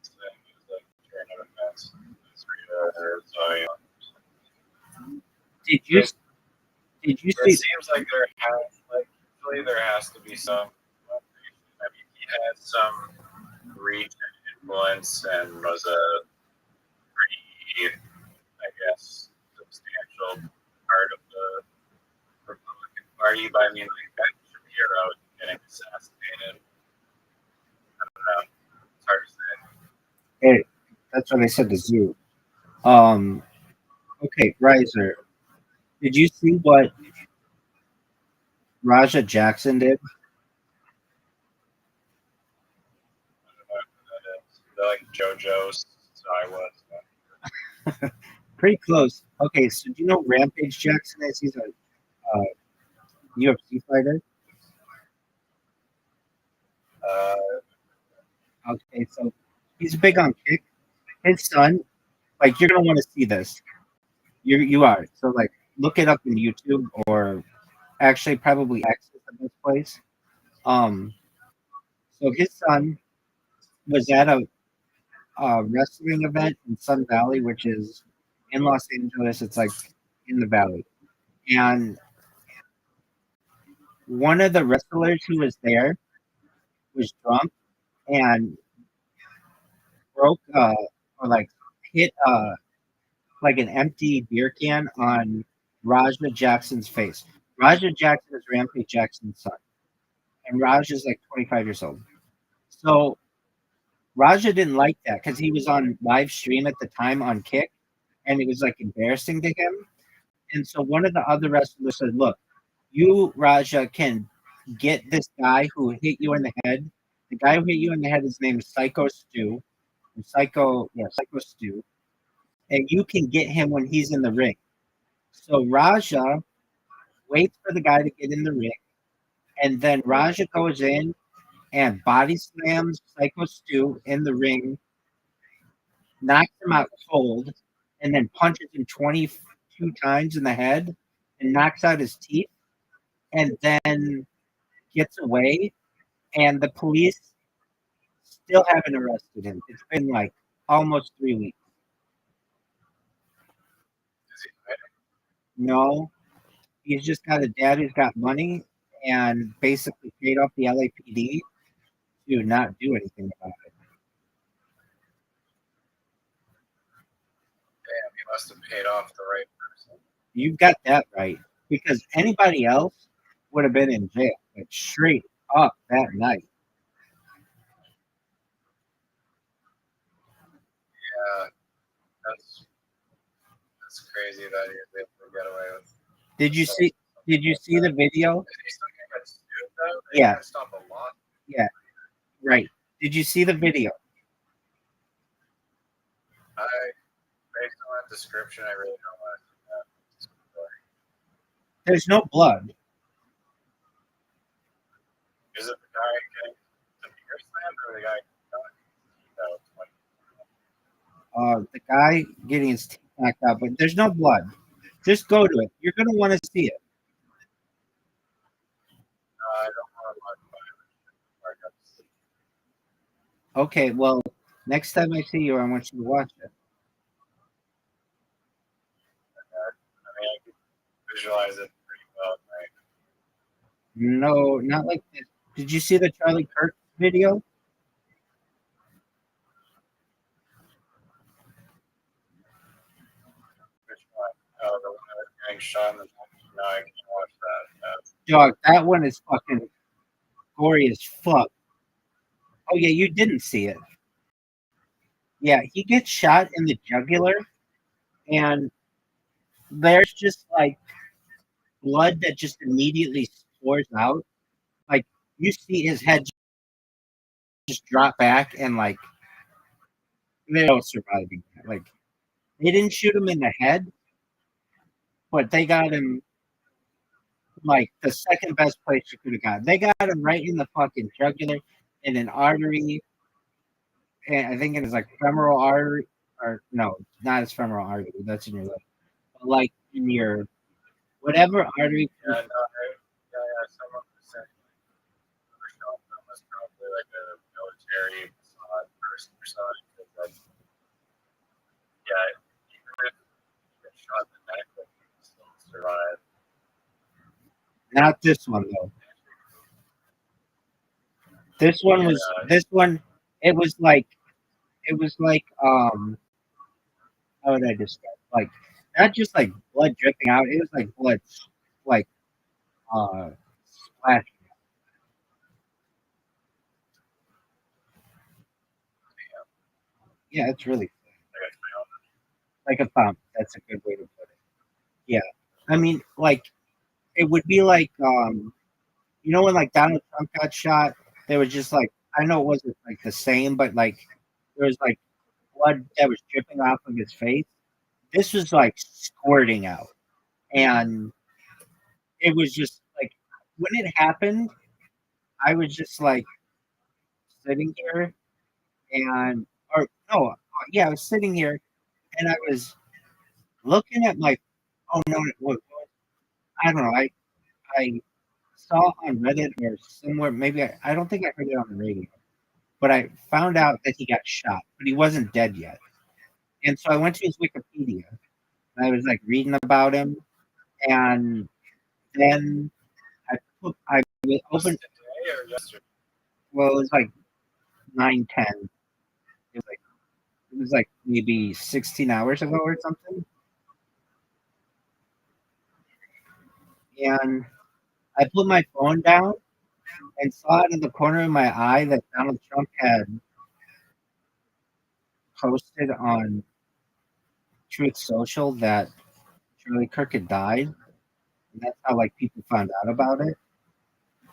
saying it was like turn of events. Did you It see? seems like usually there has to be some. I mean, he had some reach and influence and was a pretty, I guess, substantial part of the Republican Party. But I mean, like Ben Shapiro getting assassinated. I don't know. It's hard to say. Hey, that's what I said to Zoo. Okay, Riser. Did you see what Raja Jackson did? I don't know who that is. They're like JoJo's. So I was. Pretty close. Okay, so do you know Rampage Jackson is? He's a UFC fighter. Okay, so he's big on kick. His son, like you're gonna want to see this. You are. So like look it up in YouTube or actually probably access at this place. So his son was at a wrestling event in Sun Valley, which is in Los Angeles. It's like in the valley. And one of the wrestlers who was there was drunk and broke or like hit like an empty beer can on Raja Jackson's face. Raja Jackson is Rampage Jackson's son, and Raja is like 25 years old. So Raja didn't like that because he was on live stream at the time on Kick, and it was like embarrassing to him. And so one of the other wrestlers said, "Look, you Raja can get this guy who hit you in the head. The guy who hit you in the head, his name is Psycho Stu. Psycho Stu. And you can get him when he's in the ring." So Raja waits for the guy to get in the ring, and then Raja goes in and body slams Psycho Stu in the ring, knocks him out cold, and then punches him 22 times in the head and knocks out his teeth, and then gets away. And the police still haven't arrested him. It's been like almost 3 weeks. Is he hiding? No, he's just got a dad who's got money and basically paid off the LAPD to not do anything about it. Damn, he must have paid off the right person. You've got that right, because anybody else would have been in jail, like straight up that night. Yeah, that's crazy that he was able to get away with. Did you see? Did you see the video? Is he still gonna get sued though? Yeah. They stop a lot. Yeah, right. Did you see the video? Based on that description, I really don't want to see that. There's no blood. Is it the guy getting the beer slammed or the guy The guy getting his teeth knocked out, but there's no blood. Just go to it. You're gonna want to see it. I don't want to watch it. Okay, well, next time I see you, I want you to watch it. I mean, I can visualize it pretty well, right? No, not like this. Did you see the Charlie Kirk video? Which one? Oh, the one that was getting shot in the neck. No, I can't watch that. Dog, that one is fucking gory as fuck. Oh yeah, you didn't see it. Yeah, he gets shot in the jugular, and there's just like blood that just immediately pours out. Like you see his head just drop back, and like they don't survive. Like they didn't shoot him in the head, but they got him like the second best place you could have got. They got him right in the fucking jugular, in an artery, and I think it is like femoral artery, or no, not his femoral artery. That's in your leg, but like in your whatever artery. Yeah, no, someone was saying Rothschild was probably like a military Mossad person or something. Like, yeah, even if you get shot in the neck, like, you can still survive. Not this one though. This one was it was like how would I describe it? Like not just like blood dripping out, it was like blood like splashing. Yeah, it's really like a fountain. That's a good way to put it. Yeah. I mean like it would be like you know when like Donald Trump got shot, there was just like I know it wasn't like the same, but like there was like blood that was dripping off of his face. This was like squirting out, and it was just like when it happened, I was just like sitting here, and or no, yeah, I was sitting here, and I was looking at my. Oh no, I don't know. I saw on Reddit or somewhere. Maybe I don't think I heard it on the radio. but I found out that he got shot, but he wasn't dead yet. And so I went to his Wikipedia and I was like reading about him, and then I Was opened. it today or yesterday? Well, it was like 9:10. It was like maybe 16 hours ago or something. And I put my phone down and saw it in the corner of my eye that Donald Trump had posted on Truth Social that Charlie Kirk had died. And that's how like people found out about it.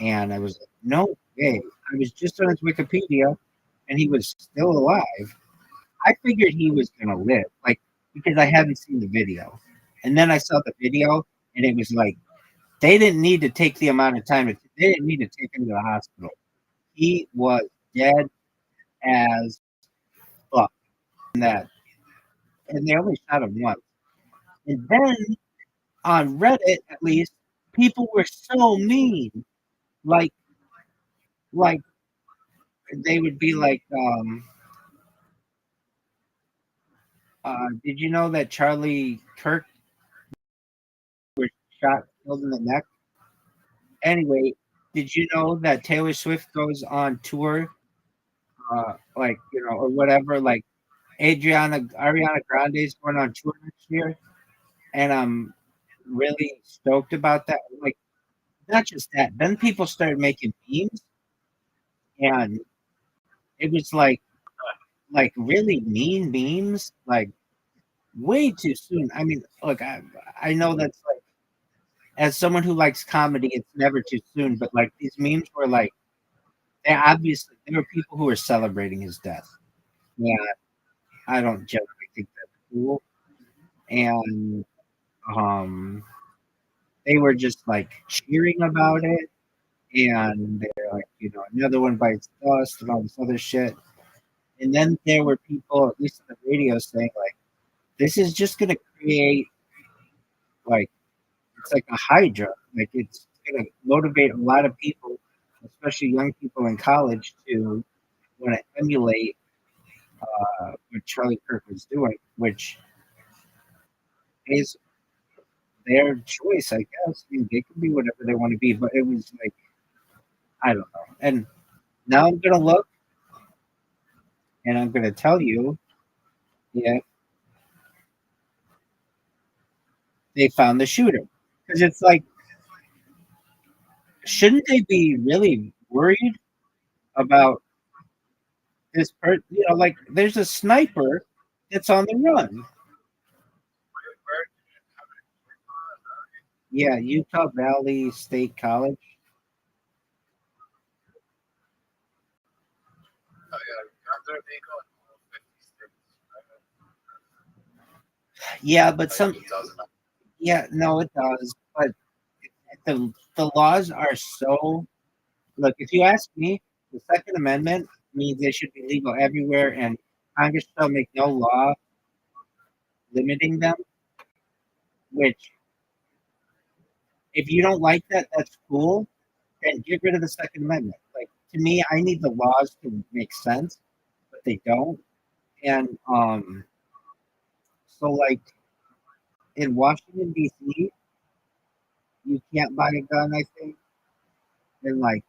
And I was like, no way. I was just on his Wikipedia and he was still alive. I figured he was gonna live, like because I hadn't seen the video. And then I saw the video and it was like they didn't need to take the amount of time. They didn't need to take him to the hospital. He was dead as fuck in that. And they only shot him once. And then on Reddit, at least, people were so mean. Like, like they would be like, did you know that Charlie Kirk was shot, killed in the neck? Anyway, did you know that Taylor Swift goes on tour, like or whatever? Like Ariana Grande is going on tour next year, and I'm really stoked about that. Like, not just that. Then people started making memes, and it was like really mean memes, like way too soon. I mean, look, I know that's like as someone who likes comedy, it's never too soon. But like these memes were like there were people who were celebrating his death. Yeah, I don't generally think that's cool, and they were just like cheering about it, and they're like, another one bites dust and all this other shit. And then there were people, at least on the radio, saying like, this is just going to create like it's like a hydra. Like it's going to motivate a lot of people, especially young people in college, to want to emulate what Charlie Kirk was doing, which is their choice, I guess. I mean, they can be whatever they want to be, but it was like, I don't know. And now I'm going to look and I'm going to tell you, yeah, they found the shooter. Because it's like, shouldn't they be really worried about this person? Like there's a sniper that's on the run. Yeah, Utah Valley State College. Oh, yeah. Guns are legal in all 50 states. Yeah, but some. It doesn't. Yeah, no, it does. But the laws are so. Look, if you ask me, the Second Amendment means they should be legal everywhere, and Congress shall make no law limiting them. Which, if you don't like that, that's cool. Then get rid of the Second Amendment. Like to me, I need the laws to make sense, but they don't. And so like in Washington D.C., you can't buy a gun. I think, and like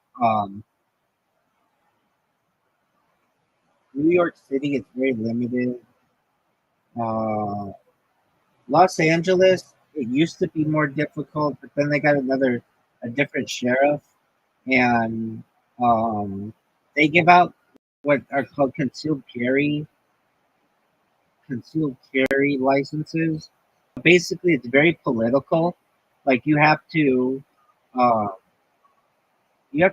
New York City, it's very limited. Uh, Los Angeles, it used to be more difficult, but then they got a different sheriff, and they give out what are called concealed carry licenses. Basically, it's very political. Like uh, you have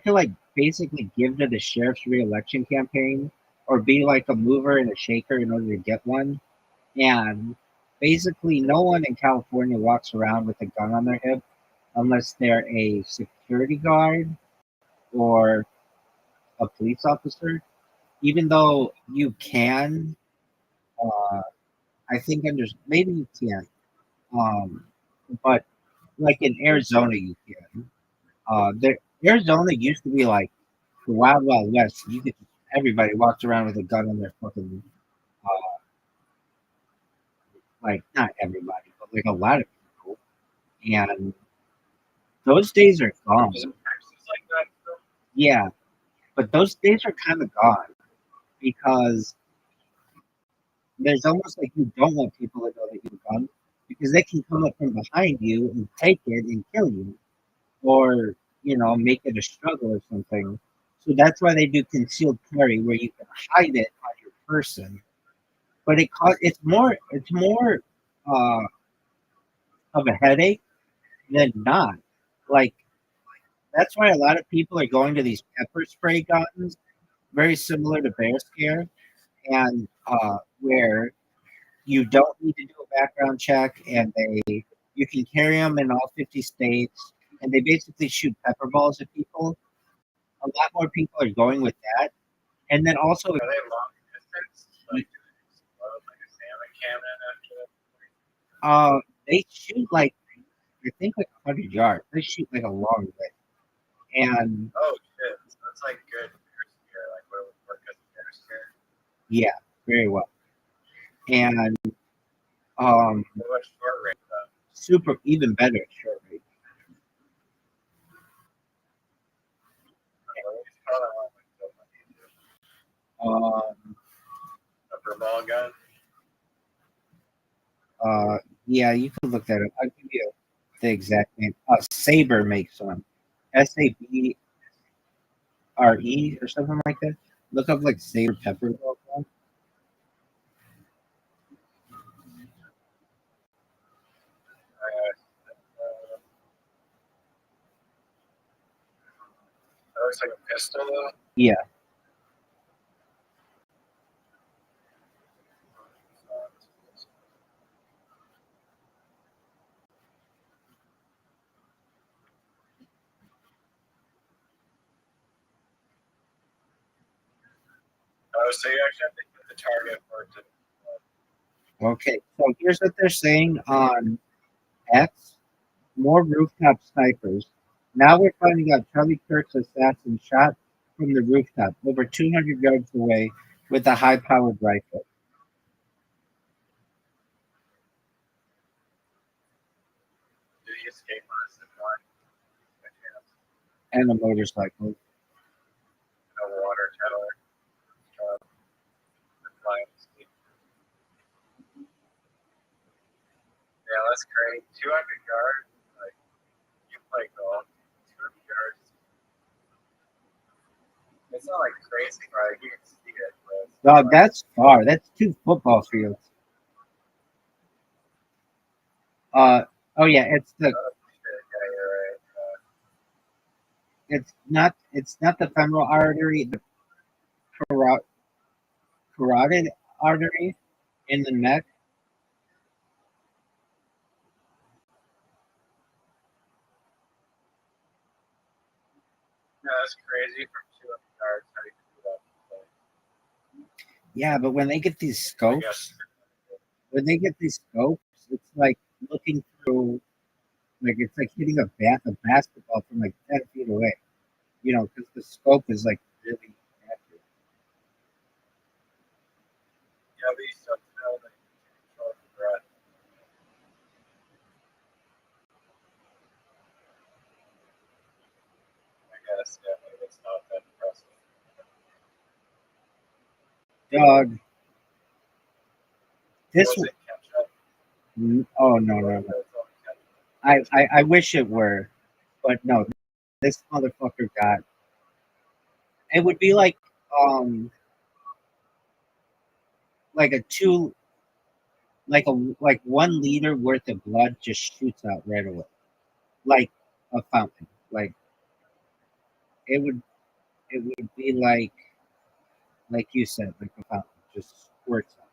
to like basically give to the sheriff's reelection campaign, or be like a mover and a shaker in order to get one. And basically, no one in California walks around with a gun on their hip unless they're a security guard or a police officer. Even though you can, uh, I think maybe you can, but like in Arizona, you can. Arizona used to be like the Wild Wild West. You could everybody walks around with a gun in their fucking like not everybody, but like a lot of people. And those days are gone. Is it Texas like that? Still? Yeah, but those days are kind of gone because there's almost like you don't want people to know that you're a gun because they can come up from behind you and take it and kill you, or make it a struggle or something. So that's why they do concealed carry, where you can hide it on your person. But it's more uh, of a headache than not. Like that's why a lot of people are going to these pepper spray guns, very similar to bear scare, and where you don't need to do a background check, and you can carry them in all 50 states, and they basically shoot pepper balls at people. A lot more people are going with that, and then also, Are they long distance? Like, do they explode like a salmon cannon after that? they shoot like I think like 100 yards. They shoot like a long way, and Oh shit! So that's like good bear scare. Like what would work as a bear scare? yeah, very well, and What about short range though? super even better at short range. What do you call that one? Like Um, a ball gun. yeah, you can look that up. I'll give you the exact name. Saber makes one. SABRE or something like that. Look up like Saber pepper ball gun. That looks like a pistol though. Yeah. Oh, so you actually have to hit the target for it to. Okay. So here's what they're saying on X. More rooftop snipers. Now we're finding out Charlie Kirk's assassin shot from the rooftop over 200 yards away with a high-powered rifle Do you escape on a zip line? and a motorcycle. No water tower. Flying escape. Yeah, that's great. 200 yards. Like you play golf. 200 yards. It's not like crazy, right? You can see it. But Dog, that's far. That's 2 football fields. Oh yeah, it's the yeah, you're right. it's not the femoral artery, the carotid artery in the neck. No, that's crazy from 200 yards. How do you do that? Yeah, but when they get these I scopes, guess. it's like looking through, like it's like hitting a basketball from like 10 feet away. Because the scope is like really accurate. Yeah, but you still have to know that you can control the breath. I guess, yeah, maybe it's not that impressive. Dog, this Was it catch up? oh no. I wish it were, but no, this motherfucker got. It would be um like a two like 1 liter worth of blood just shoots out right away, like a fountain. Like it would be like you said, like a fountain just squirts out,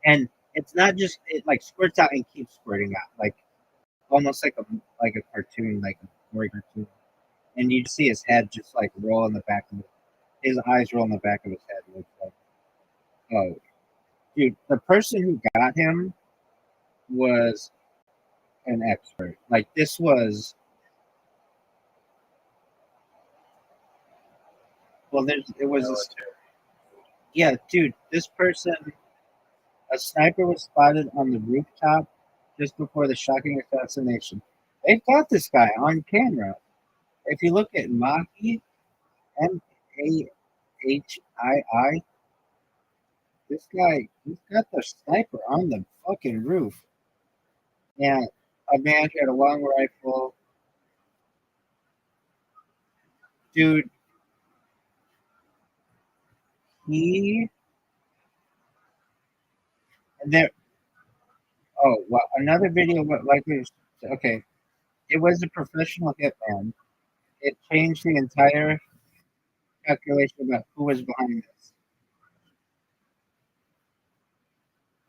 and it's not just it like squirts out and keeps squirting out, like almost like a cartoon, like a gory cartoon, and you just see his head just like roll in the back of his eyes roll in the back of his head, and it's like, oh, dude, the person who got him was an expert. Like this was well, it was Military. Yeah, dude, this person, a sniper was spotted on the rooftop just before the shocking assassination. They've got this guy on camera. If you look at Mahi, Mahii, this guy, he's got the sniper on the fucking roof. And a man who had a long rifle. Dude, he, and there, oh, well, another video, but okay, it was a professional hitman. It changed the entire calculation about who was behind this.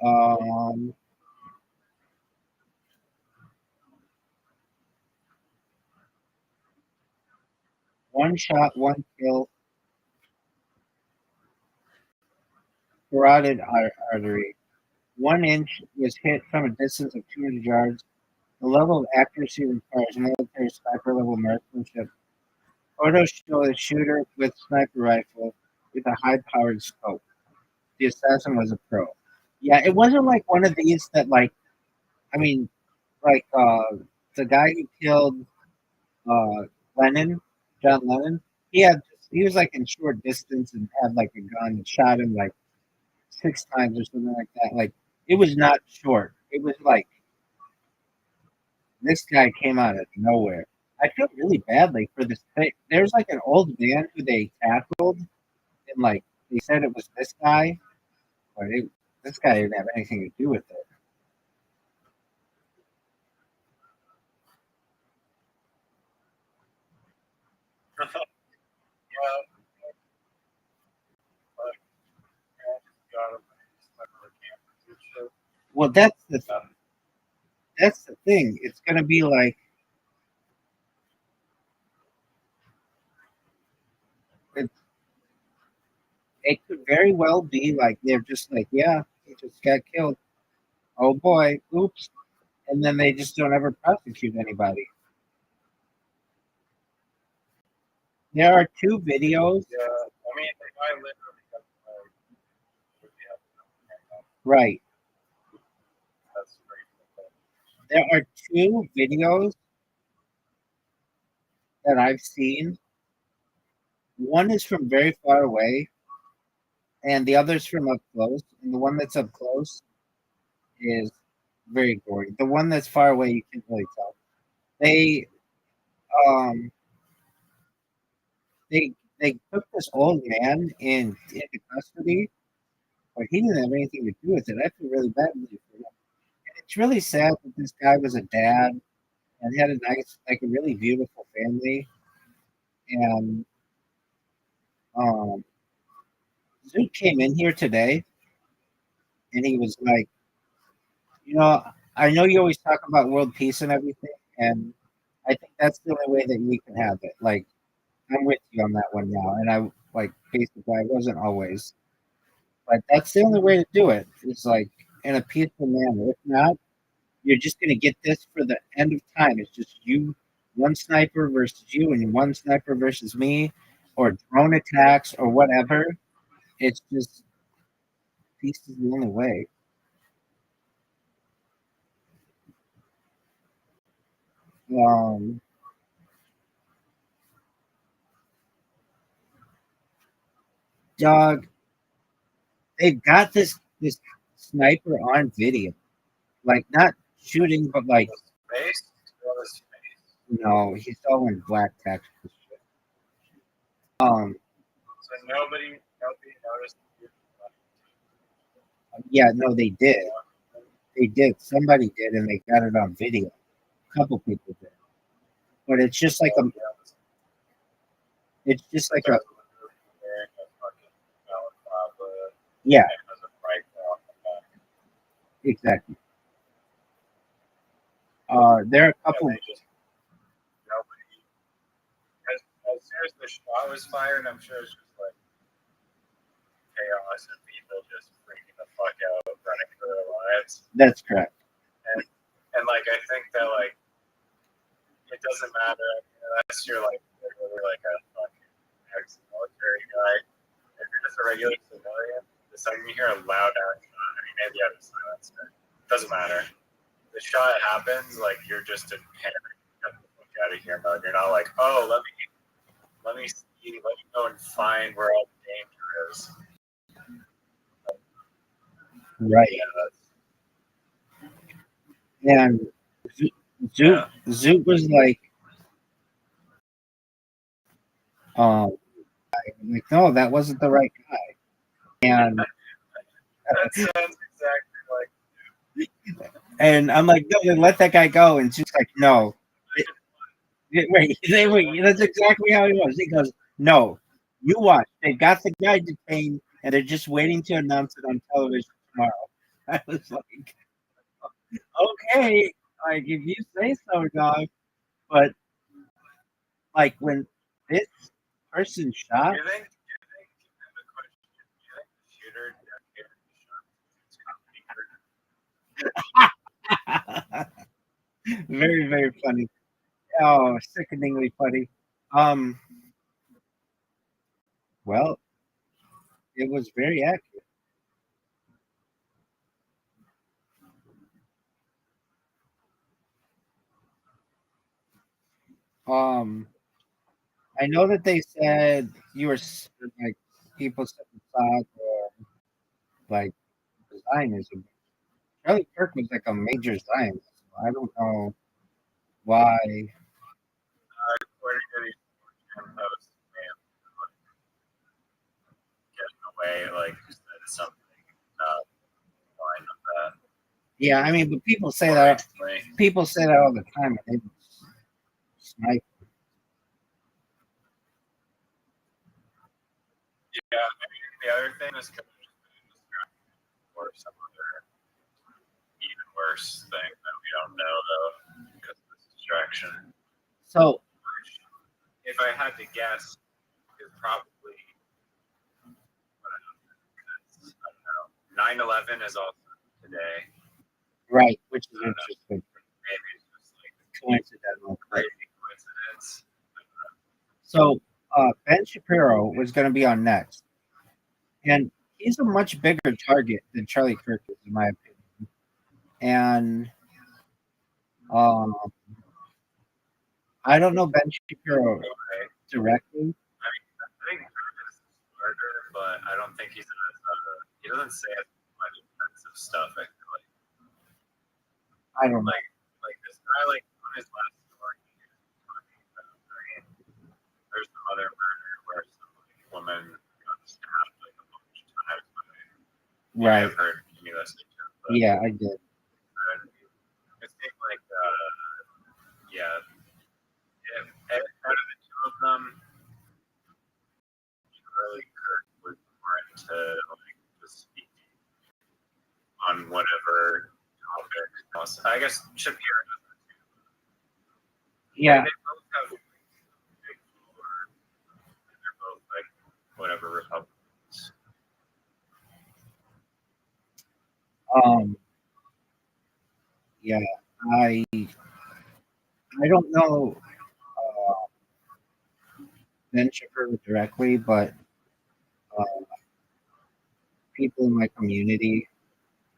Um, One shot, one kill, carotid artery. 1 inch was hit from a distance of 200 yards. The level of accuracy requires military sniper level marksmanship. Photos show a shooter with sniper rifle with a high powered scope. The assassin was a pro. Yeah, it wasn't like one of these that I mean, like the guy who killed Lennon, John Lennon. He was like in short distance and had like a gun and shot him like 6 times or something like that. Like it was not short. It was like this guy came out of nowhere. I feel really badly for this thing. There's like an old man who they tackled, and like they said it was this guy, but this guy didn't have anything to do with it. Yeah, like, I just got him. Sniper cameras and shit. Well, that's the thing. It's gonna be like it, it could very well be like they're just like, yeah, he just got killed. Oh boy, oops, and then they just don't ever prosecute anybody. There are 2 videos. Yeah, I mean, the guy literally got Right. that's crazy. There are 2 videos that I've seen. One is from very far away, and the other's from up close. And the one that's up close is very gory. The one that's far away, you can't really tell. They um they took this old man into custody, but he didn't have anything to do with it. I feel really badly for him. And it's really sad that this guy was a dad and had a nice, like a really beautiful family. And Zoot came in here today, and he was like, I know you always talk about world peace and everything, and I think that's the only way that we can have it. Like, I'm with you on that one now, and I like basically I wasn't always, but that's the only way to do it. Is like in a peaceful manner. If not, you're just gonna get this for the end of time. It's just you, one sniper versus you, and one sniper versus me, or drone attacks or whatever. It's just peace is the only way. Um, Dog, they've got this sniper on video, like not shooting, but like Space? What is space? he's all in black tactical shit. So nobody noticed. Yeah, no, they did. They did. Somebody did, and they got it on video. A couple people did, but it's just like it's just like a, yeah, exactly. There are a couple. Nobody. As soon as the shot was fired, I'm sure it's just like chaos and people just freaking the fuck out, running for their lives. That's correct. And like I think that like it doesn't matter unless you're like literally like a fucking ex-military guy. If you're just a regular civilian, the second you hear a loud action, I mean, maybe you have a silencer. Doesn't matter. The shot happens, like you're just in panic. Get the fuck out of here mode. You're not like, oh, let me see, let me go and find where all the danger is. Right. Yeah, And Zoot was like, like, no, that wasn't the right guy. And that sounds exactly like. and I'm like, no, then let that guy go. And she's like, no. Wait, that's exactly how he was. He goes, no, you watch. They got the guy detained, and they're just waiting to announce it on television tomorrow. I was like, okay, like if you say so, dog. But like when this person shot, Do you think the question? Do you think the shooter dedicated the shot? very, very funny. Oh, sickeningly funny. Well, it was very accurate. I know that they said you were like people said facade or like Zionism. Charlie Kirk was like a major Zionist. I don't know why. According to these posts, man, getting away, like said something line of that. Yeah, I mean, but people say that. Recently. People say that all the time. And they snipe. Yeah, I mean, the other thing is could have just been distracted or some other even worse thing that we don't know though because of this distraction. So If I had to guess, is probably I don't know. 9/11 is also today. right, which is I don't know. interesting. Maybe it's just like Coincidental. crazy coincidence. So Ben Shapiro was going to be on next, and he's a much bigger target than Charlie Kirk is, in my opinion. And I don't know Ben Shapiro Okay. directly. I think Kirk is smarter, but I don't think he's as he doesn't say as much offensive stuff. I feel like. I don't know. Like this guy, like on his last story, he was talking about, I mean, there's some other murder where some like, woman got stabbed like a bunch of times. Right. I've heard me listening to it. But Yeah, I did. it seemed like, yeah, out of the two of them, Charlie Kirk was more into like just speaking on whatever topic. I guess Shapiro doesn't too. Yeah, They both have big followers, and they're both like whatever Republicans. yeah. I don't know Ben Shapiro directly, but uh, people in my community,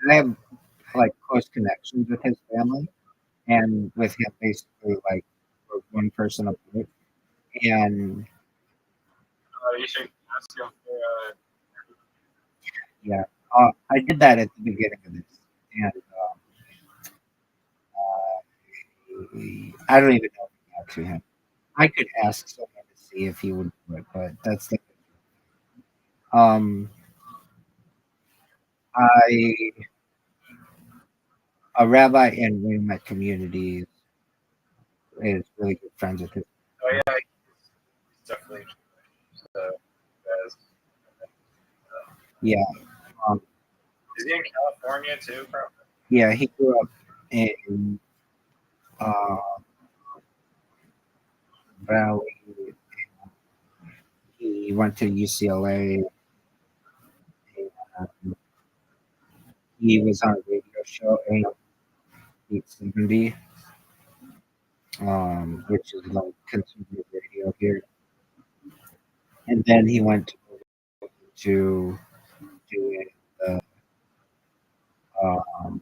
I have like close connections with his family, and with him basically like we're one person apart. And You should ask him for. yeah, I did that at the beginning of this, and I don't even know if I got to him. I could ask someone to see if he would do it, but that's the I a rabbi in one of my communities is really good friends with his. Oh yeah, he's definitely. So, guys. Yeah, Is he in California too, probably? yeah, he grew up in uh, Valley. He went to UCLA. And he was on a radio show, 870, which is like conservative radio here. And then he went to doing the um,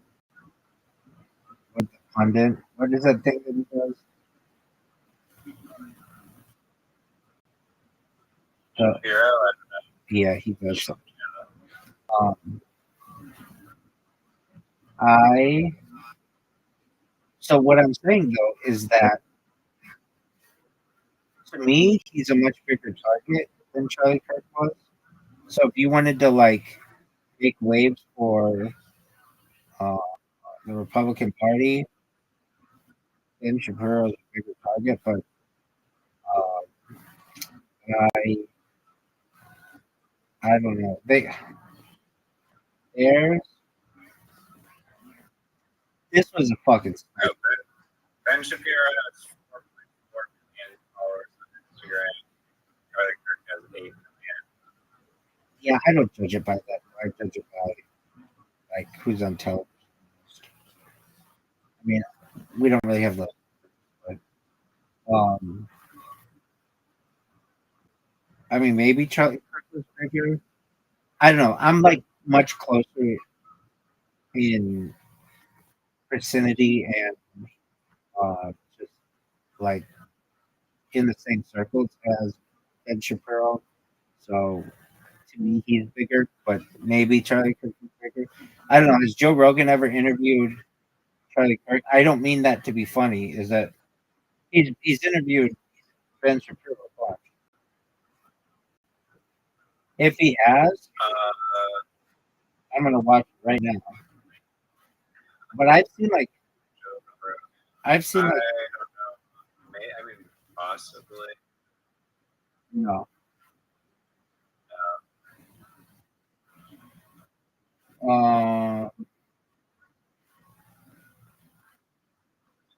what the pundit. What is that thing that he does? Shapiro, Yeah, he does something. Um, I so what I'm saying though is that to me he's a much bigger target than Charlie Kirk was. So if you wanted to like make waves for uh, the Republican Party, Ben Shapiro is a bigger target, but I I don't know. There's this was a fucking no, Ben Shapiro has 4.4 million followers on Instagram. Charlie Kirk has 8 million. yeah. I don't judge it by that. I judge it by like who's on television. I mean, we don't really have the. But, I mean, maybe Charlie Kirk was bigger. I don't know. I'm like much closer in vicinity and just like in the same circles as Ben Shapiro. So to me, he's bigger, but maybe Charlie Kirk is bigger. I don't know. Has Joe Rogan ever interviewed Charlie Kirk? I don't mean that to be funny. Is that he's interviewed Ben Shapiro a bunch. If he has, I'm gonna watch it right now. But I've seen like I don't know. you I mean, possibly. know.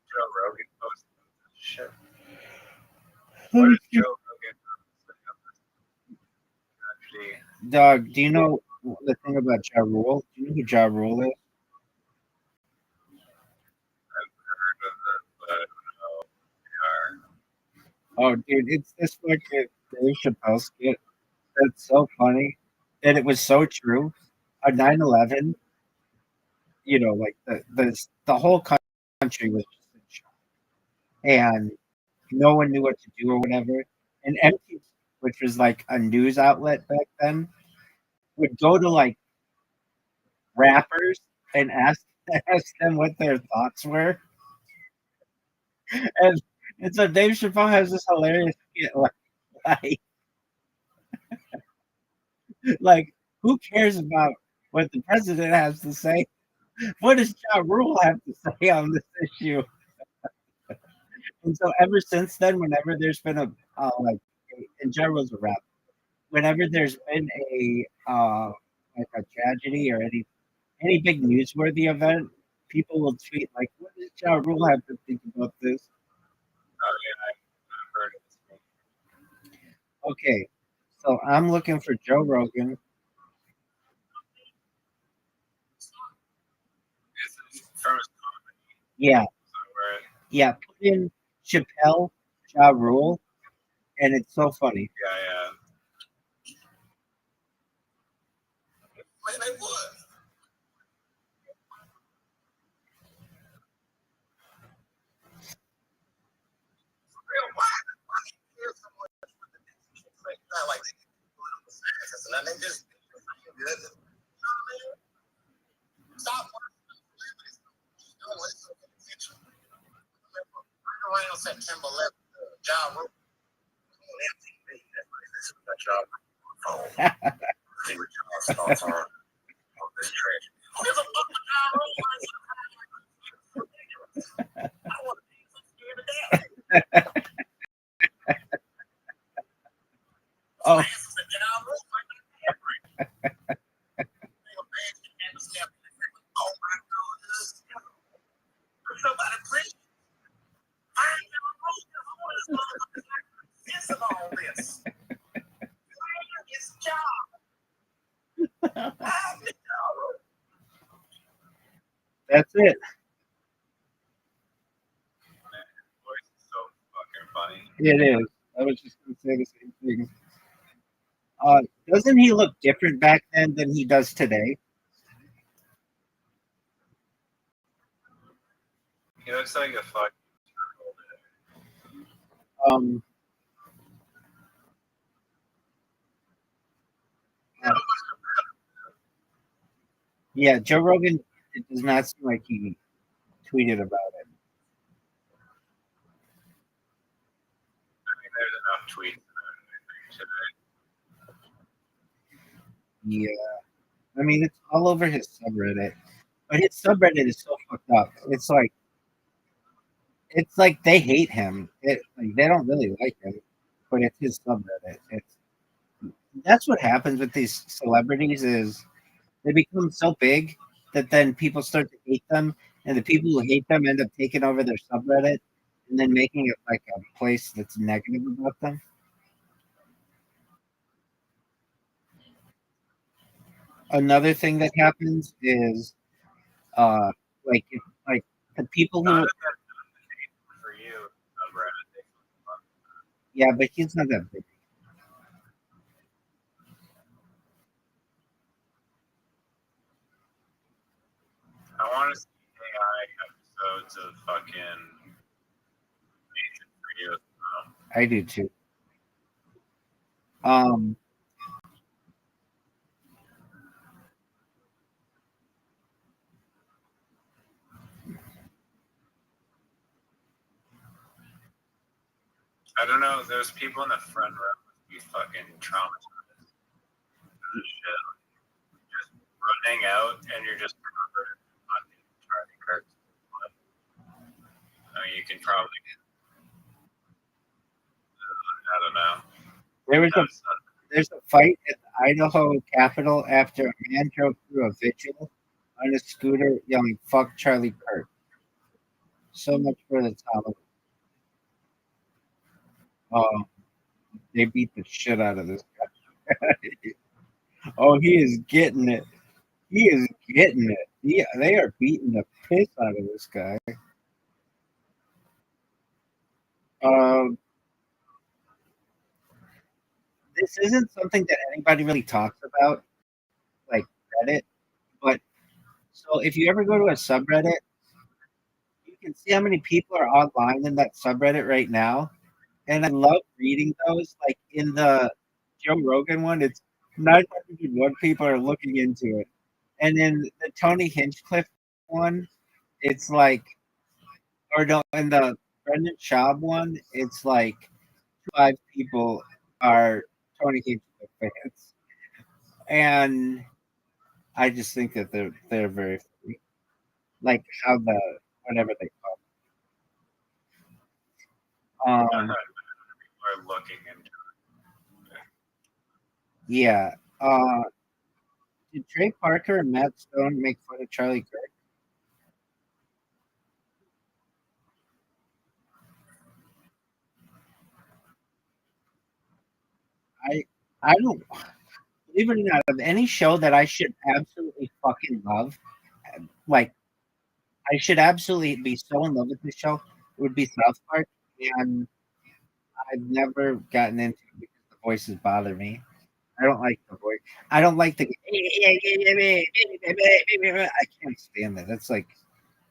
Joe Rogan posted this shit. What is Joe Rogan tragedy? Dog, do you know the thing about Ja Rule? Do you know who Ja Rule is? I've heard of it, but I don't know who they are. Oh, dude, it's this fucking Dave Chappelle skit. That's so funny. And it was so true. On 9/11, you know, like the whole country was just in shock. And no one knew what to do or whatever. And MTV, which was like a news outlet back then, would go to like rappers and ask them what their thoughts were. And, and so Dave Chappelle has this hilarious skit like, like who cares about what the president has to say? What does Ja Rule have to say on this issue? And so ever since then, whenever there's been like, and Ja Rule's a rap, whenever there's been like a tragedy or any big newsworthy event, people will tweet like, "What does Ja Rule have to think about this?" Oh, yeah, I've heard of this. Okay, so I'm looking for Joe Rogan. It's from his comedy. Yeah, Somewhere. yeah. Put in Chappelle, Ja Rule, and it's so funny. Yeah. Man, they would. For real, why do you care so much with the shit like that? Like, they get political science and they just feel good. You know what I mean? Stop watching the celebrities. Don't listen to attention. Right around September 11th, John Rogan on MTV. That's what this is. That job phone. See what John's thoughts are on this tragedy. Who gives a fuck with John Rogan? I want to be so scared to death. Oh, Oh my God. Somebody please. I ain't never wrote this. I want this motherfucker to sense of all this. It's a job. I'm the job. that's it. Man, his voice is so fucking funny. It is. I was just gonna say the same thing. Doesn't he look different back then than he does today? He looks like a fucking Um, yeah, Joe Rogan. It does not seem like he tweeted about it. I mean, there's enough tweets about it today. Yeah, I mean it's all over his subreddit, but his subreddit is so fucked up. It's like they hate him. Like they don't really like him, but it's his subreddit. That's what happens with these celebrities is they become so big that then people start to hate them, and the people who hate them end up taking over their subreddit and then making it like a place that's negative about them. Another thing that happens is like the people Not who that that's the case for you, subreddit. yeah, but he's not that big. I want to see AI episodes of fucking Nathan for you. I do too. Um, I don't know. There's people in the front row who be fucking traumatized. This shit. Just running out and you're just remembering fucking Charlie Kirk's blood. I mean, you can probably. I don't know. there's a fight at the Idaho Capitol after a man drove through a vigil on a scooter yelling "Fuck Charlie Kirk." So much for the top. They beat the shit out of this guy. Oh, he is getting it. He is getting it. They are beating the piss out of this guy. Um, this isn't something that anybody really talks about, like Reddit. But so if you ever go to a subreddit, you can see how many people are online in that subreddit right now. And I love reading those. Like in the Joe Rogan one, it's 901 people are looking into it. And in the Tony Hinchcliffe one, it's like, or no, in the Brendan Schaub one, it's like 5 people are Tony Hinchcliffe fans. And I just think that they're very funny. Like how the whatever they call it. People are looking into it. Yeah. Did Trey Parker and Matt Stone make fun of Charlie Kirk? I don't believe it or not, of any show that I should absolutely fucking love, like I should absolutely be so in love with this show, it would be South Park. And I've never gotten into it because the voices bother me. I don't like the voice. I don't like the. I can't stand that. That's like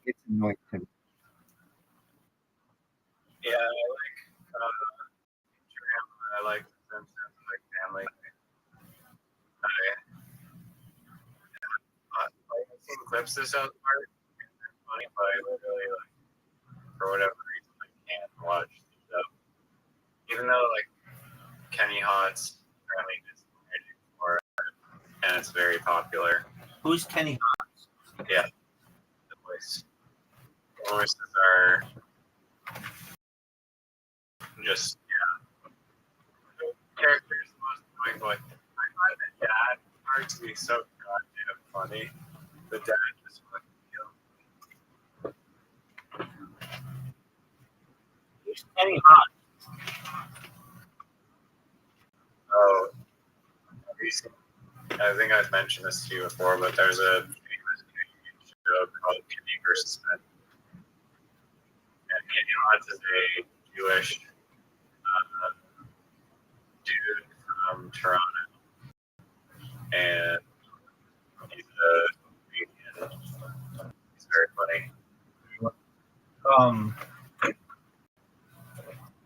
it's annoying to me. Yeah, I like The Simpsons, I like Family. I've seen clips of South Park. It's funny, but I literally, for whatever reason, I can't watch the show. Even though, Kenny Hotz apparently is writing for it, and it's very popular. Who's Kenny? Yeah, the voices are just, the character is the most annoying, but I find the dad part to be so goddamn funny. The dad just fucking kills. Who's Kenny Hot? Oh, I think I've mentioned this to you before, but there's a famous Canadian show called Kenny versus Men. And Kenny Hotz is a Jewish dude from Toronto. and he's a comedian. He's very funny.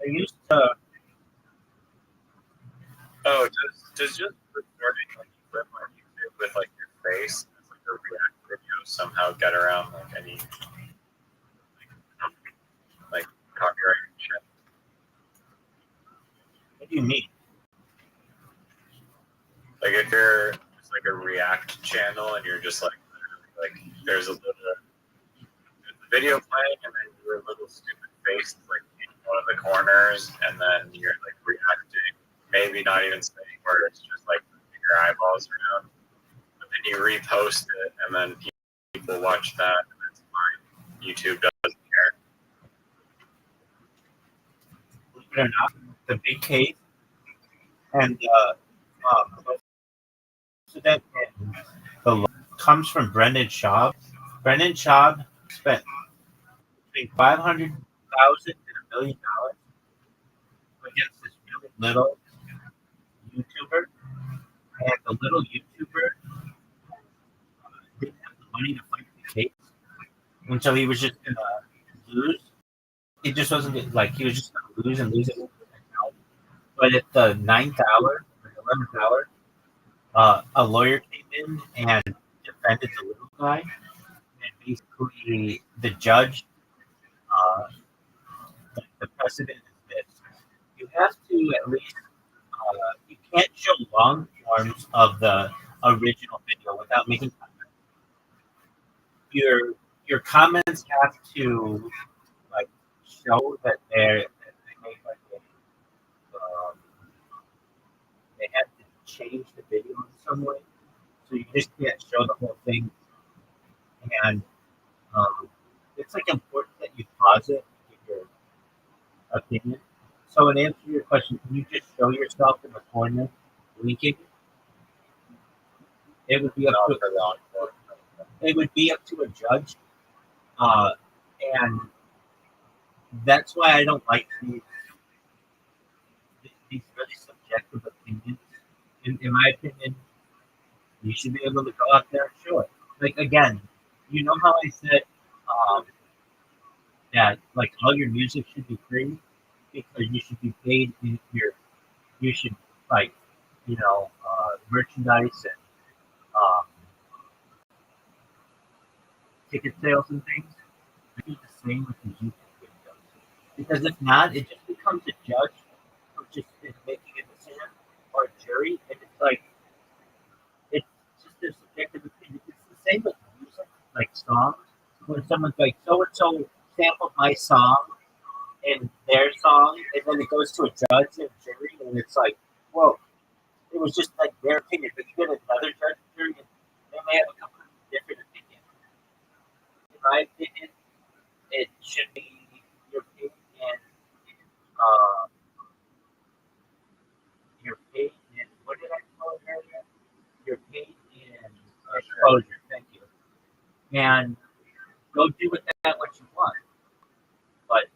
I used to. Oh, does just recording like clip on YouTube with like your face as like a React video somehow get around like any like copyright shit? What do you mean? Like if you're just like a React channel and you're just like there's a video playing and then your little stupid face like in one of the corners and then you're like reacting, maybe not even saying words, just like moving your eyeballs around. But then you repost it and then people watch that and that's fine. YouTube doesn't care. Believe it or not, the big case and so that the comes from Brendan Schaub. Brendan Schaub spent between $500,000 and $1 million against this really little YouTuber, and the little YouTuber didn't have the money to fight the case, and so he was just gonna lose. He just wasn't like he was just gonna lose and lose it. But at the 9th hour, or 11th hour, a lawyer came in and defended the little guy, and basically the judge. The precedent is this: you have to at least you can't show long forms of the original video without making comments. Your comments have to like show that they make like they have to change the video in some way. So you just can't show the whole thing, and it's like important that you pause it to give your opinion. So in answer to your question, can you just show yourself in the corner winking? It would be up to it would be up to a judge, and that's why I don't like these really subjective opinions. In my opinion, you should be able to go out there and show it. Like again, you know how I said that like all your music should be free because you should be paid in you should like merchandise and ticket sales and things. I do the same with the YouTube videos because if not, it just becomes a judge who just is making a decision or a jury, and it's like it's just a subjective opinion. It's the same with music, like songs. When someone's like, so and so sampled my song in their song, and then it goes to a judge and jury, and it's like, whoa, it was just like their opinion, but you get another judge and jury, and they may have a completely different opinion. In my opinion, it should be your paid and your paid and what did I call it earlier? Your paid and exposure. Thank you. And go do with that what you want. But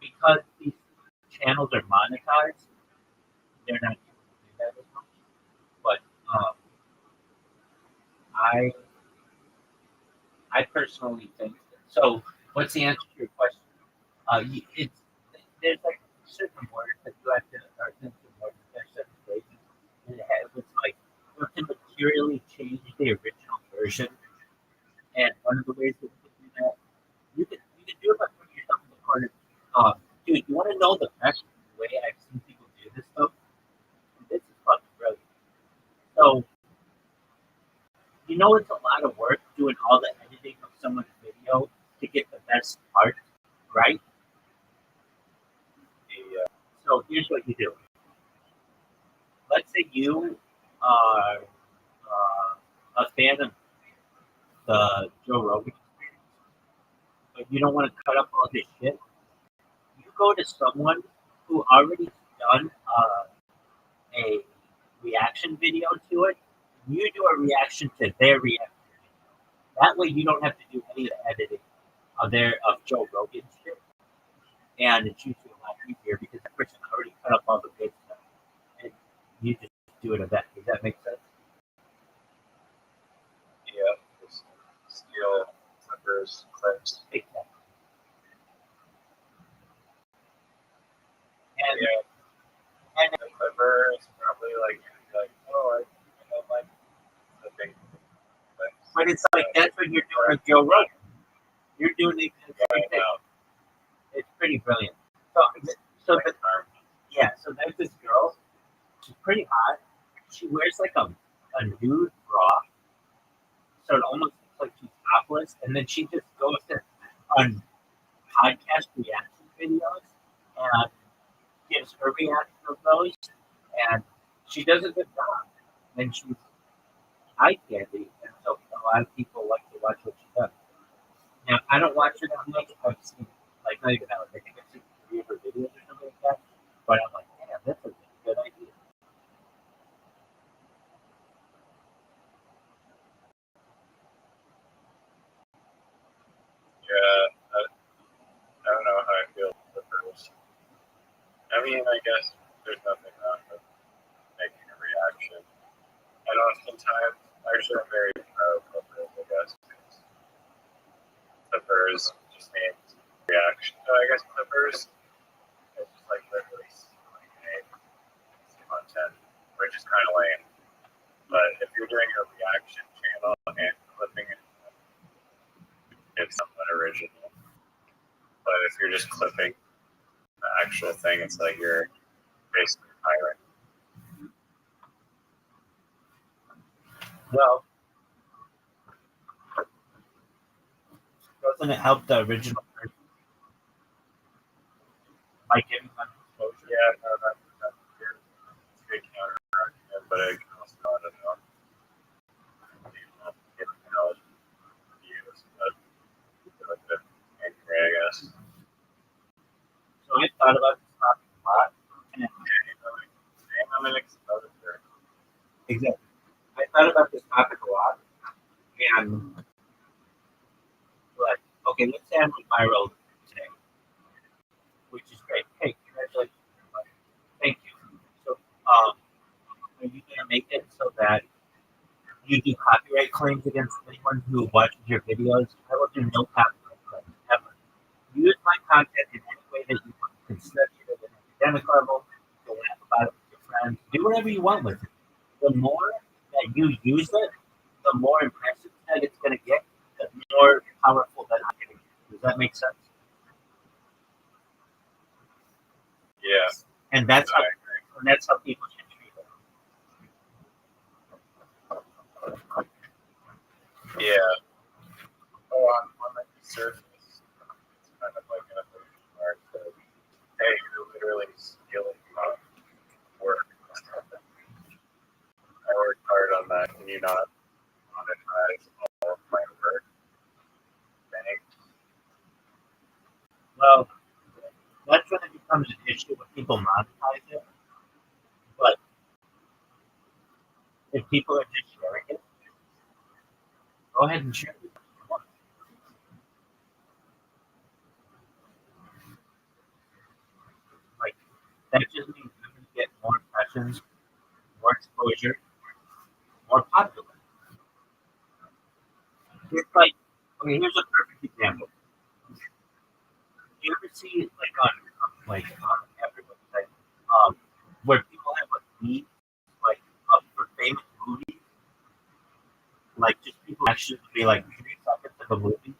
because these channels are monetized, they're not able to do that as much. But I personally think so. What's the answer to your question? It's there's like certain words that you have to, or certain words that there's certain phrases, and it's like you have to materially change the original version. And one of the ways that you can do that, you can do it by putting yourself in the corner. Dude, you want to know the best way I've seen people do this stuff? This is fucking brilliant. So, you know, it's a lot of work doing all the editing of someone's video to get the best part, right? Yeah. So here's what you do. Let's say you are a fan of the Joe Rogan experience, but you don't want to cut up all this shit. You go to someone who already done a reaction video to it. You do a reaction to their reaction. That way, you don't have to do any of the editing of Joe Rogan's shit, and it's usually a lot easier because that person already cut up all the good stuff, and you just do it of that. Does that make sense? Clippers clips. Exactly. And the Clippers probably like oh, I don't like the big clips. But it's like that's what you're doing with Joe Rogan. You're doing the exact same thing. It's pretty brilliant. So so there's this girl. She's pretty hot. She wears like a nude bra, so it almost looks like she's topless. And then she just goes on podcast reaction videos and gives her reaction of those. And she does a good job. And she's eye candy, and so a lot of people like to watch what she does. Now, I don't watch her that much. I've seen, like, not even that. I think I've seen 3 of her videos or something like that. But I'm like, damn, that's a really good idea. Yeah, I don't know how I feel with Clippers. I mean, I guess there's nothing wrong with making a reaction. And oftentimes, actually, I'm very pro Clippers, I guess. Clippers just means reaction. So I guess Clippers is just like literally content, which is kind of lame. But if you're doing a reaction channel and clipping it, it's somewhat original. But if you're just clipping the actual thing, it's like you're basically hiring. Well, doesn't it help the original person by giving them exposure? Yeah, no, that's a good counter argument, but I can also, I don't know, views, but like the anchor, I guess. So I thought about this topic a lot. And I'm an exposure. exactly. I thought about this topic a lot. And, like, okay, let's say I'm viral today, which is great. Hey, congratulations. Thank you. So, are you going to make it so that you do copyright claims against anyone who watches your videos? I will do no copyright claims ever. Use my content in any way that you want. You can study it at an academic level, you can laugh about it with your friends, do whatever you want with it. The more that you use it, the more impressive that it's going to get, the more powerful that I'm going to get. Does that make sense? Yeah. And that's how people should treat it. Yeah. Oh, on the surface, it's kind of like an illusion where it says, hey, you're literally stealing my work. I worked hard on that. Can you not monetize all of my work? Thanks. Well, that's when it becomes an issue when people monetize it. But if people are just sharing it, go ahead and share it. Like, that just means you're going to get more impressions, more exposure, more popular. It's like, okay, here's a perfect example. You ever see, like, on every website, where people have a feed, like, for famous movies? Like, just people actually be like 3 seconds of a movie.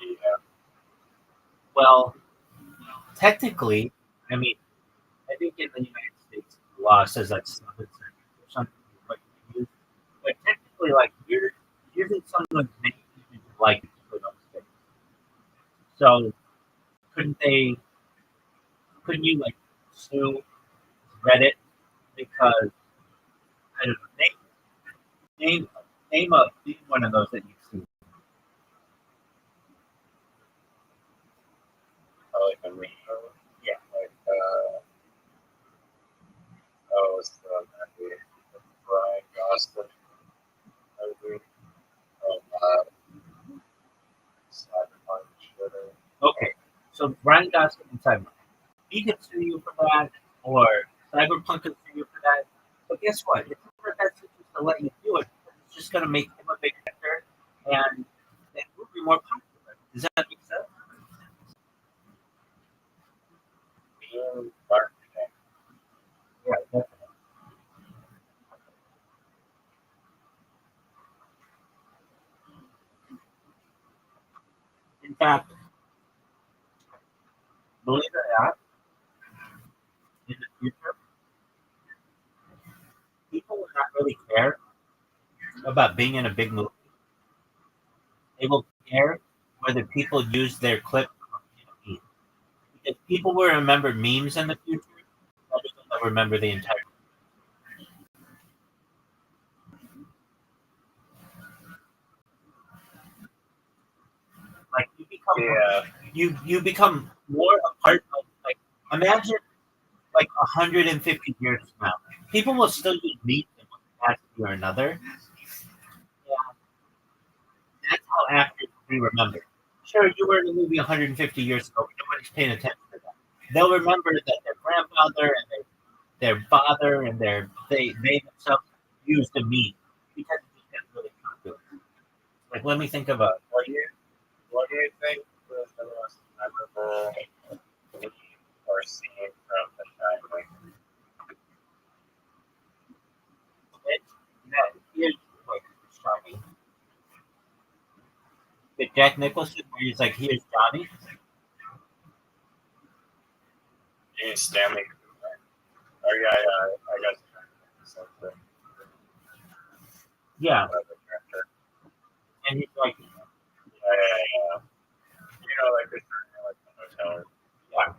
Yeah. Well, technically, I mean, I think in the United States, the law says like 7 seconds or something. Like, but technically, like, you're using someone's name and like to put on stage. So, couldn't you like sue Reddit because I don't know, name one of those that you've seen. Like a meme. Yeah. Like, it's the Brian Gosling movie. Cyberpunk Twitter. Okay, so Brian Gosling and Cyberpunk. He could sue you for that, or Cyberpunk could sue you for that. But guess what? It's not that just to let you do it. It's just going to make him a big actor, In fact, believe it or not, in the future, people will not really care about being in a big movie. They will care whether people use their clip in a meme. Because people will remember memes in the future, rather than they'll remember the entire. Like you become more a part of, like, imagine like 150 years from now, people will still use memes in one capacity or another. Yeah, that's how actors will be remembered. Sure, you were in a movie 150 years ago, but nobody's paying attention to that. They'll remember that their grandfather and their father and they themselves used a meme because it just got really popular. Like, let me think of a. What do you think was the most memorable meme or scene from The Shining? Here's like Johnny. The Jack Nicholson where he's like, "Here's Johnny." You mean Stanley Cooper? Oh yeah, I guess something. Yeah, Another character. and he's like, Yeah. You know, like the hotel. yeah,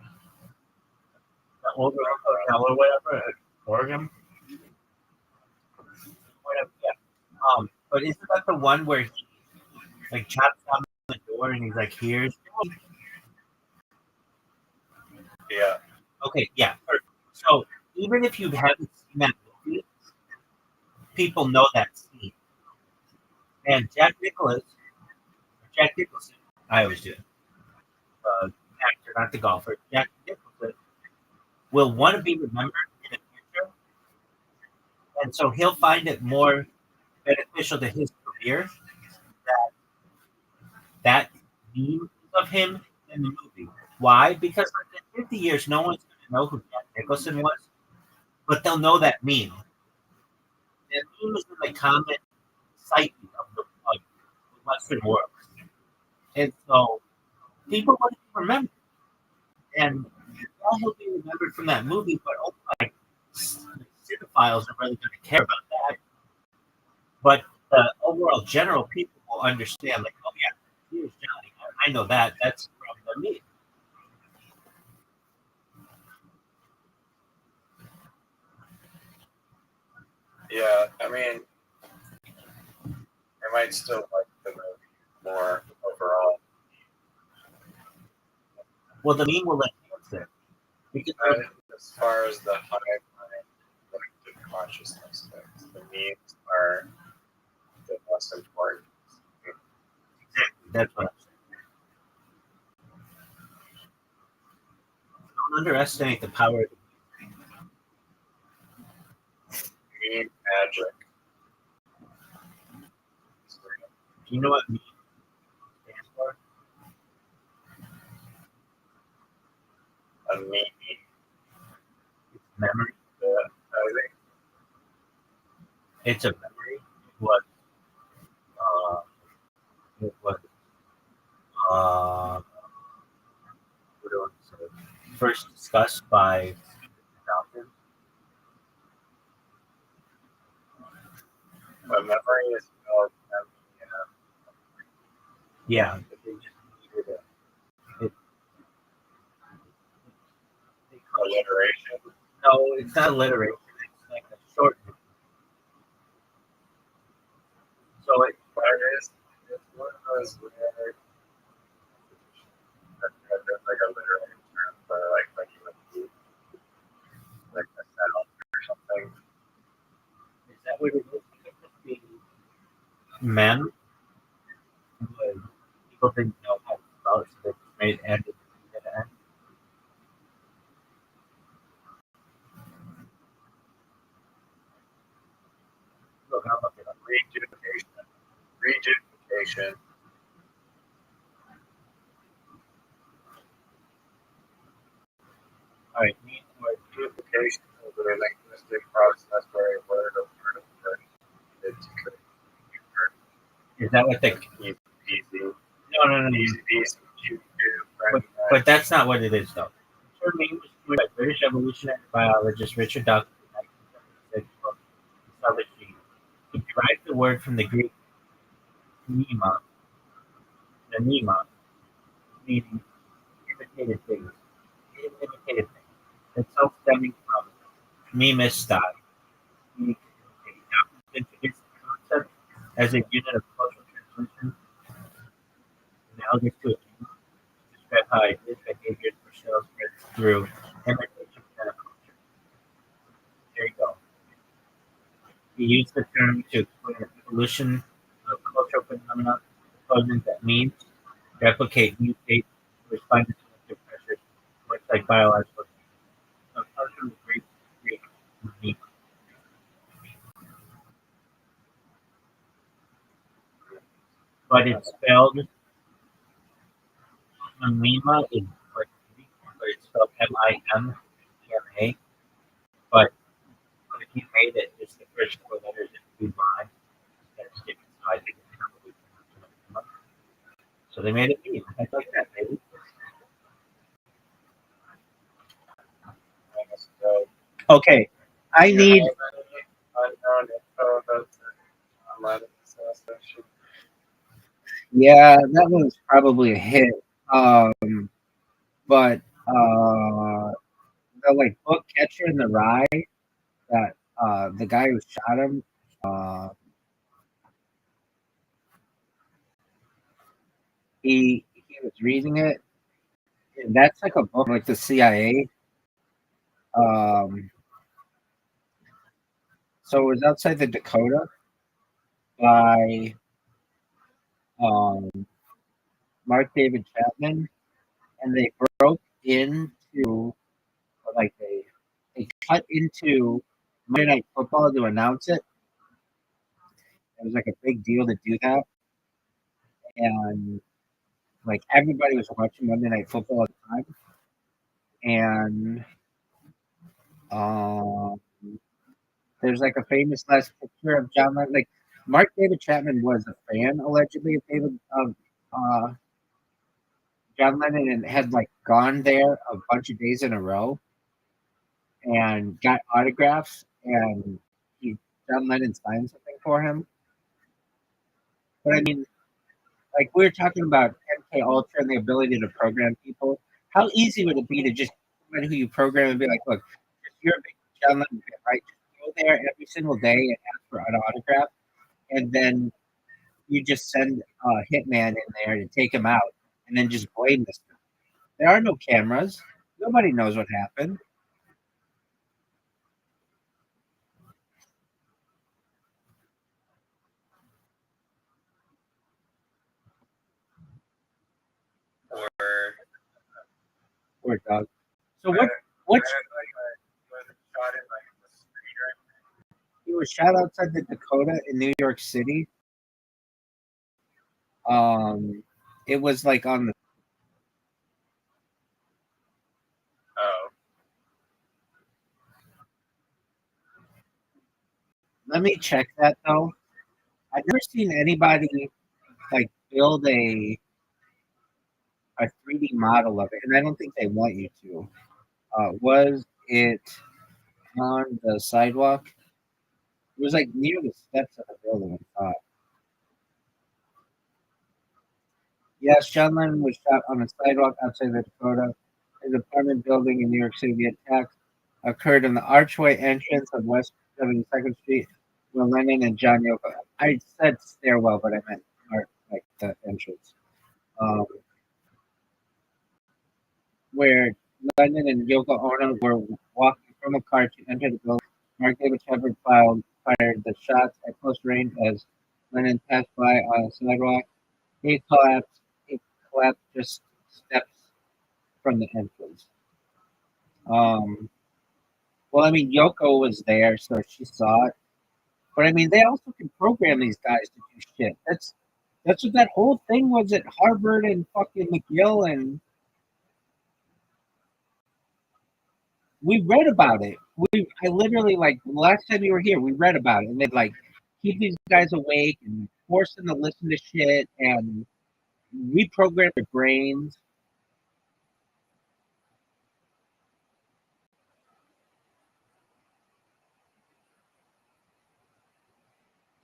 the older hotel or whatever at Oregon. Whatever, yeah. But isn't that the one where he like chops down the door and he's like, "Here's." Yeah. Okay, yeah. So even if you haven't seen that movie, people know that scene. And Jack Nicholson, I always do. Actor, not the golfer. Jack Nicholson will want to be remembered in the future, and so he'll find it more beneficial to his career that meme of him in the movie. Why? Because like in 50 years, no one's going to know who Jack Nicholson was, but they'll know that meme. That meme is in the common psyche of the Western world, and so people want to remember. And yeah, he'll be remembered from that movie, but only like cinephiles are really going to care about that. But the overall general people will understand, like, oh yeah, here's Johnny. I know that. That's from the meme. Yeah, I mean, I might still like the movie more overall. Well, the meme will enhance it. Because As far as the hive mind collective consciousness things, the memes are the most important. that's what I'm saying. Don't underestimate the power of the Meme magic. Do you know what meme stands for? A meme. It's memory. I think It's a memory. It was what do I say? First discussed by Falcon. a memory is called Yeah, but they just needed it. They call it, alliteration. no, it's not alliteration. It's like a short. So it, But it's one of those weird, like a literary term for like when you would do like a sound or something. is that what it is? It could just be men. But people didn't know how to spell it, so they just made end at the end. Look, I'll look it up. Rejudication. All right, meme word. Rejudication is a linguistic process where a word or part of a word is Is that what they? easy peasy. No. Easy peasy. But that's not what it is, though. The term name was coined by British evolutionary biologist Richard Dawkins in 1976 for celestine. He derived the word from the Greek "nema," meaning imitated things. Imitated things. Itself stemming from "nemistai," meaning Dawkins introduced the concept as a unit of cultural transmission, analogous to a game, to describe how ideas, behaviors, or shells spread through imitation within a culture. There you go. He used the term to explain the evolution of cultural phenomena, proposing that means replicate, mutate, respond to selective pressures, much like biological change. So it comes from the Greek "nema." But it's spelled "nema" is like Greek, but it's spelled M-I-M-E-M-A. But if you made it, just the first four letters in line, that's different. So I think it's probably "nema." So they made it "meme." I like that, baby. Okay, I need. Unknown info about the online assassination. Yeah, that one's probably a hit. But the like book Catcher in the Rye, that the guy who shot him, he was reading it. And that's like a book like the CIA. Um, so it was outside the Dakota by Mark David Chapman, and they broke into like they cut into Monday Night Football to announce it. It was like a big deal to do that, and like everybody was watching Monday Night Football at the time, and um, there's like a famous last picture of John Lennon. Like Mark David Chapman was a fan allegedly of John Lennon and had like gone there a bunch of days in a row and got autographs, and John Lennon signed something for him. But I mean, like we were talking about MK Ultra and the ability to program people. How easy would it be to just someone who you program and be like, look, you're a big John Lennon fan, right? Just go there every single day and ask for an autograph, and then you just send a hitman in there to take him out, and then just blame this guy. There are no cameras. Nobody knows what happened. Poor dog. So what he was shot outside the Dakota in New York City. It was like on the. Oh, Let me check that though. I've never seen anybody like build a 3D model of it, and I don't think they want you to. Was it on the sidewalk? It was like near the steps of the building. Yes, John Lennon was shot on a sidewalk outside the Dakota, his apartment building in New York City. The attack occurred in the archway entrance of West 72nd Street, where Lennon and John Yoko. I said stairwell, but I meant like the entrance. Where Lennon and Yoko Ono were walking from a car to enter the building. Mark David Shepard fired the shots at close range as Lennon passed by on a sidewalk. He collapsed just steps from the entrance. Well, I mean, Yoko was there, so she saw it. But I mean, they also can program these guys to do shit. That's what that whole thing was at Harvard and fucking McGill, and we read about it. I literally like last time you were here, we read about it, and they like keep these guys awake and force them to listen to shit and reprogram their brains.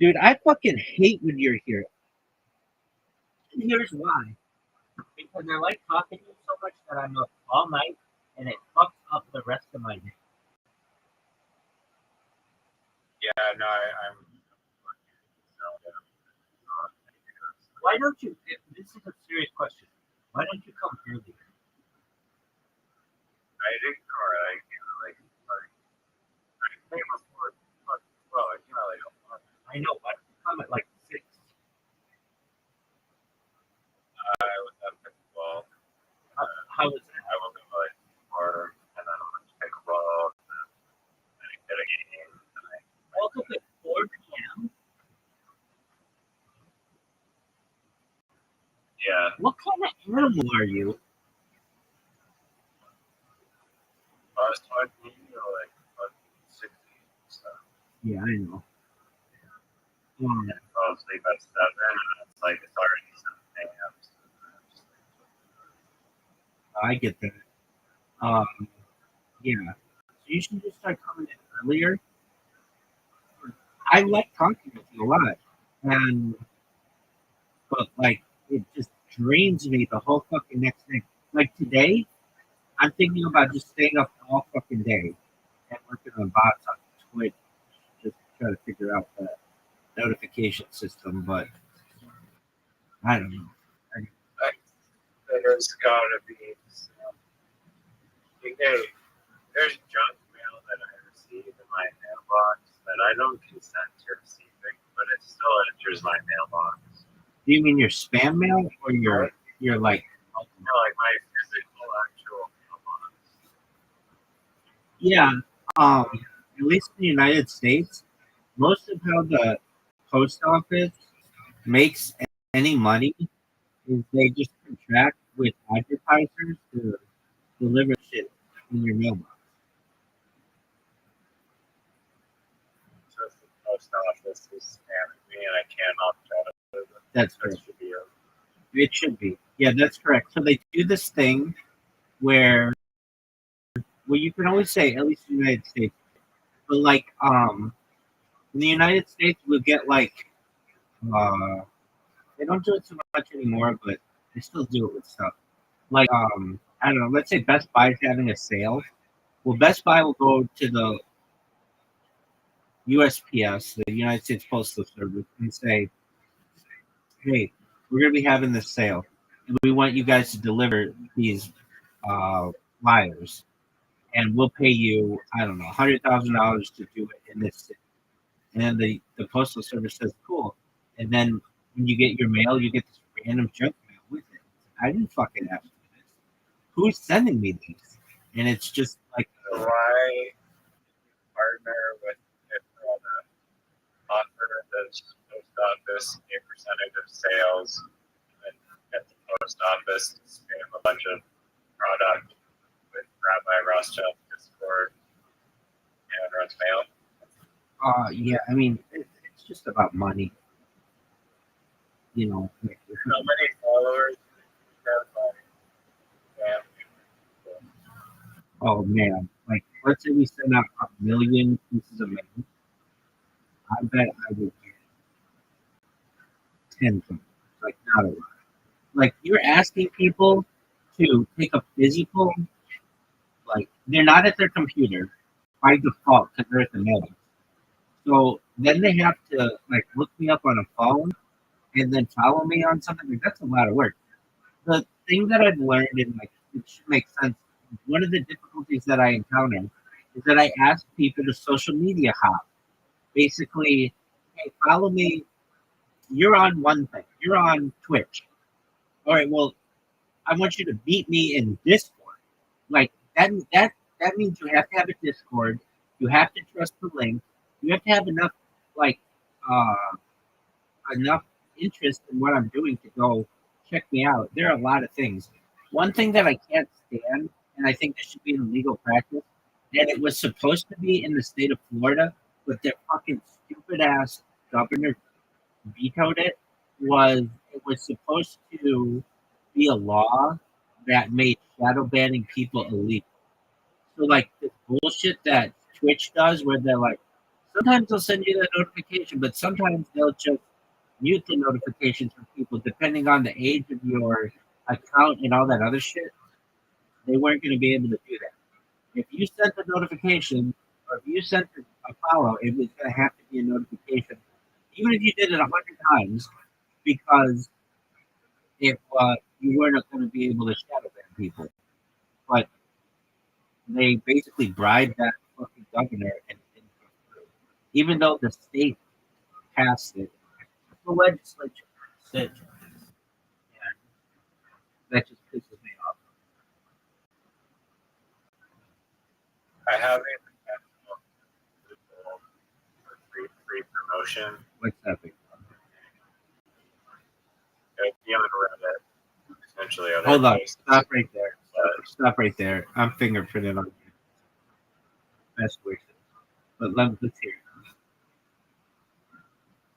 Dude, I fucking hate when you're here. And here's why. Because I like talking to you so much that I'm up all night, and it fucks up the rest of my day. Yeah, no, I'm. Why don't you? This is a serious question. Why don't you come earlier? I didn't know I came before. Well, I came out like a month. I know, but come at like 6. I was at pickleball. How was that? I woke up like 4, and then I went to pickleball. And then I did a game. And I Woke up at 4 p.m. yeah, What kind of animal are you? I was talking like 60 stuff. Yeah, I know. Fell asleep at 7, and it's like it's already 7 a.m. I get that. Yeah. So you should just start coming in earlier. I like talking with you a lot, but like it just drains me the whole fucking next day. Like today, I'm thinking about just staying up all fucking day and working on bots on Twitch, just to try to figure out that notification system. But I don't know. There's gotta be hey, there's junk mail that I receive in my mailbox that I don't consent to receiving, but it still enters my mailbox. Do you mean your spam mail or your like? No, like my physical actual mailbox. Yeah. At least in the United States, most of how the post office makes any money is they just contract with advertisers to deliver shit in your mailbox. So if the post office is spamming me and I can't opt out of it, That's that correct. should be it. It should be. Yeah, that's correct. So they do this thing where you can always say, at least in the United States, but like in the United States we'll get like they don't do it so much anymore, but they still do it with stuff. Like I don't know, let's say Best Buy is having a sale. Well, Best Buy will go to the USPS, the United States Postal Service, and say, "Hey, we're going to be having this sale, and we want you guys to deliver these flyers, and we'll pay you, I don't know, $100,000 to do it in this city." And then the Postal Service says, "Cool." And then when you get your mail, you get this random junk mail with it. I didn't fucking ask for this. Who's sending me this? And it's just like, So I partner with it on the offer the post office a percentage of sales and at the post office spam a bunch of product with Rabbi Rothschild Discord and runs mail. yeah, I mean, it's just about money. You know, like, How many followers do you have? oh man, like let's say we send out 1,000,000 pieces of mail. I bet I would get 10 from it. Like not a lot. Like you're asking people to take a physical, like they're not at their computer by default because they're at the mailbox. So then they have to like look me up on a phone and then follow me on something. Like, that's a lot of work. The thing that I've learned, and like it should make sense, one of the difficulties that I encounter is that I ask people to social media hop. Basically, hey, follow me. You're on one thing. You're on Twitch. All right. Well, I want you to beat me in Discord. Like that means you have to have a Discord. You have to trust the link. You have to have enough like uh enough interest in what I'm doing to go check me out. There are a lot of things. One thing that I can't stand, and I think this should be in legal practice, and it was supposed to be in the state of Florida, but their fucking stupid ass governor vetoed it, it was supposed to be a law that made shadow banning people illegal. So like the bullshit that Twitch does where they're like Sometimes they'll send you the notification, but sometimes they'll just mute the notifications for people depending on the age of your account and all that other shit. They weren't going to be able to do that. If you sent a notification or if you sent a follow, it was going to have to be a notification, even if you did it 100 times, because if you weren't going to be able to shadow ban people. But they basically bribed that fucking governor, and even though the state passed it, the legislature passed it, and that just pisses me off. I have a free promotion. What's that big? It'd be on Reddit, essentially. Other Hold on, places. stop right there. Stop right there. I'm fingerprinted on you. Best wishes. But let's hear it.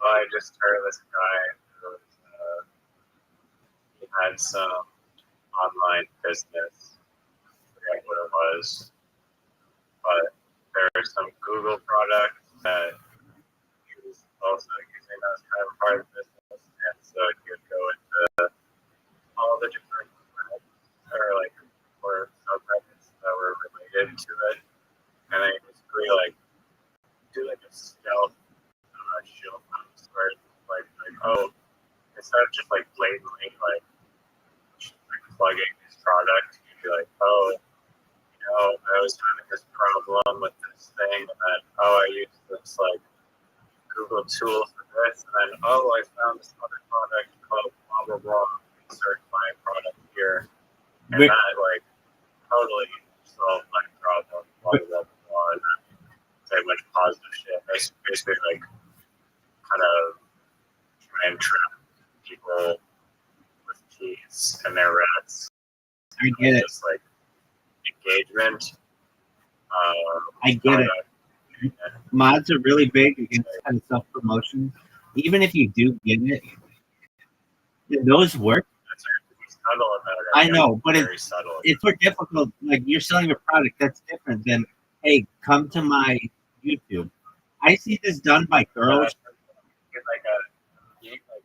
Well, I just heard this guy who was, he had some online business. I forget what it was, but there were some Google products that he was also using as kind of part of the business, and so he would go into all the different or subreddits that were related to it, and they basically do a stealth shield post where instead of just blatantly plugging his product, you'd be like, oh, I was having this problem with this thing, and then I used this Google tool for this, and then I found this other product called blah blah blah. Insert my product here, and that totally solved my problem. Blah blah blah, and say a bunch of positive shit. Basically, kind of try and trap people with keys and their rats. I get it. Just engagement. I get it. Mods are really big against kind of self promotion. Even if you do get it, those work. I know, but it's more difficult. Like you're selling a product that's different than, hey, come to my YouTube. I see this done by girls.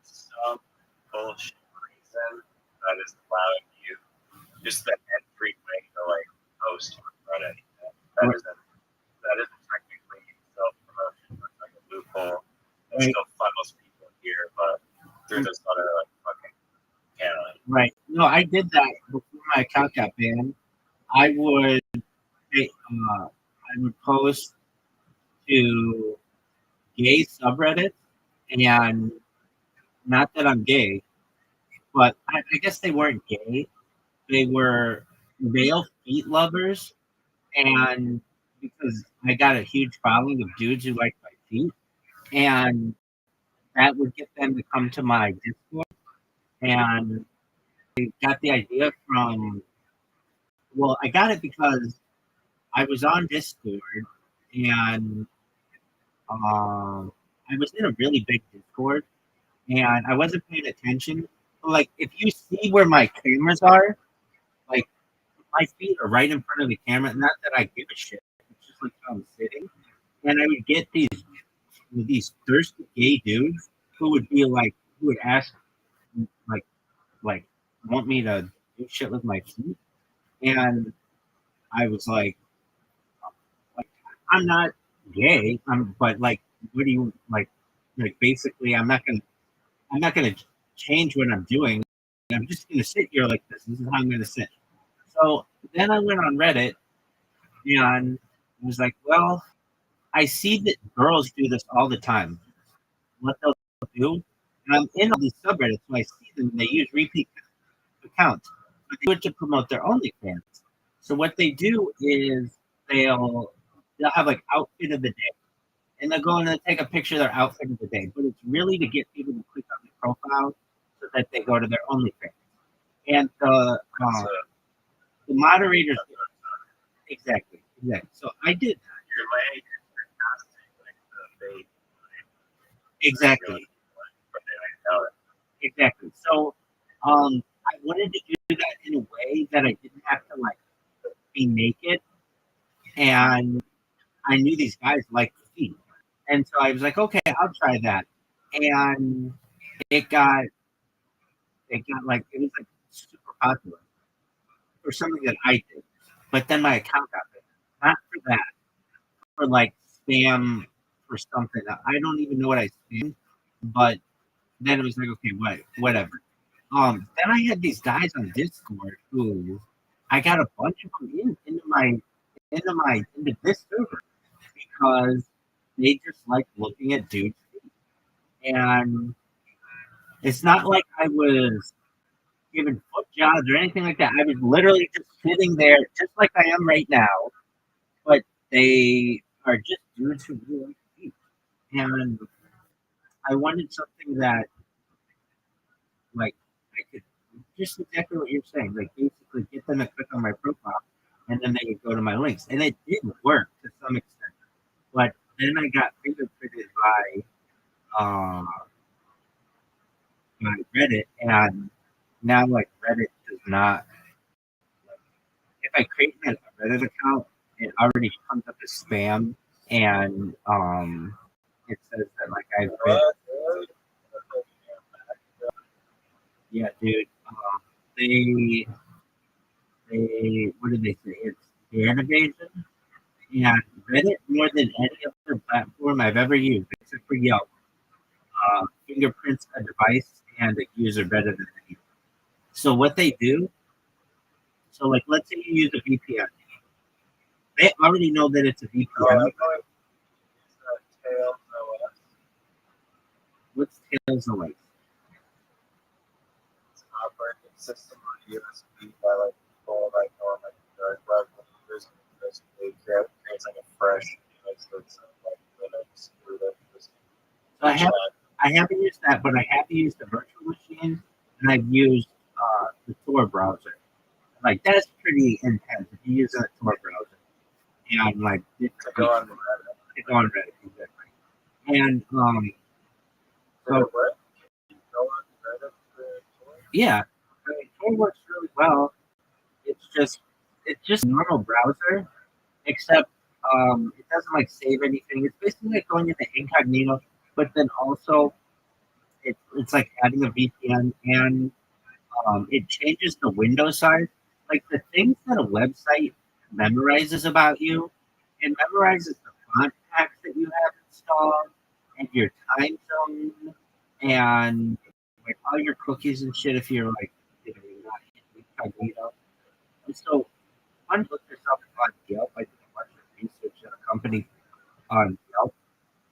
Some bullshit reason that is allowing you just the entry way to post on Reddit. That isn't technically self promotion. It's a loophole. It still funnels people here, but through this other fucking channel. Right. No, I did that before my account got banned. I would post to gay subreddits, and not that I'm gay, but I guess they weren't gay. They were male feet lovers, and because I got a huge following of dudes who like my feet, and that would get them to come to my Discord. And I got the idea from, I got it because I was on Discord, and I was in a really big Discord, and I wasn't paying attention. But, if you see where my cameras are, my feet are right in front of the camera. Not that I give a shit. It's just how I'm sitting. And I would get these thirsty gay dudes who would be who would ask, want me to do shit with my feet. And I was like, I'm not gay. But what do you basically, I'm not gonna change what I'm doing. I'm just gonna sit here like this. This is how I'm gonna sit. So then I went on Reddit, and I was like, well, I see that girls do this all the time. What they'll do, and I'm in all these subreddits, so I see them, and they use repeat accounts, but they do it to promote their OnlyFans. So what they do is they'll have outfit of the day, and they'll go and they'll take a picture of their outfit of the day, but it's really to get people to click on the profile so that they go to their OnlyFans. And the moderators, exactly. So I did that. Exactly. So I wanted to do that in a way that I didn't have to be naked, and I knew these guys liked the feet, And so I was like, okay, I'll try that. And it got like, it was like super popular for something that I did. But then my account got banned. Not for that, for like spam for something. I don't even know what I spammed, but then it was like, okay, whatever. Then I had these guys on Discord who I got a bunch of them into this server because they just like looking at dudes. And it's not like I was giving foot jobs or anything like that. I was literally just sitting there, just like I am right now. But they are just dudes who really like feet. And I wanted something that, like, I could just exactly what you're saying, like, basically get them to click on my profile, and then they would go to my links. And it did work to some extent. But then I got fingerprinted uh, by Reddit, and now, like, Reddit does not. If I create a Reddit account, it already comes up as spam, and it says that like I've been, yeah, dude. They what did they say? It's ban evasion, and Reddit more than any other platform I've ever used, except for Yelp, fingerprints a device and a user better than anyone. So what they do, so like let's say you use a VPN, they already know that it's a VPN. What's Tails OS? It's an operating system on USB by like people like normal dark web users, and basically creates like a fresh image that's like Linux or So I haven't used that, but I have used the virtual machine, and I've used the Tor browser. Like that's pretty intense if you use a Tor browser. And like to go on Reddit. to go on Reddit, exactly. And so Go on Reddit for Tor? yeah, I mean, Tor works really well. It's just a normal browser, except it doesn't like save anything. It's basically like going into incognito, but then also it's like adding a VPN, and it changes the window size. Like the things that a website memorizes about you, it memorizes the font packs that you have installed and your time zone and like all your cookies and shit if you're like, you know, you're not in incognito. And so I looked this up on Yelp. I did a bunch of research at a company on Yelp.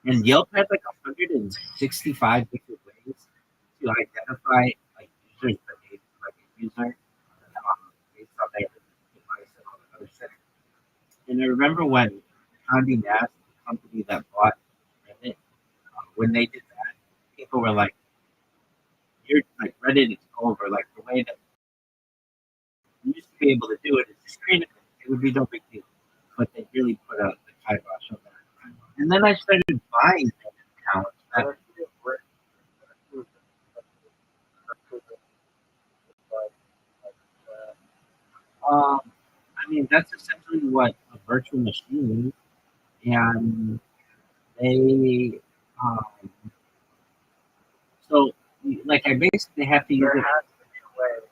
And Yelp had like 165 different ways to identify like users behavior, like a user based on their device and all that other shit. And I remember when Condé Nast, the company that bought Reddit, when they did that, people were like, "You're like Reddit is over." Like the way that you used to be able to do it is just screen it. It would be no big deal. But they really put out the kibosh on that. And then I started buying accounts. I mean, that's essentially what a virtual machine is. And they, um, so, like, I basically have to use There it. has to be a way.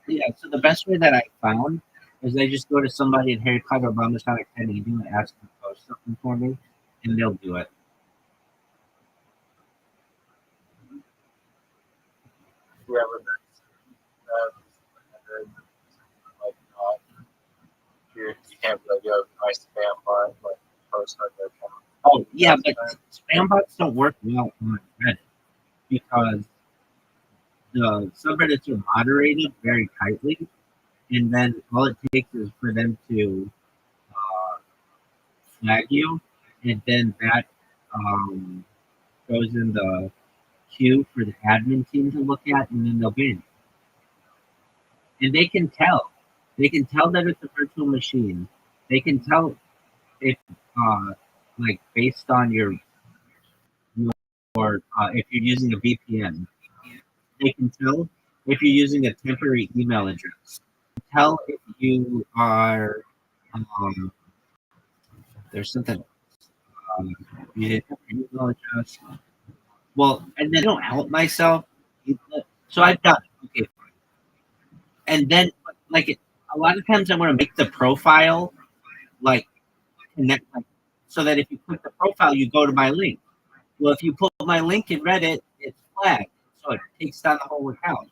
Yeah, so the best way that I found is I just go to somebody at Harry Potter Obama's not attending and ask them to post something for me, and they'll do it. Whoever like not you can't be like, yo, my spam bot like post on their account. Oh, yeah, but spam bots don't work well on Reddit because the subreddits are moderated very tightly, and then all it takes is for them to flag you, and then that goes in the queue for the admin team to look at, and then they'll ban you. And they can tell. They can tell that it's a virtual machine. They can tell if, like, based on your if you're using a VPN. They can tell if you're using a temporary email address. Tell if you are There's something. You didn't have your email address. Well, and then I don't help myself. So I've done it. Okay. And then, like, a lot of times I want to make the profile, like, connect, like, so that if you click the profile, you go to my link. Well, if you put my link in Reddit, it's flagged. So it takes down the whole account.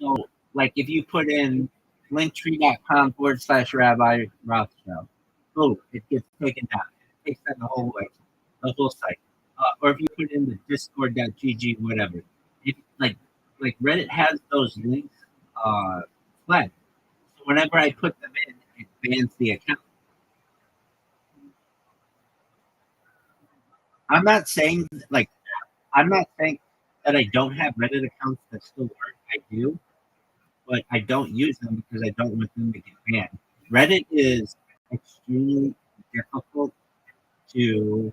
So, like, if you put in linktree.com/Rabbi Rothschild, boom, it gets taken down. It takes down the whole site. Or if you put in the discord.gg, whatever. If, like Reddit has those links flagged. So whenever I put them in, it bans the account. I'm not saying that I don't have Reddit accounts that still work. I do, but I don't use them because I don't want them to get banned. Reddit is extremely difficult to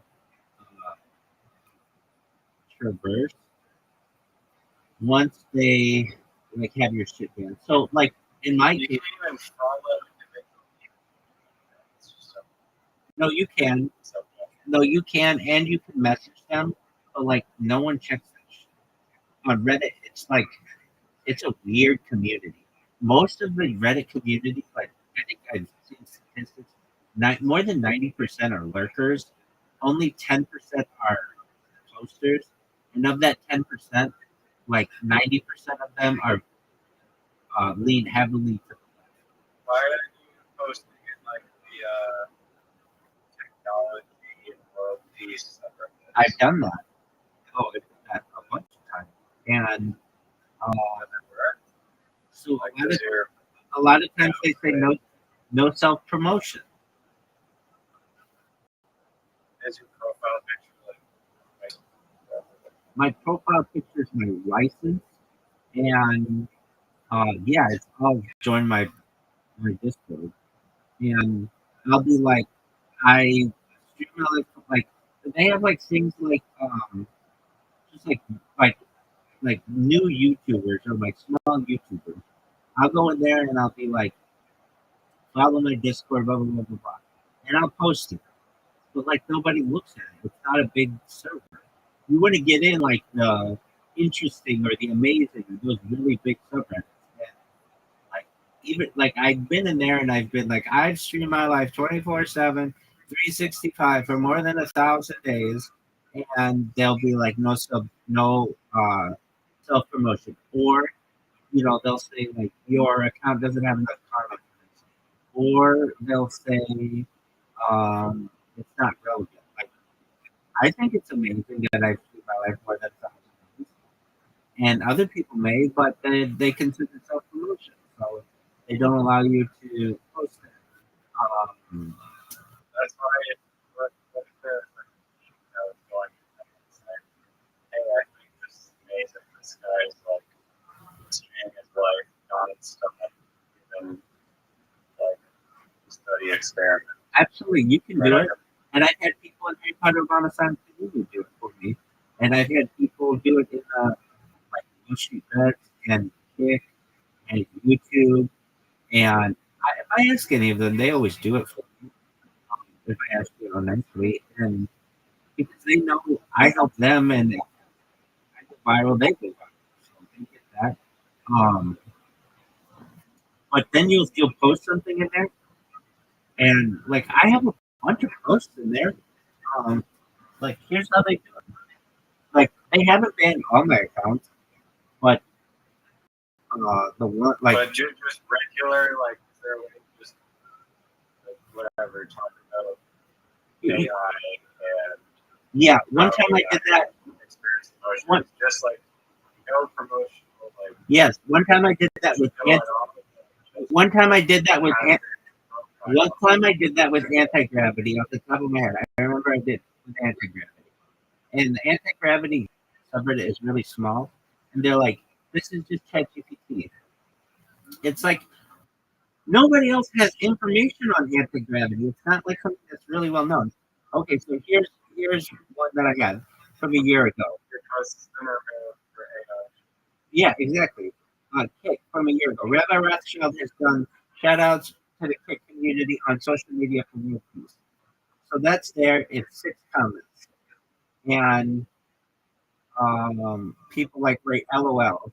traverse once they have your shit banned. So in my You case, can't even follow individual people. It's just no, you can. No, you can, and you can message them, but no one checks that shit. On Reddit, it's a weird community. Most of the Reddit community, I think I've seen statistics, more than 90% are lurkers. Only 10% are posters, and of that 10%, 90% of them are lean heavily to the left. Why are you posting in the technology and world peace subreddits? I've done that. Oh, I've done that a bunch of times, and so a lot of times they say no self promotion. Is your profile picture My profile picture is my license, and I'll join my Discord, and I'll be I stream my they have things just new YouTubers or small YouTubers. I'll go in there and I'll be follow my Discord, blah blah blah blah blah, and I'll post it. But nobody looks at it. It's not a big server. You want to get in the interesting or the amazing, those really big subreddits. Even I've been in there and I've been I've streamed my life 24/7, 365 for more than 1,000 days, and they'll be no self promotion, or they'll say your account doesn't have enough karma points, or they'll say it's not relevant. I think it's amazing that I've streamed my life more than 1,000 days, and other people may, but they consider self promotion, so they don't allow you to post it. That's why what if there's going hey, I think this is amazing. This guy's seeing his life non-stop, even study experiment. Absolutely, you can do it. And I've had people in Harry Potter Renaissance community do it for me. And I've had people do it in Yoshi Bets and Kick and YouTube. And if I ask any of them, they always do it for me. If I ask nicely, and because they know I help them, and I go viral, they go viral, so they get that. But then you'll post something in there, and I have a bunch of posts in there. Here's how they do it. They haven't banned all my accounts, but the one but just regular they're just whatever talking about AI and yeah. One time I did that. Experience emotions, just no promotional yes. One time I did that with one time I did that with anti-gravity off the top of my head. I remember I did with anti-gravity. And the anti-gravity subreddit is really small. And they're this is just ChatGPT. It's nobody else has information on anti-gravity. It's not something that's really well known. Okay, so here's one that I got from a year ago. Yeah, exactly. Kick from a year ago. Rabbi Rothschild has done shout outs to the Kick community on social media for world peace. So that's there. It's 6 comments. And people like rate LOL.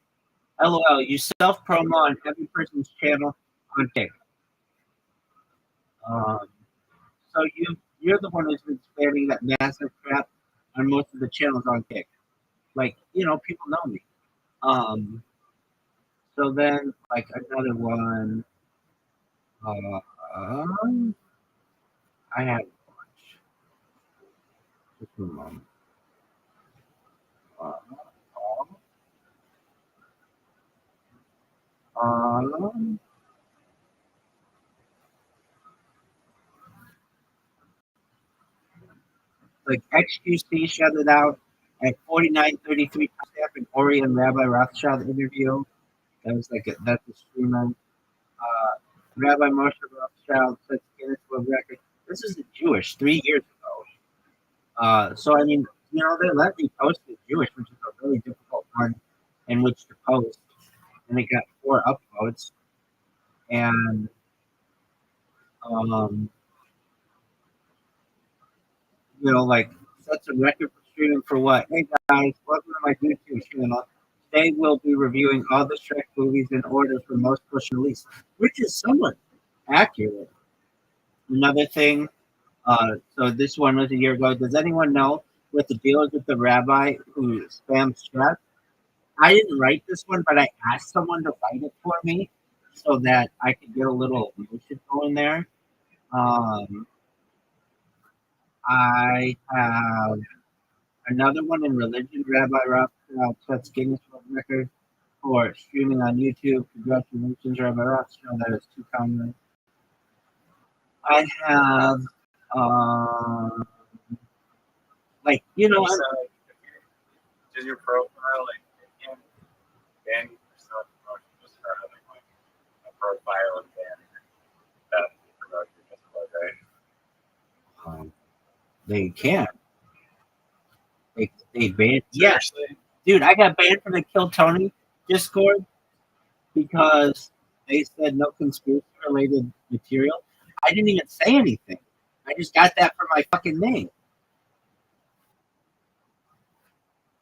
LOL, you self promo on every person's channel on TikTok. So you're the one who's been spamming that massive crap on most of the channels on TikTok. Like, people know me. So then, like, another one, I had a bunch. Just a moment. Like XQC shut it out at 49:33 step in Ori and Rabbi Rothschild interview. That was that's a streamer. Rabbi Moshe Rothschild sets Guinness World Record. This is a Jewish 3 years ago. So I mean, they let me post it Jewish, which is a really difficult one in which to post, and it got 4 upvotes. And like sets a record for streaming for what? Hey guys, welcome to my YouTube channel. Today we'll be reviewing all the Shrek movies in order for most push release, which is somewhat accurate. Another thing, so this one was a year ago. Does anyone know what the deal is with the rabbi who spams Shrek? I didn't write this one, but I asked someone to write it for me so that I could get a little emotion going there. I have another one in religion. Rabbi Rothschild sets Guinness World Record for streaming on YouTube. Congratulations, Rabbi Rothschild. That is 2 comments. I have, Does your profile ban yourself just for having a profile and ban that promote your display, right? They can. They banned. Yeah, dude, I got banned from the Kill Tony Discord because they said no conspiracy related material. I didn't even say anything. I just got that for my fucking name.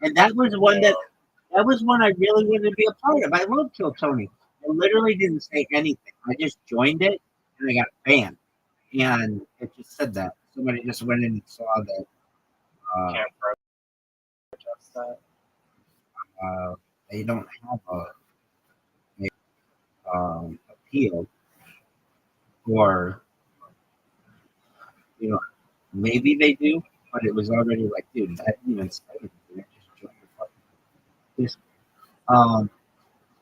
And that was one I really wanted to be a part of. I love Kill Tony. I literally didn't say anything. I just joined it and I got banned. And it just said that. Somebody just went in and saw that. Can't protest that. They don't have a appeal, or maybe they do, but it was already like, dude, I didn't even say anything. I just joined the fucking.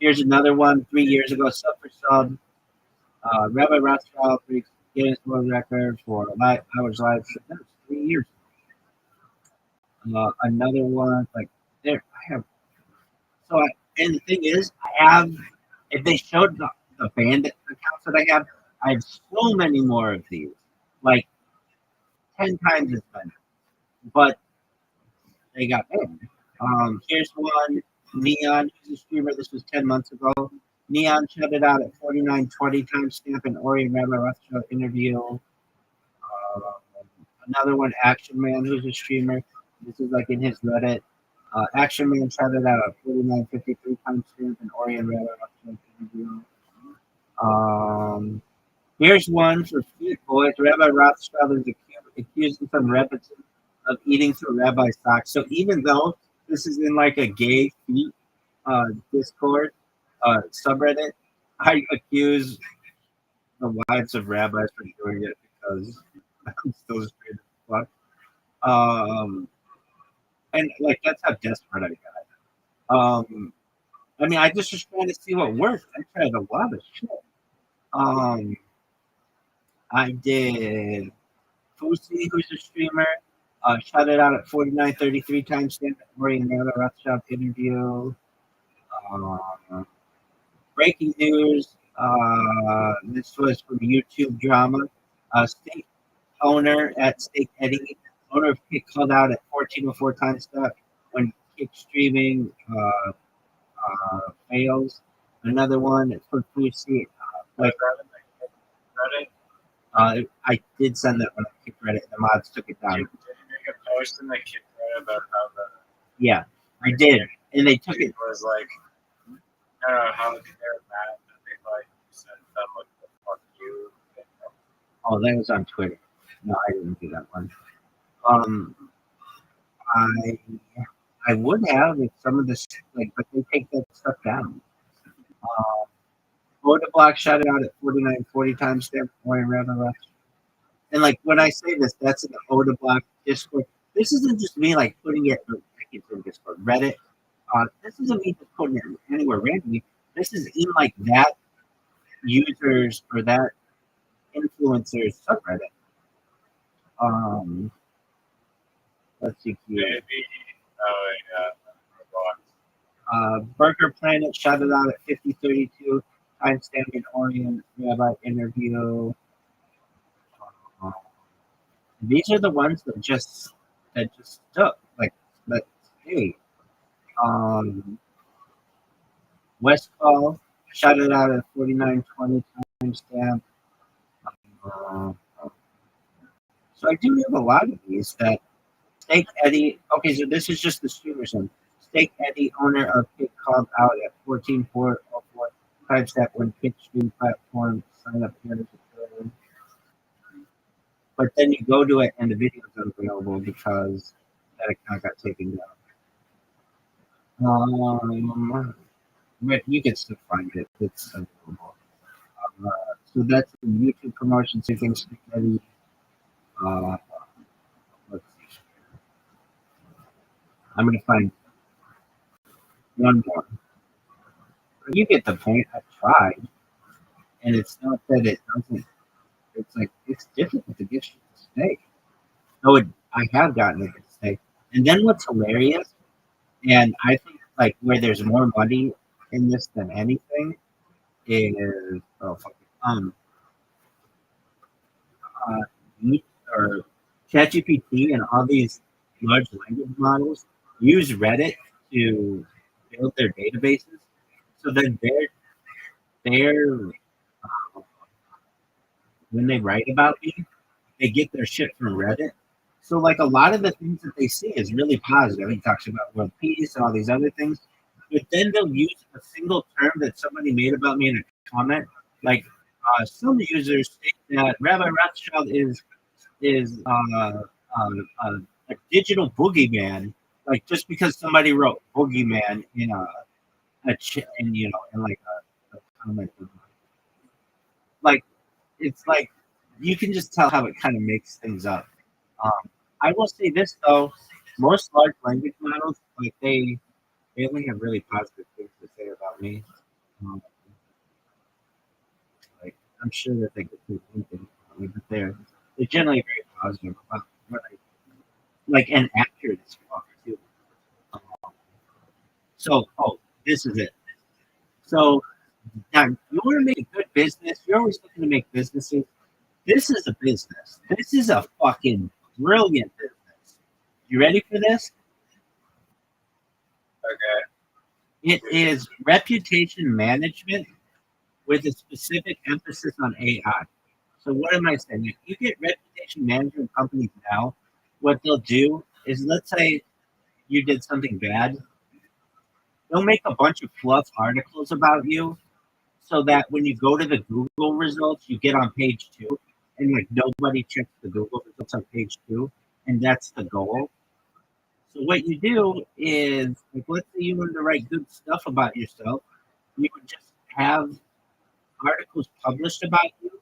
Here's another one. 3 years ago, sub for sub. Rabbi Rothschild breaks Guinness World Record for hours live. That was 3 years ago. Another one, like there, I have. So, and the thing is, if they showed the band accounts that I have so many more of these, like 10 times as many, but they got banned. Here's one, Neon, who's a streamer. This was 10 months ago. Neon shut it out at 49:20 timestamp in Ori and Rabbi Rothschild interview. Another one, Action Man, who's a streamer. This is like in his Reddit. Action Man shut it out at 49:53 timestamp in Ori and Rabbi Rothschild interview. Here's one for Feet Boys. Rabbi Rothschild is accusing some rabbis of eating through rabbi socks. So even though this is in like a gay feet Discord subreddit, I accuse the wives of rabbis for doing it because I'm still straight as fuck. And like that's how desperate I got. I mean, I just was trying to see what worked. I tried a lot of shit. I did Fusi, who's a streamer, shut it out at 49:33 timestamp. Mariana Rothschild interview. Breaking news. This was from YouTube drama. State owner at Steak Eddie, owner of Kick called out at 14:04 timestamp when Kick streaming fails. Another one for Fusi. I did send that when I kicked Reddit. The mods took it down. Did you make a post in the kid thread about how the Yeah, I did, and they took it. was like, I don't know how they're mad that they like sent them like the fuck you. Oh, that was on Twitter. No, I didn't do that one. I would have if some of this but they take that stuff down. Voda Block shot it out at 4940 timestamp. And like when I say this, that's in the Oda Block Discord. This isn't just me like putting it in Discord, Reddit. This isn't me just putting it anywhere randomly. This is in like that users or that influencers subreddit. Let's see here. Maybe. Oh yeah. Burger Planet shot it out at 5032. Timestamp in Orient Rabbi interview. These are the ones that just stuck. But hey, West Call shot it out at 4920 timestamp. So I do have a lot of these that Steak Eddie. Okay, so this is just the streamers one. Steak Eddie, owner of Pit, called out at 14404 timestamp when Pitch stream platform sign up here. But then you go to it and the video is unavailable because that account got taken down. But you can still find it. It's available. So that's the YouTube promotion. So you can stick Eddie. Let's see. I'm going to find one more. You get the point. I tried. And it's not that it doesn't. It's like it's difficult to get you to stay. No, I have gotten it to stay. And then what's hilarious, and I think like where there's more money in this than anything is or ChatGPT and all these large language models use Reddit to build their databases. So then they're when they write about you, they get their shit from Reddit. So like a lot of the things that they see is really positive. He talks about world peace and all these other things. But then they'll use a single term that somebody made about me in a comment. Like some users state that Rabbi Rothschild is a digital boogeyman. Like just because somebody wrote boogeyman in in like a comment. Like it's like you can just tell how it kind of makes things up. I will say this though, most large language models, like they only have really positive things to say about me. Like I'm sure that they could do anything about me, but they're generally very positive about what I like and accurate as fuck too. So this is it. So now you want to make a good business, you're always looking to make businesses. This is a business. This is a fucking brilliant business. You ready for this? Okay. It is reputation management with a specific emphasis on AI. So what am I saying? If you get reputation management companies now, what they'll do is, let's say you did something bad, they'll make a bunch of fluff articles about you so that when you go to the Google results, you get on page 2. And like nobody checks the Google results on page 2, and that's the goal. So what you do is, like, let's say you wanted to write good stuff about yourself, you would just have articles published about you,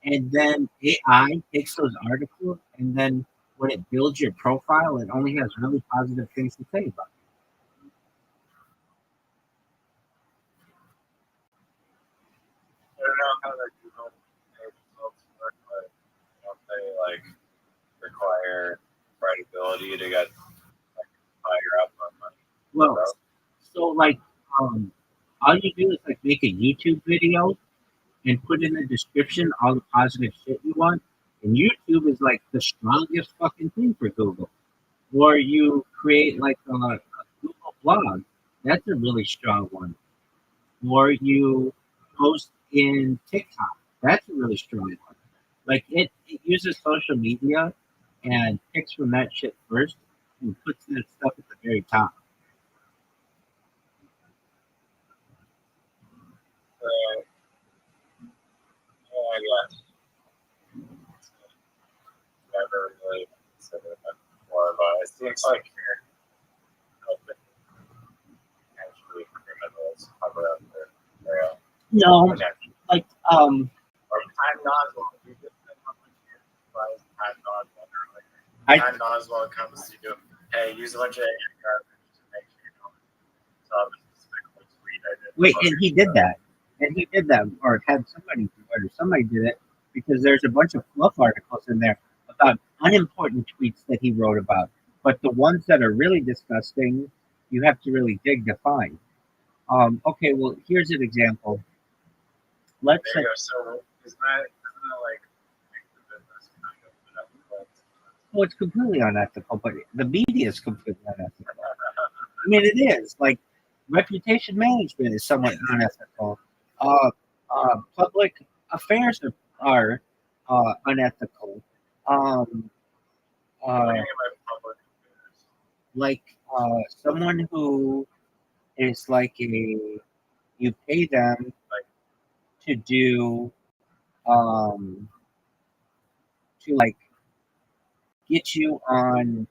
and then AI takes those articles, and then when it builds your profile, it only has really positive things to say about you. I don't know how that Google results work, but don't they like require credibility to get like higher up on money? Well, so like all you do is like make a YouTube video and put in the description all the positive shit you want. And YouTube is like the strongest fucking thing for Google. Or you create like a Google blog. That's a really strong one. Or you post in TikTok. That's a really strong one. Like it uses social media and picks from that shit first and puts that stuff at the very top. I guess. Never really considered that before, but it seems like you're helping actually criminals cover up their trail. No, Protection. like Or Time Noswell. You just said how much you advise Time Noswell earlier. Time Noswell comes to you, hey, use a bunch of garbage to make sure you don't stop a despicable tweet I did. wait, and he did that. And he did that, or had somebody do it, or somebody did it, because there's a bunch of fluff articles in there about unimportant tweets that he wrote about. But the ones that are really disgusting, you have to really dig to find. Okay, well, here's an example. Let's There say, you go. So isn't that like make the business kind of unethical? well, it's completely unethical, but the media is completely unethical. I mean, it is. Like, reputation management is somewhat unethical. Public affairs are unethical. What do you Uh, mean by public affairs? like someone who is like you pay them to do to like get you on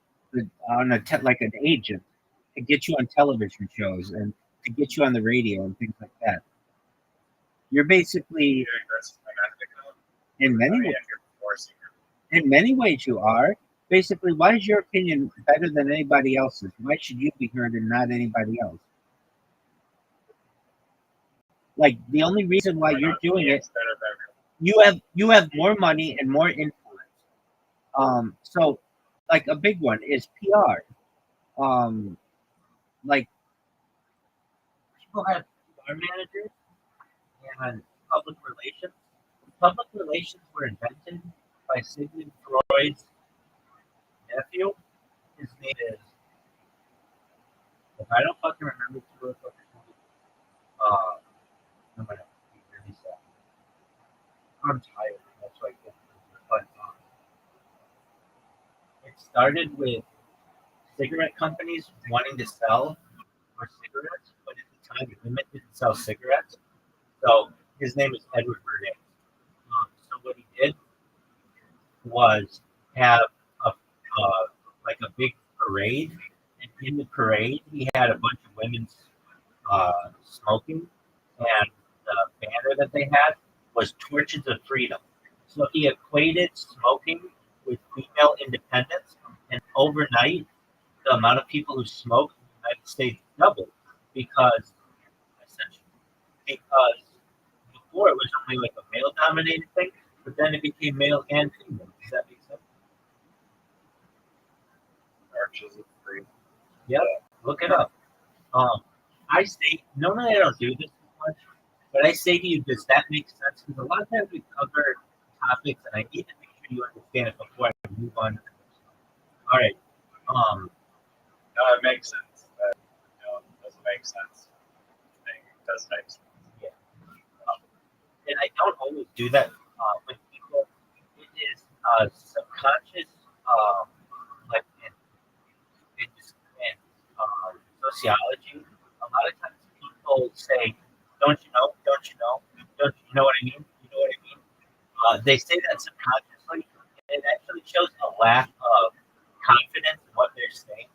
like an agent to get you on television shows and to get you on the radio and things like that. You're basically You think that's unethical? in I many mean, ways, if you're forcing it. in many ways you are. Basically, why is your opinion better than anybody else's? Why should you be heard and not anybody else? Like the only reason why you're doing it, Instead of everyone. you have more money and more influence. So like a big one is PR. Like people have PR managers and public relations. Public relations were invented by Sigmund Freud's nephew. His name is, if I don't fucking remember the word, I'm gonna be really sad. I'm tired. That's why I can't remember. But it started with cigarette companies wanting to sell more cigarettes, but at the time, women didn't sell cigarettes. So his name is Edward Burnett. So what he did was have a like a big parade, and in the parade he had a bunch of women smoking, and the banner that they had was Torches of Freedom. So he equated smoking with female independence, and overnight the amount of people who smoke in the United States doubled because because before it was only like a male dominated thing, but then it became male and female. Does that make sense? Arches of freedom. Yep. Look it up. I say normally I don't do this much, but I say to you, does that make sense? Because a lot of times we cover topics, and I need to make sure you understand it before I move on to the next one. All right. No, it makes sense. No, it doesn't make sense. It does make sense. Yeah. And I don't always do that with people. It is subconscious, like in sociology. A lot of times people say, "Don't you know? Don't you know? Don't you know what I mean? You know what I mean?" They say that subconsciously. It actually shows a lack of confidence in what they're saying.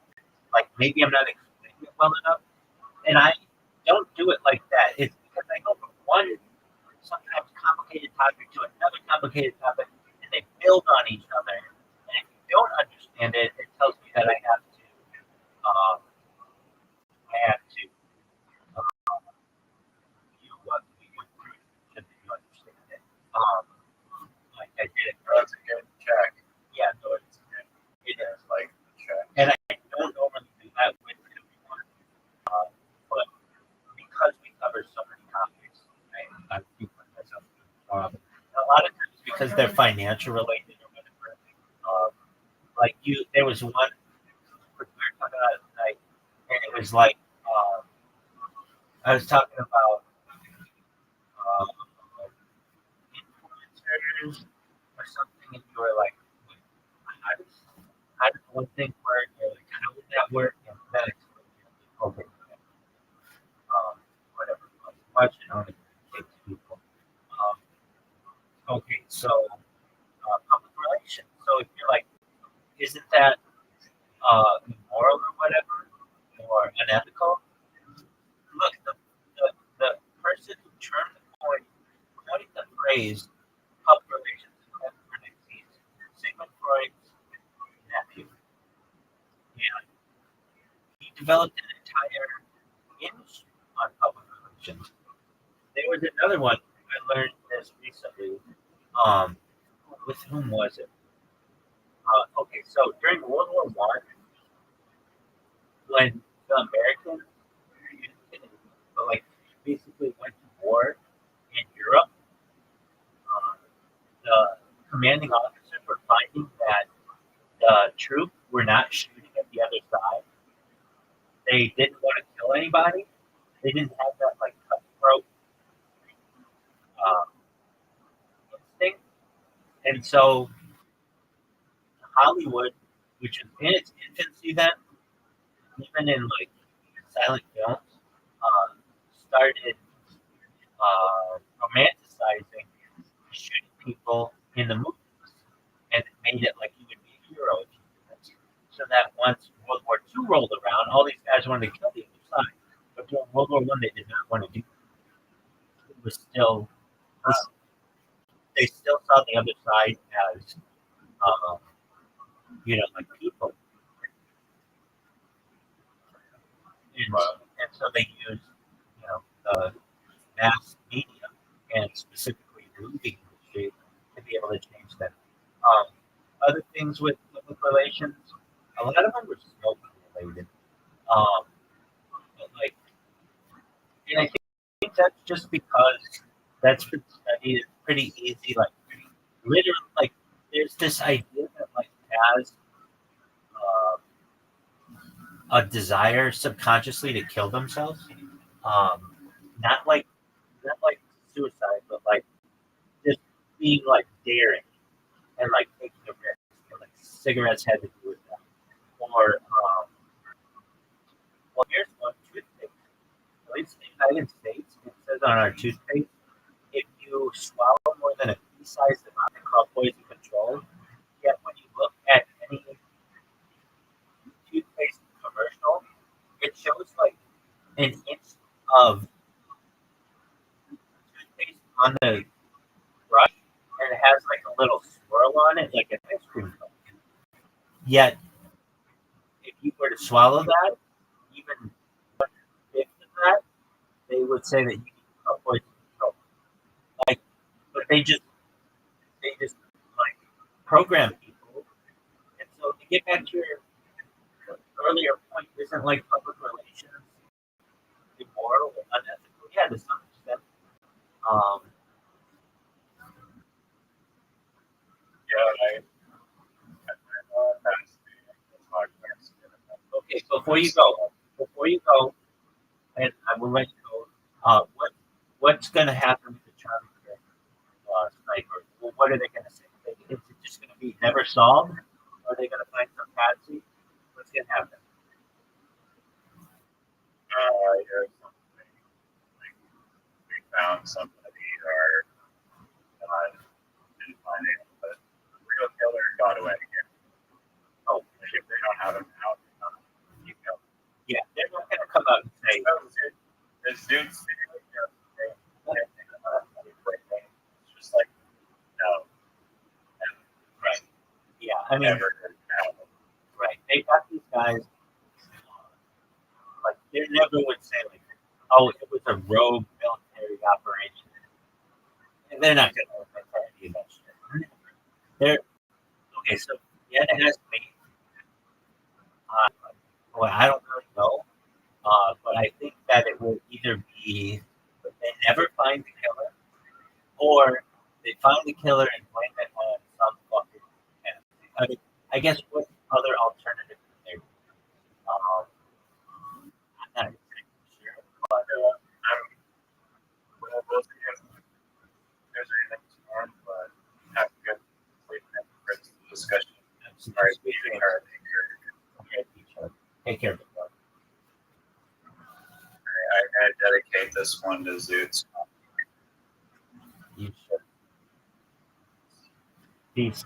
Like maybe I'm not explaining it well enough, and I don't do it like that. It's because I go from one sometimes complicated topic to another complicated topic, and they build on each other. And if you don't understand it, it tells me that I have to you what we went through so that you understand it. Like I did it. That's a good check. Yeah, no, it's good. It is. It's like a check. And I don't normally do that with everyone, but because we cover so many topics, I do put myself. A lot of times because they're financial related or whatever. Like there was one we were talking about tonight, and it was like I was talking about influencers or were in medics. Okay. Whatever. Much and only takes people. Okay, so public relations. So if you're like, isn't that immoral or whatever, or unethical? Look, the person who coined the phrase public relations is Sigmund Freud's nephew. And he developed an entire industry on public relations. There was another one, I learned this recently. With whom was it? Okay, so during World War One, when the Americans, like, basically went to war in Europe, the commanding officers were finding that the troops were not shooting at the other side. They didn't want to kill anybody. They didn't have that like cutthroat uh, instinct, and so Hollywood, which was in its infancy then, even in like silent films, started romanticizing shooting people in the movies, and it made it like you would be a hero if you did this. So that once World War II rolled around, all these guys wanted to kill the other side, but during World War One, they did not want to do that. It was still they still saw the other side as like people, and so they used the mass media and specifically the movie industry to be able to change that. Other things with public relations, a lot of them were smoke related. But like, and I think that's just because that's been studied. It's pretty easy. Like, literally, like, there's this idea that like has a desire subconsciously to kill themselves. Um, not like suicide, but like just being like daring and like taking a risk. And, like cigarettes had to do with that. Or well, here's one toothpaste. At least in the United States, it says on our toothpaste, if you swallow more than a pea-sized amount, they call poison control. Yet when you look at any toothpaste commercial, it shows like an inch of toothpaste on the brush, and it has like a little swirl on it, like an ice cream cone. Yet, if you were to swallow that, even one fifth of that, they would say that you need poison control. Like, but they just like program people. And so to get back to your earlier point, isn't like public relations immoral or unethical? Yeah, to some extent. Um, Yeah, that's okay, before you go, and I will let you go. What's going to happen with the Charlie Kirk sniper? Well, what are they going to say? Is it just going to be never solved? Or are they going to find some patsy? What's going to happen? here's something. Like, we found somebody or didn't find it, but the real killer got away again. Oh, If they don't have him out, you know. yeah, they're not going to come out and say, This dude's it's just like, no. right. Yeah, I mean, Never did happen. right. They got these guys, like, they never would say, like, oh, it was a rogue military operation. And they're not going to admit to any of that shit. They're, okay, so, yeah, it has to be. Well, I don't really know. But I think that it will either be that they never find the killer, or they find the killer and blame it on some fucking enemy. I mean, I guess what other alternative is there? I'm not exactly sure, but I'm we'll see if there's anything to learn, but have a good sleep and discussion. I'm Sorry, speaking or of each other. Take care. I'm going to dedicate this one to Zoots. You should. Peace.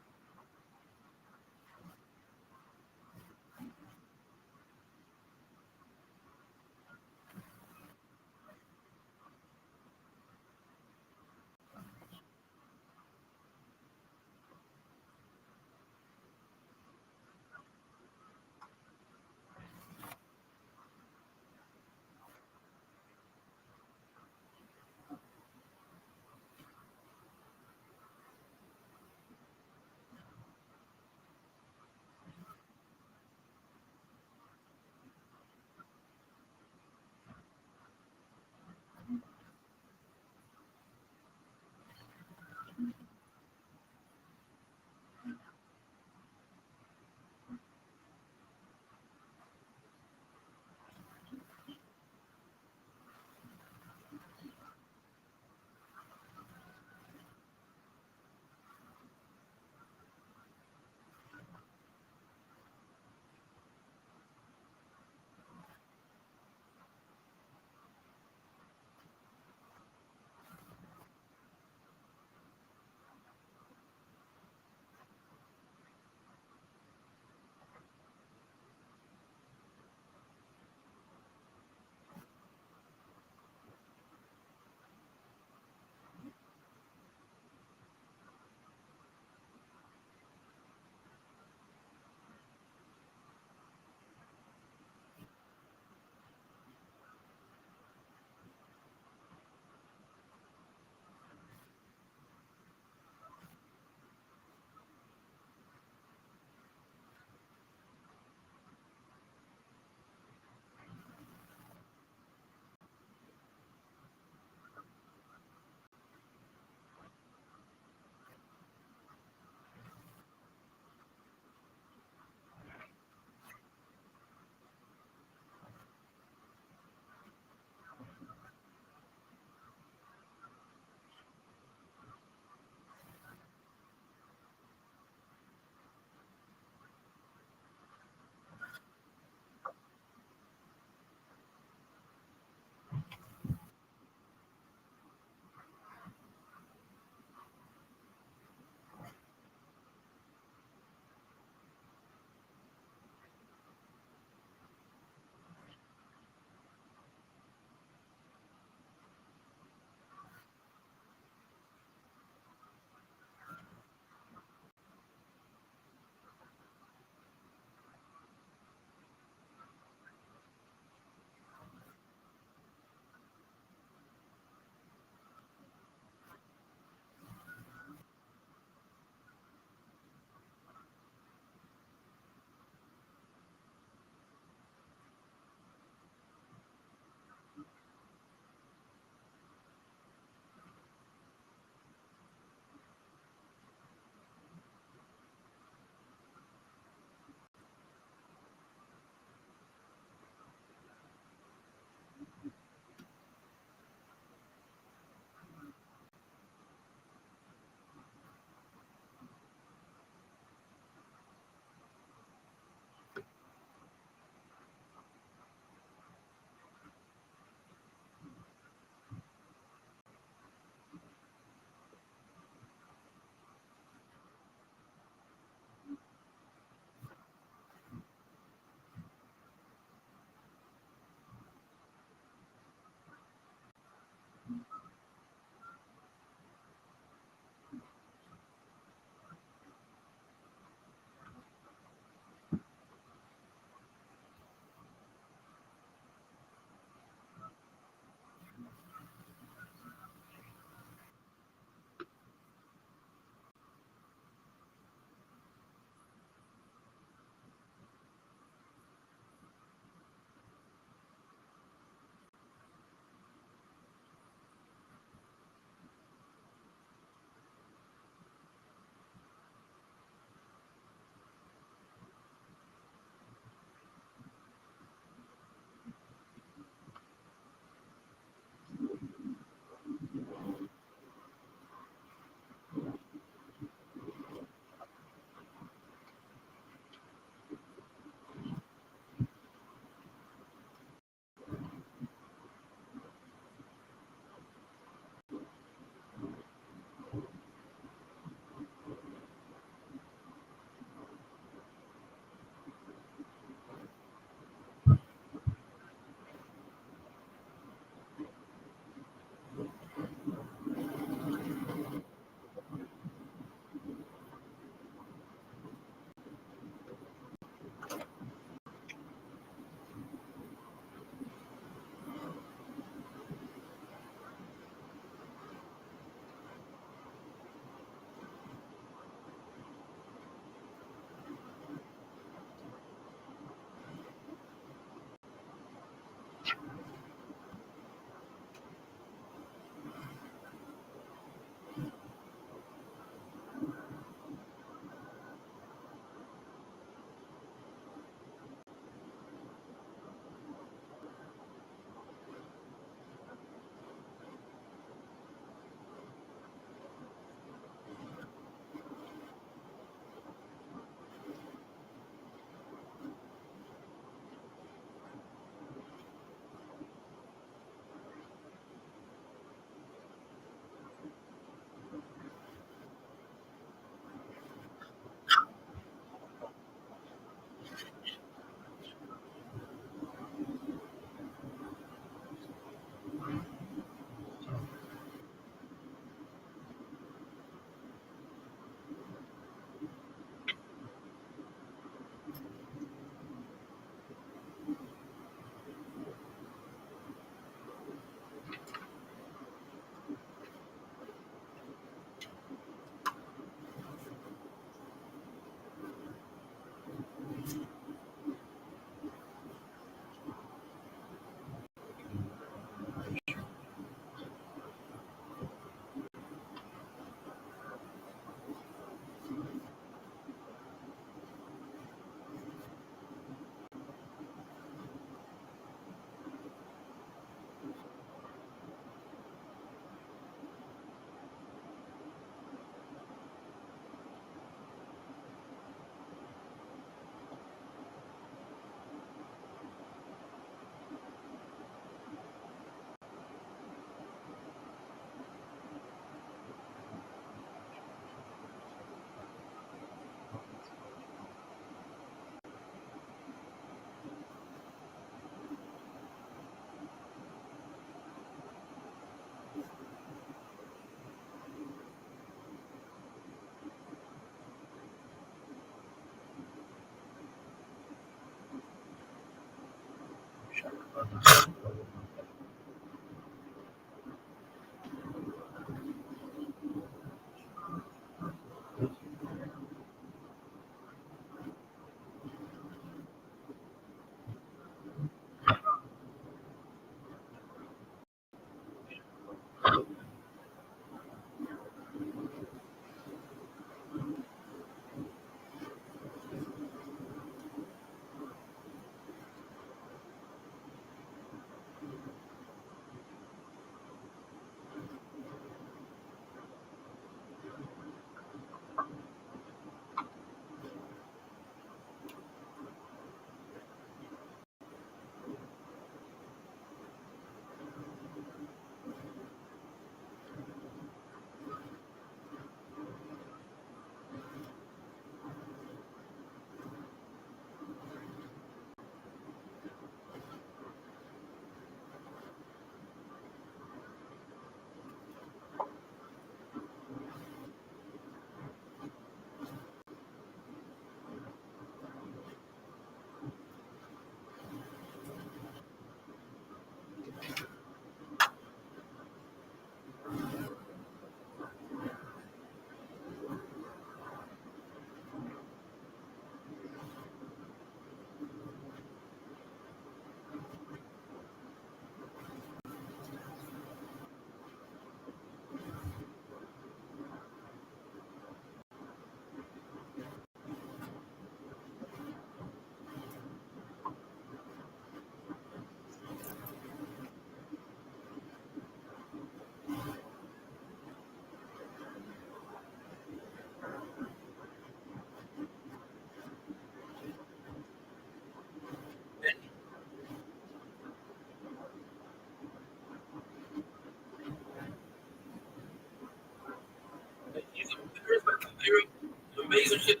Amazing shit.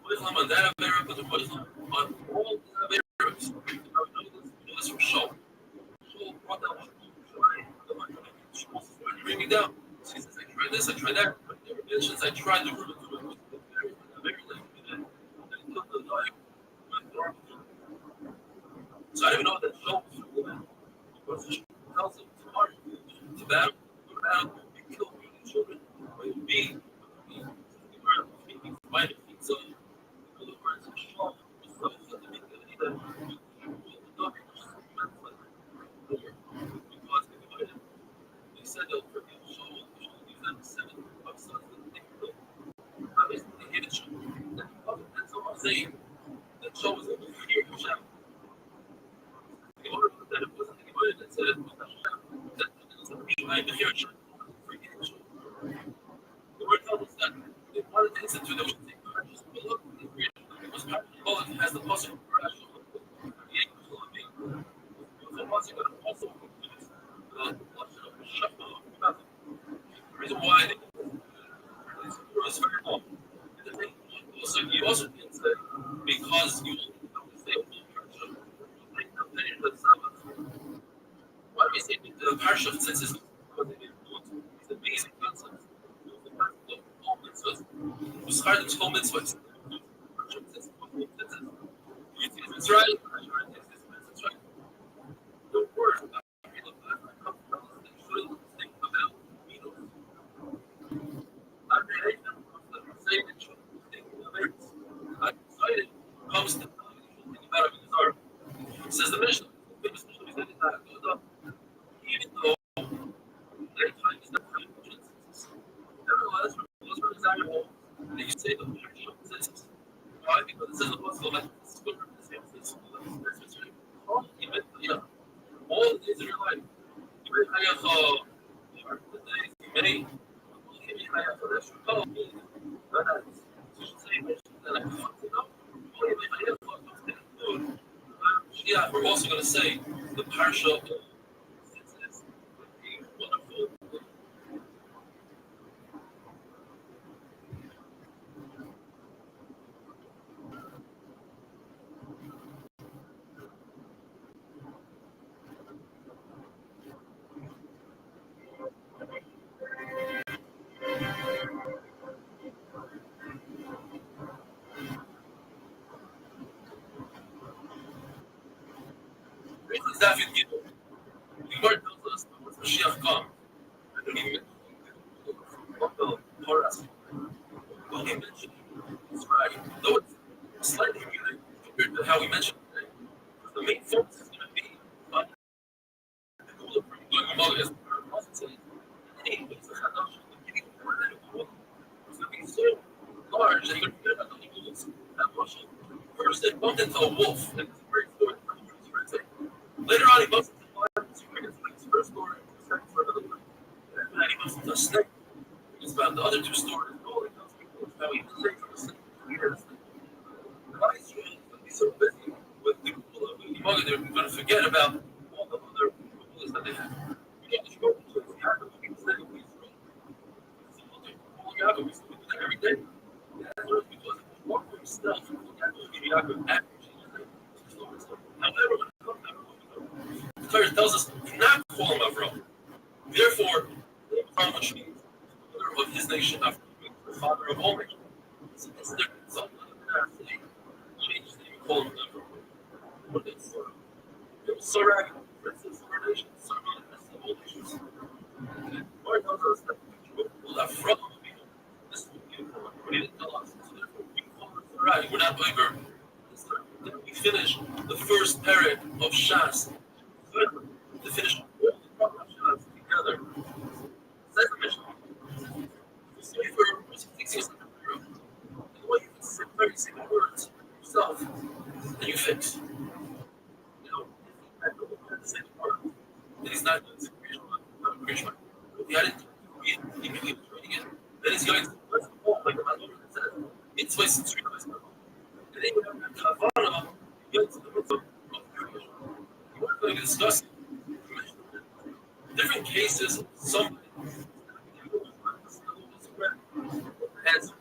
Muslim and that Arab was a Muslim, but all the Arabs, I know this from Shaw. Shaw brought that one she wants to bring me down. She says, I tried this, I tried that, but never mentions I tried to ruin it. So I don't even know what that show was for women. Because she tells them to march, to battle, and kill women children. But it would be fighting. So, in other words, Shaw was supposed to make it either he said they'll forgive Shaw, gives them 7 sons that they killed. Obviously, they hated Shaw. And so I'm saying that Shaw was able to hear Hashem. The order that it wasn't the order that said it was Hashem. That it was behind the hear Hashem. Forgetting Shaw. The word tells us that they wanted to institute that was taken conscious, but look, it was Paul has the possible crash of the English. So once you got to also conclude the question of the shuffle of the method. The reason why is very long. Also, you also can say because you only say why do we say the parsha of senses? Because it's amazing concept. The concept of all mitzvahs. It's hard to tell mitzvahs. It's right. It's right. The word about comes to says the mission. Even though nighttime is not time for senses. Nevertheless, those are desirable. They say the parsha of senses. Why? Because it says the possible that it's good for the same sense. All the days of your life. Many yeah, we're also going to say the parsha of senses would be wonderful. Daf Yud Gimel. The Gemara tells us that once Mashiach comes, I don't even what the Torah is. Well, he mentioned it's right, though it's slightly unique compared to how we mentioned it today. Because the main focus is going to be on the goal of going among as positive. Any place of Hadash, any more than a goal, it's going to be so large that you're going to forget about the goals that Rothschild. First, it bumped into a wolf, and it's a great story. Later on, he bumps into a lion, so he gets his first story, the second story, another one. And then he bumps into a snake. It's about the other two stories. Oh, it tells people how he played from the snake. The lion is going to be so busy with the people of Imag, they're going to forget about all the other rules that they have. You know, the short rules, you have to keep saying these rules. So, you have to do that every day. That's what because walk for himself. You have to act. The Torah tells us do not call him Avram. Therefore, Avram, which means the mother of his nation, after being the father of all nations. So it's different. Some change his name and call him Avram. What is Sarah? It was Sarah, princess of our nation. Sarah, princess of all nations. And the Torah tells us that we will Avram. This will be what he didn't tell us. So therefore, we call him Sarah. We're not over. Then we finish the first parak of Shas. To finish all the proper Shas together. Second mission. So if you're fixing something through, and the way you can say very simple words yourself, and you fix. You know, I don't know the same word. Then he's not doing the creation, not a creation. If he hadn't immediately reading it, then he's going to let's go like the Bible says. It's wasted 3 days. And then you have Kavana, you get to the middle of creation. You are going to discuss different cases. Somebody has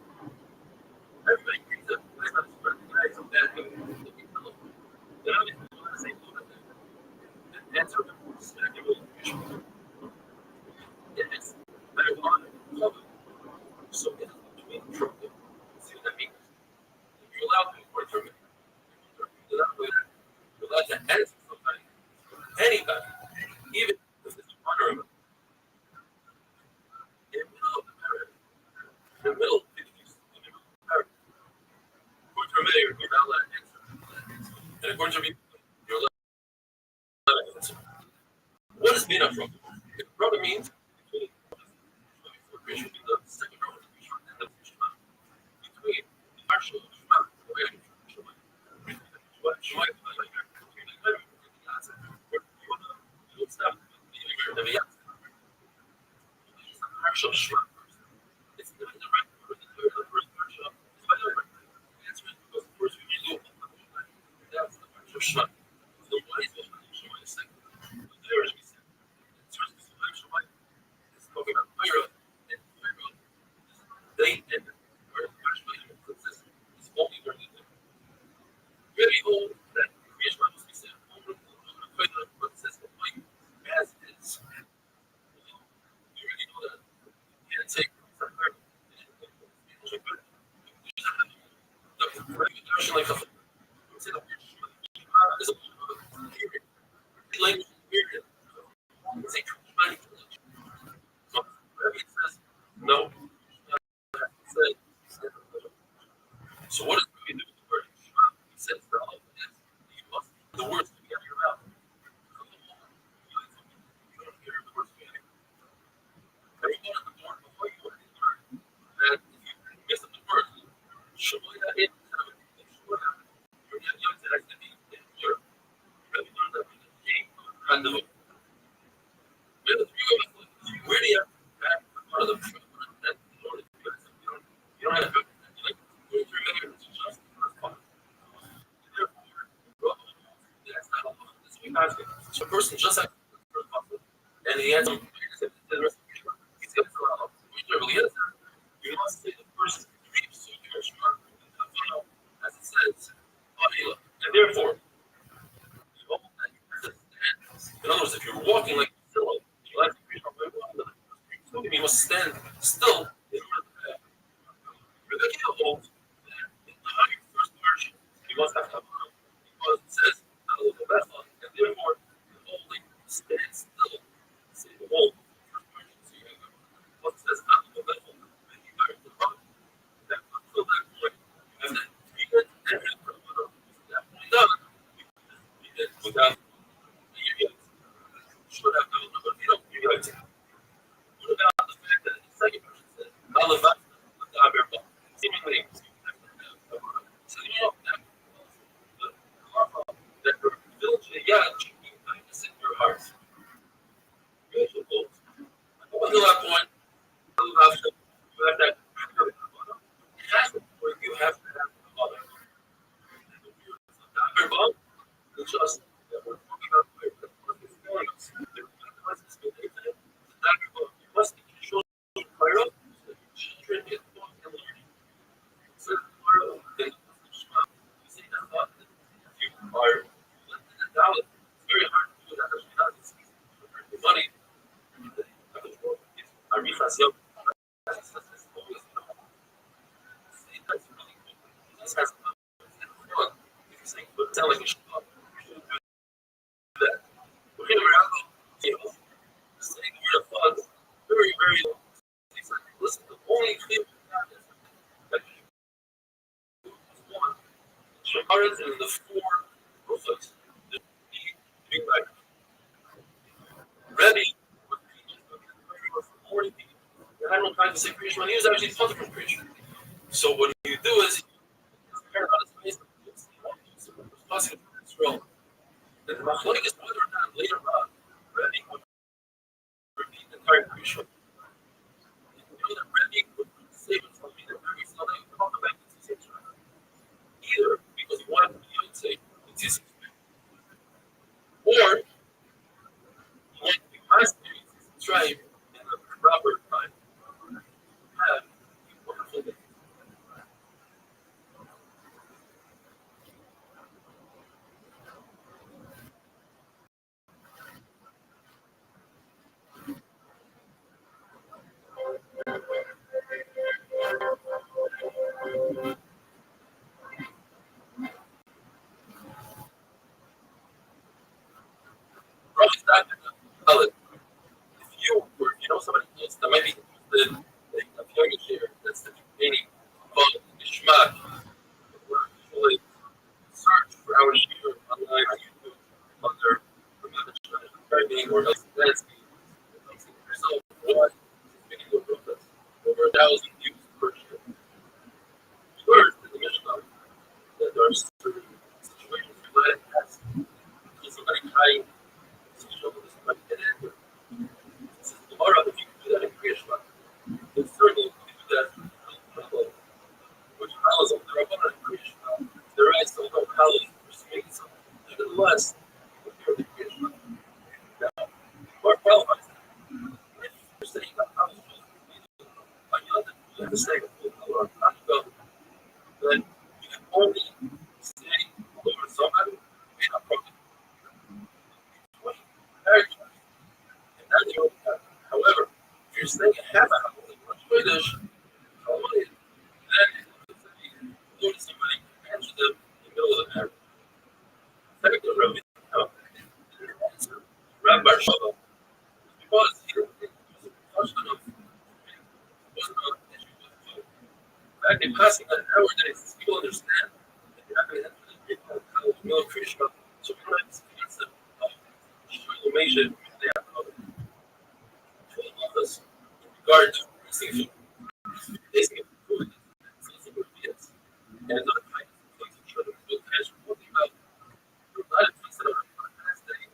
everybody agrees that that's not spread. That's a bad thing. Then obviously you want to say and answer them. It's better on public. So it's between truth. See what that means? You're allowed to report from it. You're allowed to answer somebody. Anybody. Even if it's honorable. In the middle of the paragraph. In the middle of the paragraph. According to a mayor, you're not allowed to answer. And according to people, you're allowed to answer. What is made up from? If brother means between should be the second row of the Shema and the Shema. Between the partial Shema, the way I Shema. Shema is like that. You don't stop. The partial Shema. It's the right word, the first partial. It's by the right. That's right, because the first we do that's the partial Shema. So what is the Shema is second? There is we said. It's the Shema. It's talking about fire. They ended where the actually consistent is only during the day. Very old that creation must be said only but it says like as is. You already know that. You can't take from her. The regulation like the say the word is a period. Language period. It's a traumatic language. So Rabbi says no. So what does we do with the word? He says the all is you must the words to be out of your mouth. You don't hear the words to be out of your mouth. Everyone at the door before you went in the word. That if you miss the word, should we not hit you're getting young to actually be in Europe. Really learn that with the game and the where the three of us where do you have part of the that in order to do it, you don't have to so a person just like and he has some he's going to fill out you must say the first three so you're sure as it says and therefore in other words if you're walking like still you like to you must stand still in order to have Rebecca holds that in the first version you must have because it says and therefore sound like you should do that. We're here around the table, saying we're a fun, very, very low. Listen, the only thing that was one, Shamaras and the four Rothschilds, the big like Rabbi was 40 people. And I don't try to say creation, he was actually taught from creation. So what you do is you compare out his face with possible Israel. And the Machloek is whether or not later on Rabbi would repeat the entire creation. You know that Rabbi would save it from being a very Sunday and come back to his Israel. Either because he wanted to be Yotze, it's his or he wanted to be master in his tribe in the proper time. Have a wonderful day. Probably not valid. If you or you know somebody else that might be interested in a young share that's the training called Ishmak, we're usually search for our share online on YouTube under training or else landscape. Yourself what video process over 1,000 views per share. We learned in the Mishnah that there are certain situations where that has somebody trying to show this somebody get in. This is Gemara, if you can do that in creation, then certainly you can do that which follows up the Rabbanan in creation. There is still no Kali for saying something. Nevertheless, if you're the creation, now, Mark qualifies that. If you're saying that Kali is you have to say then you can only say over somebody in a problem. And that's your however, if you're saying half a hour, like British, then go to somebody, answer them in the middle of the night. Technically, Rabbi, Rabbi Shabbat, because he was a question of wasn't an issue with food. In fact, in passing an hour days, people understand that you're not going to have to be a meal of Krishna. So we don't have this concept of Shalomation they have covered. Us in regard to tasting food. Tasting food is also what it is. And another kind of things that children will catch talking about. There are a lot of things that are on a fast day.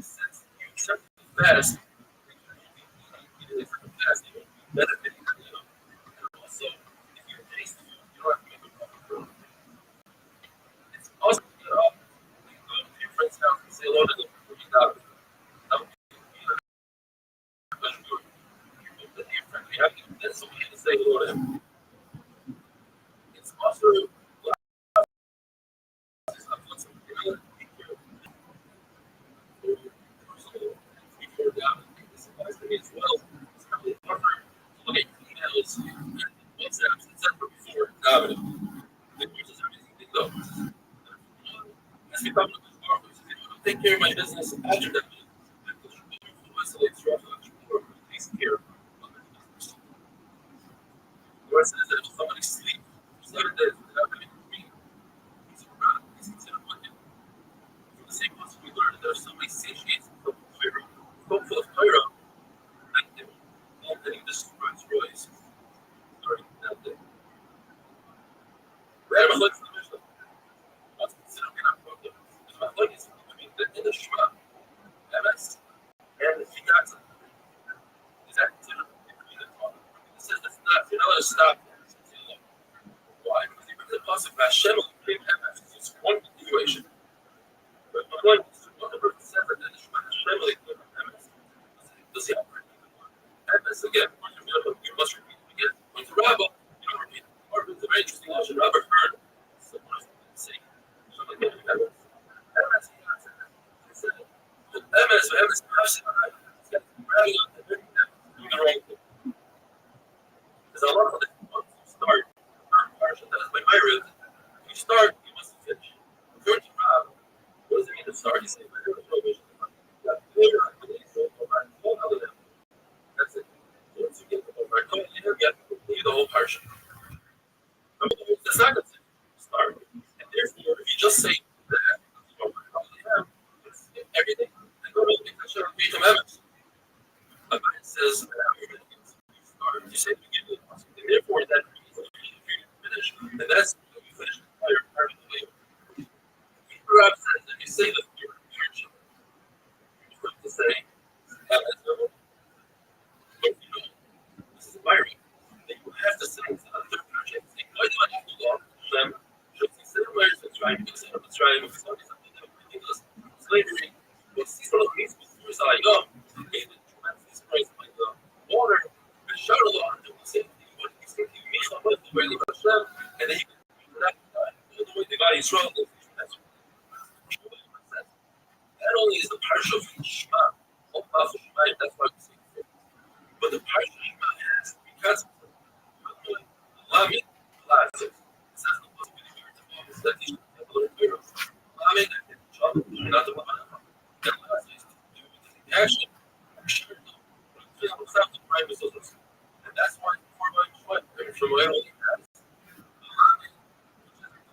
Since you accept the fast, you accept the fast, you will be benefiting from it. And also, if you taste food, you don't have to make a coffee for it. It's also get off. You go to your friend's house and say hello to them before you die. That's okay to say hello to him. It's also as well. It's probably harder to look at emails and WhatsApps, etc. before davening. It uses everything they know. As we talk about this powerful, take care of my business after that. Takes care of other business. The Lord says that if somebody sleeps, 7 days without having to read, he's considered wicked. For the same reason we learned that there are so many satiates so full of Torah that they will getting destroys during that day. Rabbi looks at the Mishnah. What's considered in our program? Because my point is between the Shema, MS, and the Figatza. Is that considered between the Torah? It says that's not, you're not going to stop there. Why? Because even the Pasuk Hashem will create MS. It's one continuation. But my point is, one of the verses says that the Shema Hashem will create MS. Does he operate in the one? MS, again, you must repeat it again. With Rabbi, you don't repeat it. Or it's a very interesting notion. Rabbi heard someone say something like MS. MS, he answered that. He said, MS, MS, it's got Rabbi on the very end. You the wrong thing. There's a lot of it. Once you start, that is by my route. If you start, you must finish. According to That's it. Once you get the whole right, you get the whole parsha. That's not going to start. And therefore, if you just say that, it's everything, and go to the picture of the commandments. But it says that everything is started. You say the beginning, and therefore that means that you finish, and that's when you finish the entire part of the labor. Rabbi says that you say the children, you're going to say, but you know, this is environment. You have to say it's another project. Why do I have to go them? Just consider where it's trying to set up a tribe of something that ridiculous slavery. But these are the reasons for I go. These price like the water, the shuttle law, the same thing. What you think you mean on what the way of Hashem, and then you can that all the way the God is strong. That's not only is the parsha of Shema, that's why we say it. But the parsha of Shema has because Lamed, it says the possibility is that he should learn Torah. Lamed, not the one. The last is to do with the action. And that's why before going to what? From where only has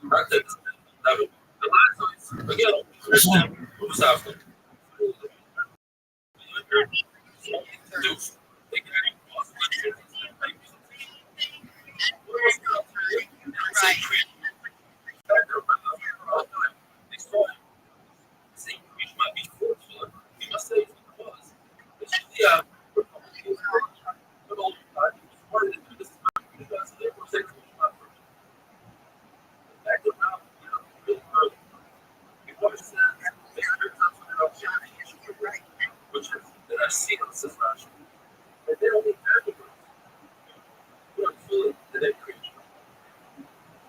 not that the last is again, Christian, who's after. Which is that I've seen on this Rashi. And they only have the words. That they preach. You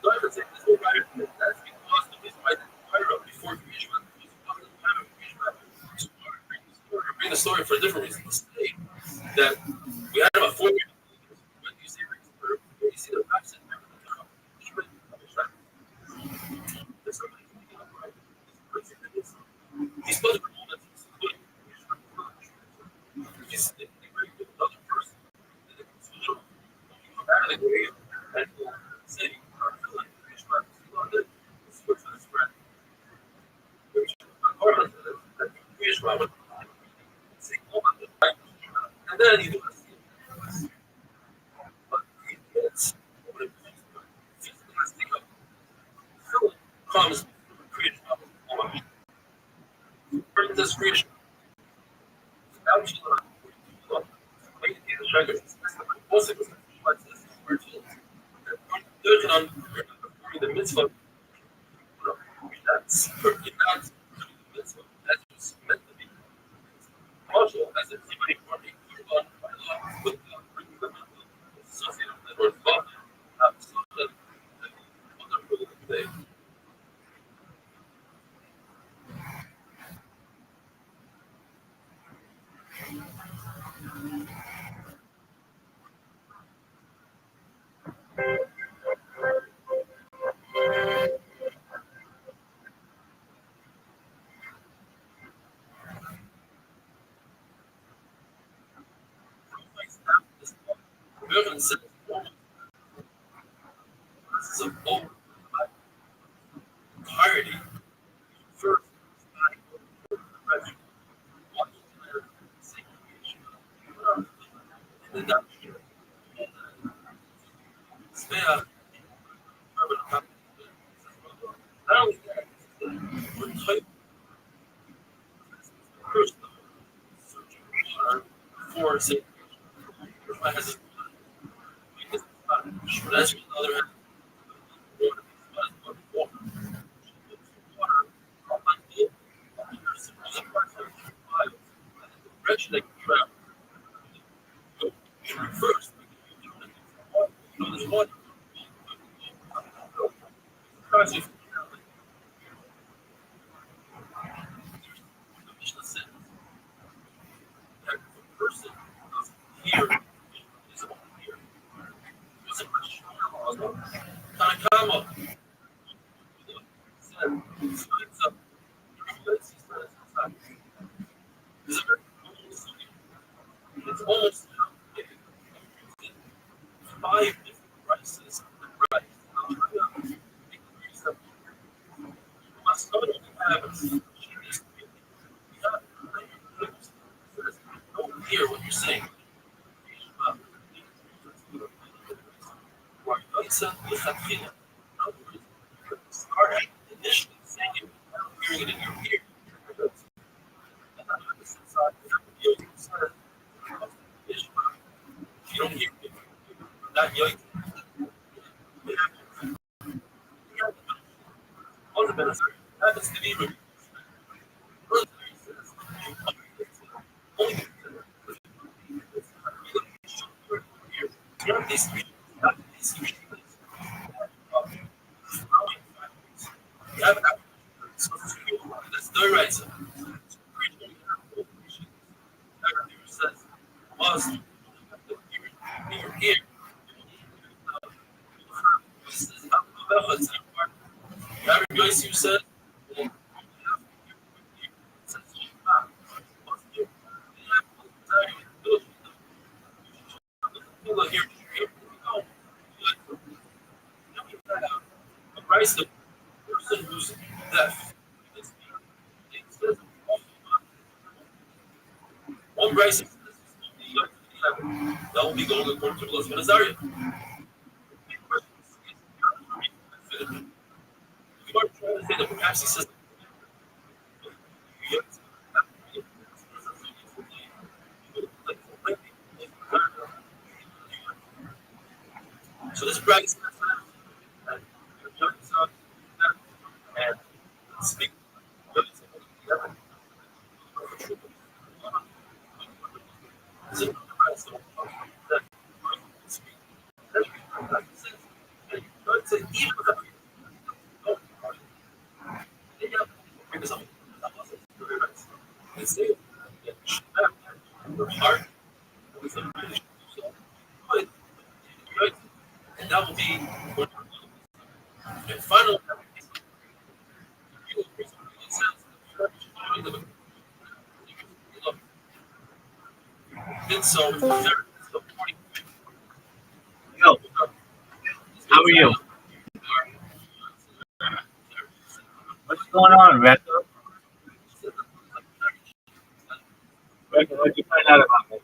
don't even say this whole writer. That's because the reason why the Torah before creation was because of the time of creation. Bring the story for a different reason. Let's say that we had about 4 years. When you see you see the opposite. There's somebody thinking of right. He's supposed to remove that. He's agreeing with another person. And then it's a little automatically and saying, switch to this friend. Which, according to this, that Jewish Rabbi saying, and then he does it. But he gets what it means to physically has to go. Philip comes from a creation of according to this creation. The mitzvah, that's not the mitzvah. That's what's meant to be. Also, as if somebody running by law with bringing them associated with the word law, something other people say. This is a bold clarity. First, that's another direction they can travel. First, there's one. Person here is over here. It's a question. Tanakama signs up מלכתחילה. Start initially saying it, hearing it in your ear. You don't hear it. Not young. All the benefits happens to be these three. You have that's the right side. Was in your ear. Rabbi Yosef said, Christ, the person who's deaf. One Bryce that will be going according to Elizabeth Azariah. You are trying to say that perhaps he says. So this Bryce and speak. And that will be and final. And so, Yo, how are you? What's going on, Rector? Rector, what did you find out about me?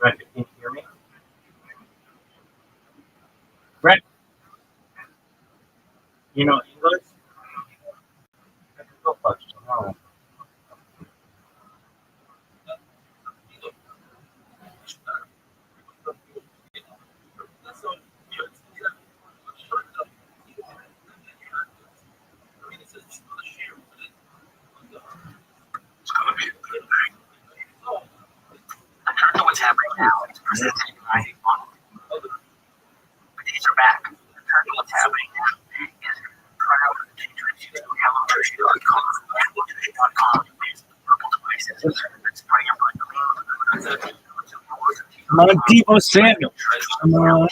Rector, can you hear me? Rector, you know English? Go first. Oh. What's happening now is presented by these are back. Currently what's happening now is hello.com is mobile devices. It's putting up My people Samuel. Come on.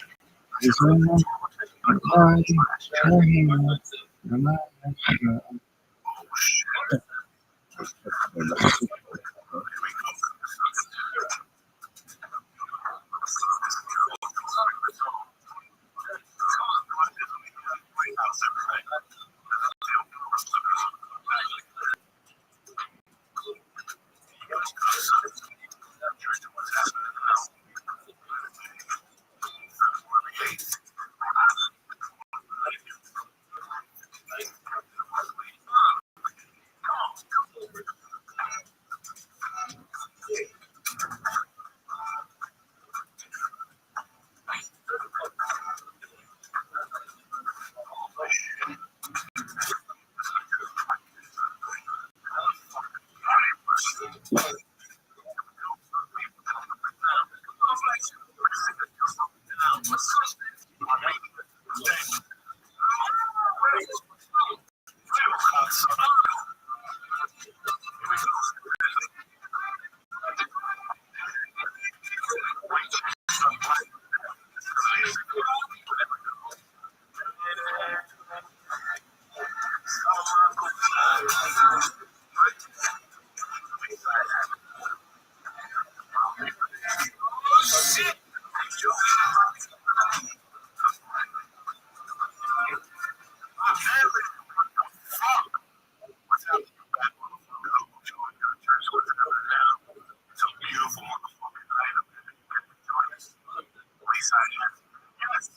Yes.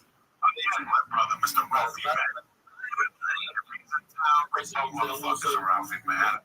My brother, Mr. Rabbi, motherfuckers around me, man.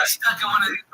Stuck in one of these.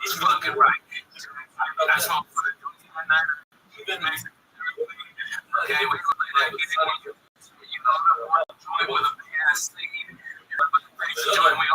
He's fucking right. That's all. Even okay, we you know join with a ass thing. Join we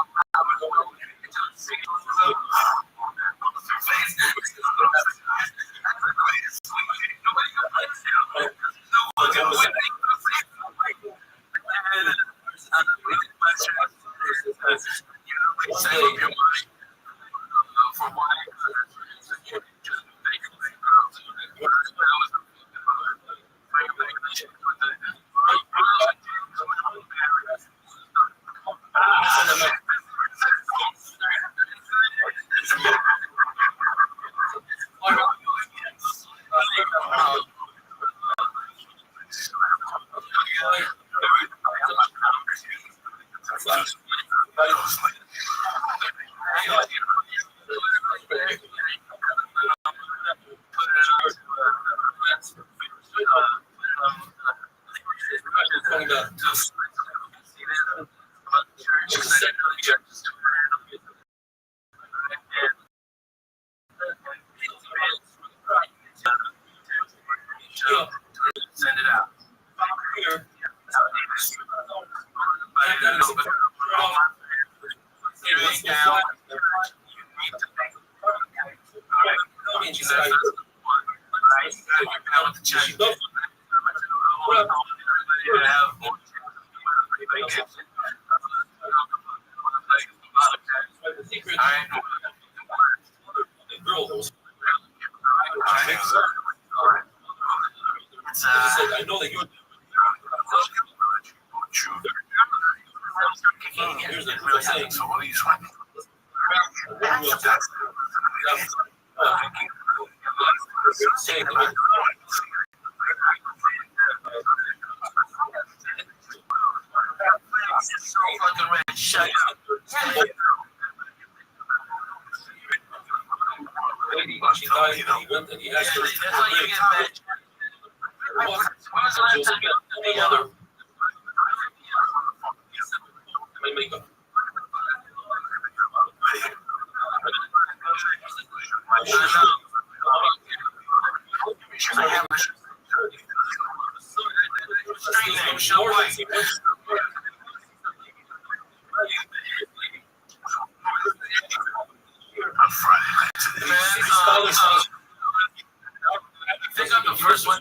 don't have send it out. I know that you're here's the real thing. So what are you sweating? Pick up the first one.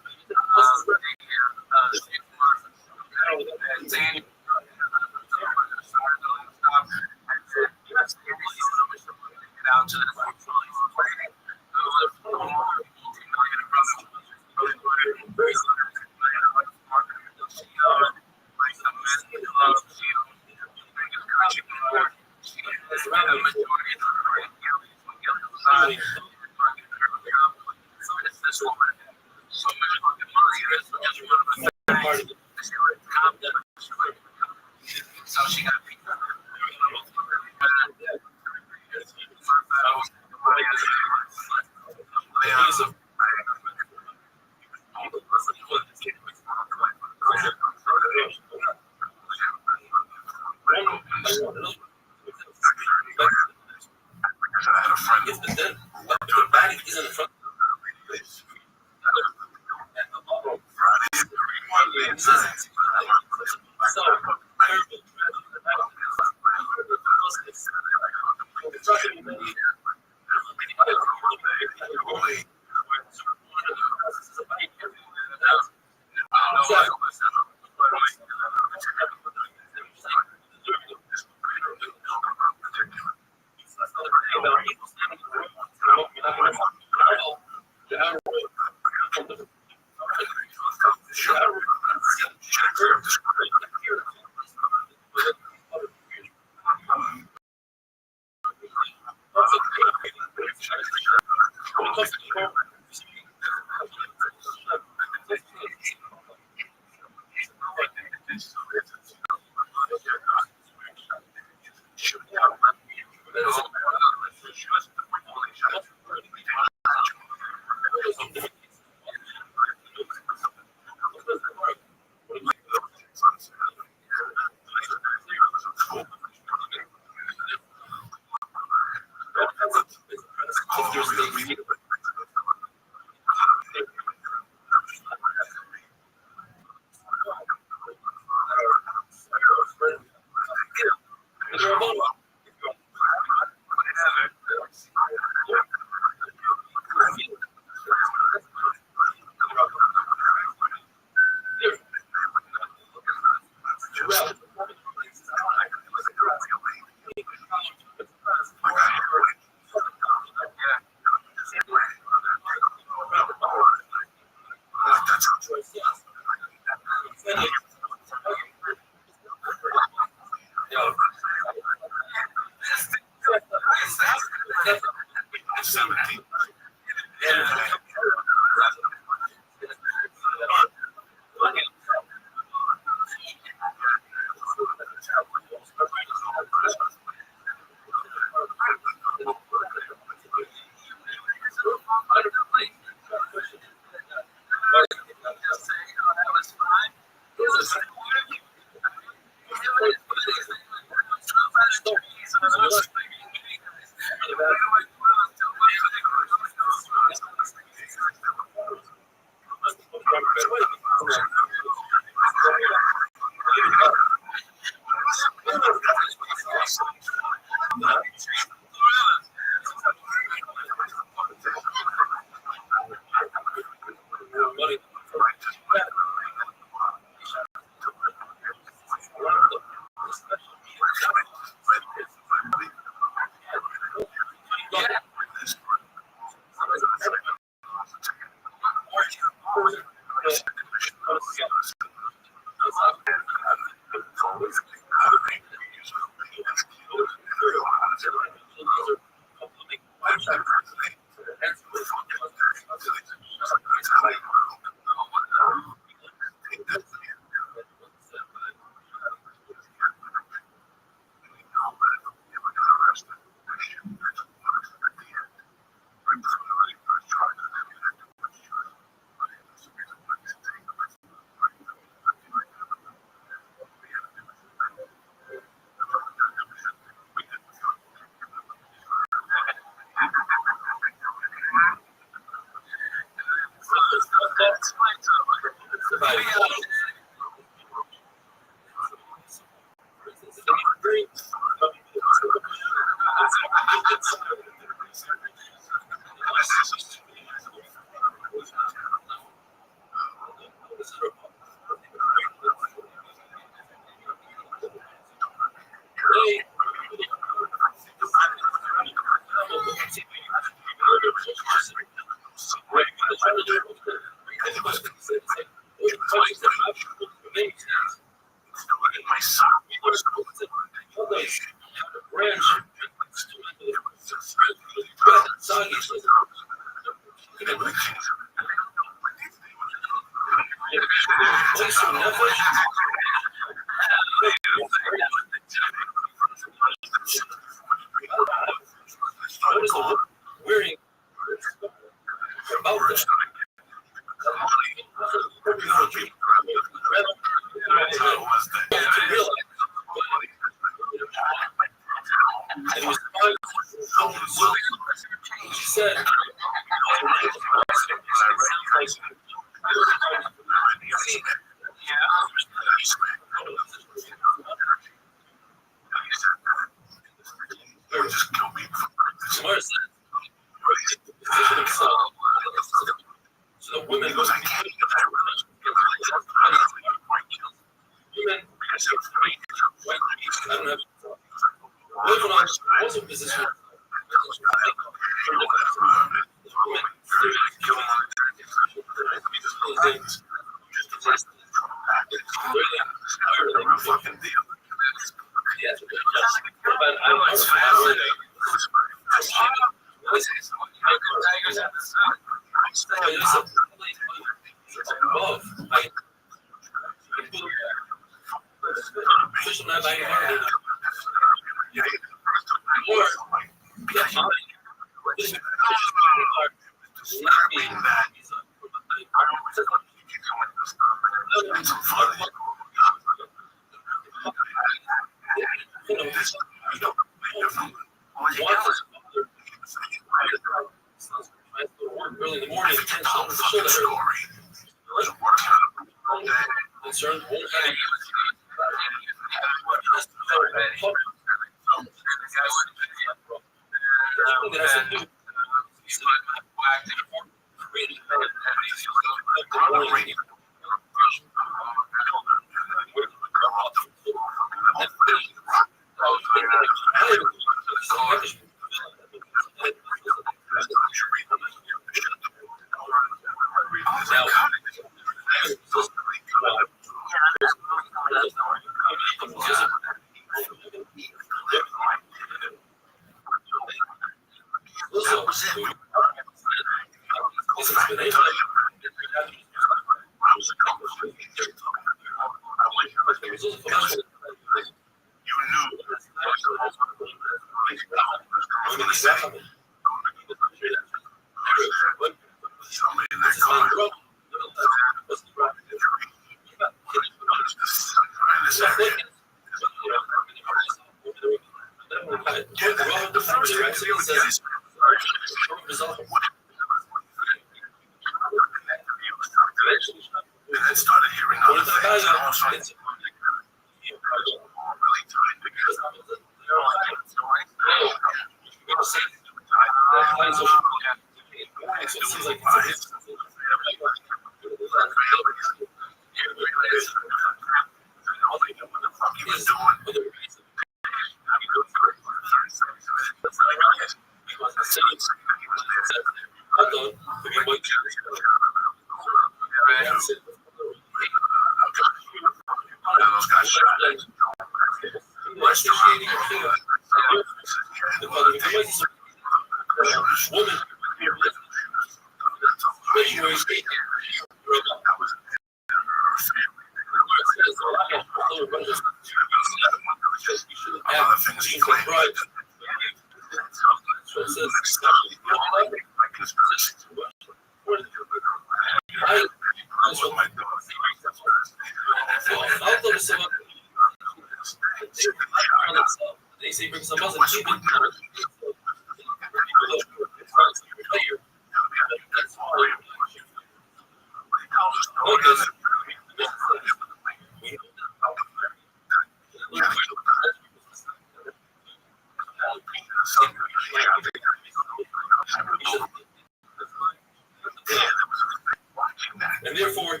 And therefore,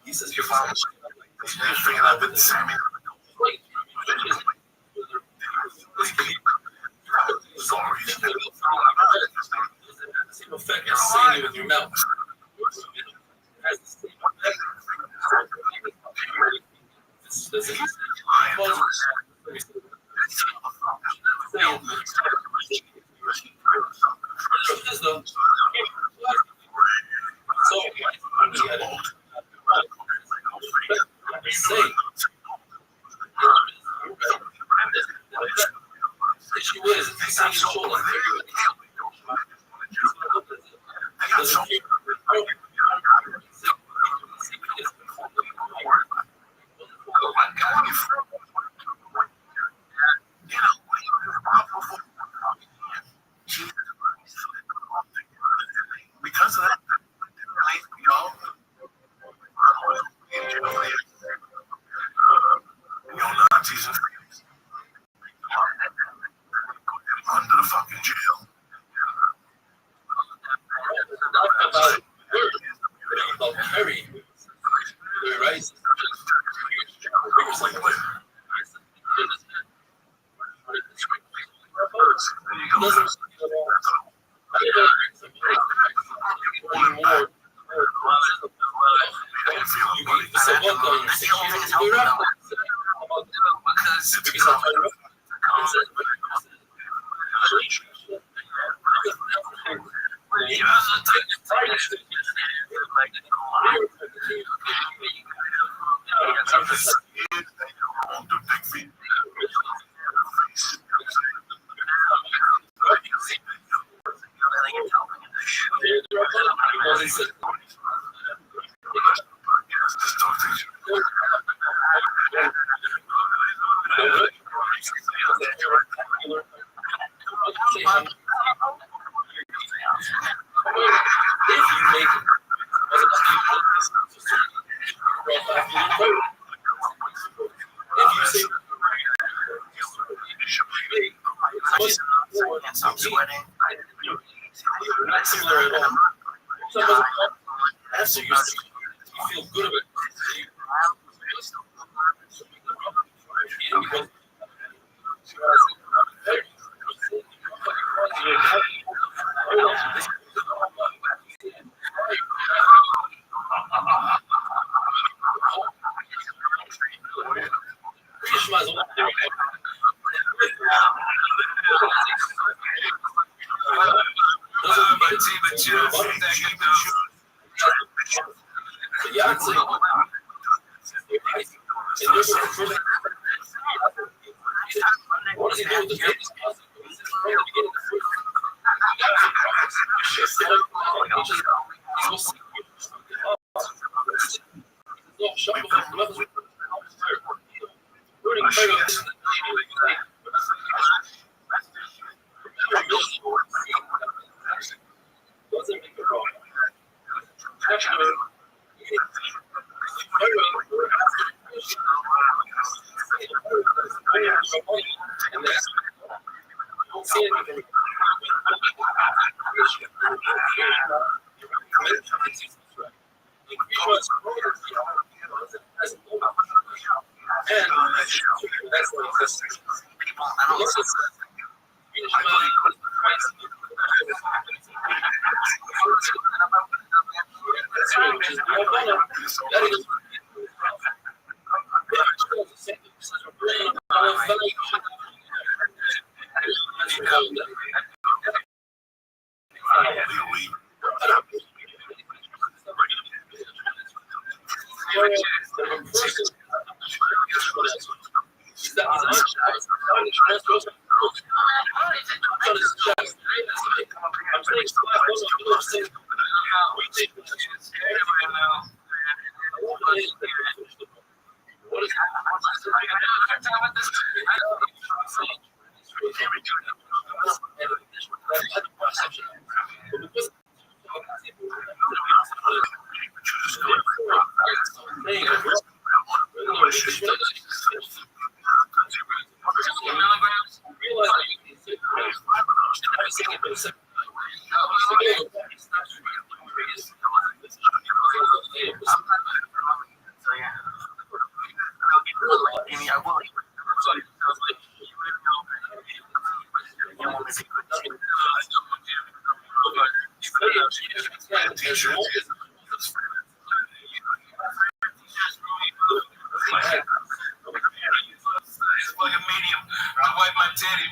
he says, same effect as saying it with your mouth. Because of that, we all neo-Nazis and under the fucking jail. About Kerry, right? So you feel good about it. What does he do with the my head. It's like a medium. I wipe my titty.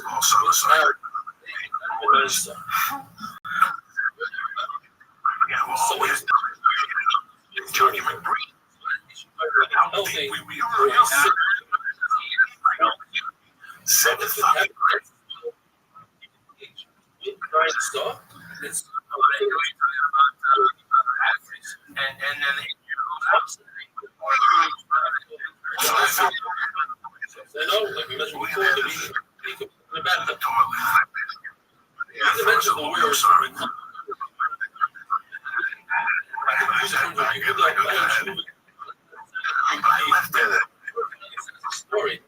Also, the side. Yeah, well, always Johnny McBride. How deep we are. 7 fucking It's and then I know, like we mentioned before, the bad the dimensional word. Story.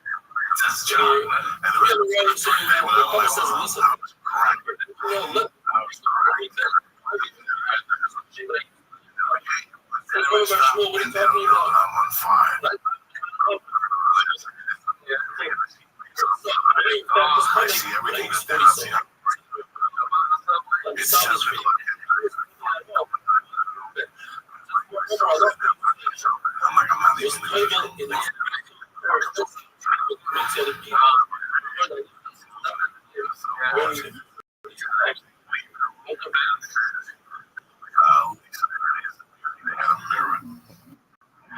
I see everything that's done. It's 7 o'clock. I'm like, I'm not even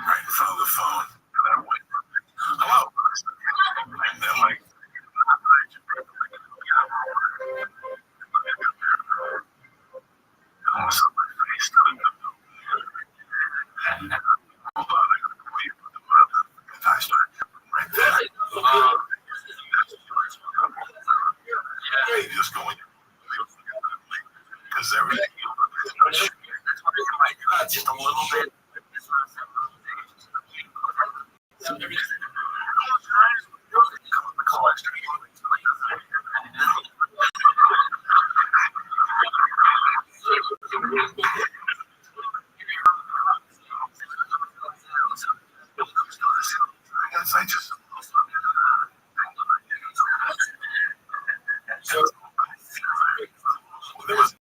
right in front of the phone. Hello. And they're like, just going because everything just a little bit. I just there was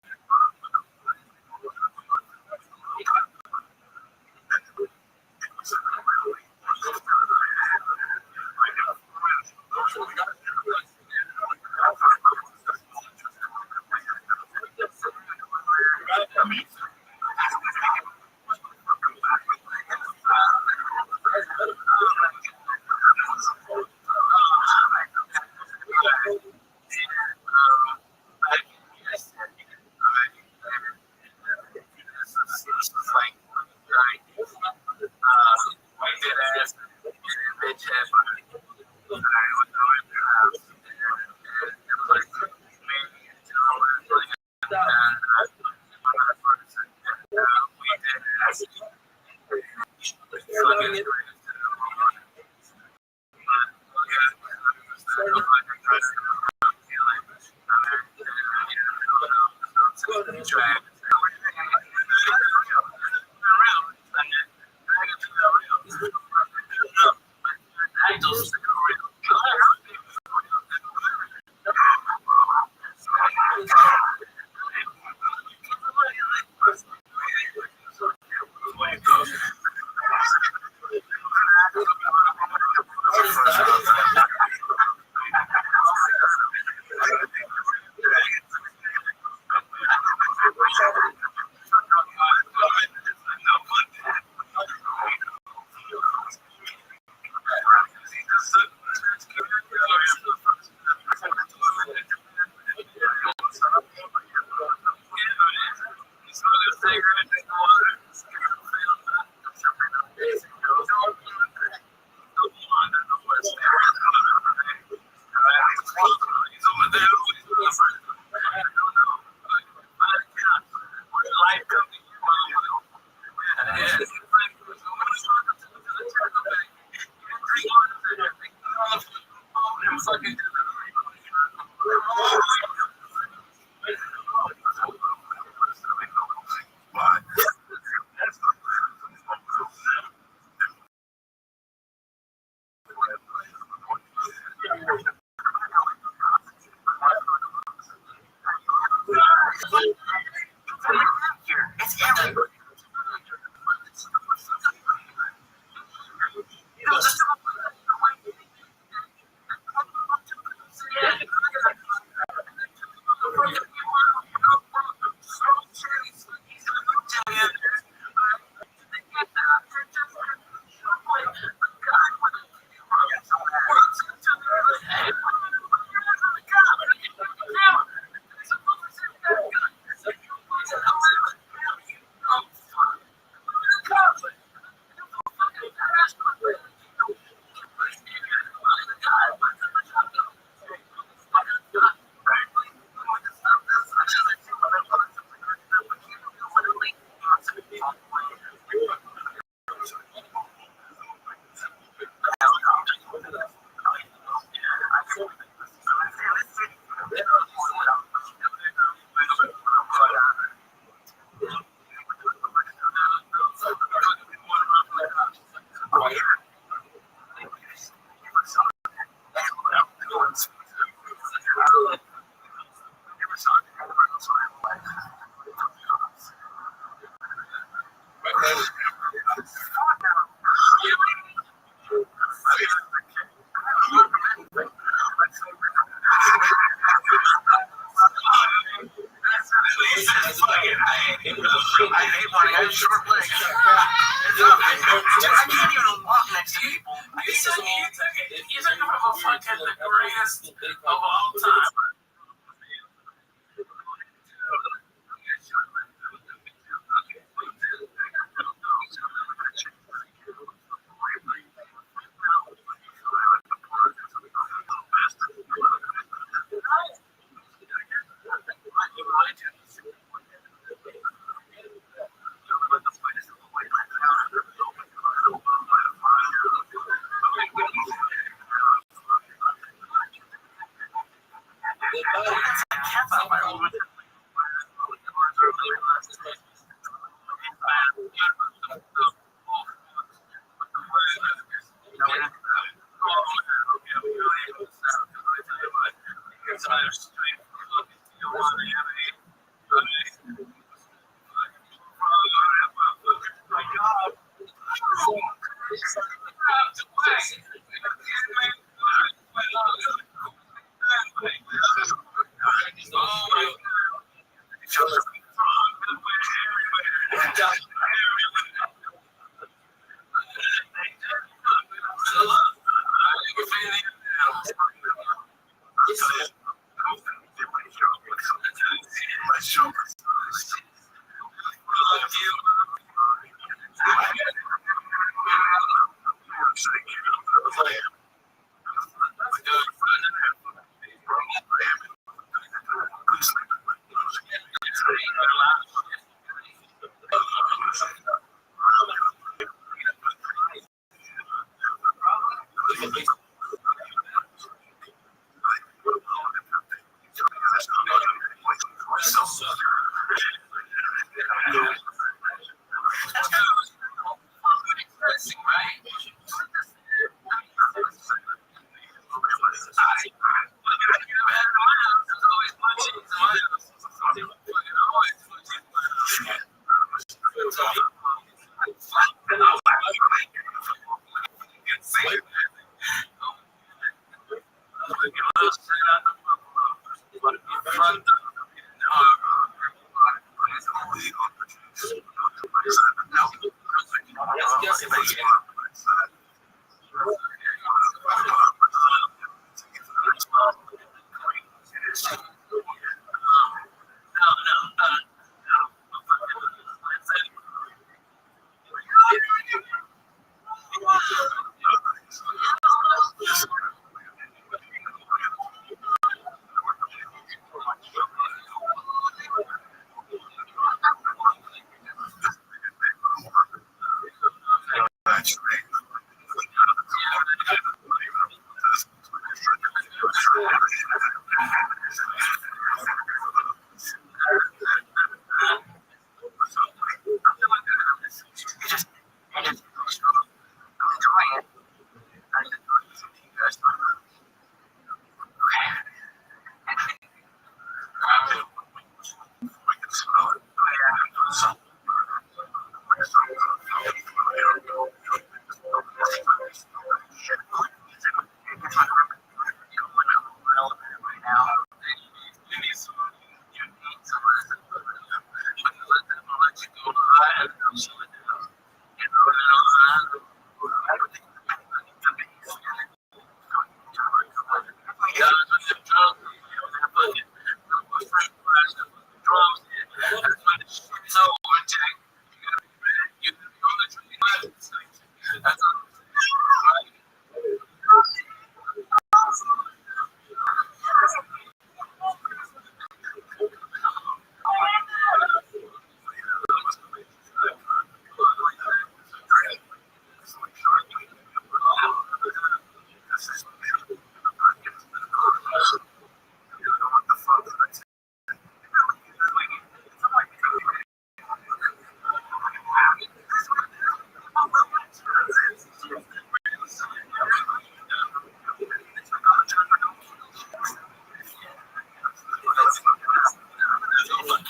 the greatest of all time.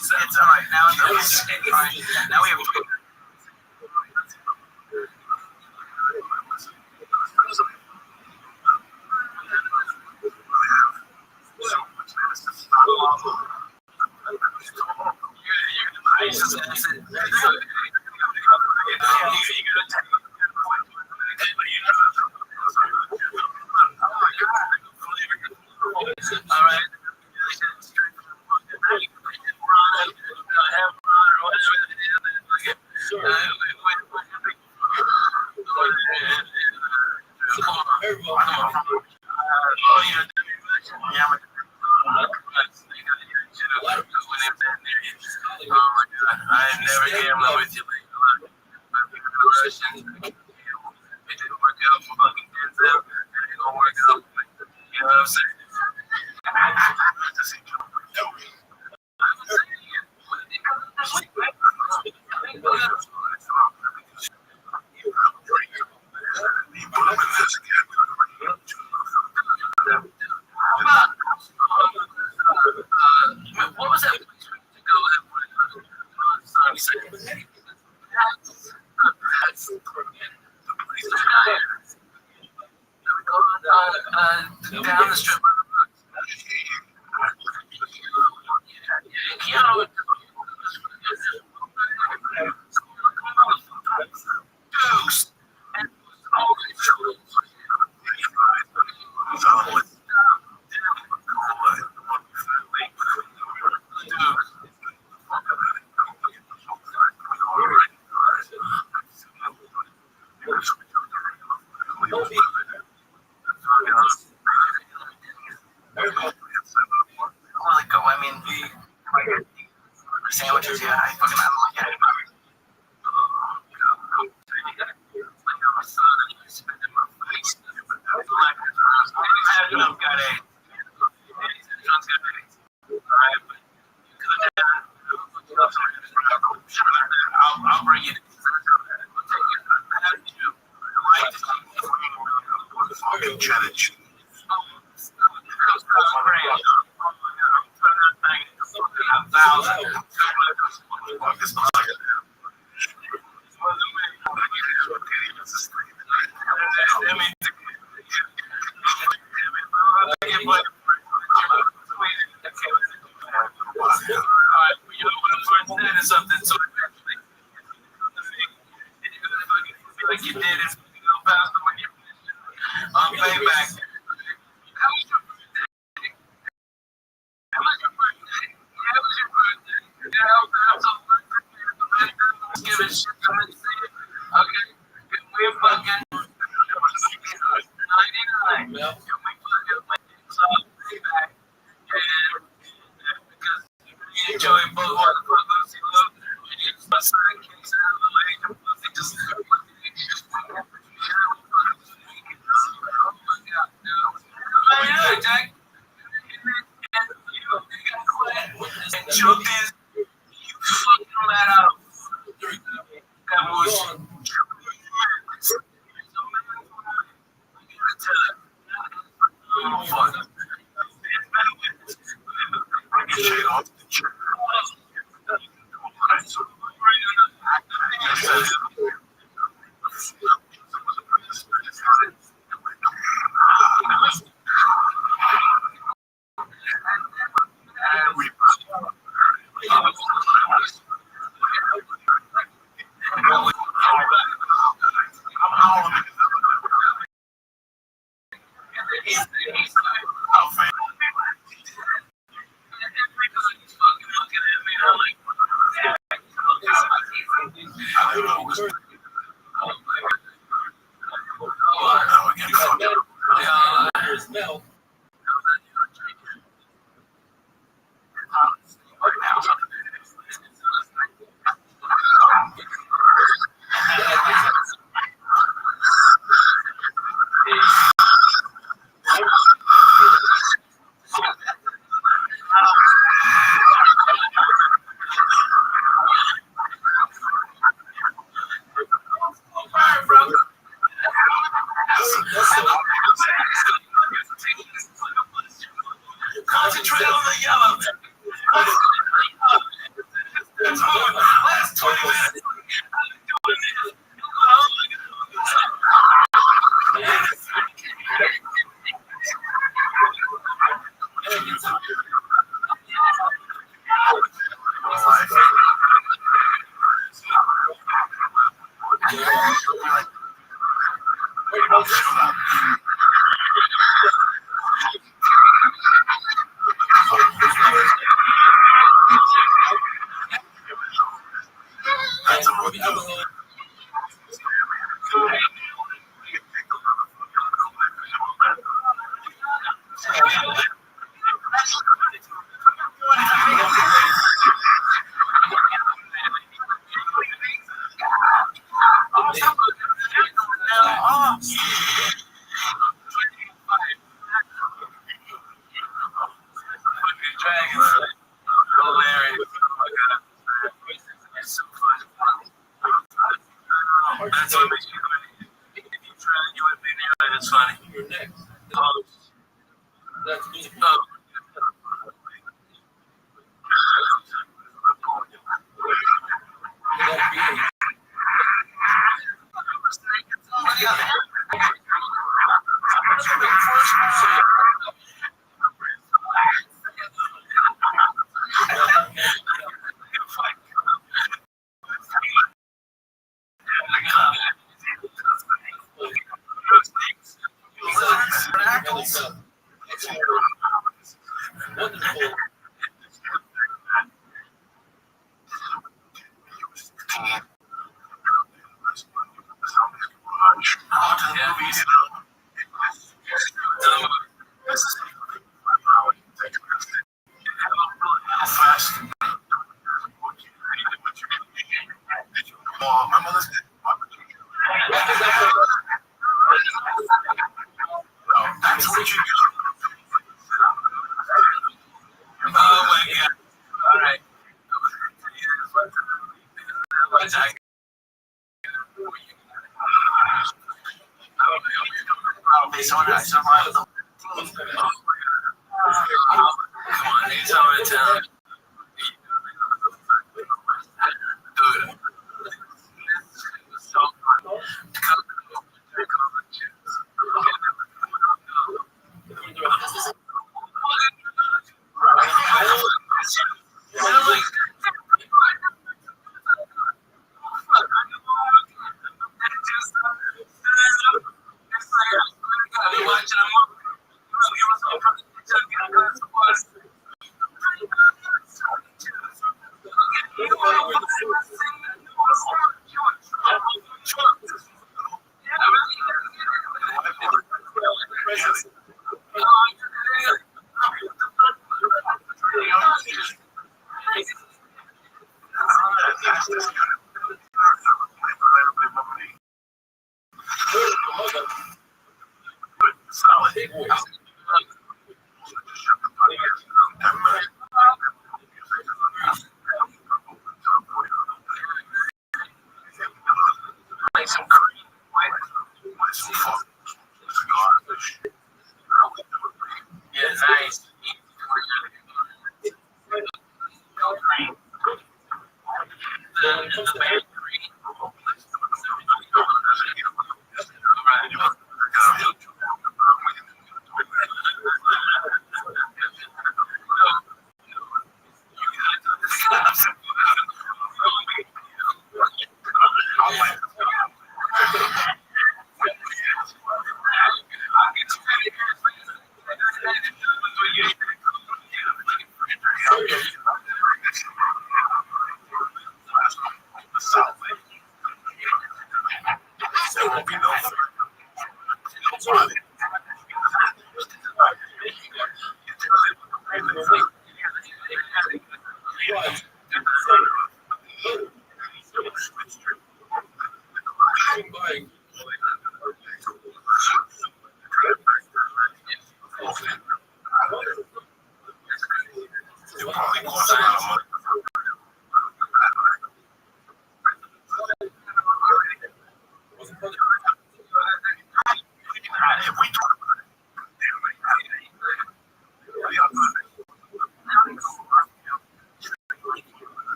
It's all right now. Now we have to. I ain't never gambling with you, like, it didn't work out for fucking Denzel, it ain't gonna work out for me. You know what I'm saying? What was that place to go down the strip. I mean, sandwiches, yeah, I fucking like it. I'll bring it. Something so like you did it faster when you payback. How was your birthday? How was your birthday? How was your birthday? Give a shit. Come and see it. Okay. We're fucking 99. We fucking payback. And because we enjoy both motherfuckers. My sidekicks and the lady just Jack. And truth is, you fucking let out. That was concentrate on the yellow. Last 20 minutes.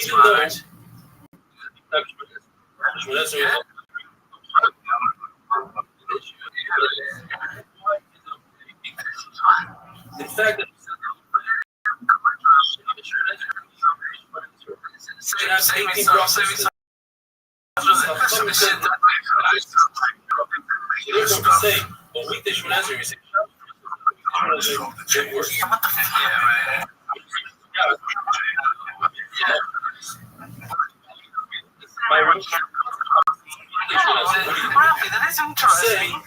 fact, that is interesting.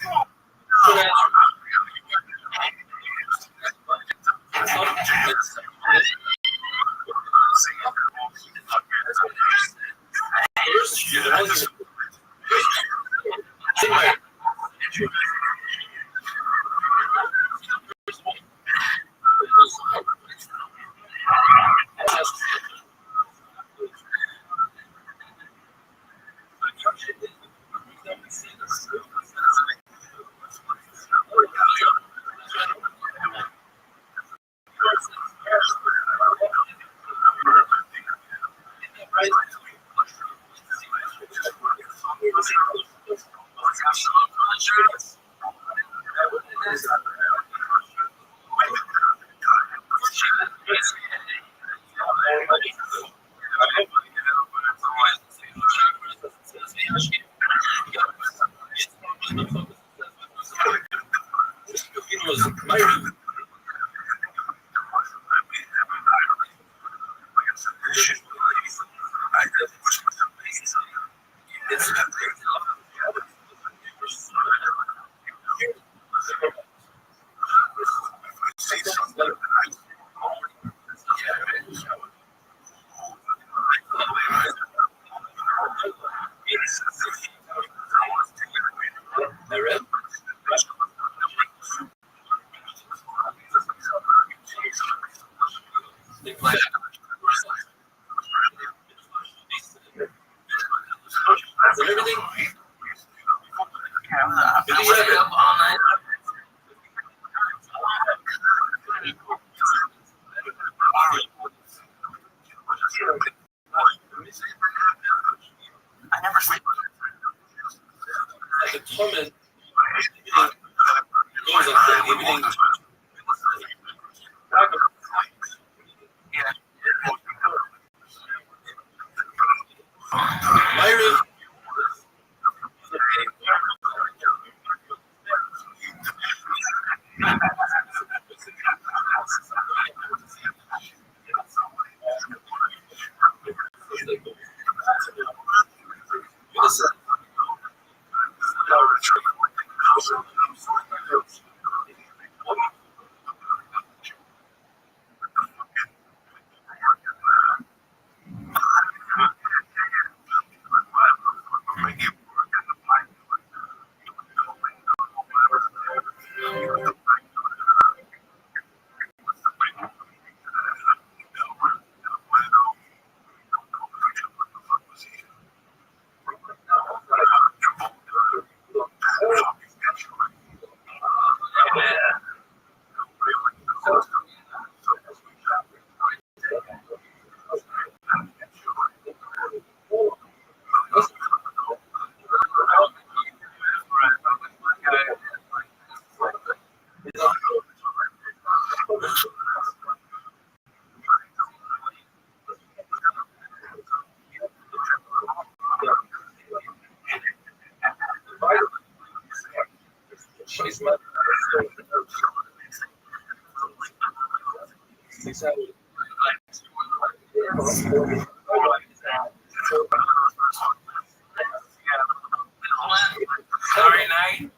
Sorry, night.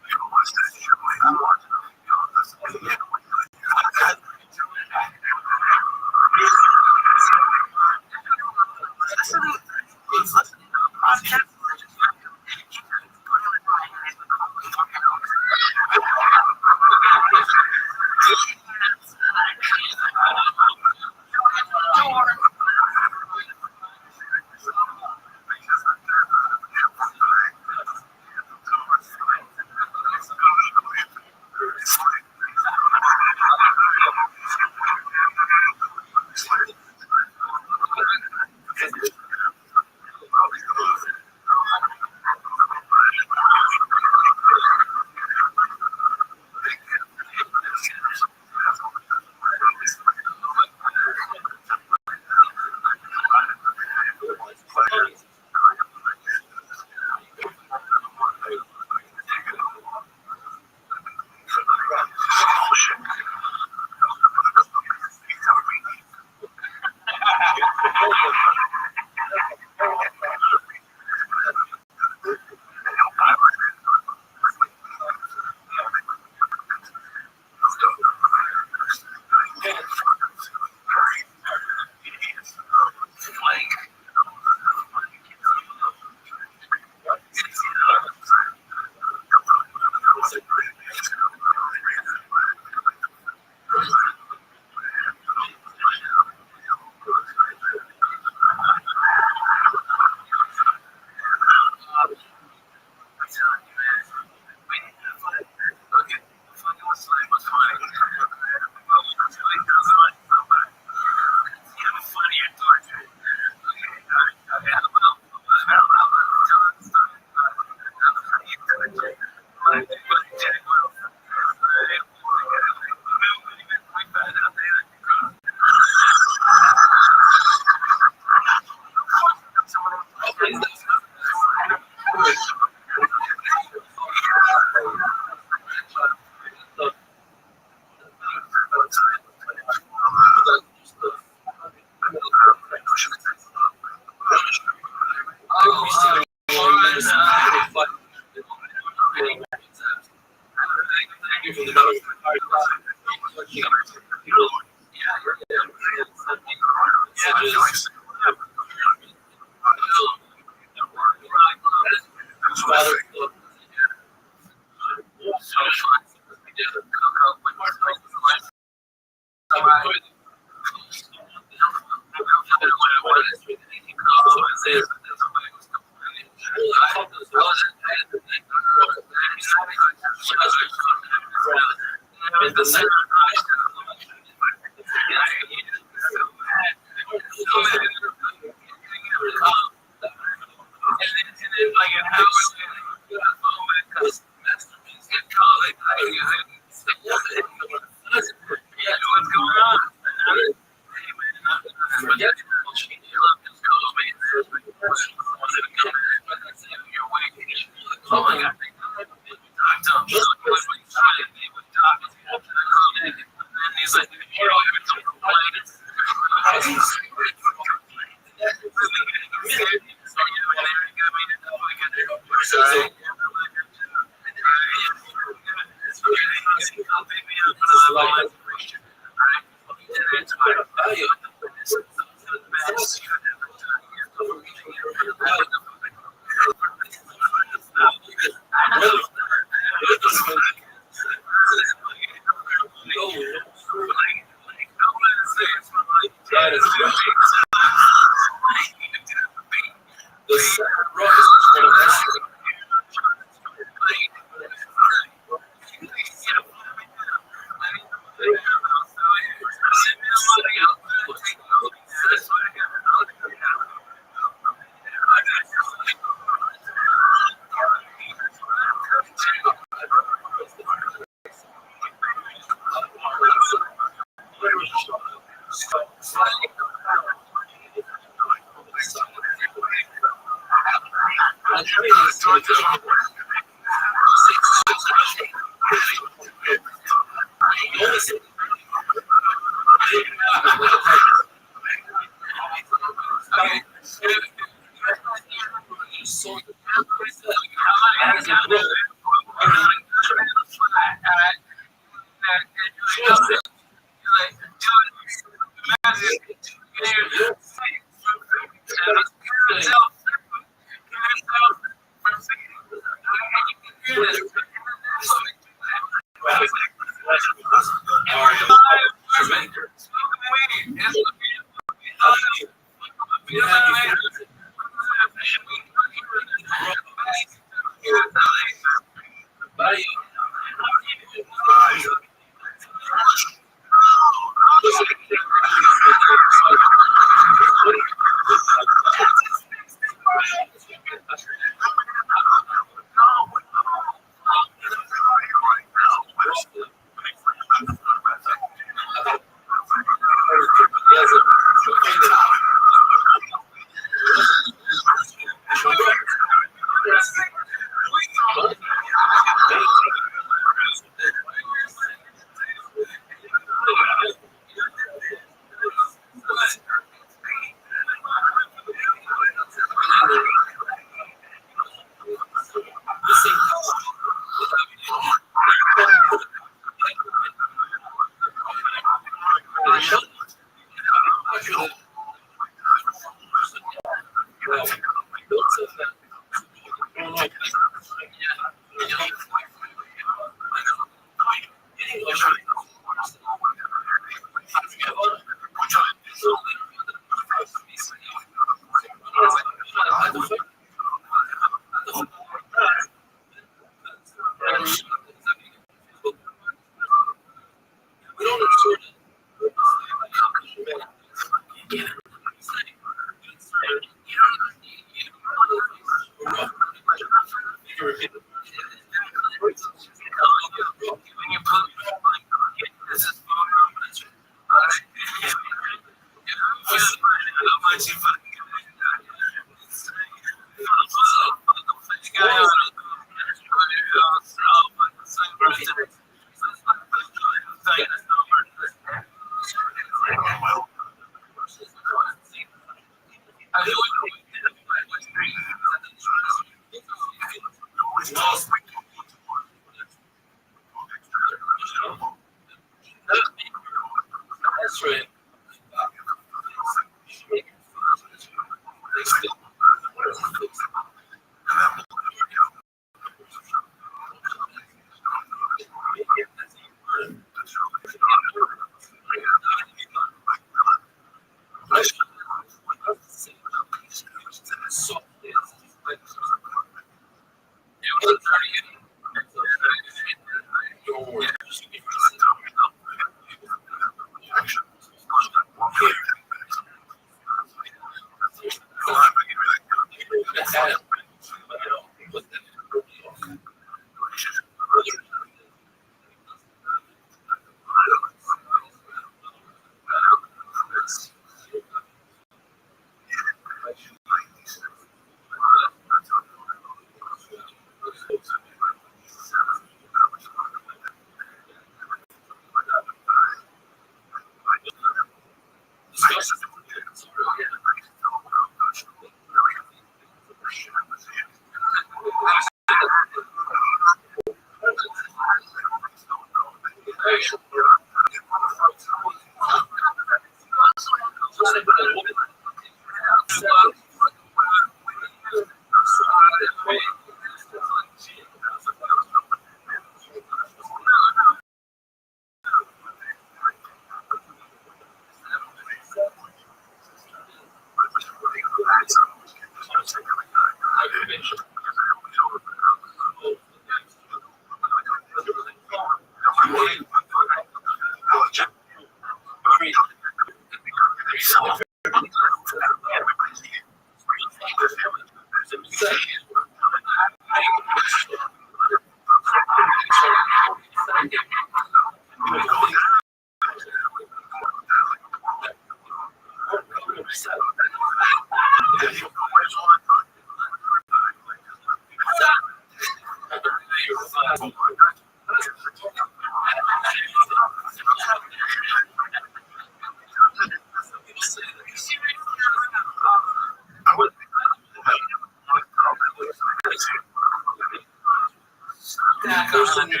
like 100.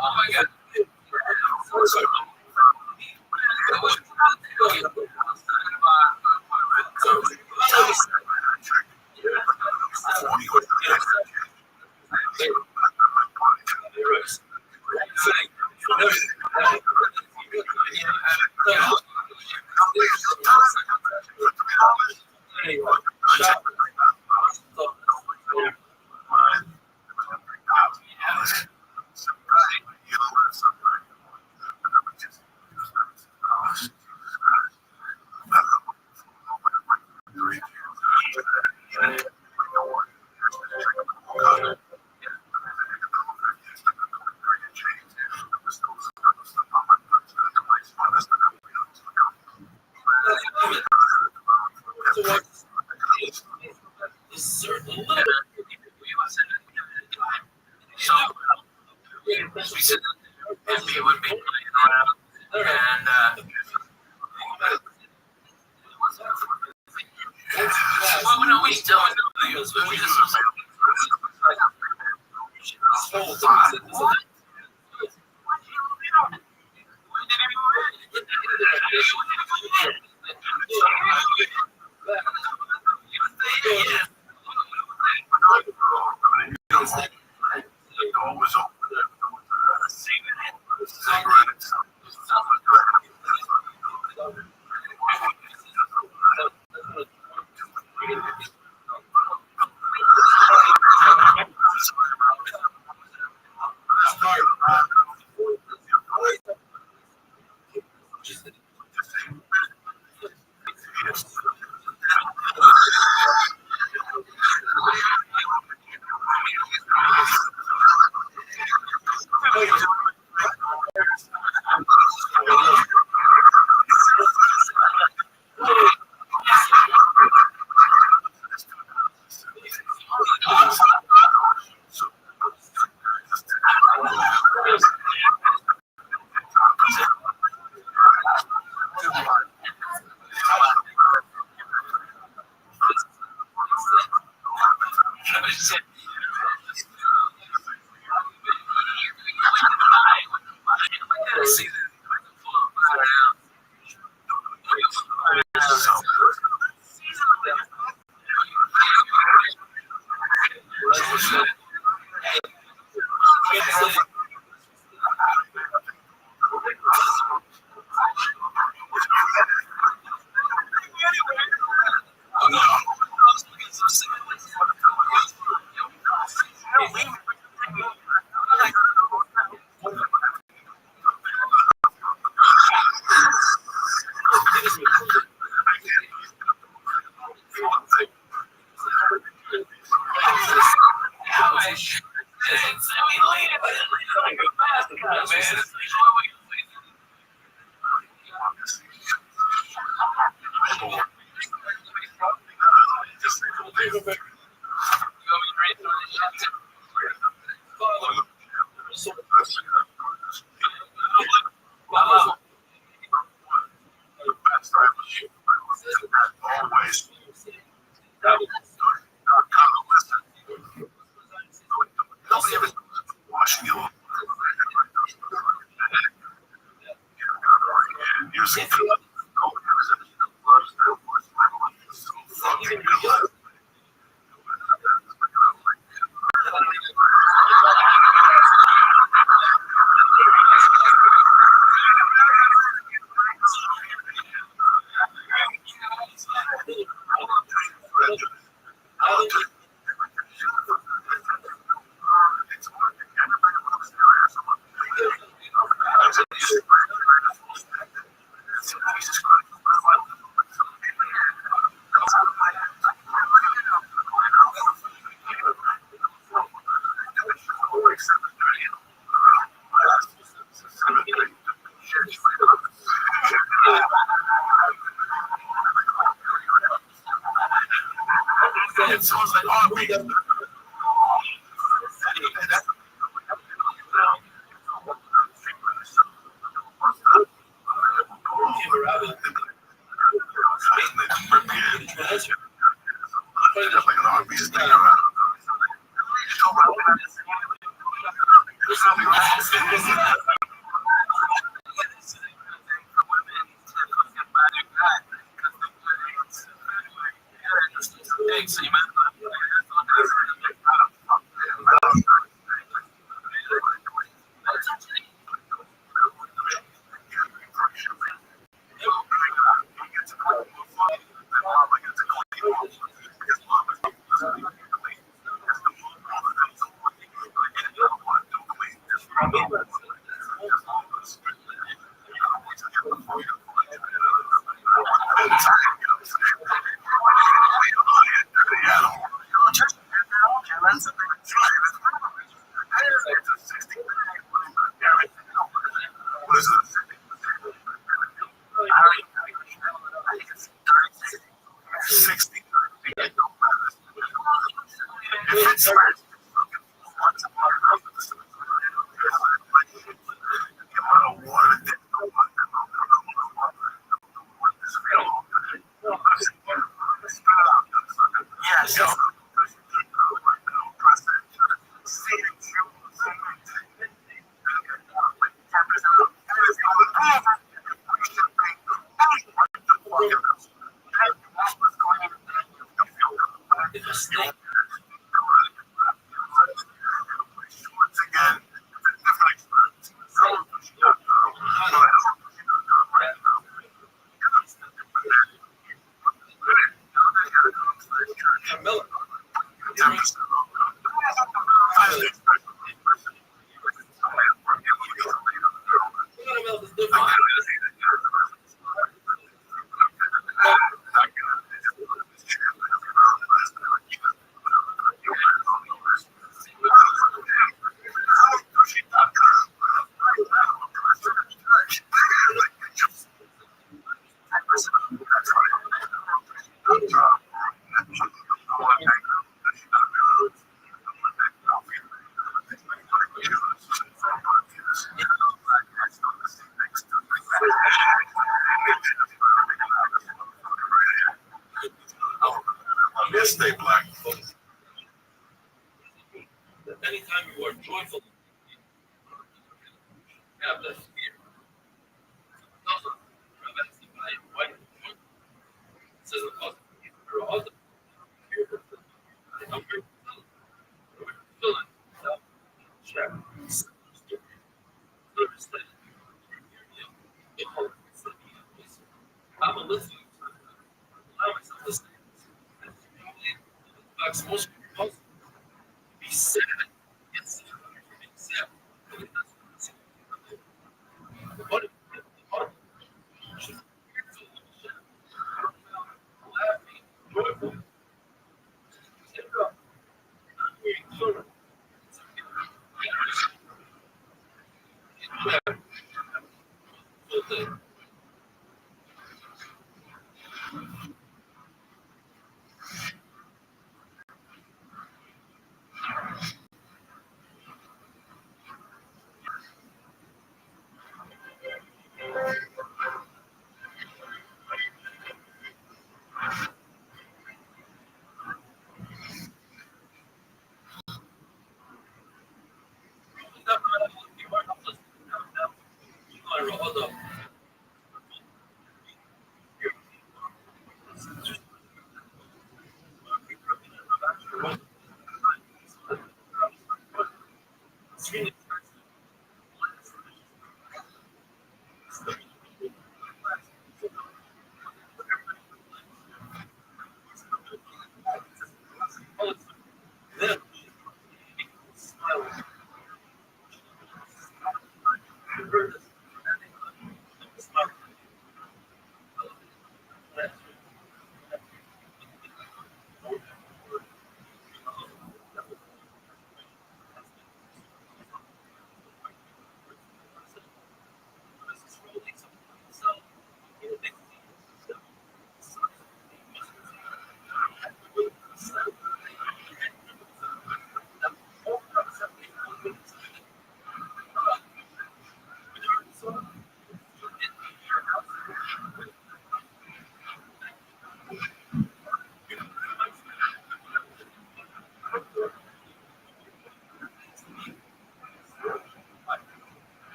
Oh my God. Stay black. Anytime you are joyful, have less fear. Also, prevents the white. Says the cause for all the fear. I'm very feeling check. I'm a listening. Allow myself to listen. Most people be sad. It's being sad. What if laughing, joyful,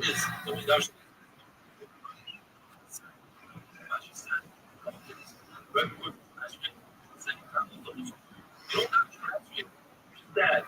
is the reduction. That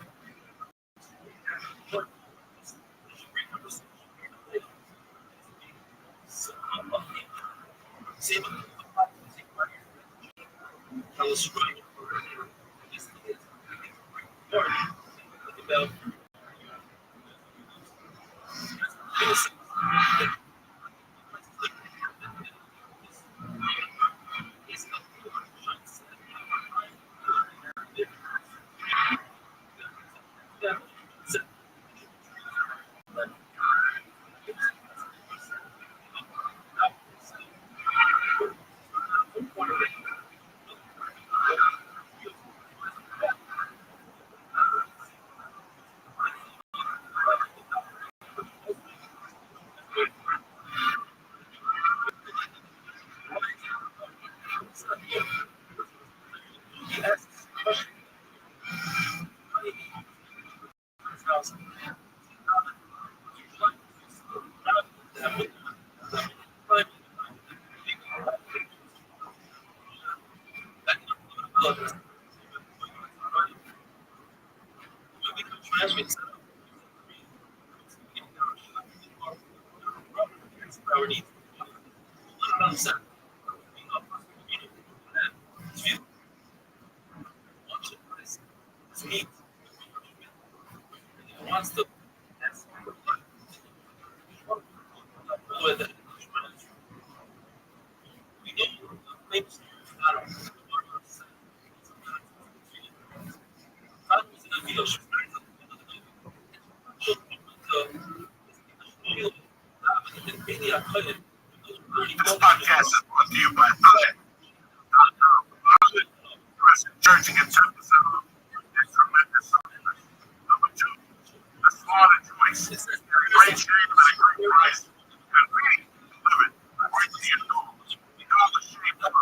wants to This podcast is brought to you by Church and episode is tremendous. Number 2, the slaughter choice. Great shame and a great price. And we live it right to your door. Dollar Shave Club.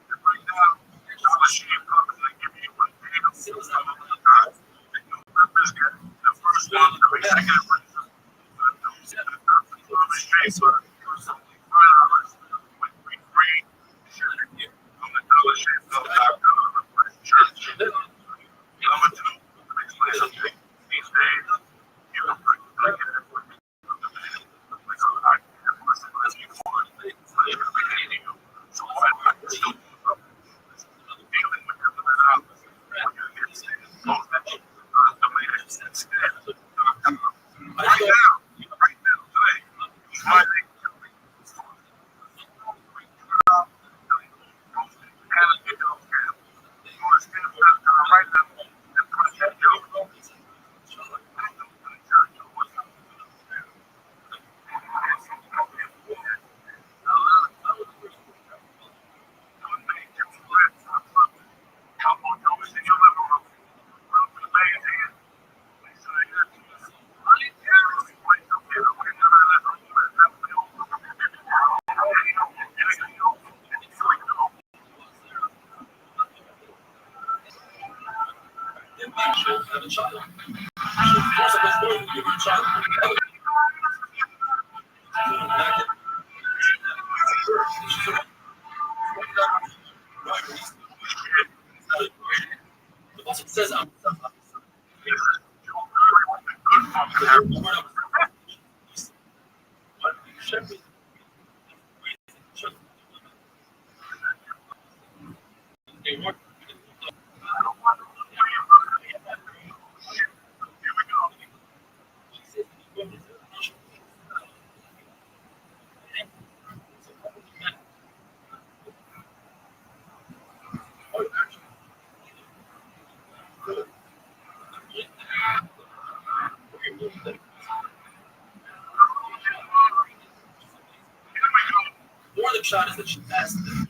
And right now, Dollar Shave Club is going to give you a deal of the time. And your members get the first one of the second one. Dollar Shave Club. With free shipping on the DollarShaveClub.com. Church. Number 2, explain something. These days, you can look at it. So why not still dealing with them without right now, today, Friday. have a child. First of all, you have a child. The boss says I'm more than shot is that she passed it.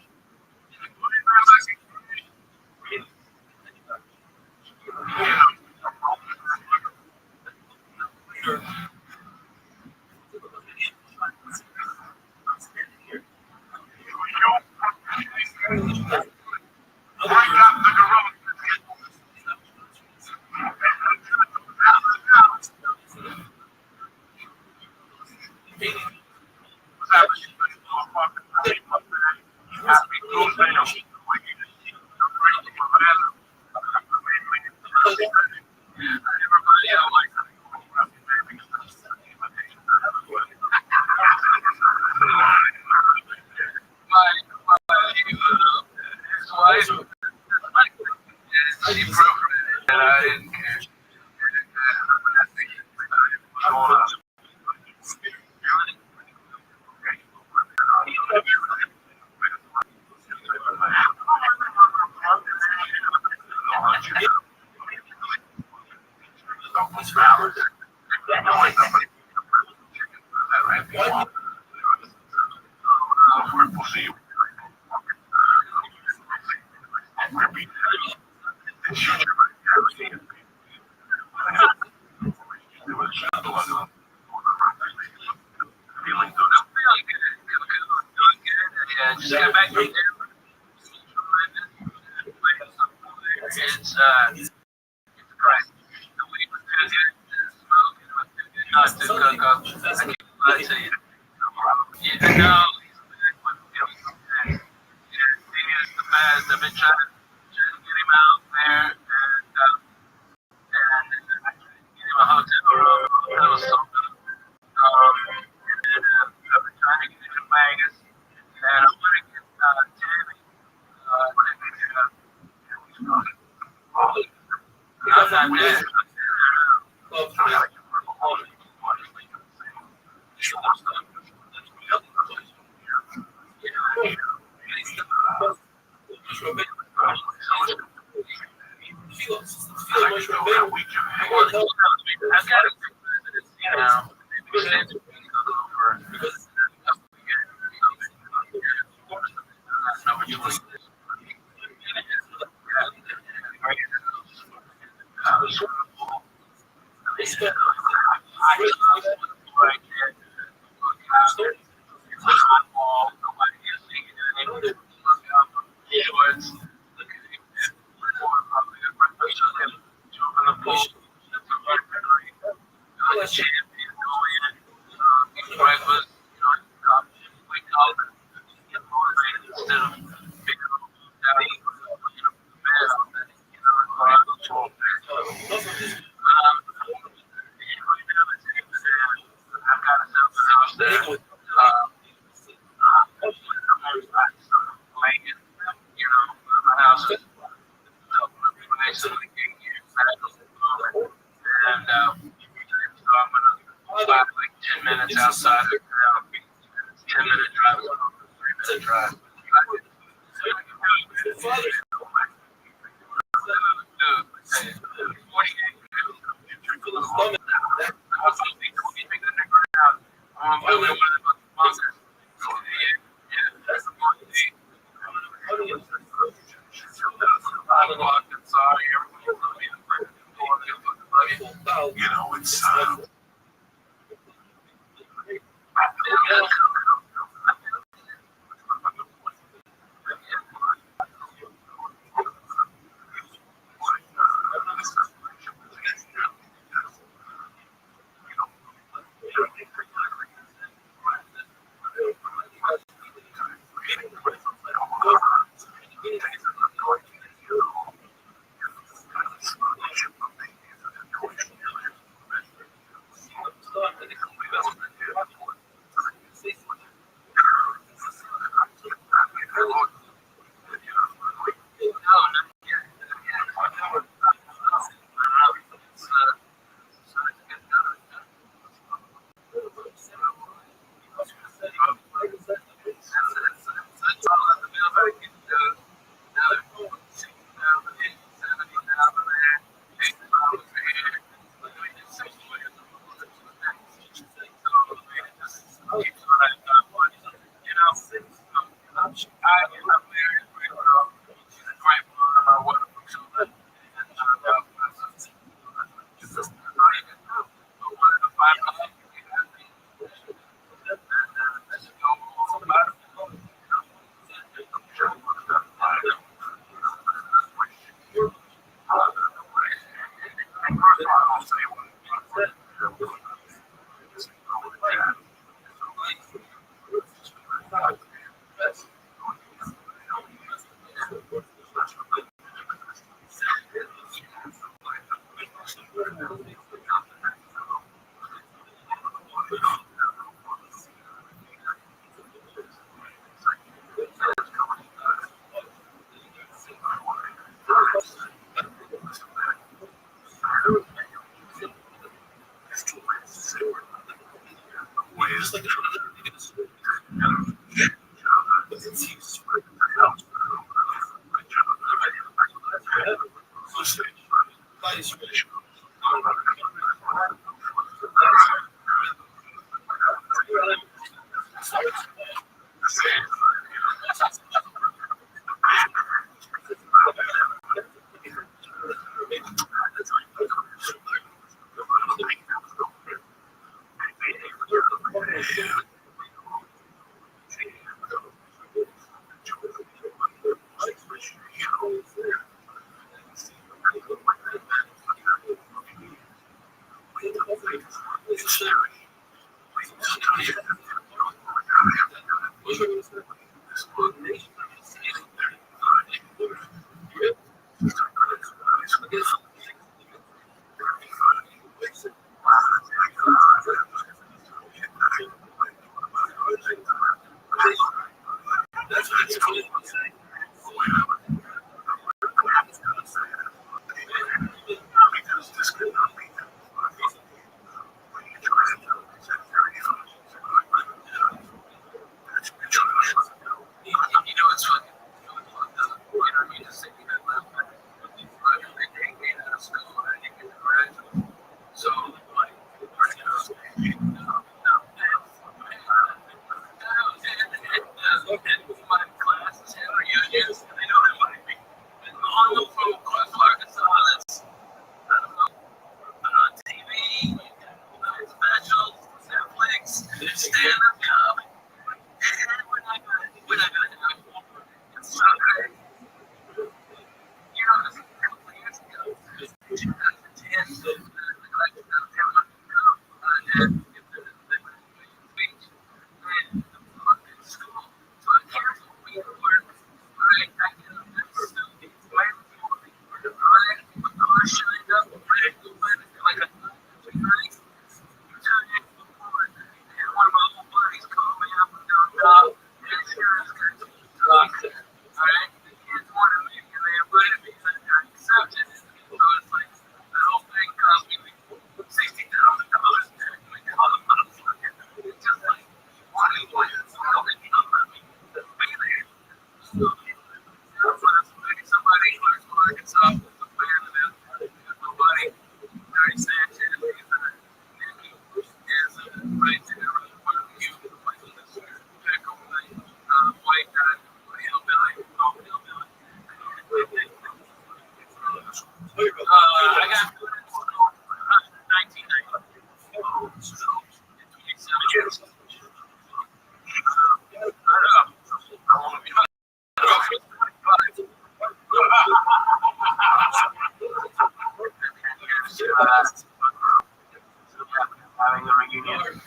Having a reunion.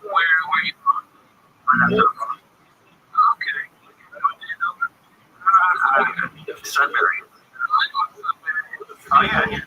Where you from? Okay. Sudbury. Oh yeah.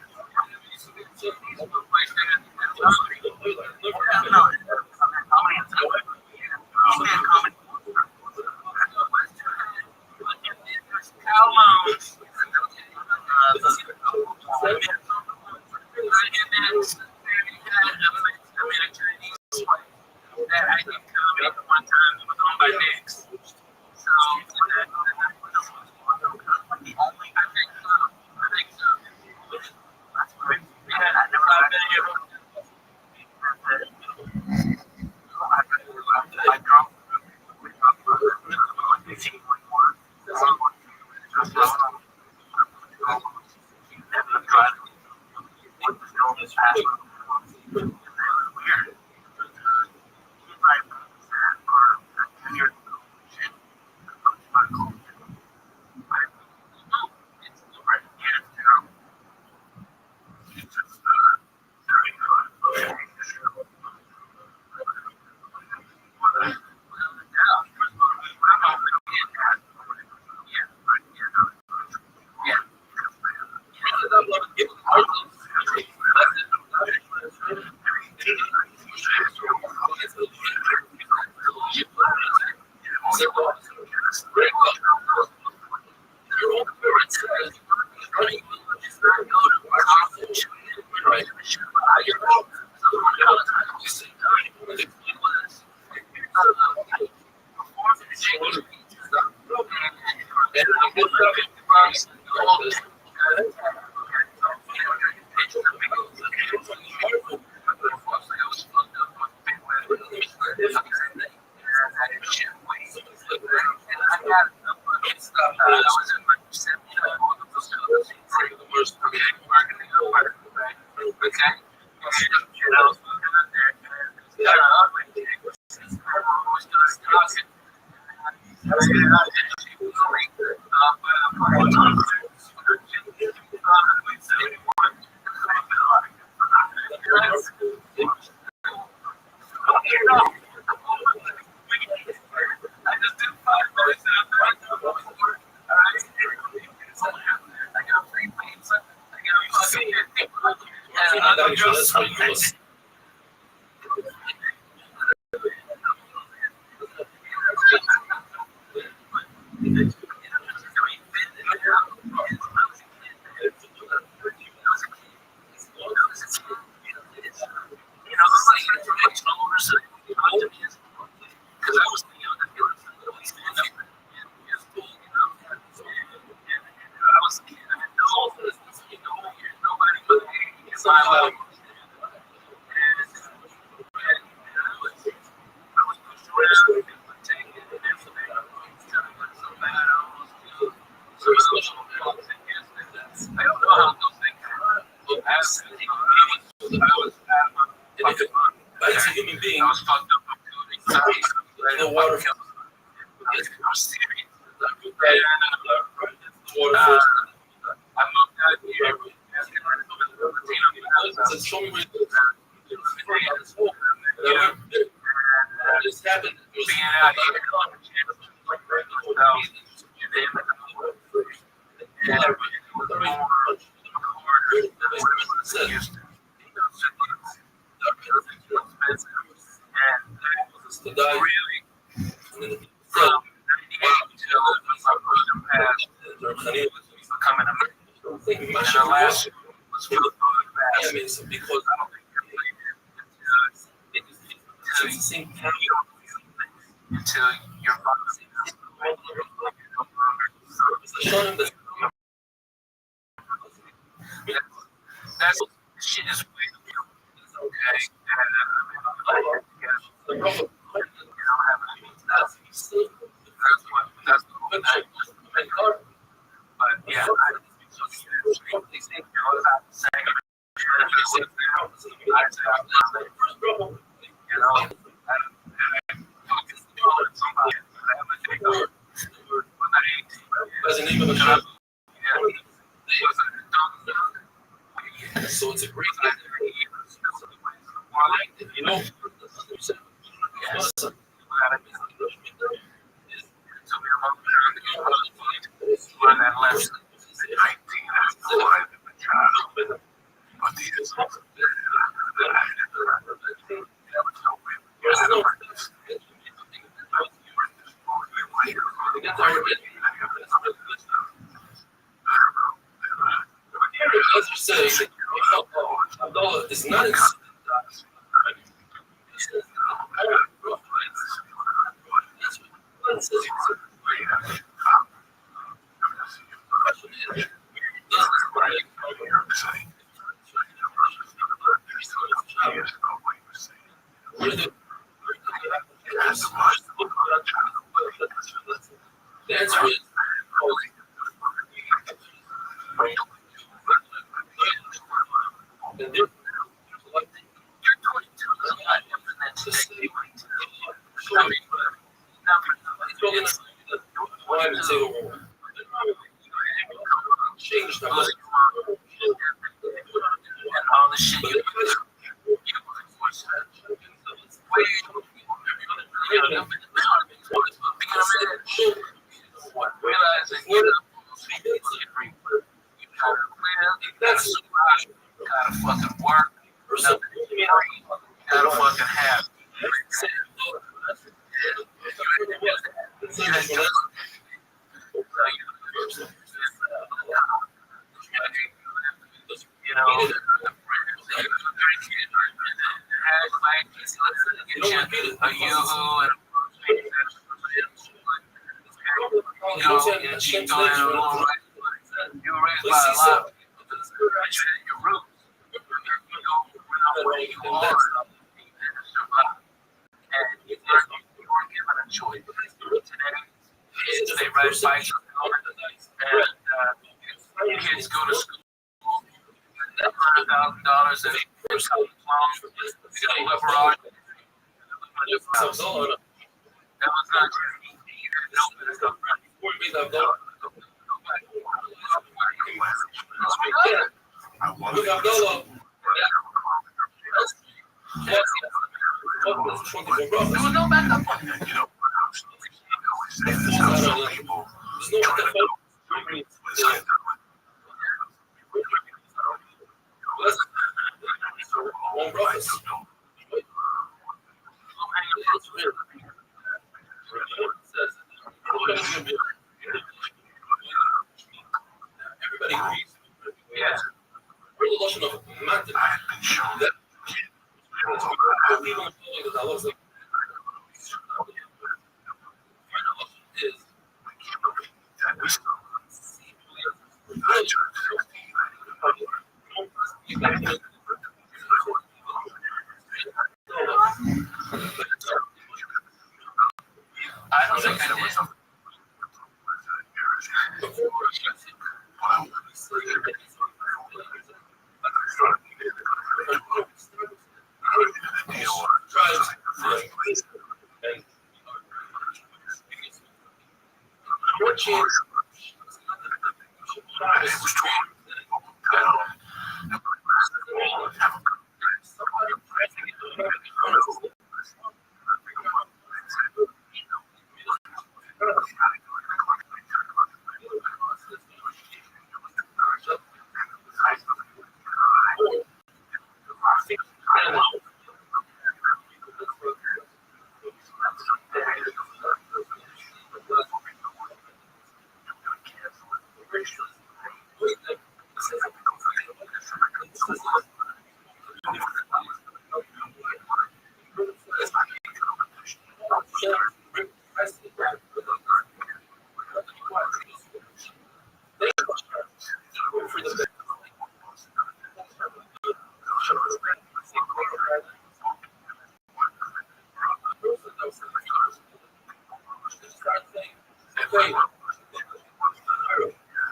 you know, a Yoo-hoo and you know, and she doing a little right. You were raised by a lot of people because your roots. You know where you are and survive. And you weren't given a choice. Today, they ride bikes and kids go to school. $100,000 and they got a liberal. That was not there was no backup plan. Everybody agrees. Yeah. We're the lotion of matter. That I don't think I did.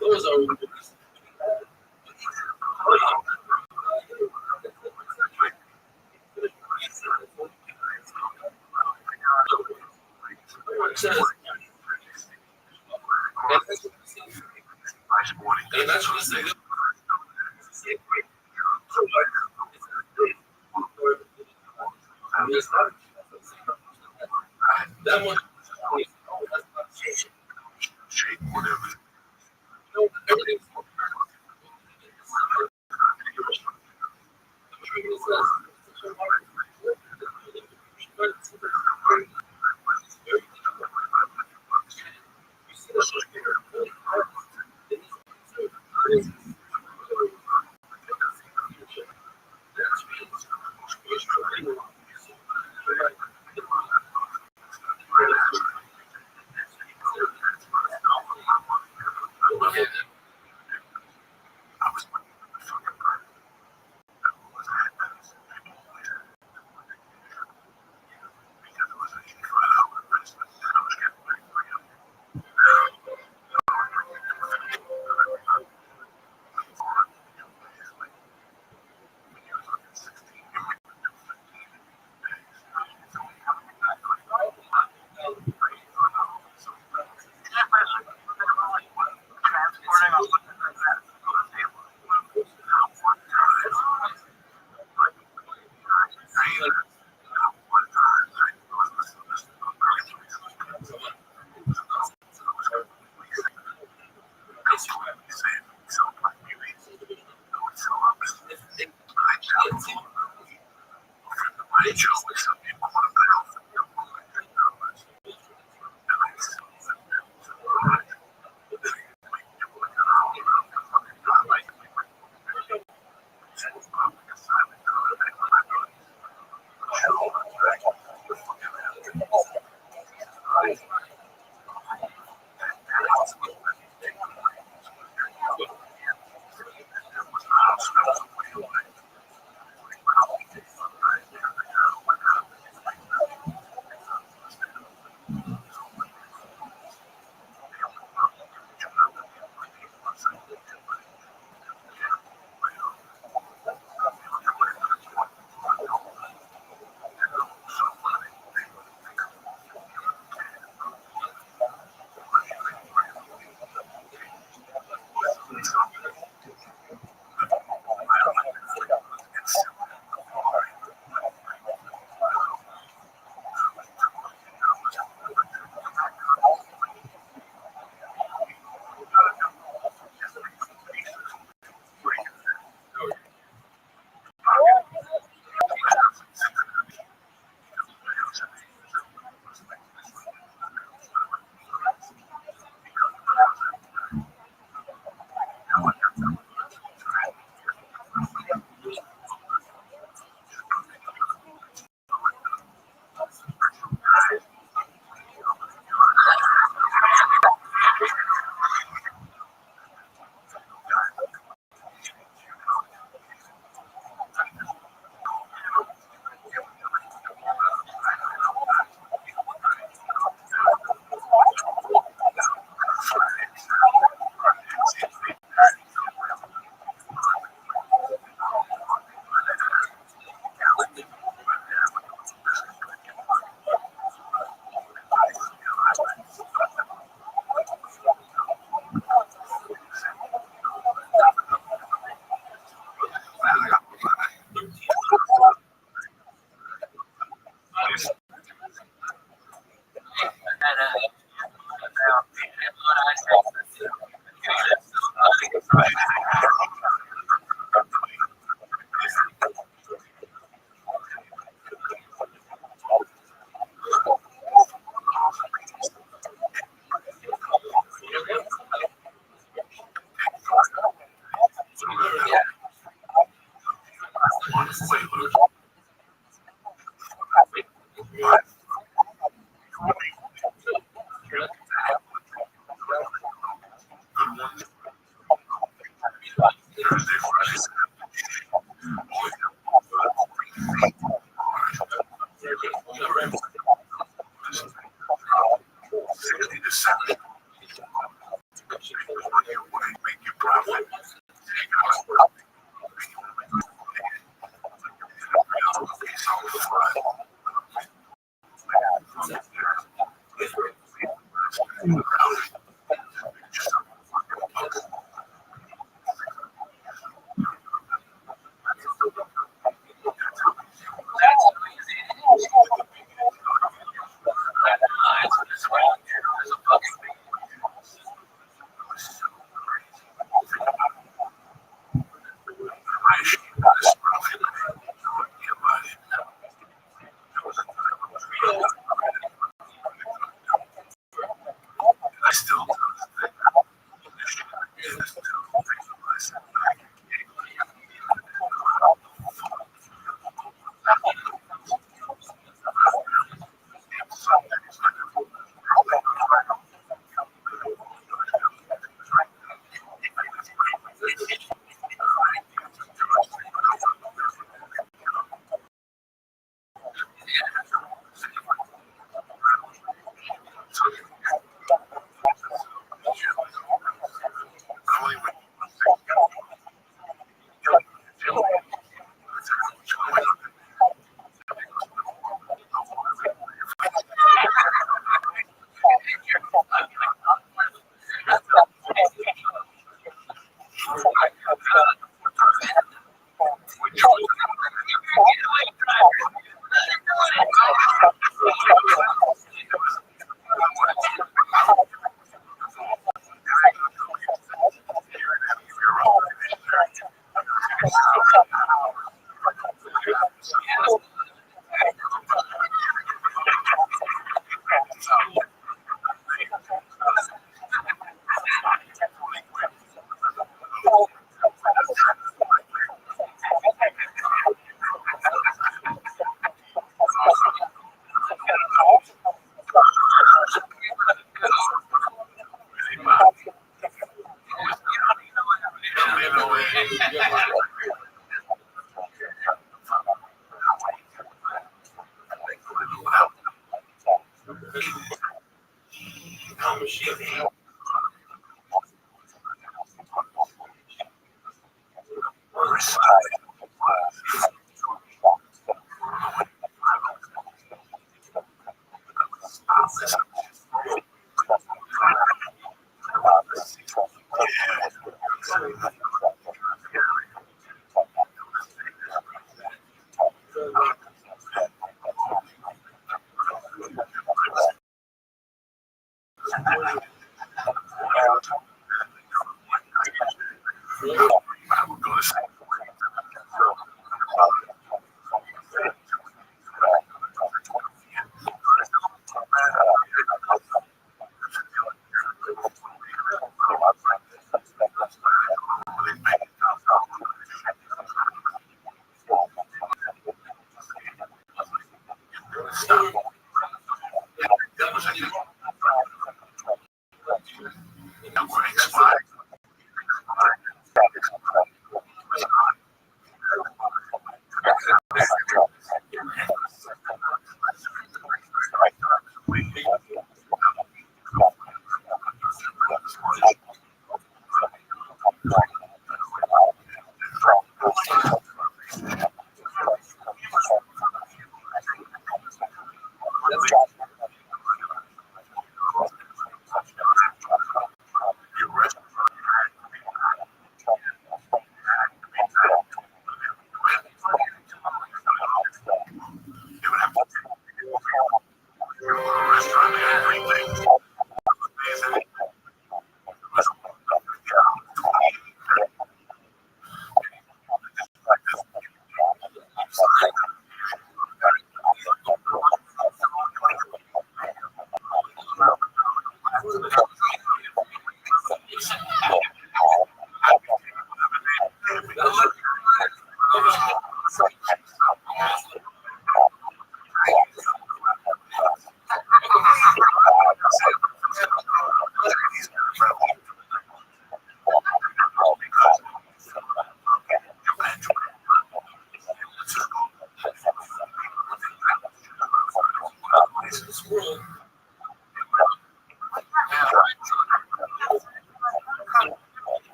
Those are and that's what I say. That one. Everything's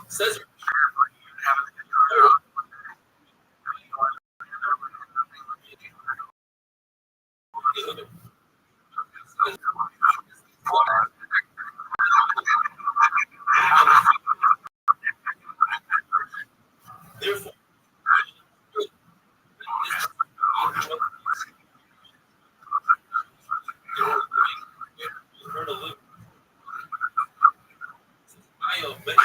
Says therefore, I obey.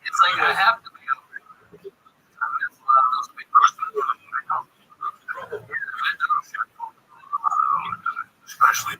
It's like I have to be able to. That's a lot of those big Especially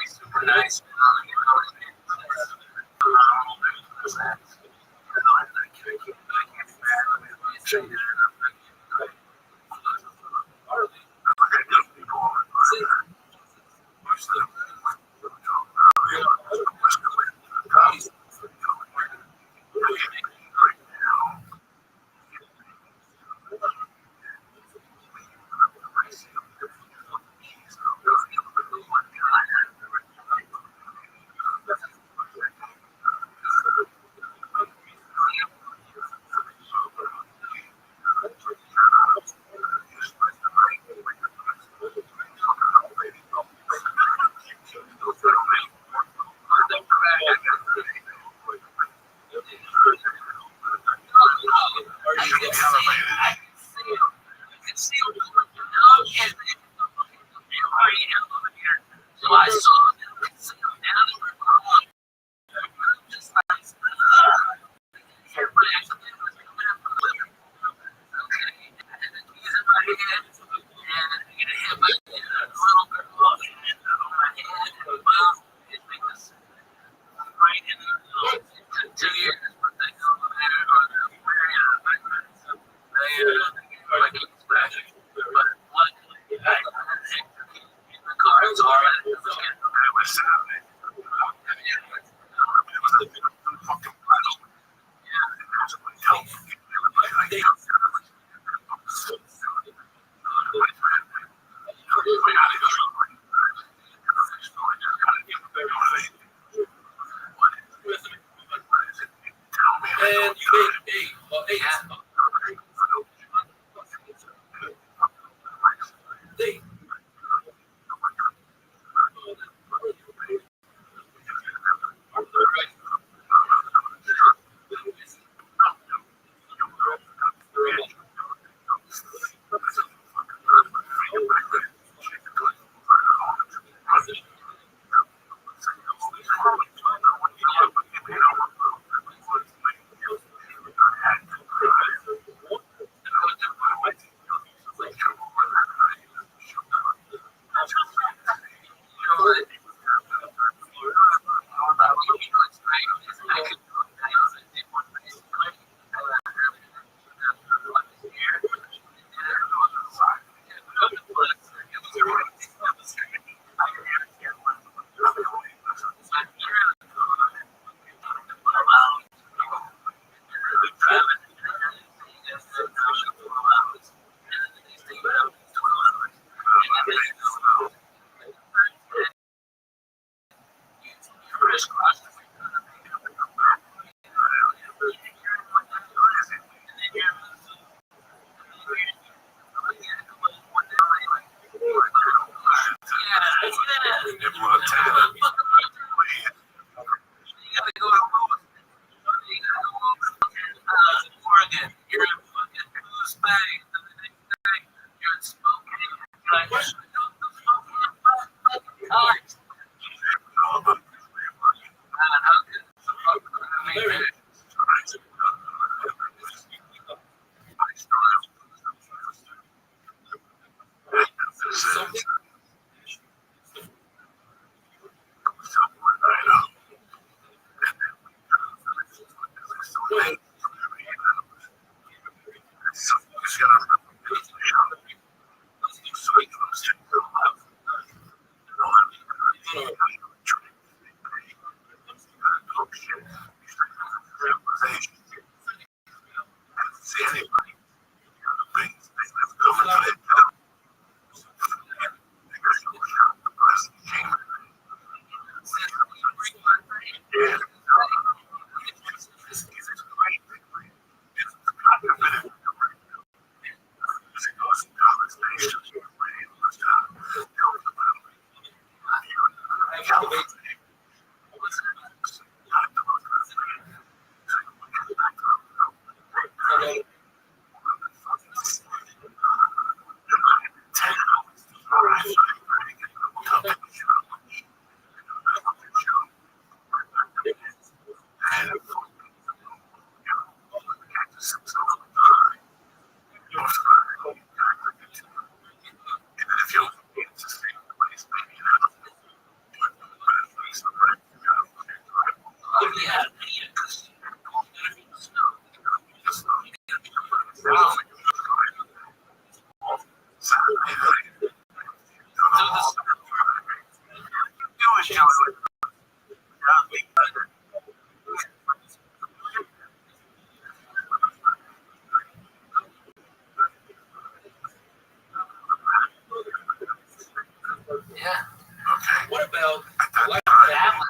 super nice. Man, you ain't. Hey, hey. What about like that?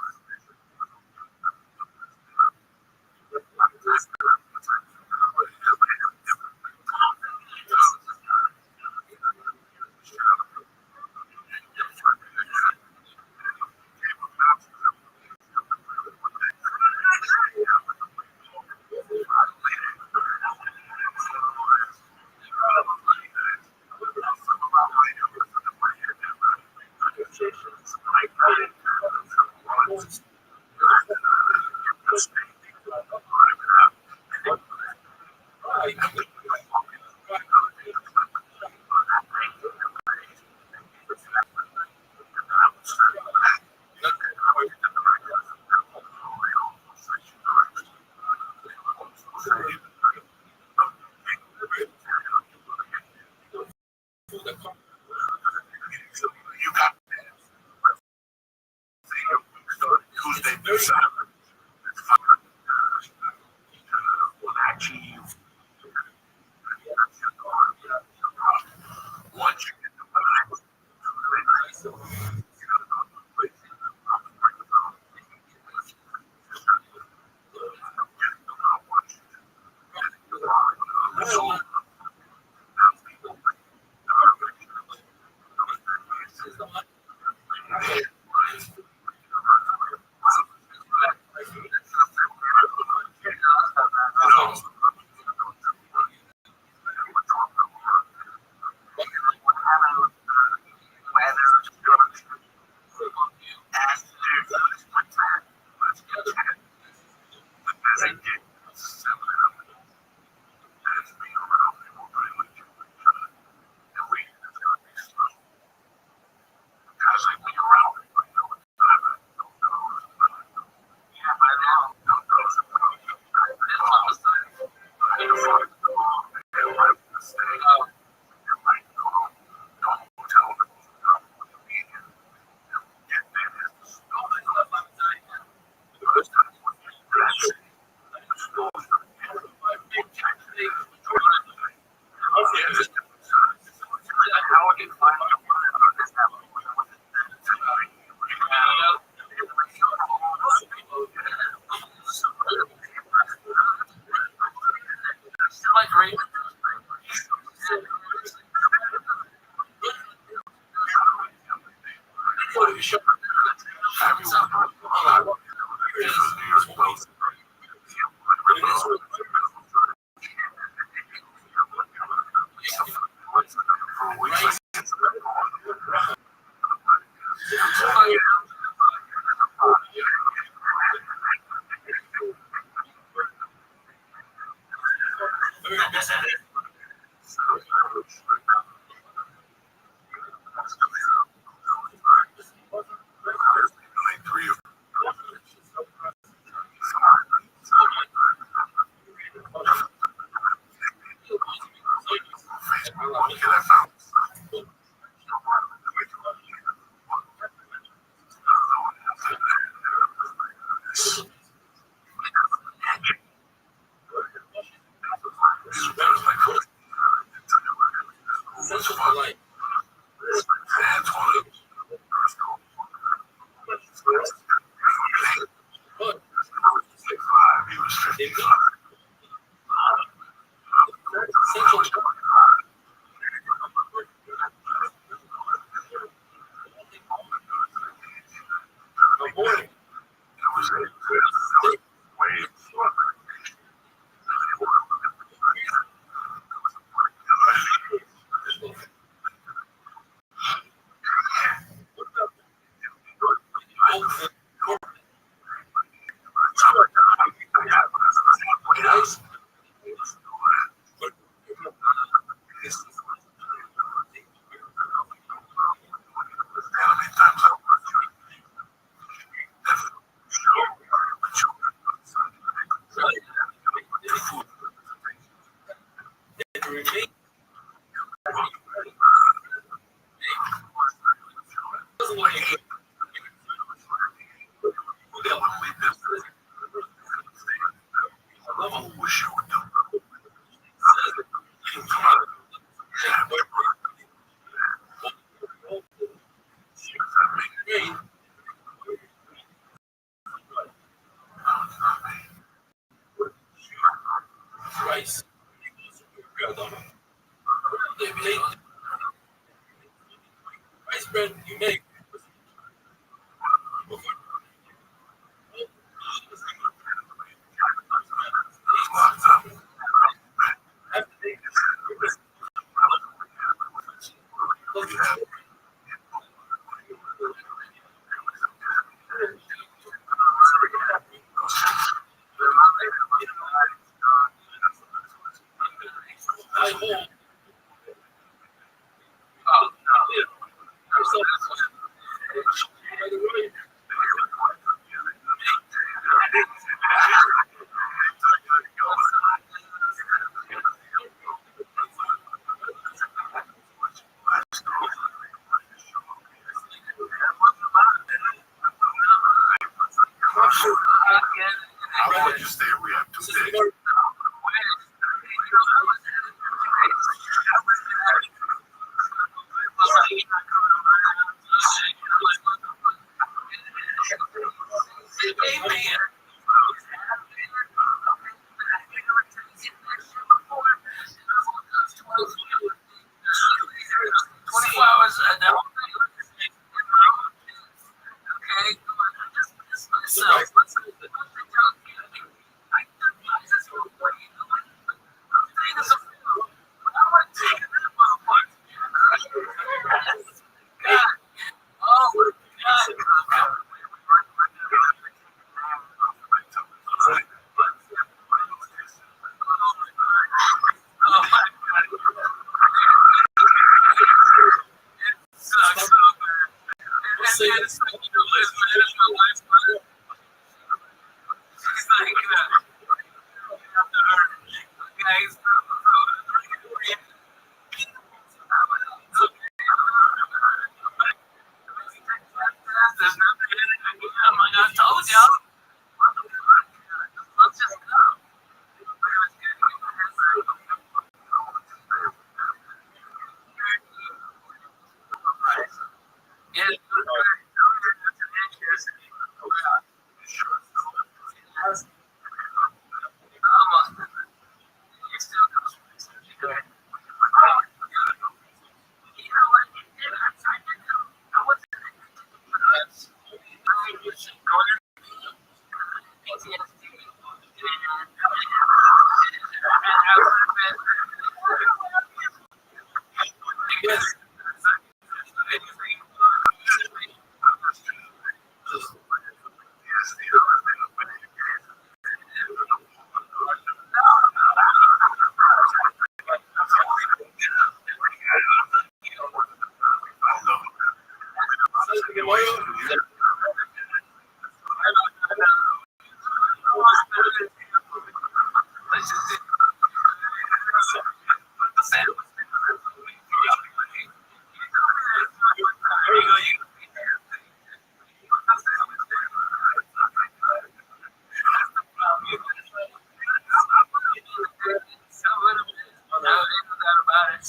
Yes, that is. How would you stay we have today?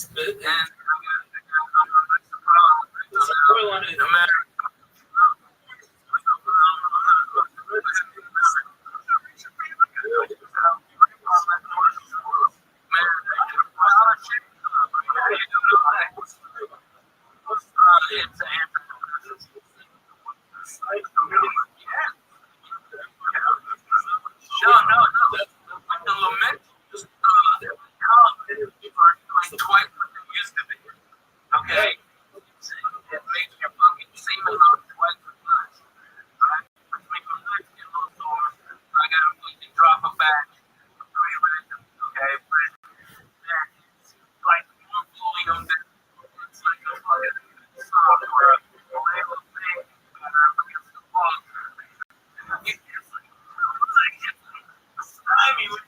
And no matter. No. The lament just twice what they used to be. Okay? It makes your fucking semen out twice as much. Alright? Which makes your legs get a little sore. So I gotta fucking drop a batch. Okay? But then it's like more fully on this. It's like a fucking soft or a little thing. And I'm against the wall. It's like, I mean, with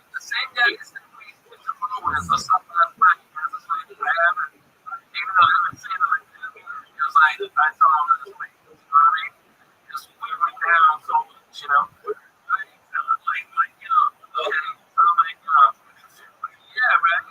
the same guy is the police with the followers or something like that. Even though I haven't seen him, it was like, I saw him this week. You know what I mean? Just we went down so much, you know? Okay. So I'm like, yeah, right?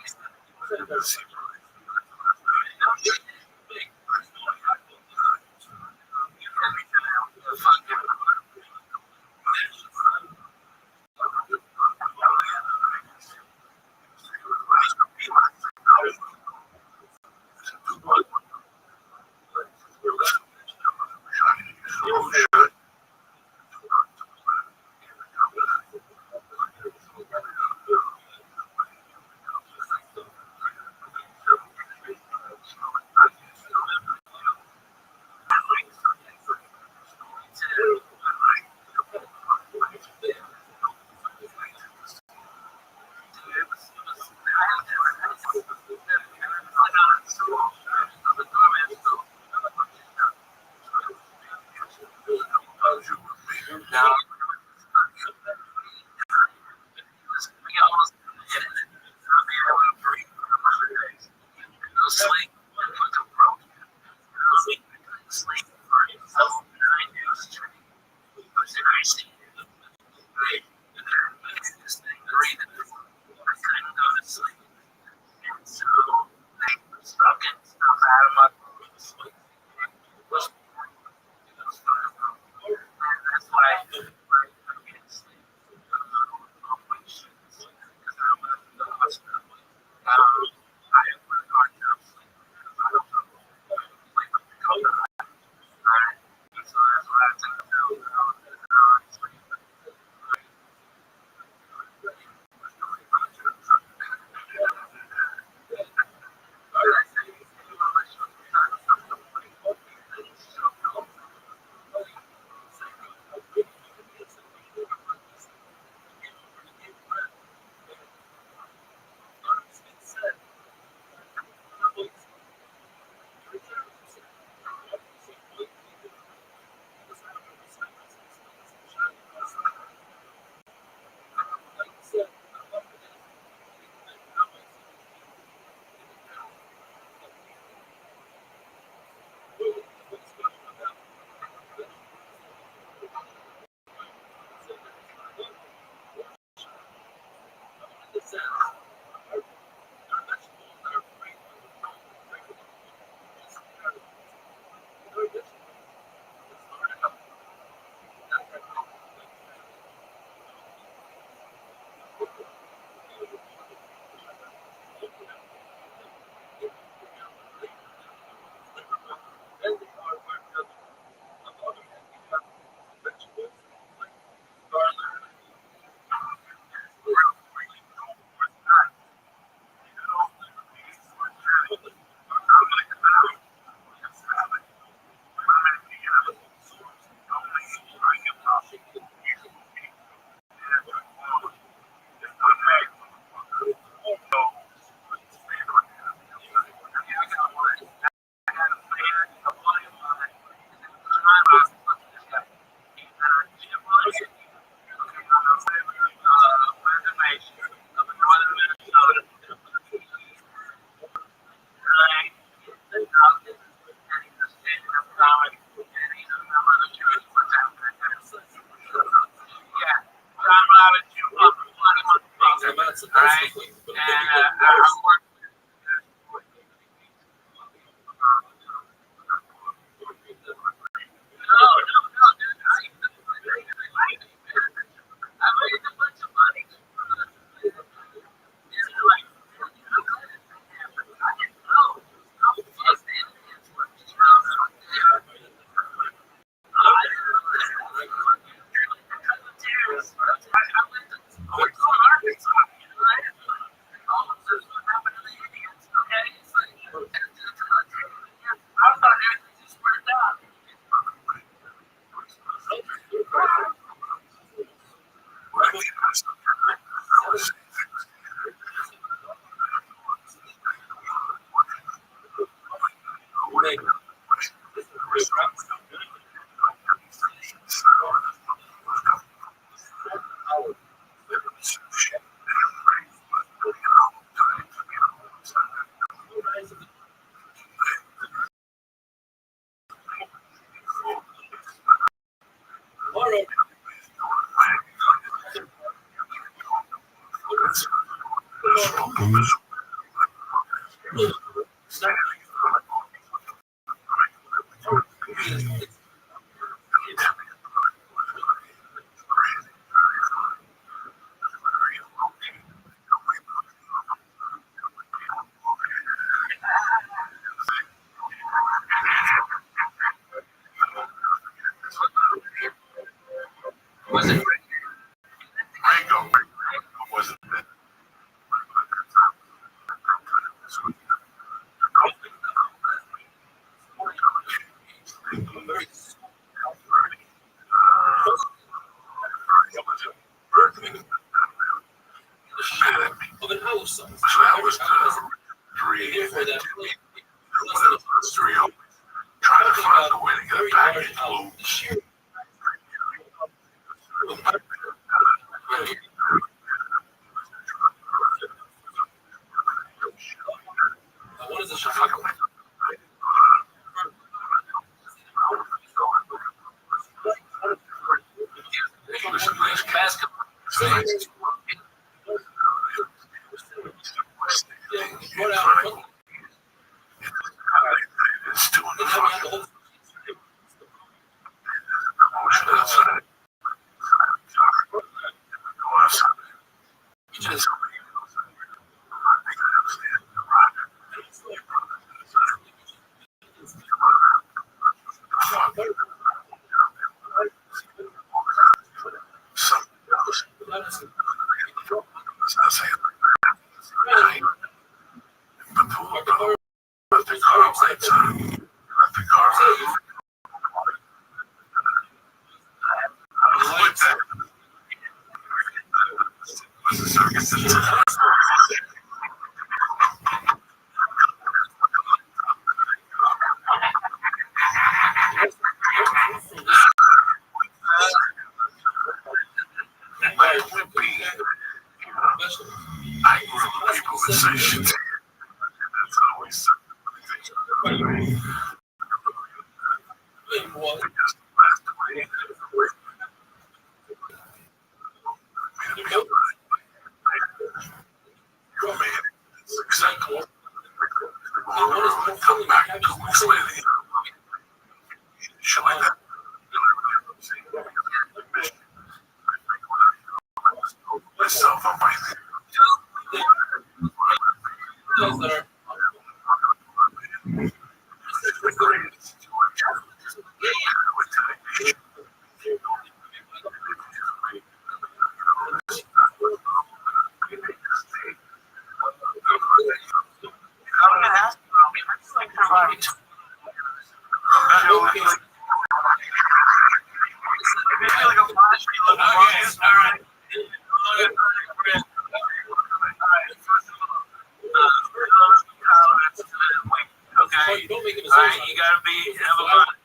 right, you gotta have a mind.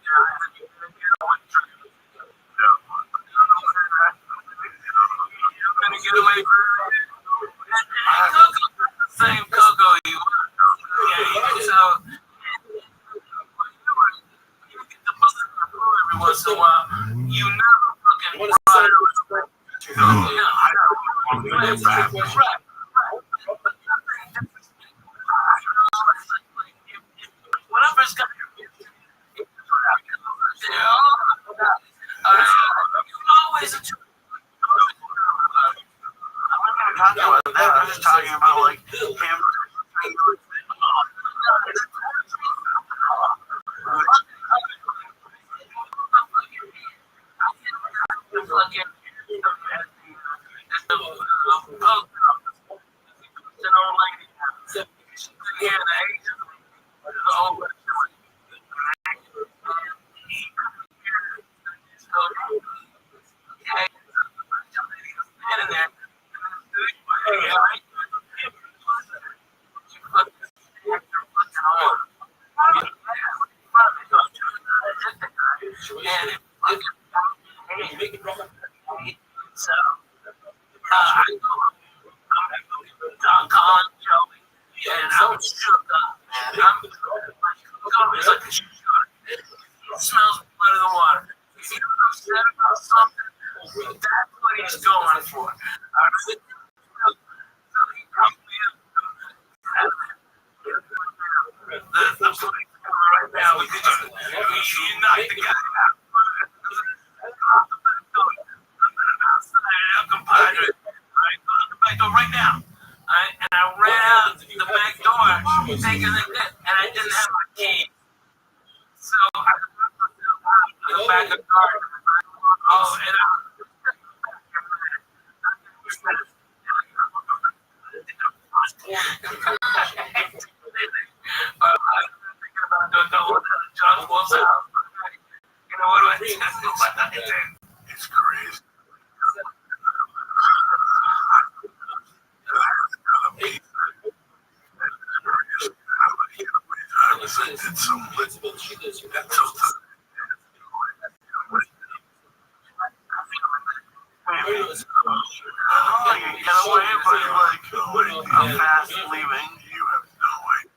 You're gonna get away from the same cocoa you want. Yeah, so you get the buzz every once in a while. You never fucking ride when I first got here, you always I'm not talking about that. I'm just talking about like him. Smells blood in the water. If you're upset about something, that's what he's going for. Right now, you knocked the guy out. I'm compadre. Back door right now. And I ran out the back door thinking that, and I didn't have my key. So I left myself out in the back of the car. Oh, and John Wall's house. You know what do I think? It's crazy. I'm fast leaving. You have no idea.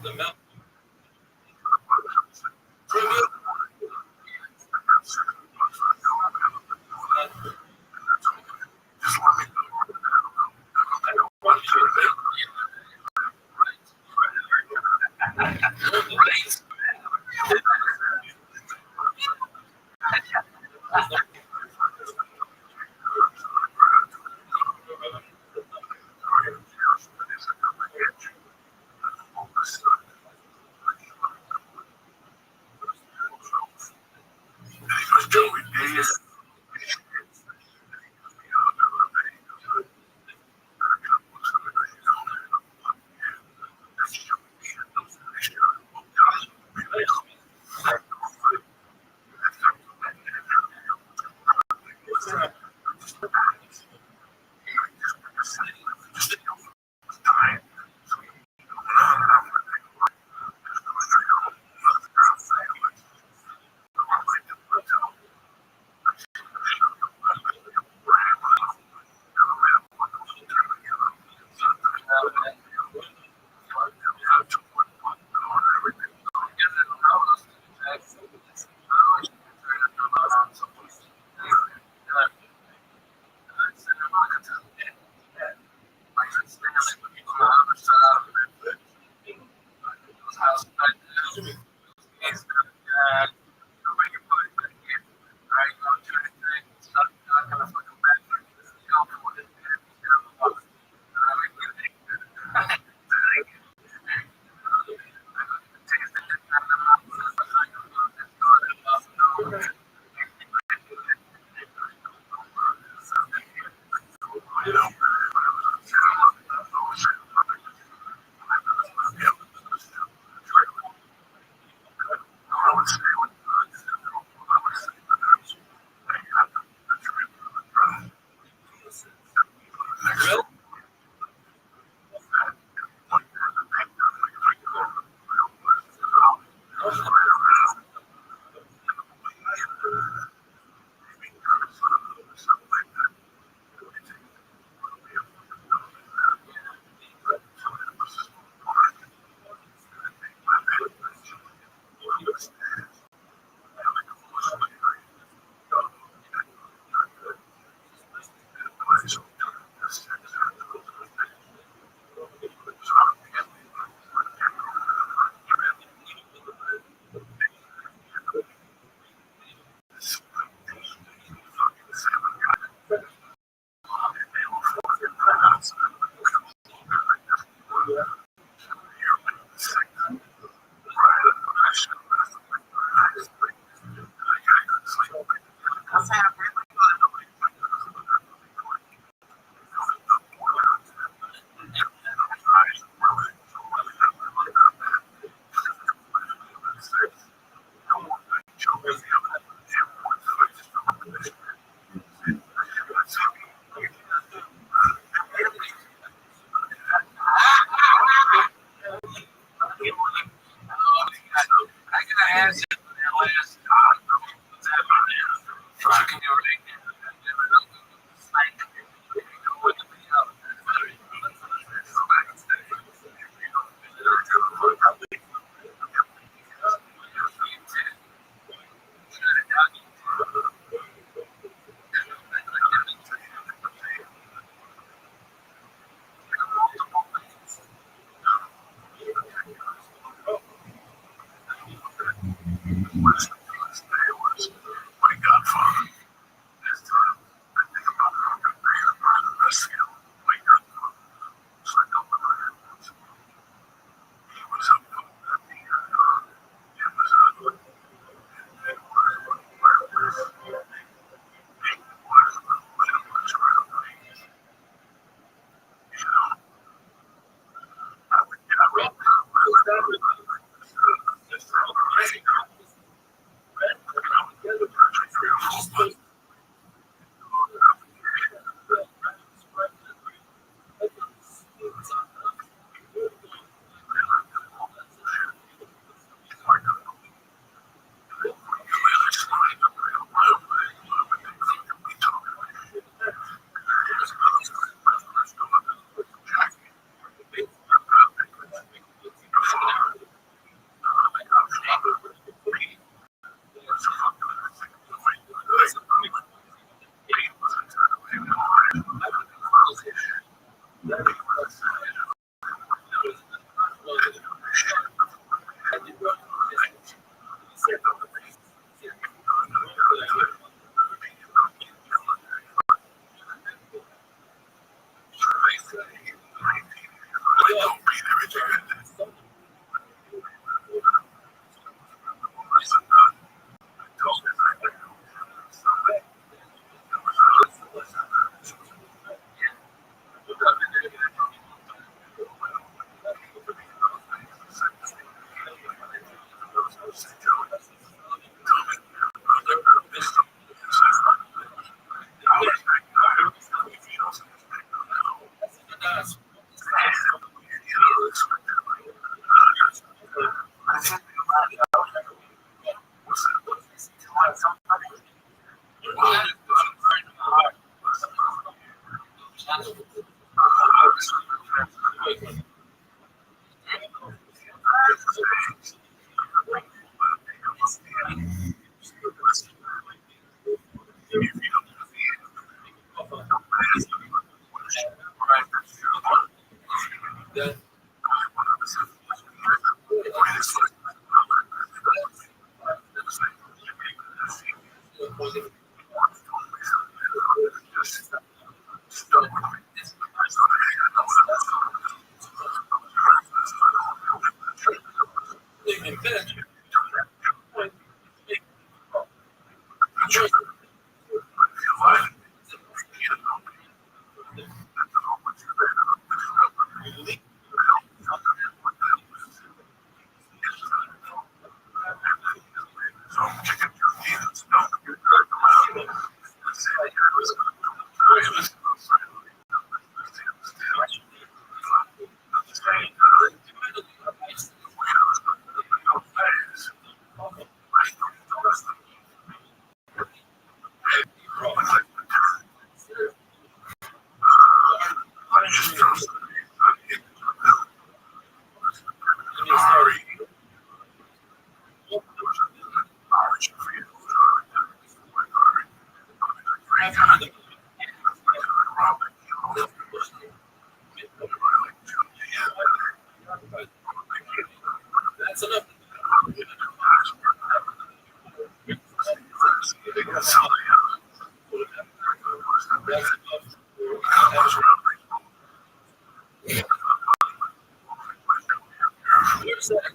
the milk. That's enough. Where's that?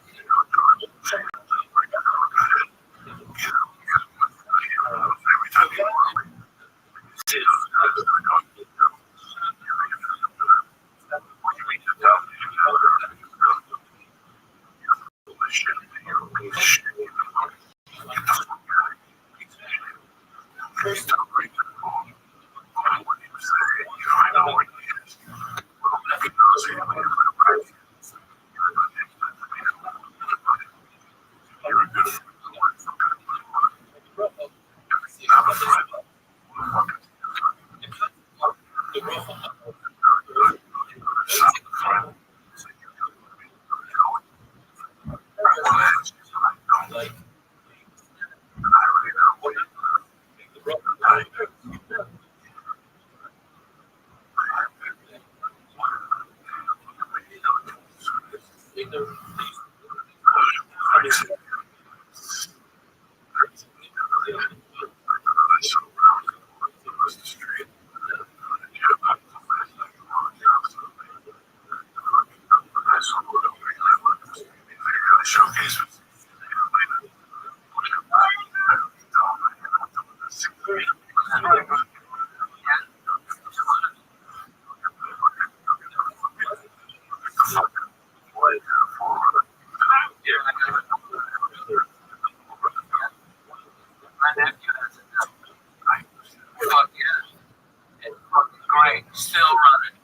Great, still running.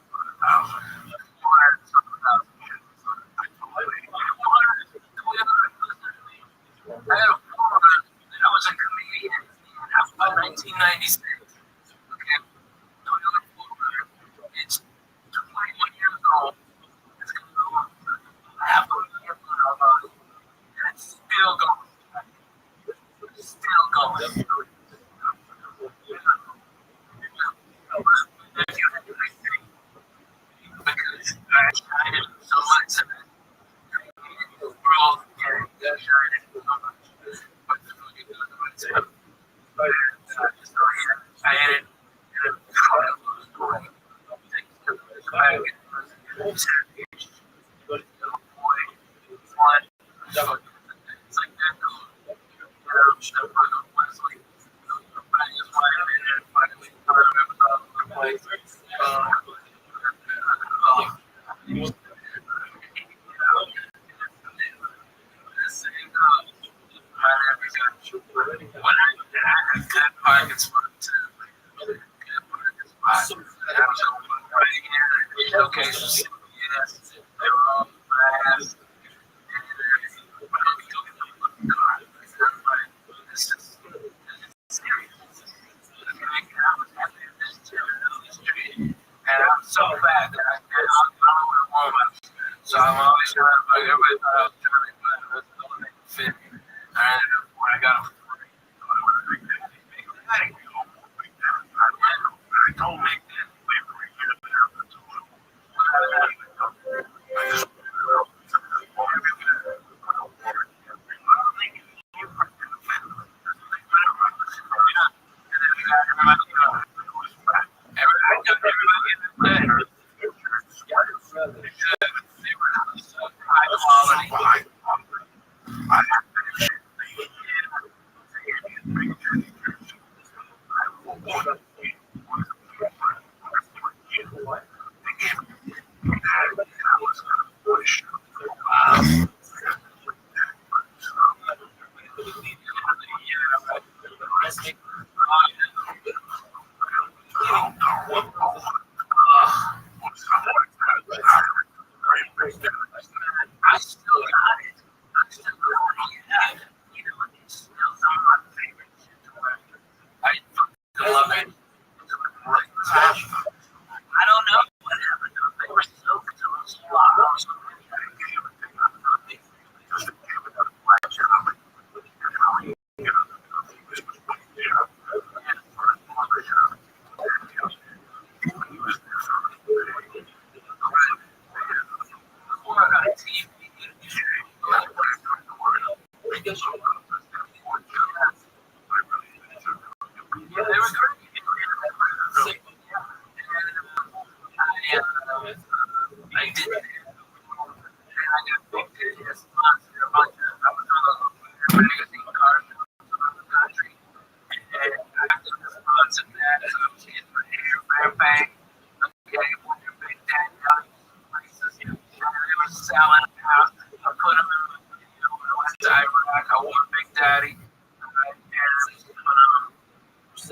I was a comedian in 1996. Okay, it's 21 years old. It's going to go half a million dollars, and it's still going. It's still going. Because I did so much of it. The world can shine it so much. But I had it in a story. It's like that. And I'm so bad that I can't warm up. So I'm always trying to like everybody thought I was trying to find the rest of the fit. I ended up when I got I don't make that. Yes, a bunch of, I was on a magazine card around the country, and I did the sponsor that, so I'm getting my hair, Fairbanks, yeah, one of your big daddy places, they were selling out, I put them in, I went to Iraq, I won Big Daddy, and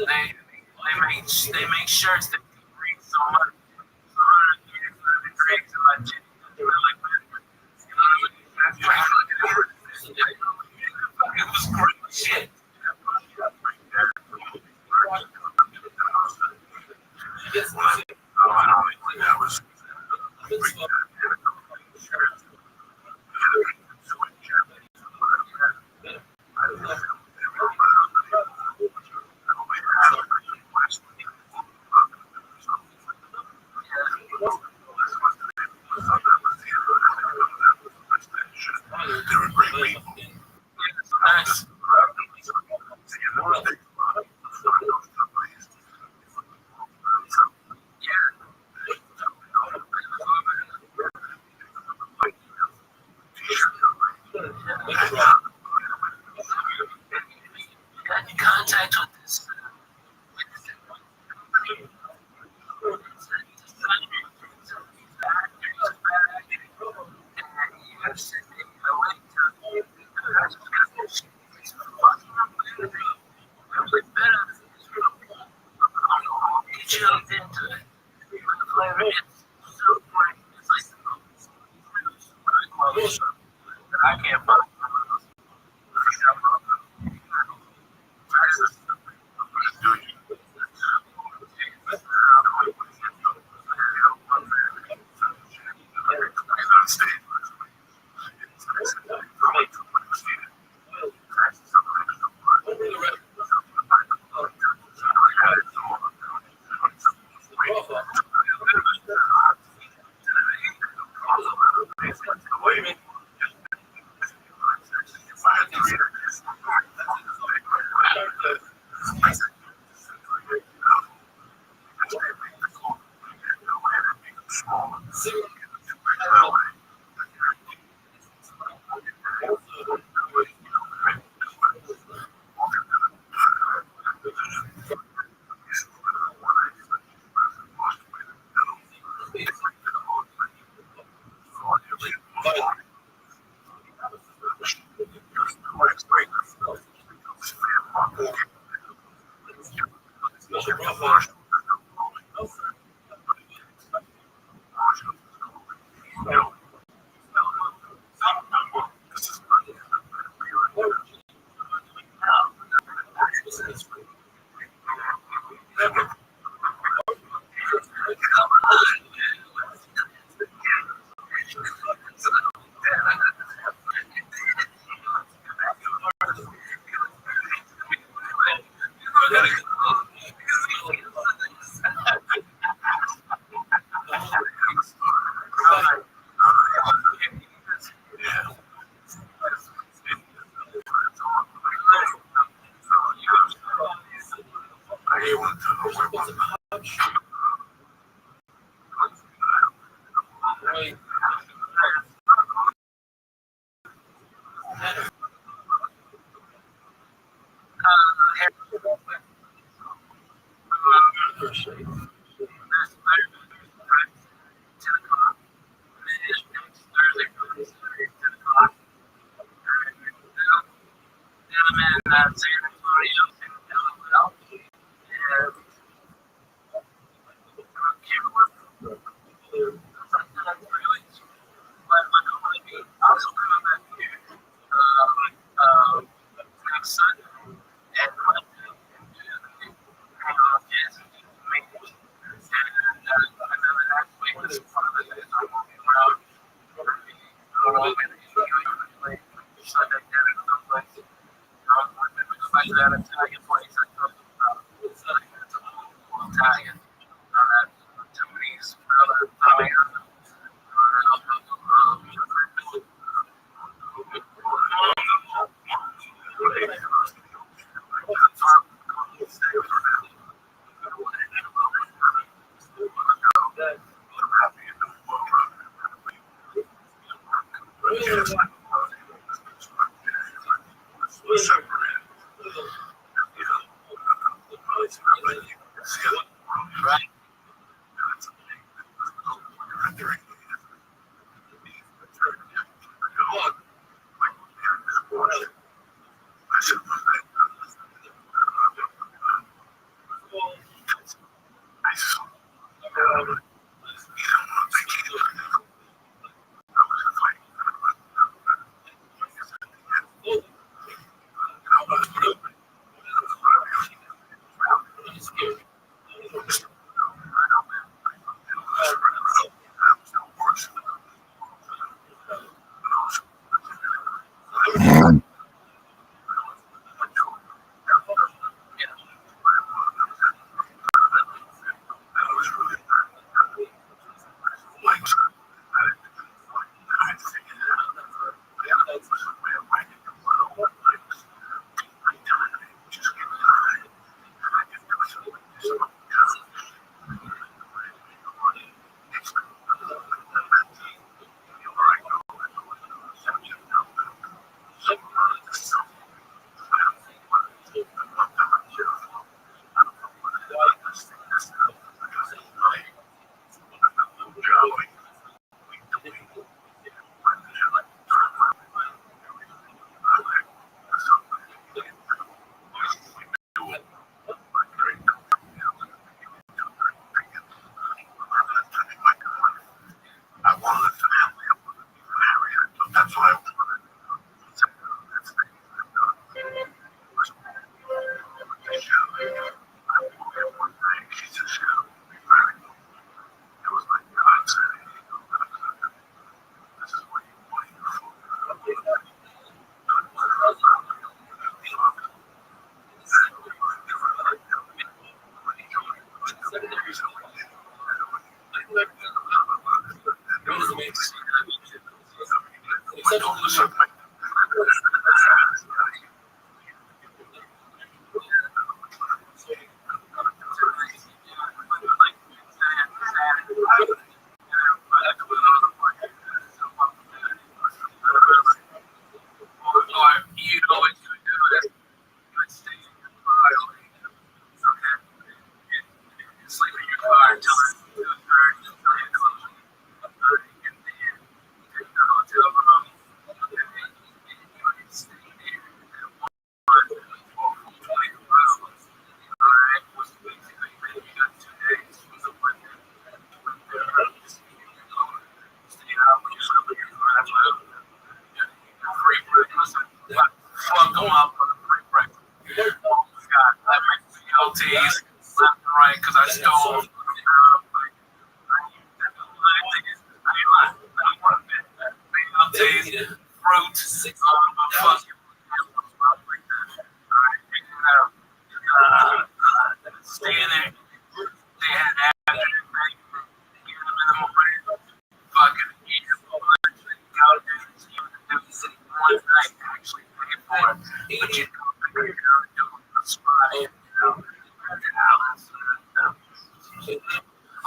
they make shirts that bring so much, so 135 degrees, and my chin is really big. It was great shit. Nice. Got in contact with this. Jumped into it. The flavor is so great. It's like I can't find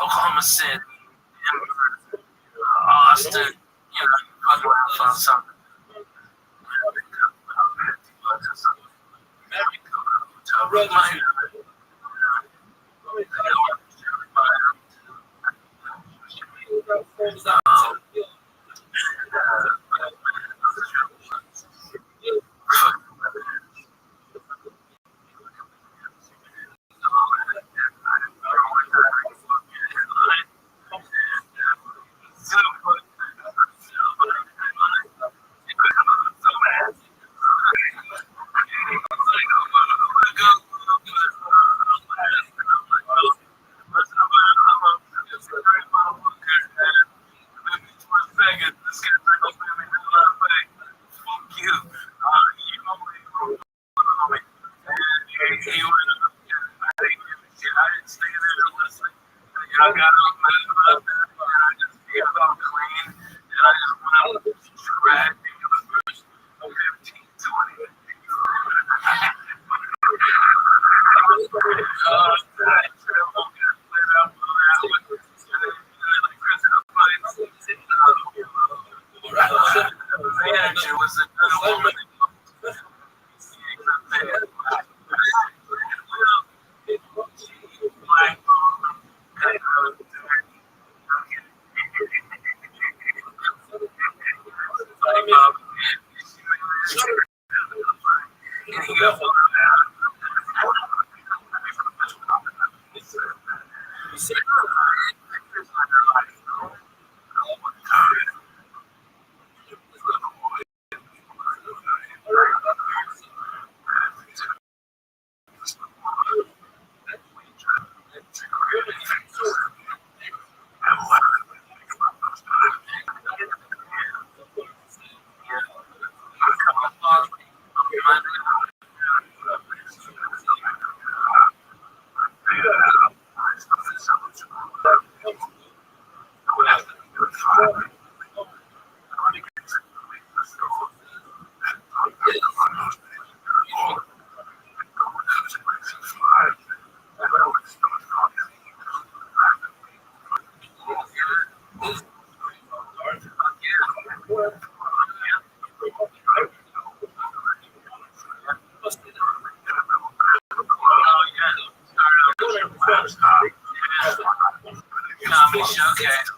Oklahoma City, Denver, Austin, you know, fuck around, found something. There was another woman. Comedy show, okay.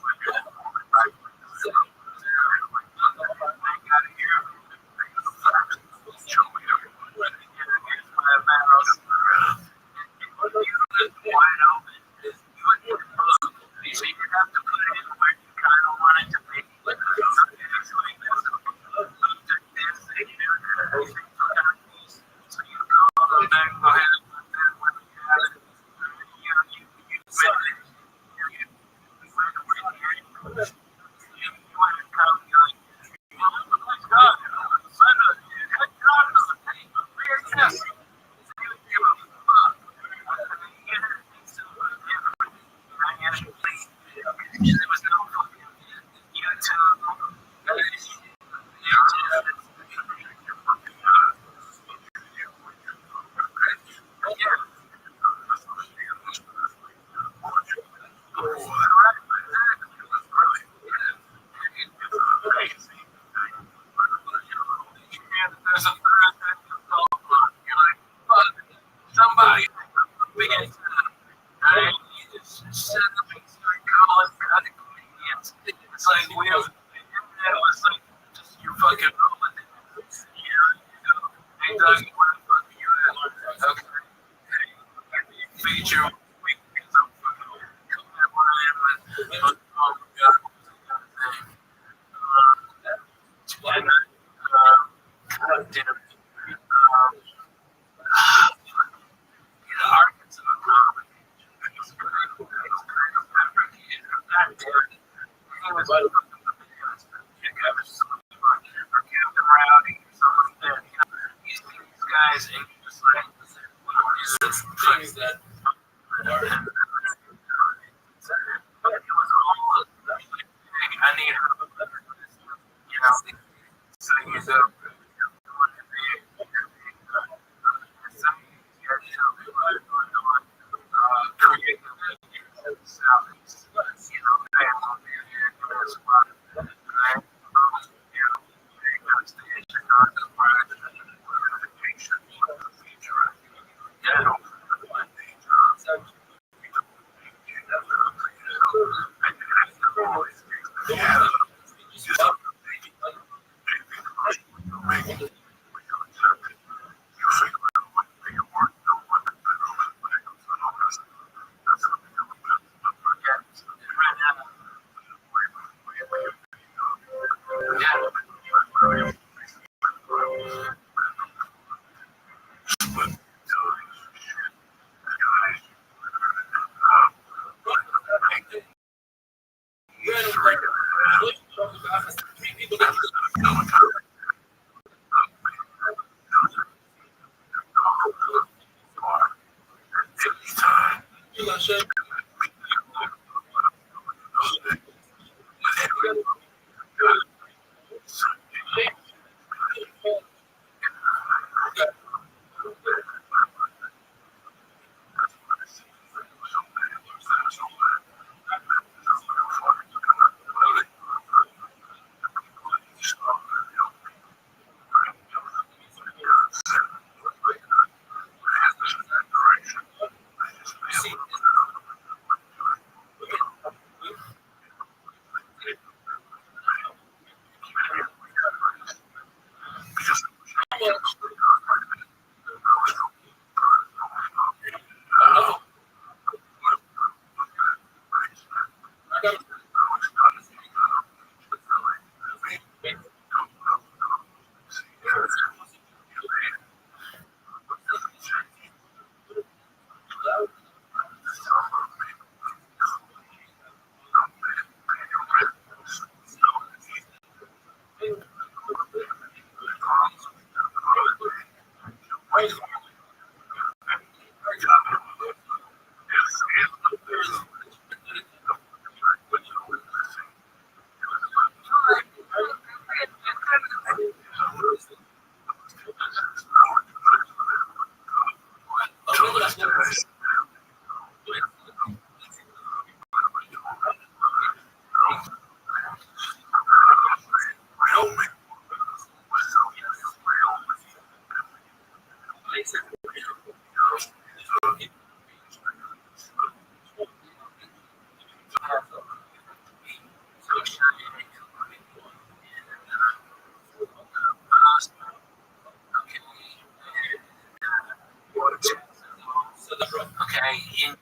Okay,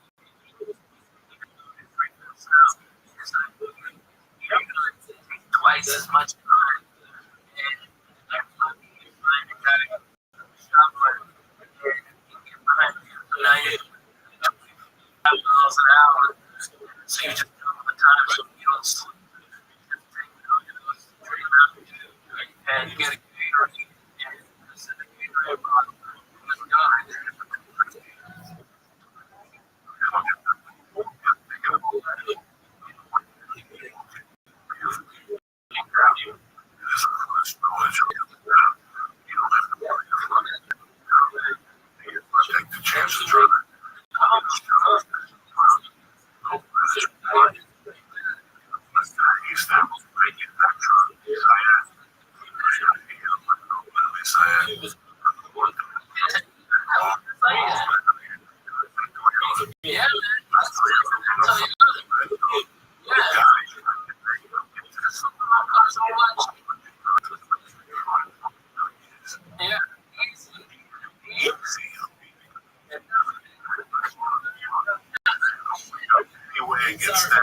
twice as much time, and now you miles an hour, so you just double the time, so you don't sleep. And you get a Gatorade, and the Gatorade bottle is gone. Take the chances, Trevor. Yeah, Anyway, it gets that.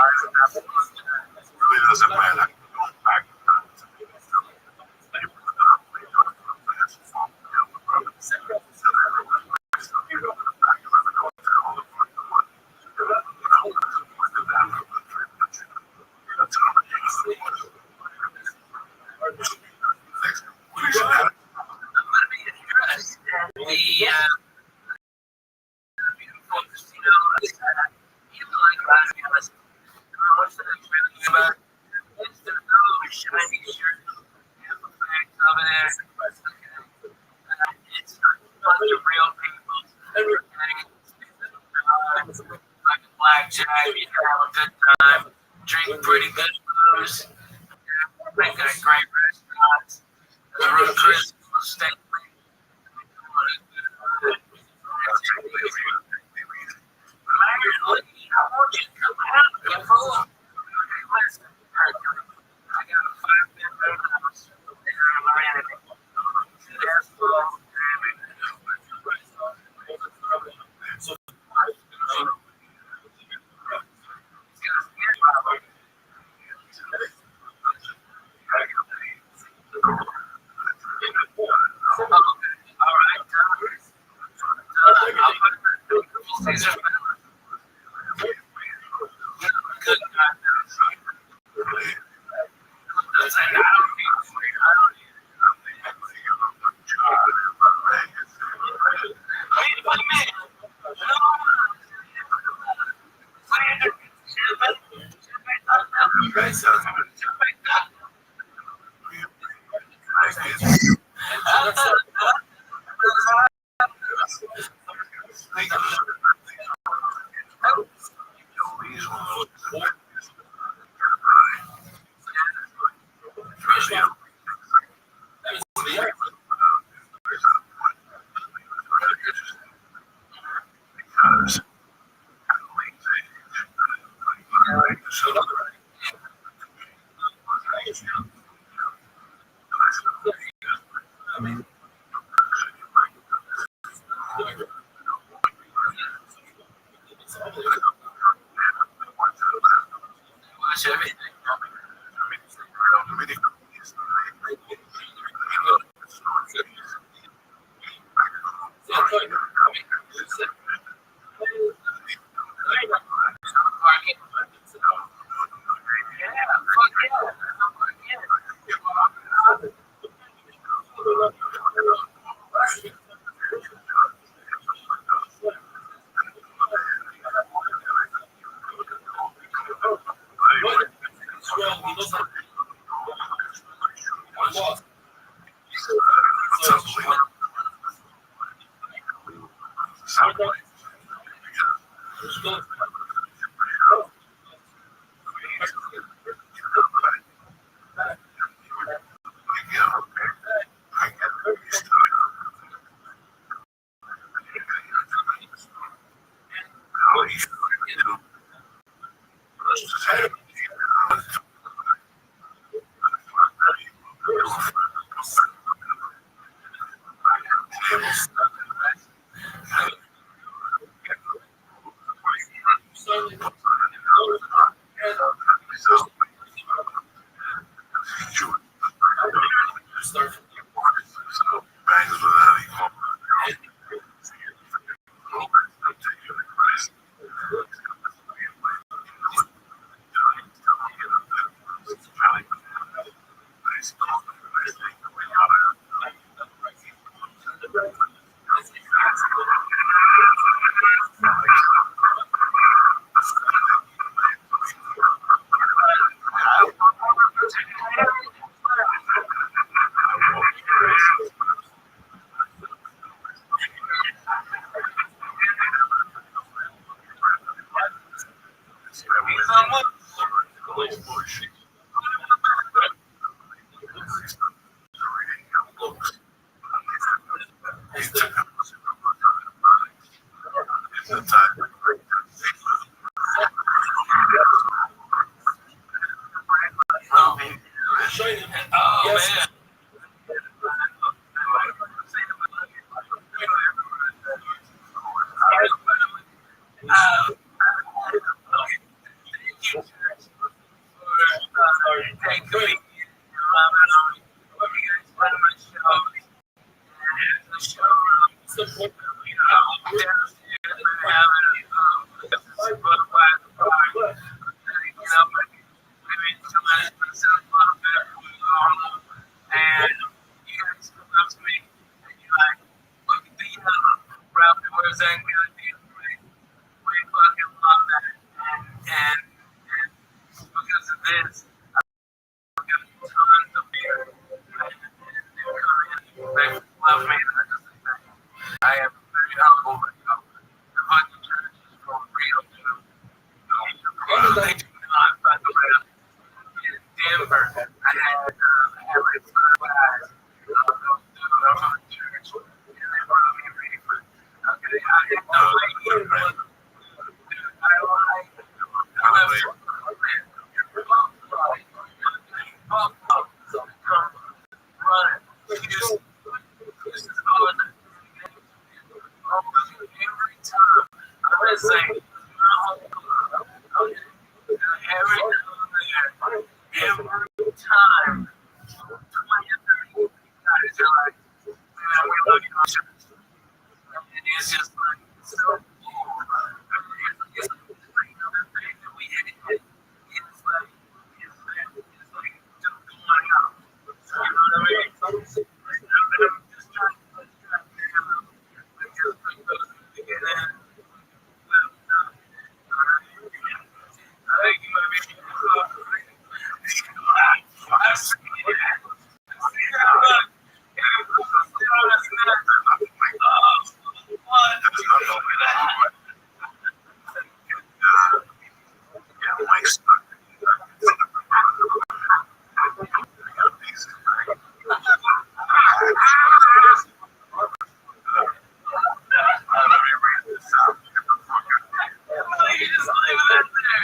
really doesn't matter. Go back. Blackjack, you can have a good time, drink pretty good booze, make a great restaurants, room Chris steak. t-shirts for Take the weekend. Hope you guys find my shows. And after the show, I'm downstairs and having a Budweiser party. Maybe somebody puts a lot of better food on. And you guys come up to me and you're like, look at the Rabbi, where's that going to be? We fucking love that. And because of this, I've got tons of beer. And they're coming in. They love me. And I just think that I am very humble. The fucking church is for real, too. They do not, by the way. In Denver, I had like 5 guys. Dude, I'm from the church. And they brought me reefer. Okay, I had no idea. Every time, 20 or 30 guys are like, man, we love you, and it's just like, so cool. It's like another thing that we had to hit. It's like just going out. You know what I mean? I'm just trying to put that together. Just bring those together. I think you might be I've seen it.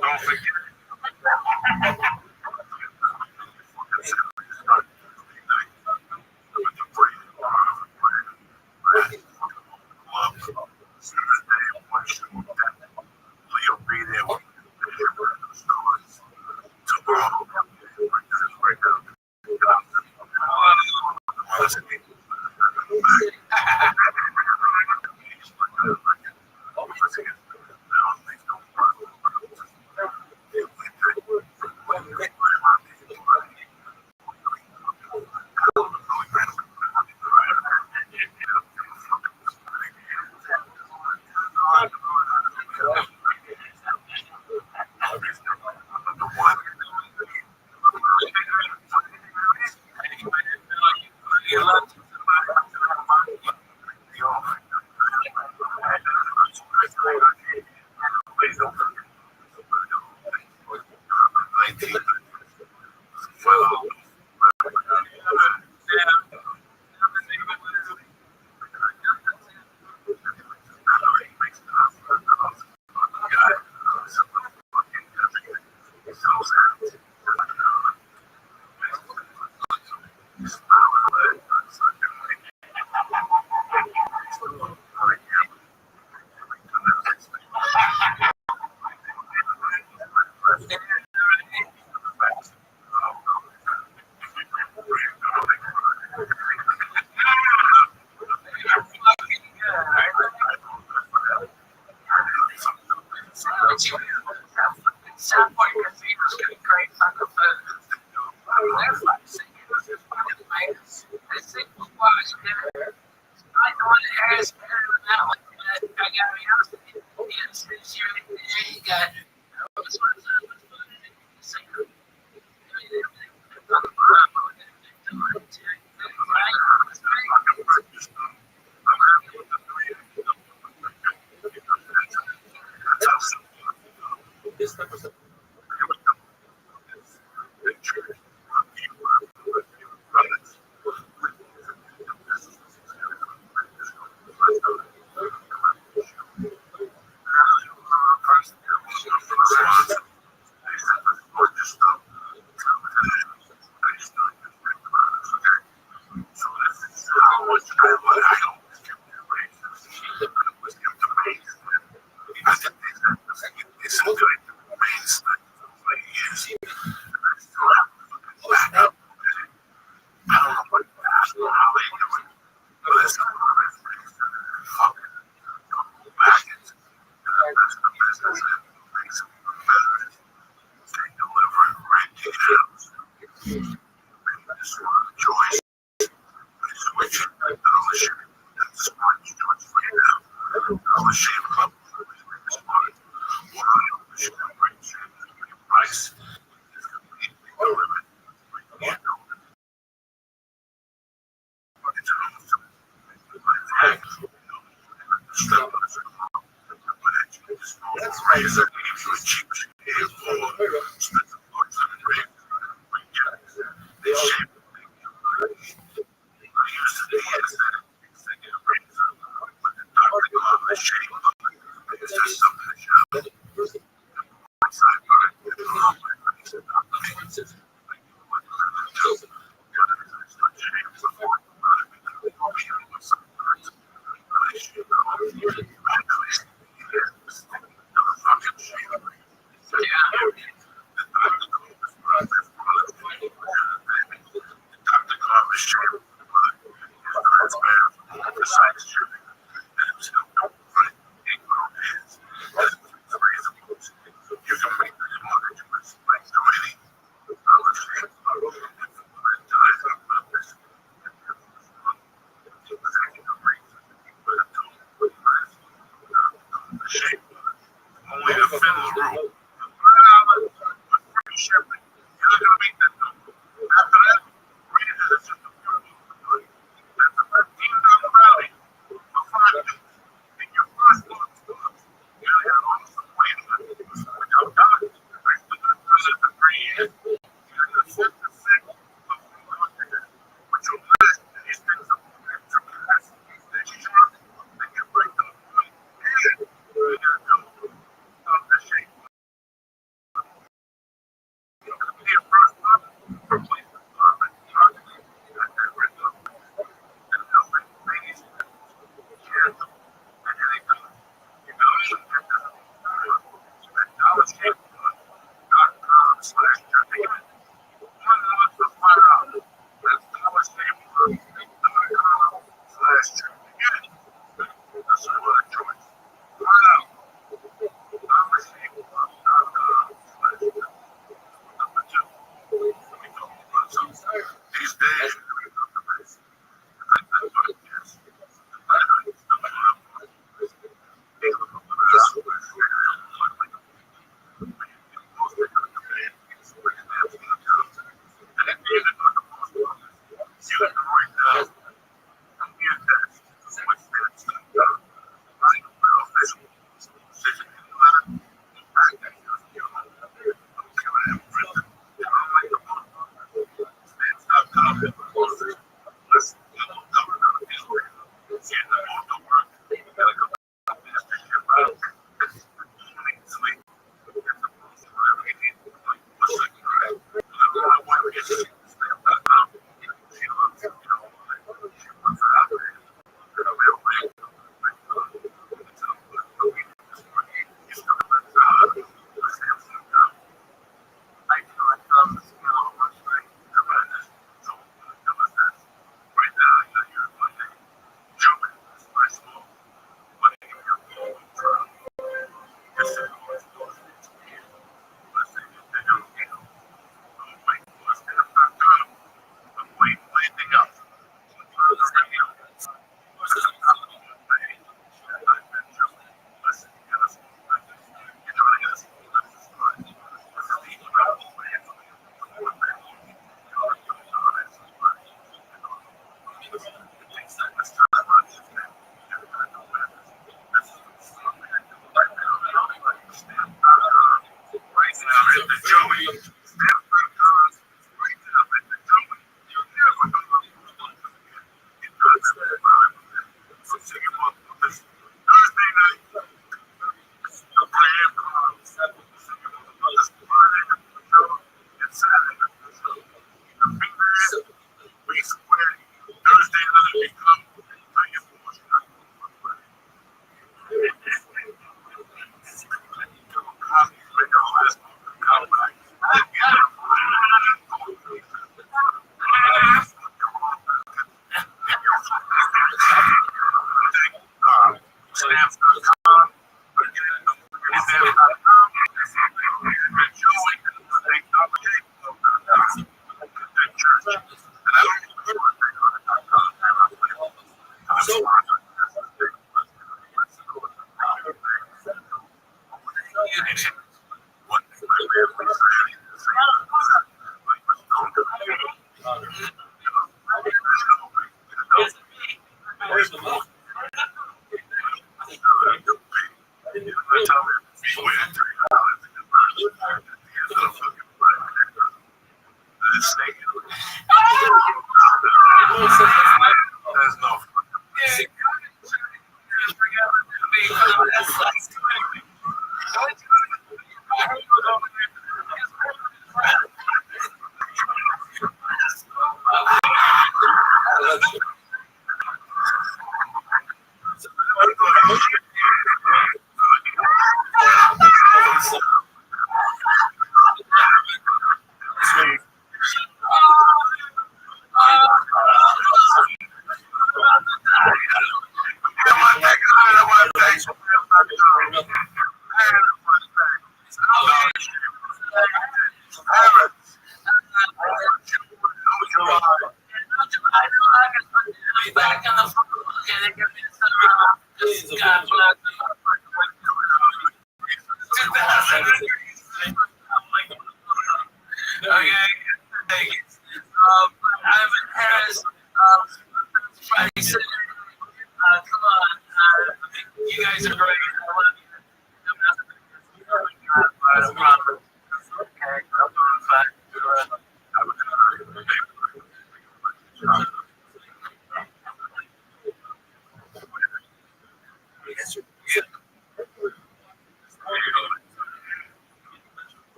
Don't forget.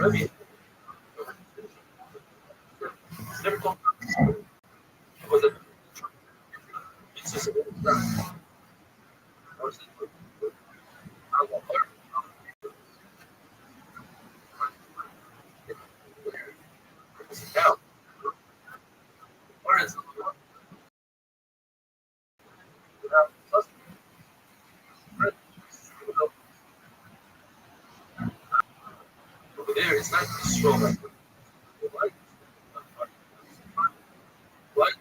Rabbi, never talked about it. Was it? It's just I was I want her. Now, where is it? Over there, it's not strong. Right? Right?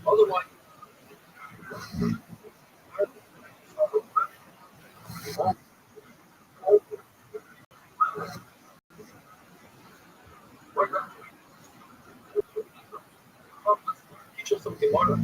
Otherwise, teach us something more.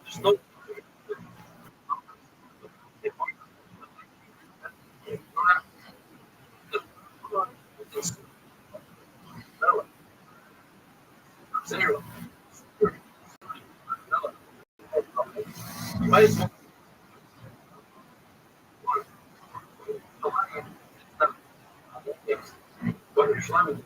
There's no zero. You might as well. What are you slamming?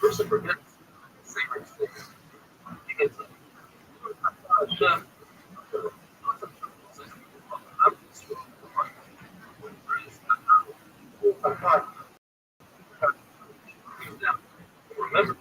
Person forgets. Remember,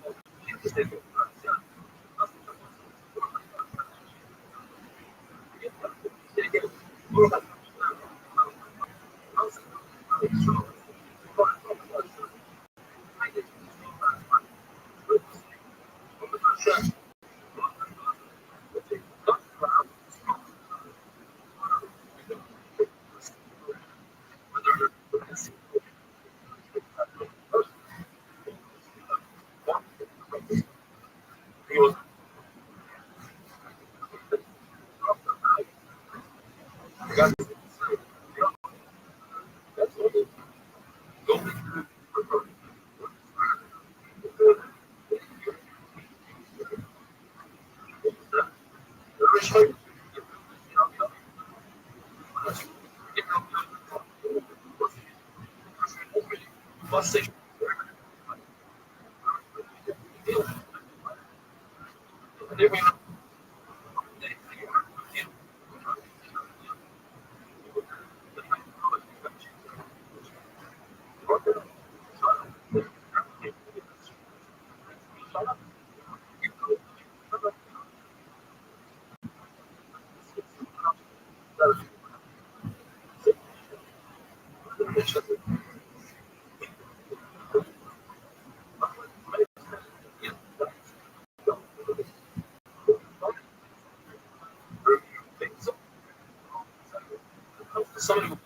he was that's what it is. Go bus station. Somebody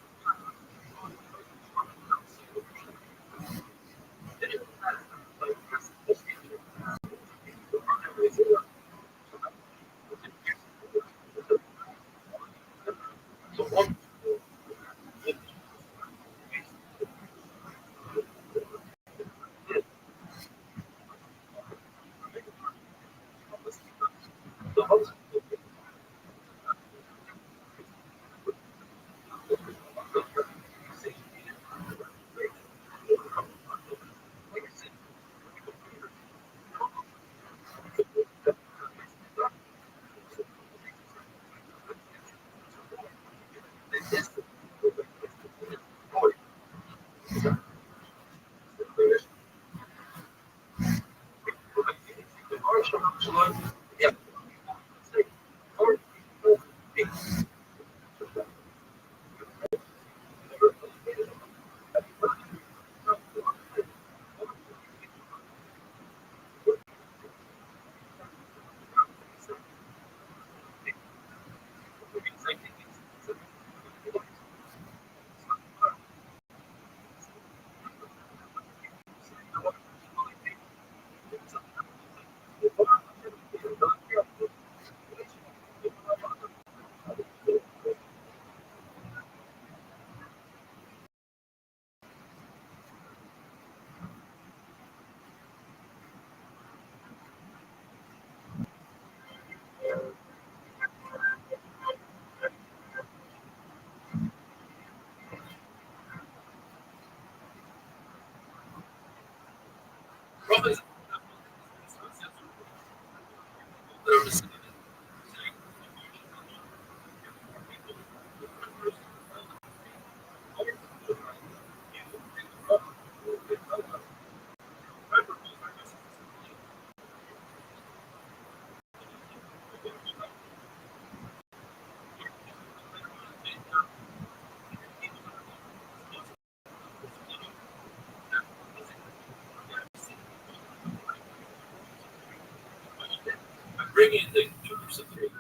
Bringing the troops of the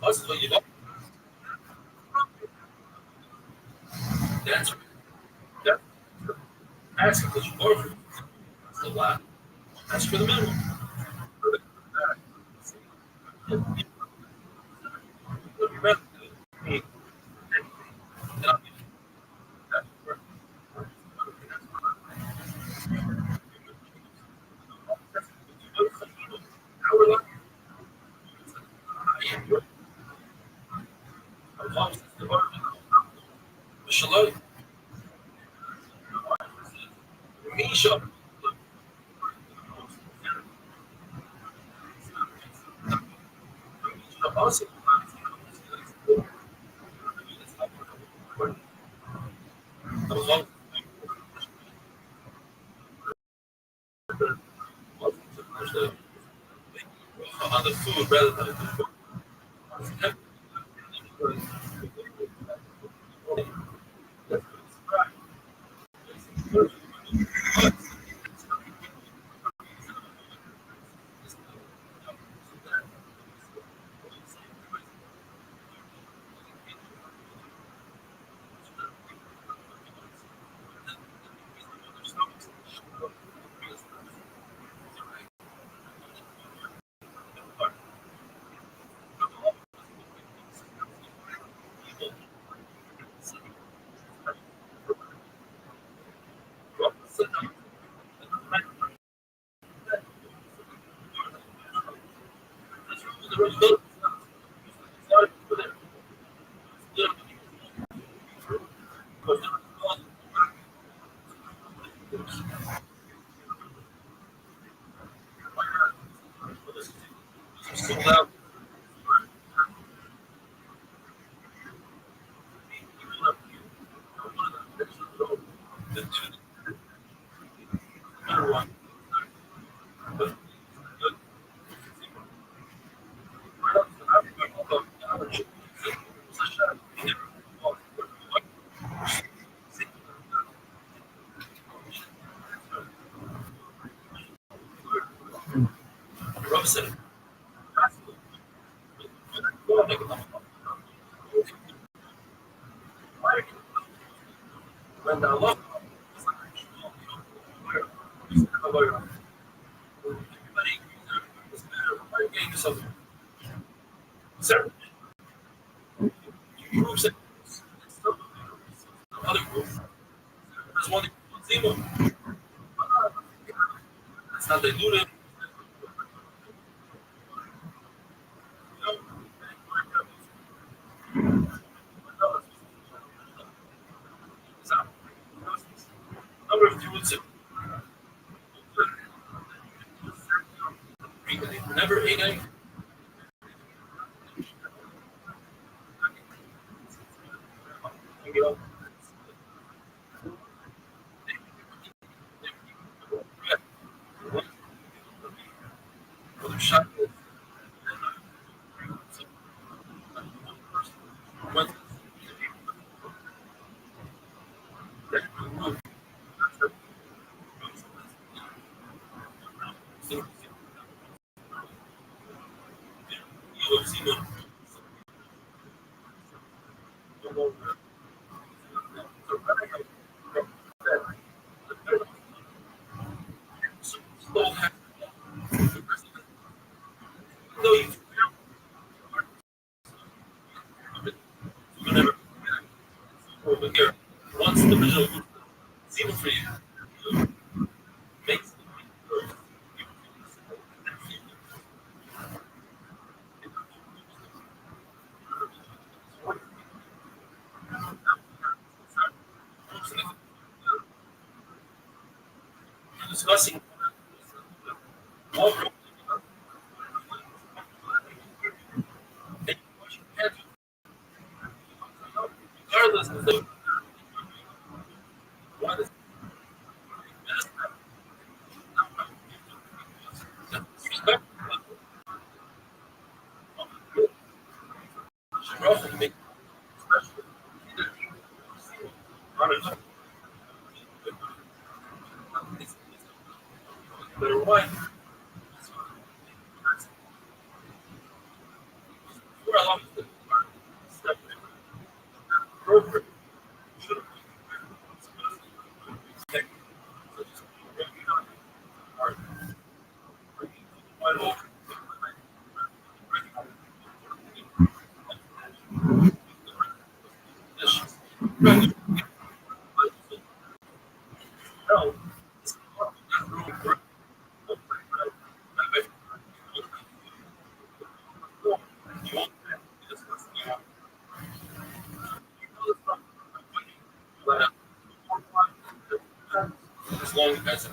also you know that's that that's because you order it's a lot. That's for the minimum. Shalom. Misha. Also, on the food rather than the food. Robinson. When I love everybody, sir, you prove it. That's how they do that. Never ate anything. Once the visual zero for you makes discussing all regardless of the what is respect should make better wine. We're allowed to step program. As long as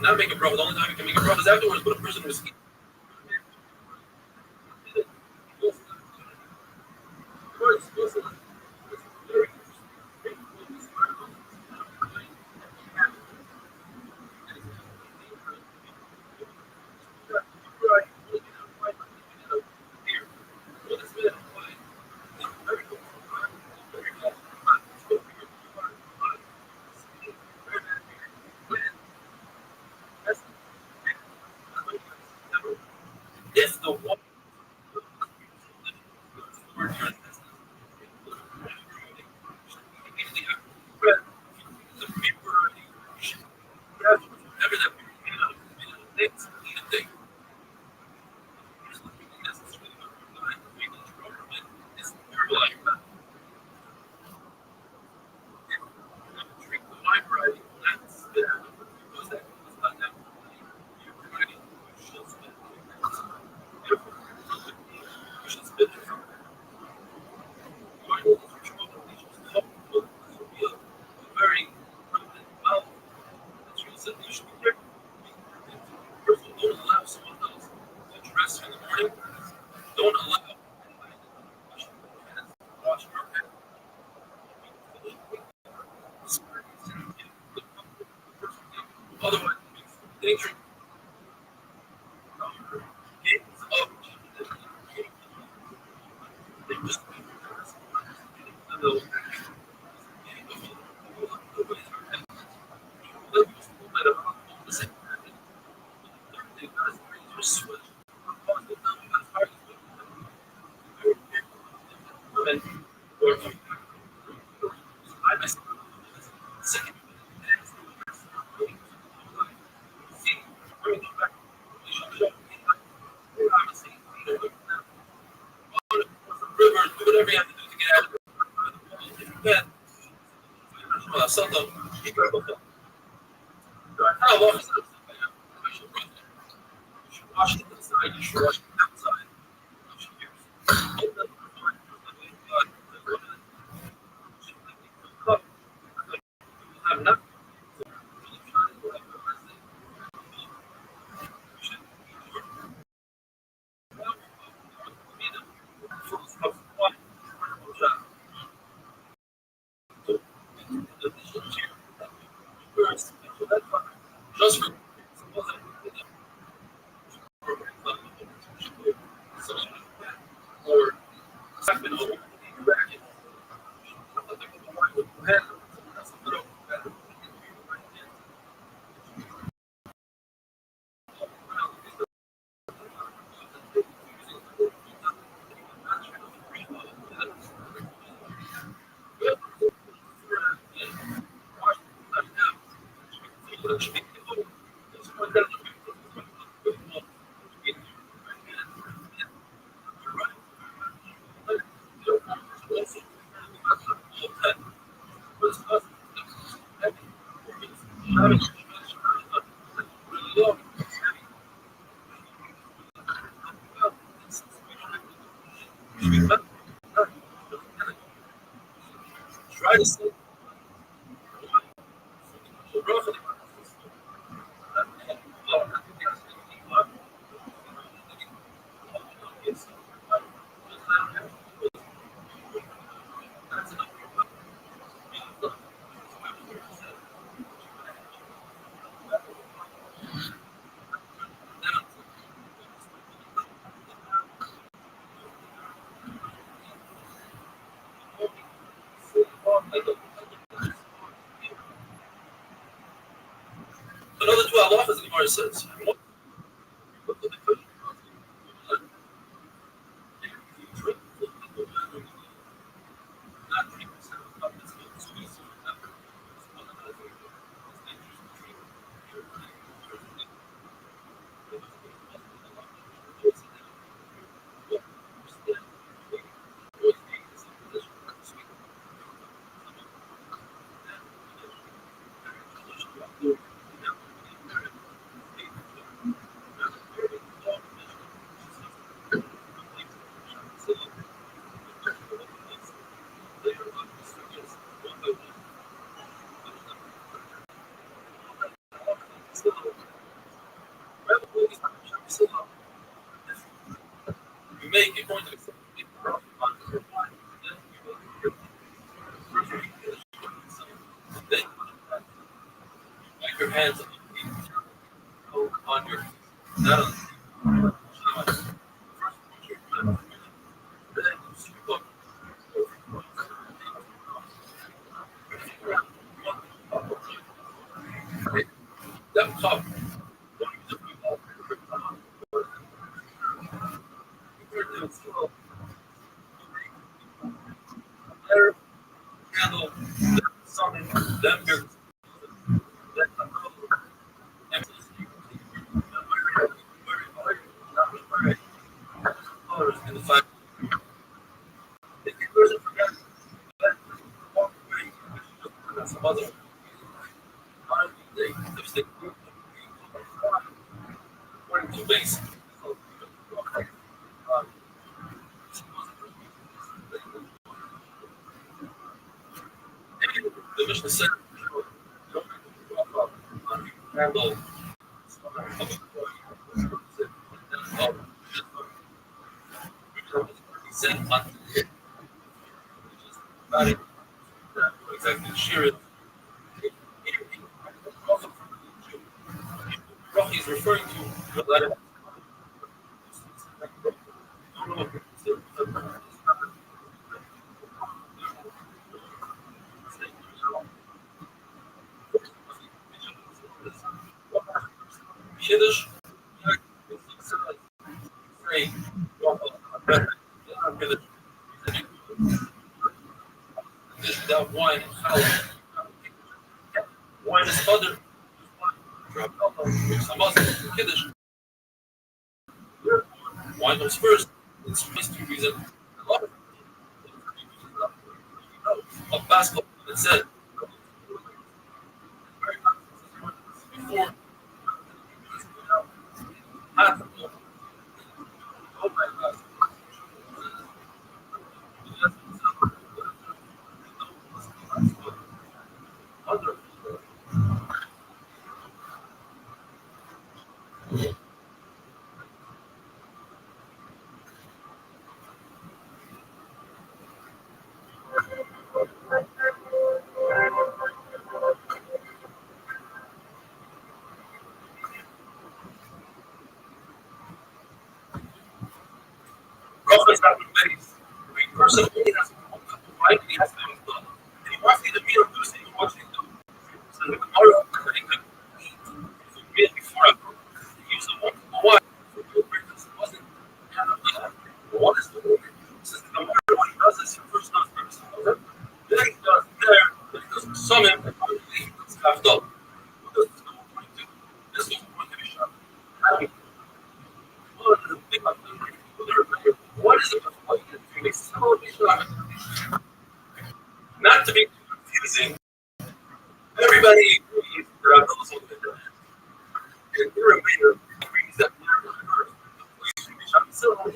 not make it bro. The only time you can make it bro is afterwards. But a person was if the one Whatever you have to do to get out of it. If you can, how long is it? You should wash it inside, you should wash it outside. You should use have enough. Just for or try to sleep. Another 12 off, as the Gemara says. You make it going to your hands on your not on that cup. Handle something them in the fact if you person forget that walk away some other they according to base the Mishnah said handle exactly shear it. He's referring to the letter. Kiddush, that wine in challah. Wine is other. Kiddush. Wine comes first. It's two reasons. A basketball that said before Rothschild not base. A person only has one cup of wine and he has to have his blood. And he wants to eat the meal of Lucy, he wants to eat the so the Gemara that he could eat the meal before I broke. He used the one cup of wine for meal breakfast. It wasn't kind of what is the order? Since the Gemara, when he does this, he first does breakfast. Then he does there, then he does summon, and finally he does half double. This was the point to be shot. What is it? Not to be confusing, everybody agrees that I'm also good at that. And you're a reader, agrees that you're the first. So, you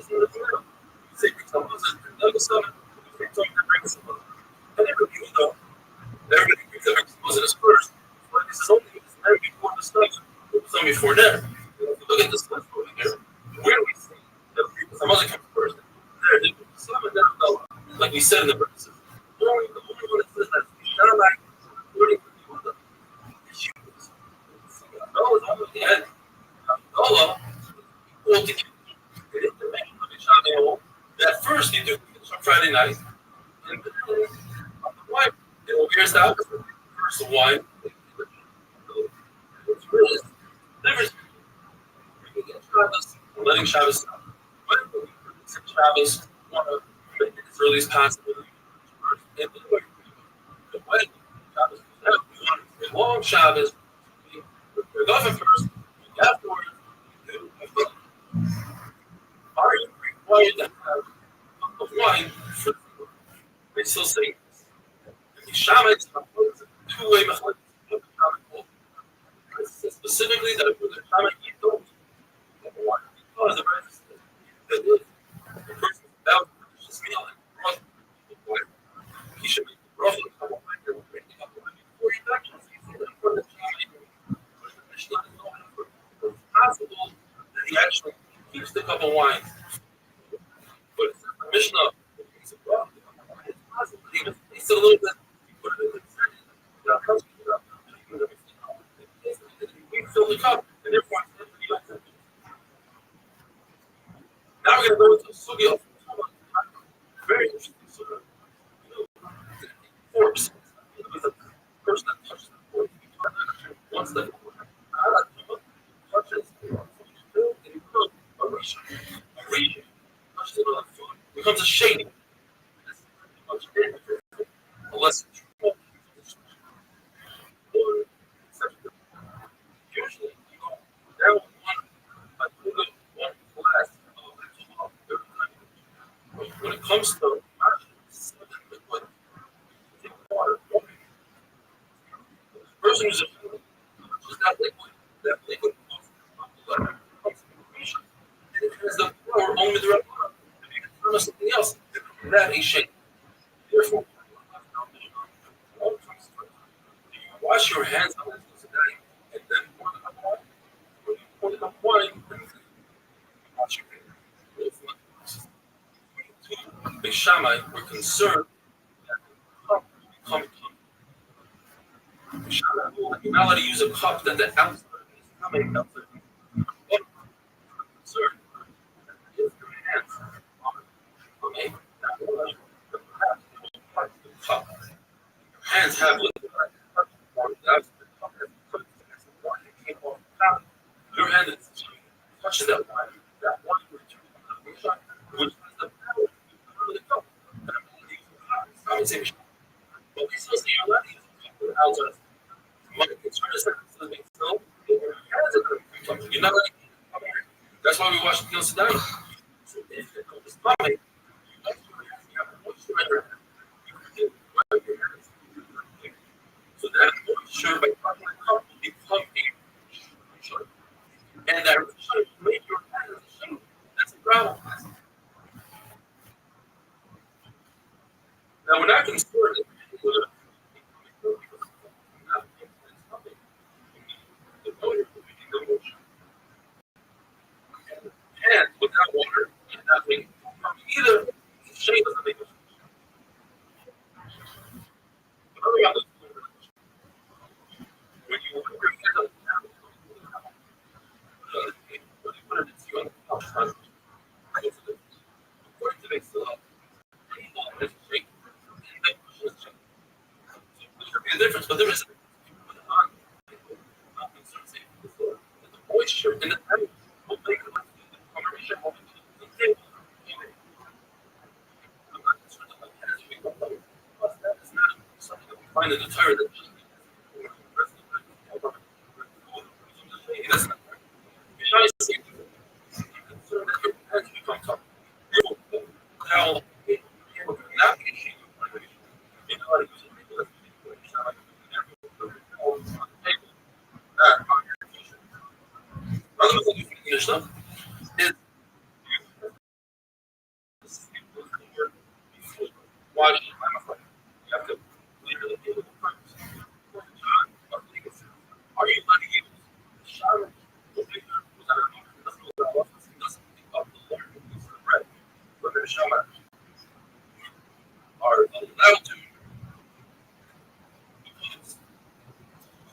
say, for example, number 7, you say, bring someone. And everybody, though, everybody agrees that exposing is first. But this is only before the study, some before there. Look at this stuff over here. Where do we see that some other comes first? There, some and then Noah. Like we said in the verses. The only one that says that not like according to the other issues. Noah is on the end. Noah equal to they didn't mention the Shabbat. At first they do on Friday night. And then on the wine, they will hear the opposite. First the wine. It's really different. Letting Shabbos stop. But Shabbos want to make it as early as possible. And the way Shabbos we want a long Shabbos. We're going first. Afterwards, are you required to have a cup of wine for the food? They still say the Shabbos is two-way mechanics. Specifically, that if the Shabbos you don't wine because the rest that is the person about to finish his meal and he should make the bracha a couple of times before he touches. He said that for the Shabbos, but the Mishnah is not it's possible that he actually keeps the cup of wine. But it's the Mishnah makes a bracha. It's possible that he just tastes it a little bit, he put it in the we fill the cup, and therefore now we're going to go into a sugya of very interesting sugya. Force. With a person that touches the force, once the touches a region, touches it on the food, becomes a shading. Unless usually you go down one glass of every time. When it comes to liquid, take water. The person who's just that liquid comes to completion. And it has the power only the right water. If you can turn something else, that is shake. Therefore, wash your hands on this today, and then pour the cup of wine. When you pour the cup of wine, wash your hands. The Shammai were concerned that the cup would become the Shammai rule that you're not allowed to use a cup that the outside is coming outside. But concerned that if your hands okay, the cup. Your hands have liquid. Your hand touches that wine will return which has the power to the cup. But still say you're allowed to use it outside. My concern is that it doesn't make sense. You're not letting people come here. That's why we watch the deals tonight. So if it comes to plumbing, you have to moisturizer. So that moisture by plumbing the cup will become a shirt. And that shirt will make your hands shoot. That's a problem. Now, when I can store it, and without water, nothing. Either shade doesn't make a when you put your hands on the table, when you put it into your house, according to this law, people is shake, and push shake. So there should be a difference, but there is the moisture in the table will make the combination of the table. I'm not concerned about that. Plus, that is not something that we find in the Torah that just that's not right. You're trying to say you're concerned that your hands become tough. Now, it will not be a shame of motivation. You know how to use it. Another thing you can finish up is watch. I'm afraid you have to literally deal with the purpose. Are you letting it shower? Are allowed to because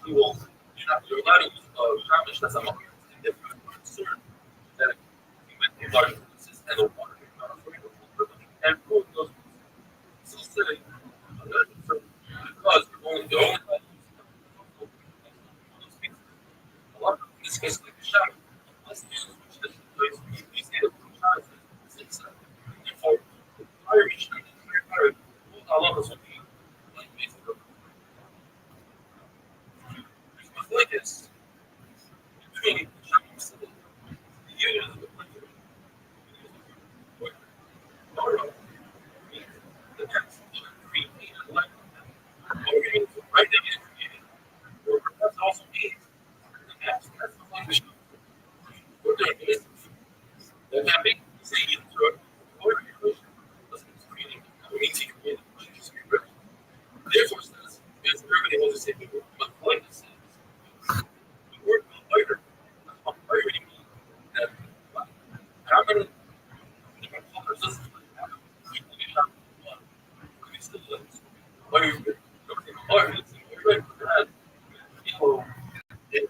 he will. You're allowed to use Shamish. That's a different concern that you might be large pieces and the water you're not afraid of and food goes. So silly. Because you're only the only a lot of in this case like the Shamish. Let's use which is you see the Shamish. Therefore, Irish a lot of us would be like basically like this between Shamish and the union of the country. The text creepy and like right there is created. Or perhaps also means the text that's the language. What they're doing that having say you throw it or doesn't creating means he created just rewritten. Therefore says as everybody will say but like this says the word later already means that how many different colors does it have? Still lives. Why are you everybody had people in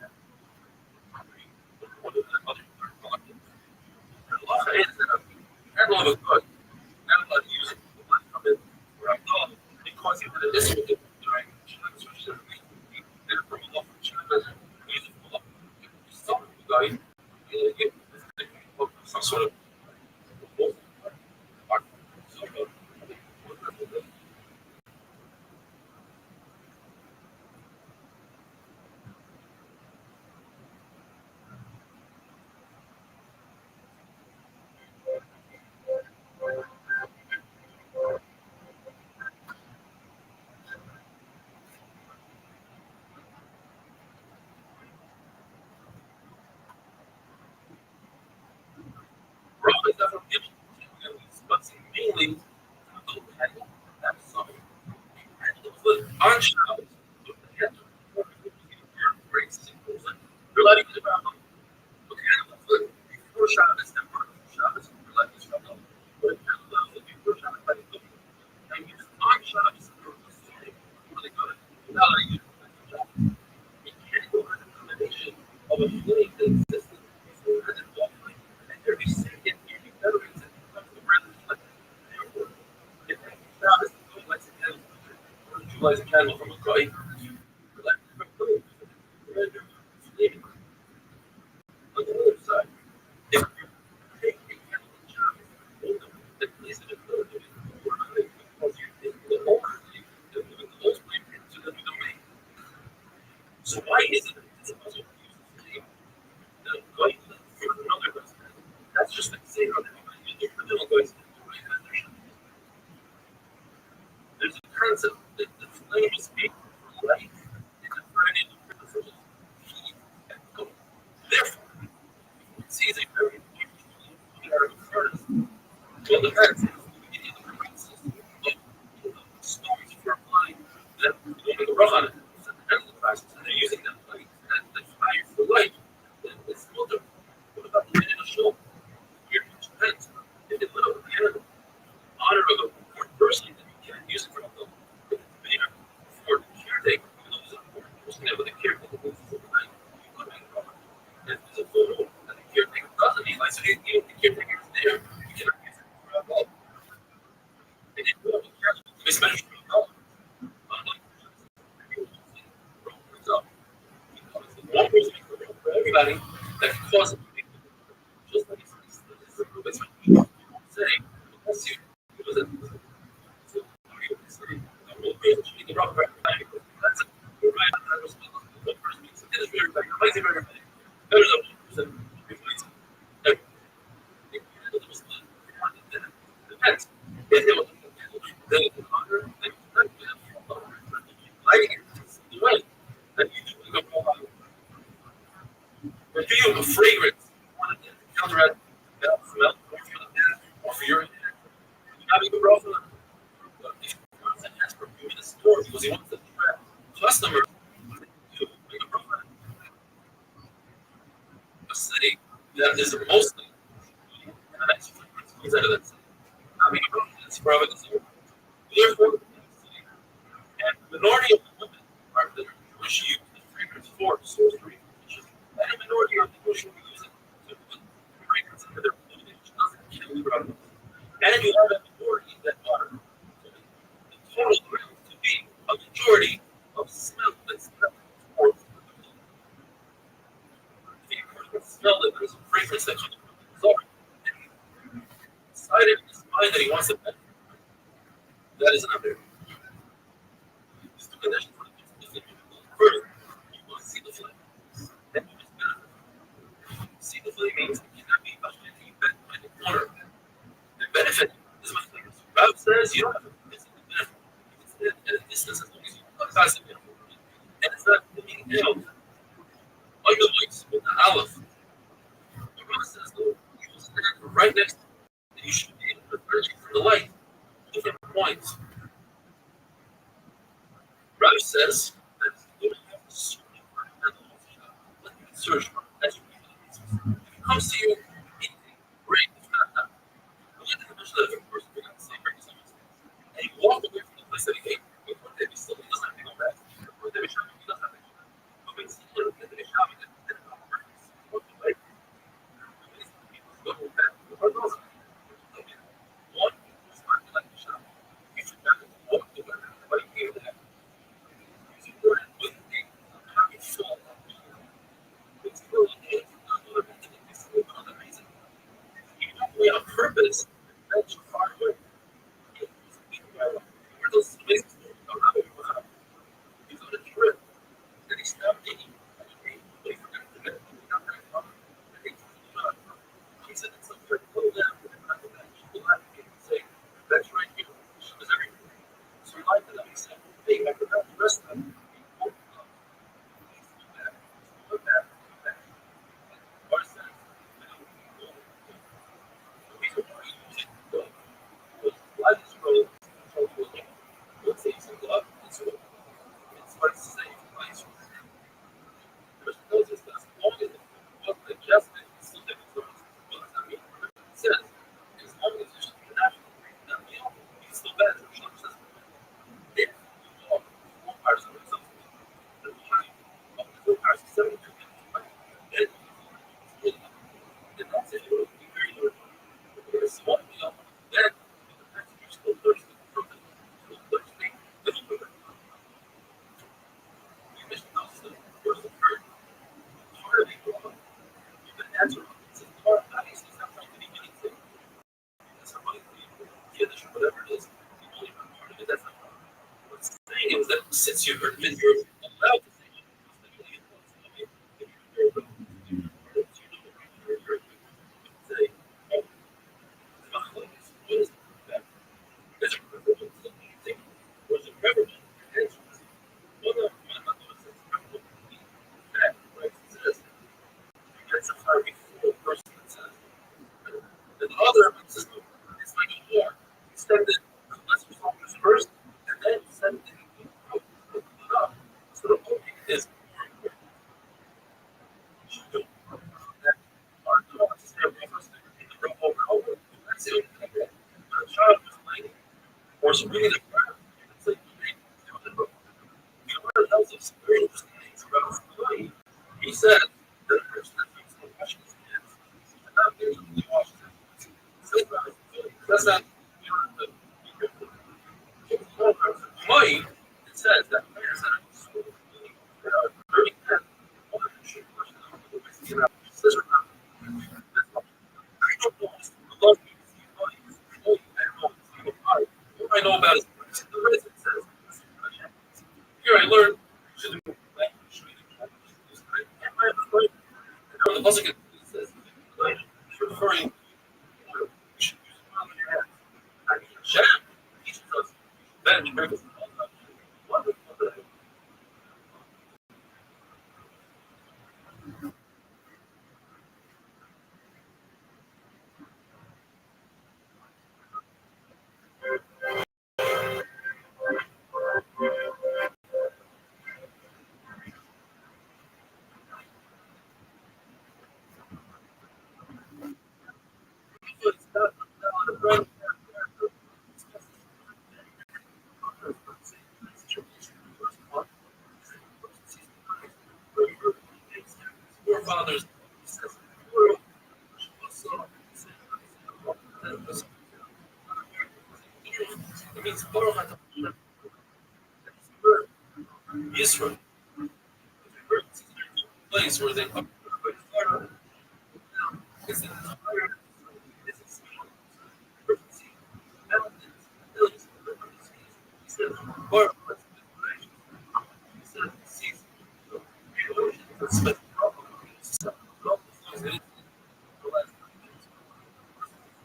one of the other collective. And a lot of it is that had a lot of good, had a lot of use from it where I thought because he did this with it during China's specifically, he did it from a lot from China's music from a lot. Some guy get some sort of art. Rothschild never given but mainly that's something. On Shabbos, great symbols. You're letting it around. Look at the foot before Shabbos and Shabbos. You're letting it around. But if you're loving before Shabbos, let it go. And you just on Shabbos, you're really good. Now letting you you can't go into the combination of a feeling that existed before and then walking. And every second you veterans it becomes the bread of life. Therefore, if Shabbos lights a candle, or you light a candle from a guy, you light it from a guy. On the other side, if you take a candle and Shabbos, at least in a third of it, because you think the older thing, the most concept that the flame is made for light and for any purposes, heat and cold. Therefore, it sees a very beautiful furnace. Well, the fact is, in the process of stones for applying that they make a rough on it. So at the end of the process, and they're using that light, that fire for light, then it's filtered. What about the in a show? Here, it depends. If it lit up the end, honor of a important person that you can't use it for the mayor for the caretaker, even though he's an important person, but the caretaker moves overnight. You could make a rough. If there's a photo that the caretaker doesn't need, like, so even if the caretaker is there, you cannot use it for a bulb. And it will be careful. Especially for a bulb. Unlike one person makes a rope for everybody that can cause it to make the rope. Just like it's say, unless you use it. So, the rope is making the rope for everybody. That's it. You're right. One person makes it. It is very bad. Amazing, very bad. Better than one person. Depends. If it was then it's longer, then lighting it the way that you do the profile. If you have a fragrance, you want to counteract that smell, or for the cat, or for your having a profile. But if you want to ask perfume in the store because he wants to attract customers to make a profile. A city that is mostly a nice fragrance comes out of that city. Having a profile is probably the same. Therefore, and the minority of the women are the Jewish use the fragrance for sorcery, and a minority of the Jewish will use it to put fragrance into their clothing, which doesn't kill the problem. And you have a minority that are the total ground to be a majority of smell that's not for the clothing. If you smell that there's a fragrance that comes from the result, and he decided in his mind that he wants to benefit, that is not there. Further, you want to see the flame. Then you just benefit. See the flame means you cannot be you bet by the corner. The benefit is my thing. Rabbi says you don't have to visit the benefit. It's at a distance as long as you pass the benefit. And it's not being held underlines with the aleph. The Rabbi says, though, you will stand right next to it. And you should be able to differentiate from the light different points. Rabbi says that you don't have to search for an animal shop. Let me search for it as you need it. If it comes to you, anything, great. If not, not. Look at the condition of the person who got the same very same experience. And he walked away from the place that he hated. Before they be still, he doesn't have to go back. Before they be shopping, he doesn't have to go back. But when he's still in the shopping, he didn't go back. He walked away. People go back. Or those one was not like the shop. You should not walk away. But he gave that. On purpose, that's far away. Where those places around you are. He's on a trip. And he stopped eating. He forgot to get he said it's somewhere to go down. Say, that's right here. She was everywhere. So he liked it. He said, hey, I forgot the rest of them. Since you've heard you're allowed to say there's a person reading the Bible. It's like, you know what else is very interesting things about Floyd? He said that the person that makes the question is not very Washington. That's not Floyd. It says that players that are very good. I know about is the resident says. Here I learned to do language. The Muslim says, you're referring to Sham teaches us that in breakfast. Forefathers it means Israel, place where they is the entire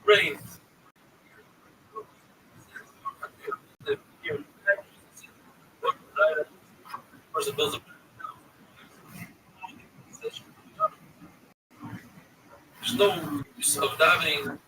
rain. Person builds a there's no use of davening.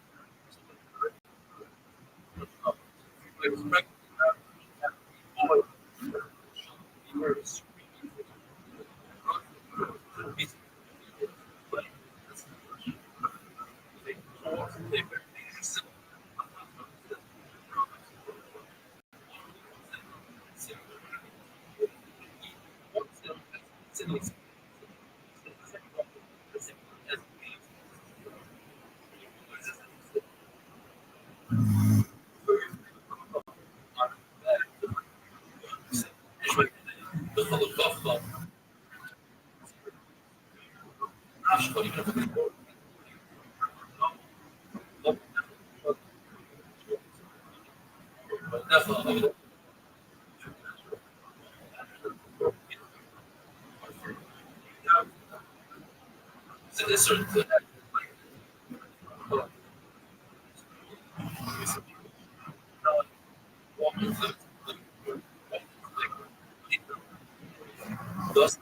Thus,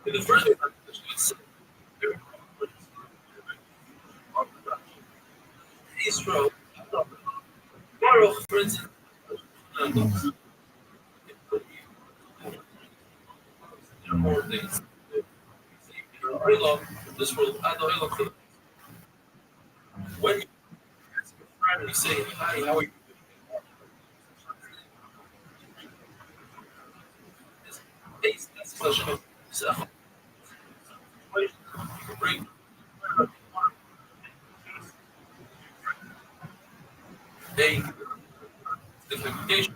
in the first place, Israel, Baruch, for instance, more things. I love this world. I know I love the when you ask your friend and you say, hi, how are you? It's a question of self. Bring a communication.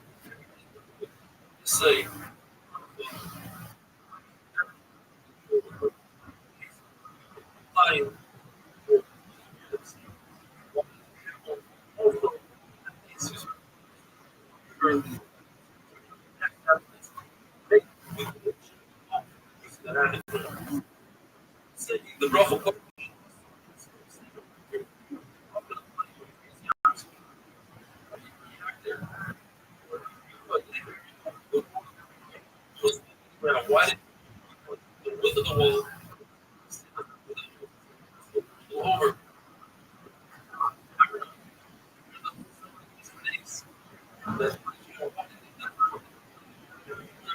Say, I the bracha why did the width of the wall over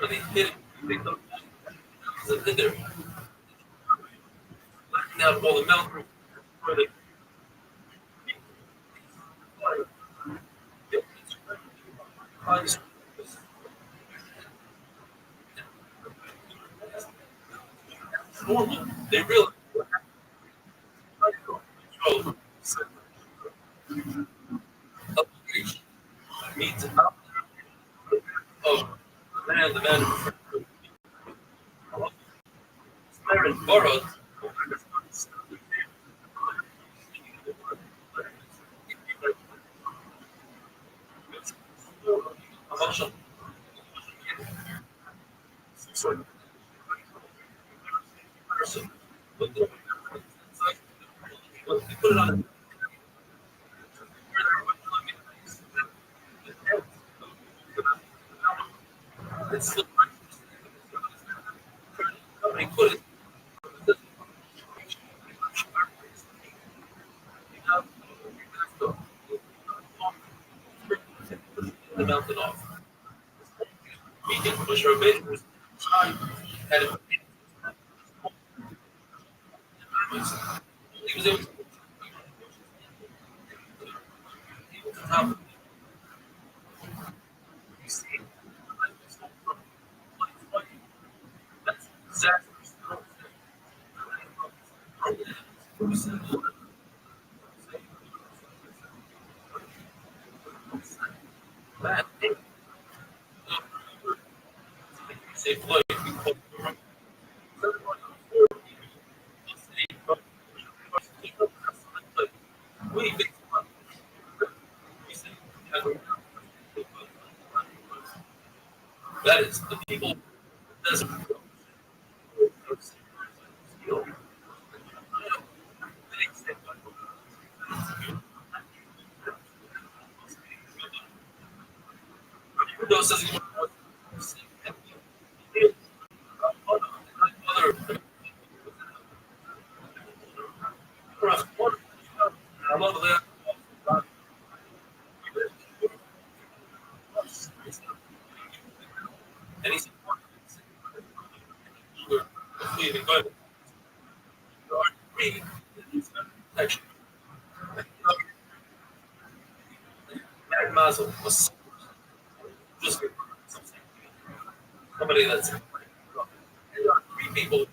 they hit it, they don't there. Knocking out all the mountain where they normal. They realize means out of the man borrowed emotional person. But they put it on it's the company put it the mountain off. Meeting was Rabbi had it. He was able to top that's exactly that say Floyd. That is the people doesn't doesn't I love that. And he's leaving, but actually, Mazel was just somebody that's three people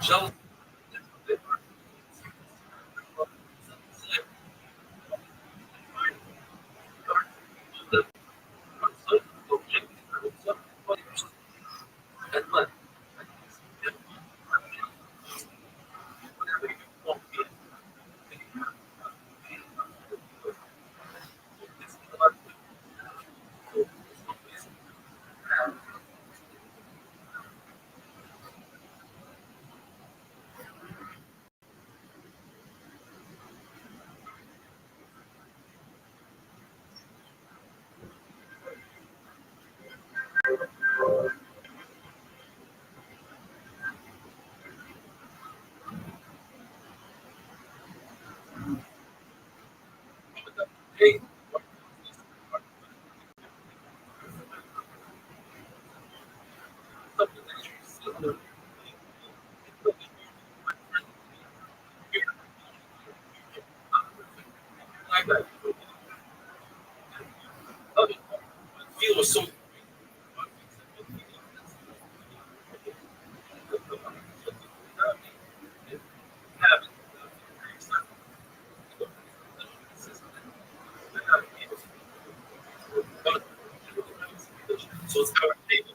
jealous. Hey, like that. Feel was so so it's our table.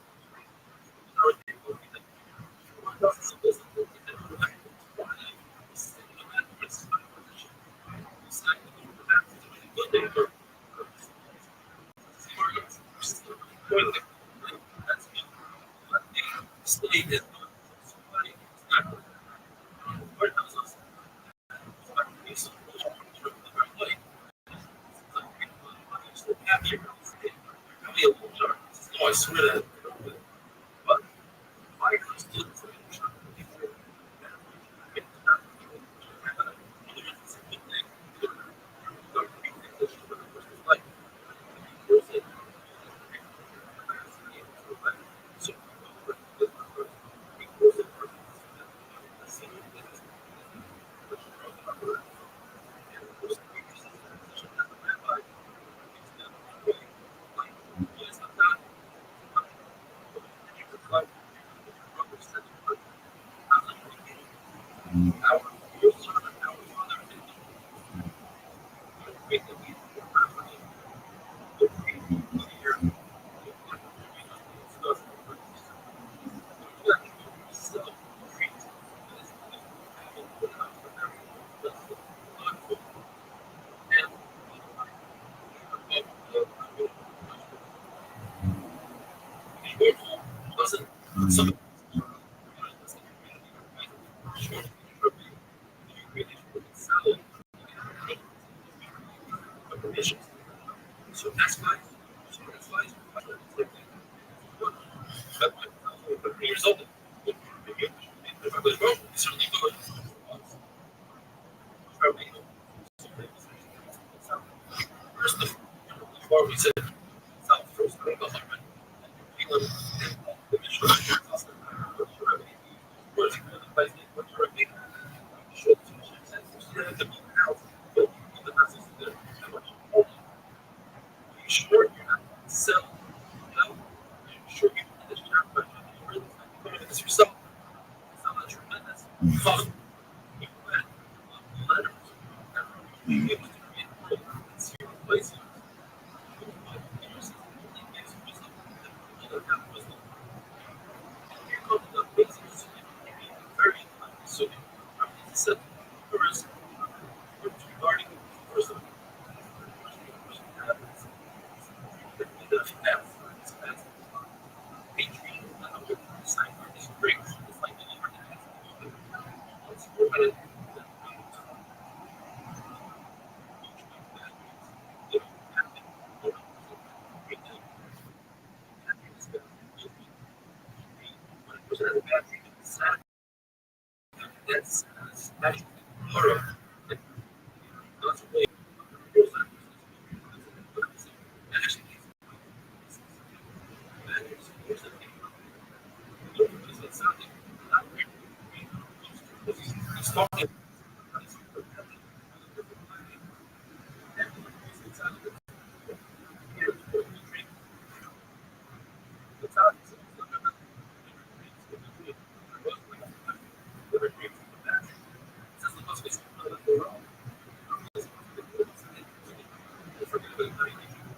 State is I swear that. But I still Our your son and our father did not make the meat for property. The people here, some so that's why. So that's why. But years old. If I was wrong, it's certainly good. First, before we said South first, I don't know. The mission sure you're not selling, you know? Sure you can this job, but you're really not doing this yourself. It's not a tremendous fun. You can letters. You able to create in zero places. Very so said first regarding first of all, that's horror. That's way he's talking.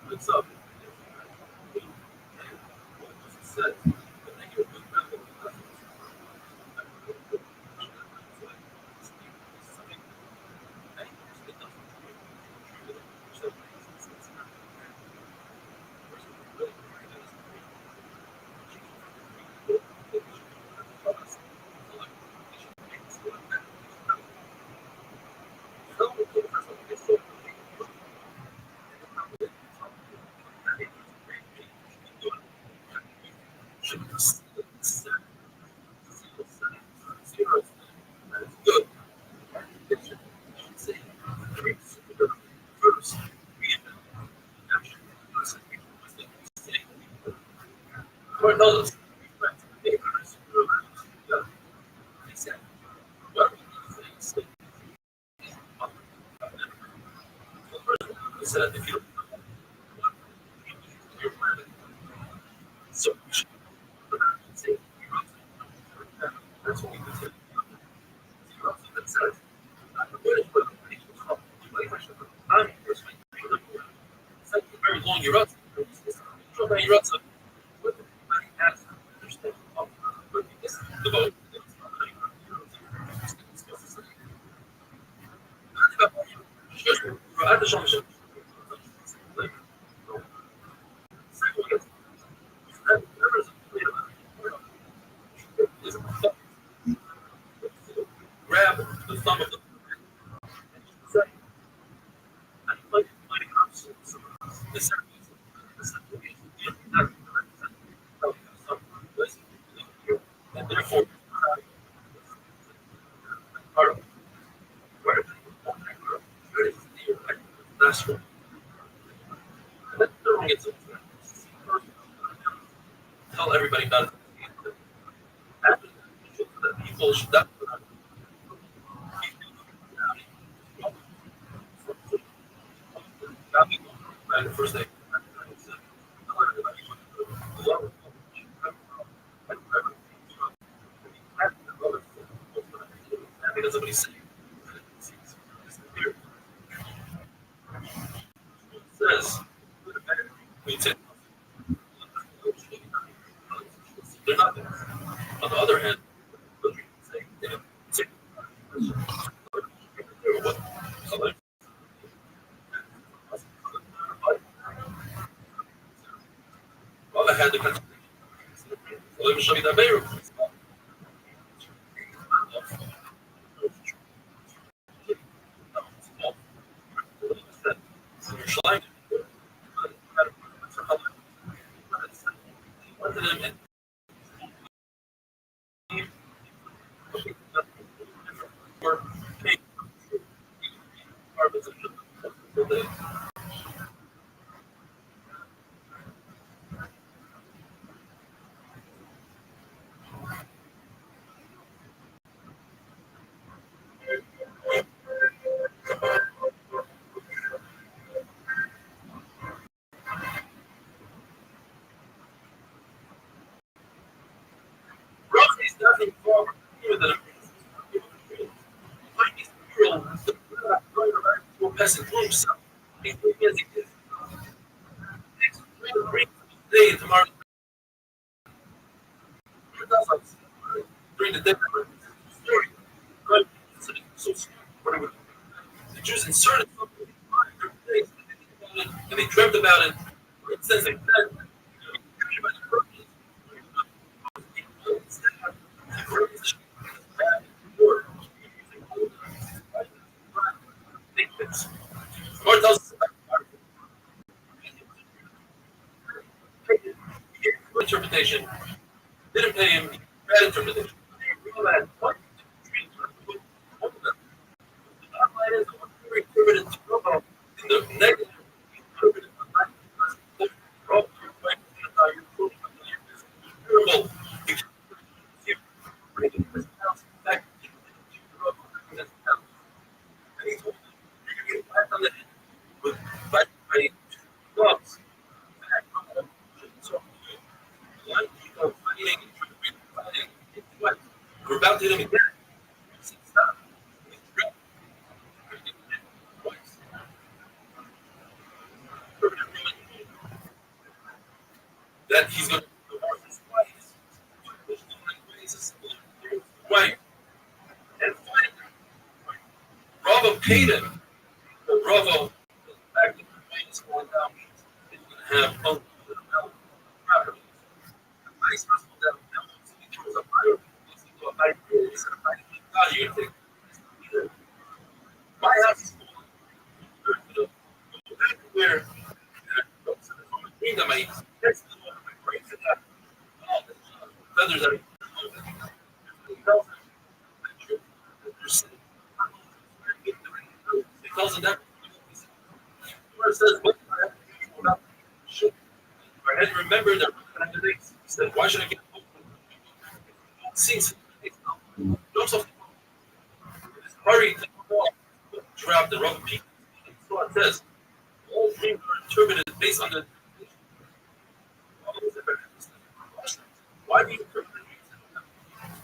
What's up? So that's what we consider. I'm very long you're up. You're up. What the has understand the vote. هذا شغل grab the thumb of the and therefore that's what tell everybody about it. People should not the first day. heard somebody say. It says, we take they're not there. On the other hand, say, what color? Well, I had the country. So let me show you that Beirut. Rothschild's nothing more than a peasant himself. Today, tomorrow, during the day, the Jews inserted something and they dreamt about it. It says like that. Lord tells us interpretation. Didn't pay him bad interpretation. In the negative we're about to hit him again. That he's going to divorce his wife. Wife. And Bravo paid him. Bravo, the fact that the rate is going down means he's going to have unlimited property. The vice president of there was a fire. You're going to take my house is full. Where feathers are he tells him that where it says what I had to remember that he said, why should I get sings Joseph hurry to drop the wrong people. So it says all dreams are interpreted based on the why do you interpret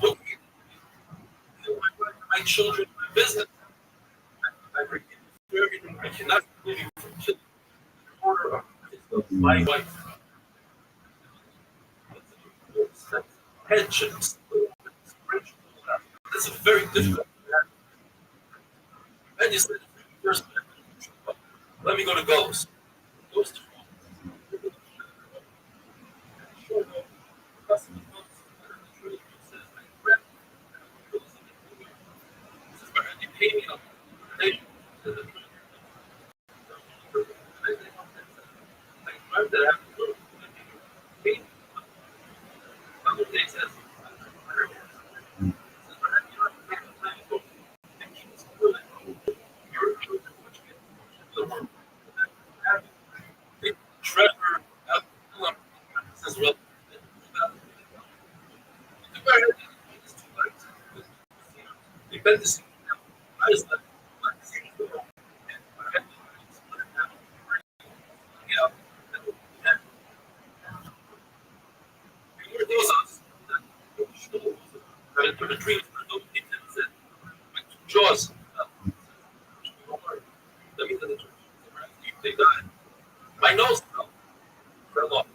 what my children, my business? I forgive you for everything. I cannot forgive you for killing the order of my wife. Pensions. That's a very difficult matter. And you said, first, let me go to Ghost. Ghost. Trevor says, well, they bet this. I just let for the dreams for those people that said, jaws. That means that they died. My nose fell off.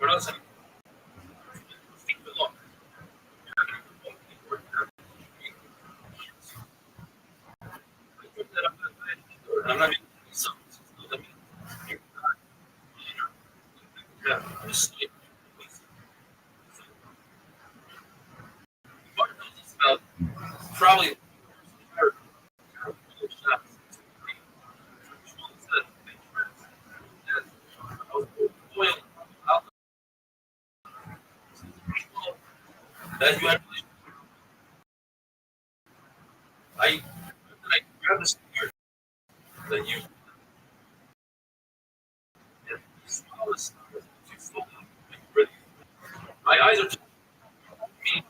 We're not saying feet fell off. I'm not making some. Yeah, just probably that you had I grabbed this card that you and the smallest you fold up. My eyes are me.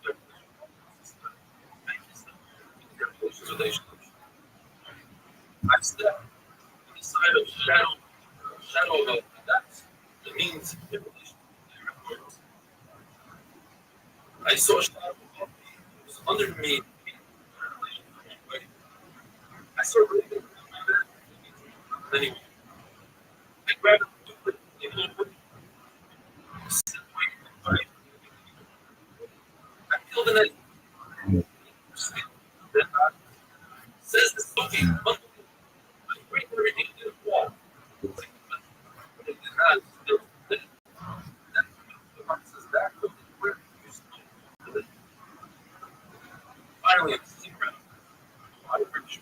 I step on the side of shadow of that. It means I saw a shadow above me. It was under me. I saw everything. Anyway, I grabbed it. I killed an enemy. Says this okay, but I break everything in the wall. Finally, I'm sitting around. I reach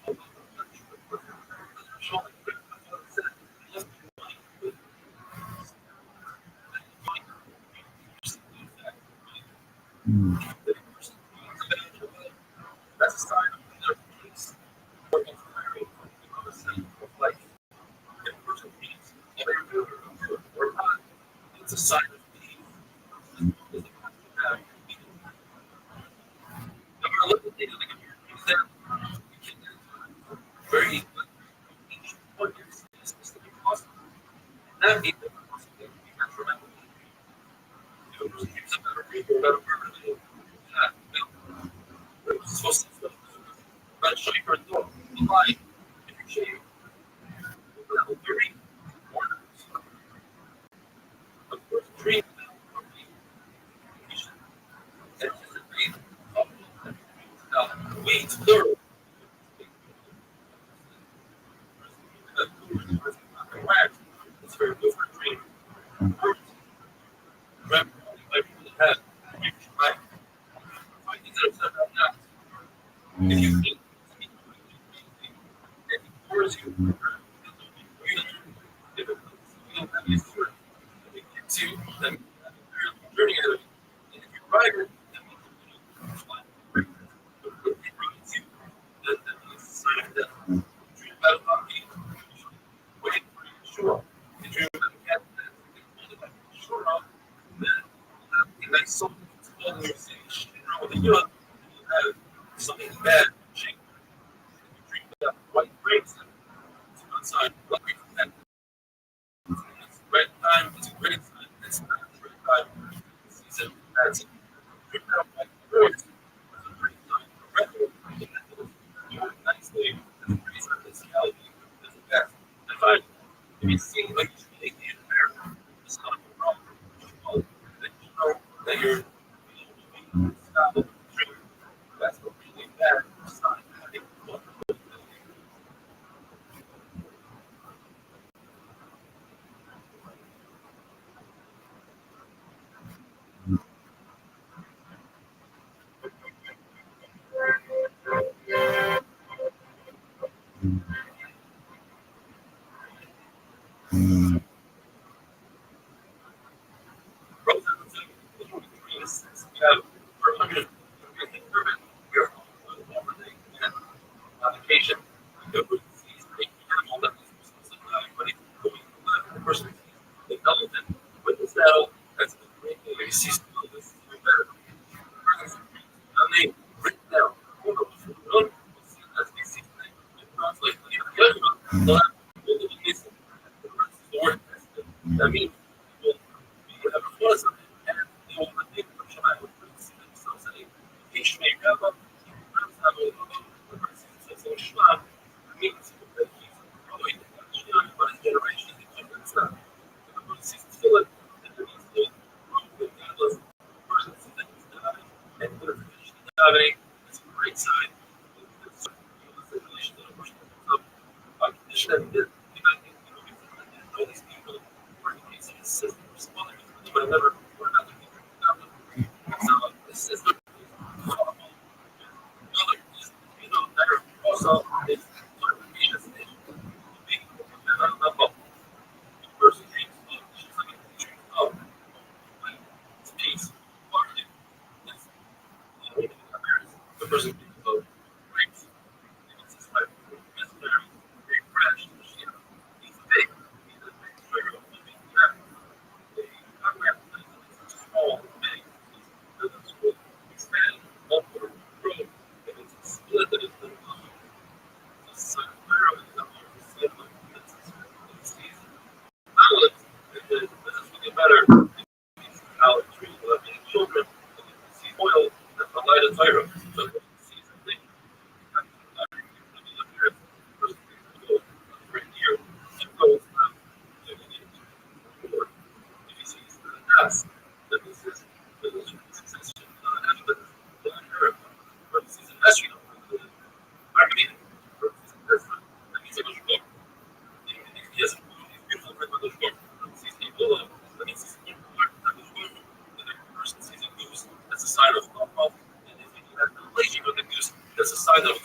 that's a sign of their peace. Working on the same of life. If a person peace, or not, it's a sign of peace. I'm gonna look at things like very easily. Each one is specific possible. That means that the person can be detrimental. The person keeps up better read, better word. It's supposed to but show you for a door. Lie. If you shave, that will very ornaments. Of course, dream weeds, plural. It's very good for dream. Remember, like people have, right? Findings that are not. If you think, it pours you. If it is true, it gets you, then you're learning it. And if you write it, that means it ruins you. That means it's a sign of death. Dream about a monkey. Wait, sure. You dream about a cat that sure of, then it makes something explode in your city. With a young, you have something bad shaking. You dream about white grapes. It's a good sign. Lucky for that. It's the right time. It's a great sign. It's not the right time. Season. That's it. Dream about white grapes. It's a great sign. Nicely. It's a great sign. It's reality. It's the best. And finally, if you see like you should make the American, it's not a problem. Then you know that you're stop it. That's a really bad sign. I think application. With the saddle, that's a great thing. You see this better. Written down. That means you have a It's a great sign. The person children see oil as the light of Tyro. So that's a sign of that's a sign of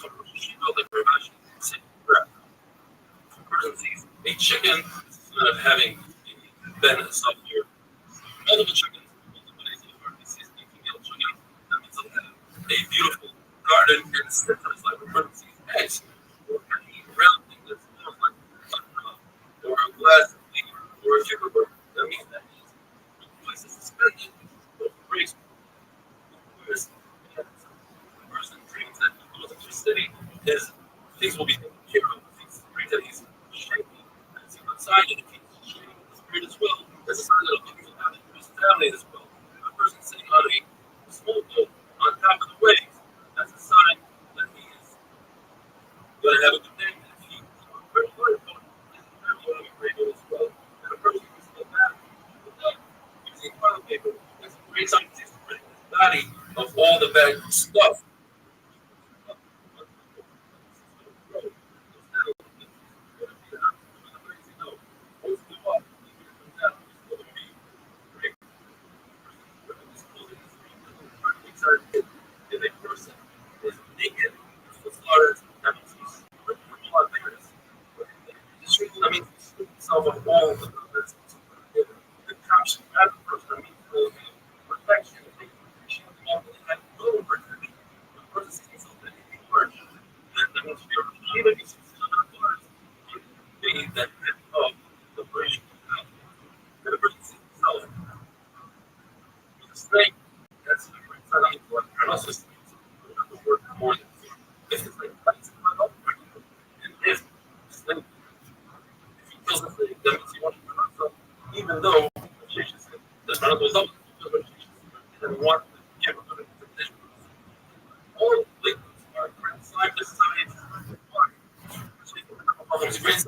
person sees a chicken instead of having been a sub here. Multiple chickens, that means they'll have a beautiful garden and sit on like a person sees eggs. Or any round thing that's almost like or a glass of liquor or a sugar bird. That means places to spend it. Race. The person dreams that he goes into a city, his things will be taken care of. Things that he's shaking. As he outside, and if he's shaking the spirit as well, that's a sign that he'll have his family as well. A person sitting on a small boat on top of the waves, that's a sign that he is going to have a good day. And if he's on a very large boat, his family will have a great day as well. And a person who's still back without using toilet paper, that's a great sign because he's rid his body of all the bad stuff. If a person is naked, I mean, some of all the cops have a person, I mean, protection, she have no protection. The person sees something in church, that means you're even being that of the British the person sees himself. The snake, that's the great sign of what analysis the word more than this is like that's and if snake if he kills the snake, that means he wants to hurt himself, even though that's not those up and want to give a good interpretation. All liquids are inside the science of the great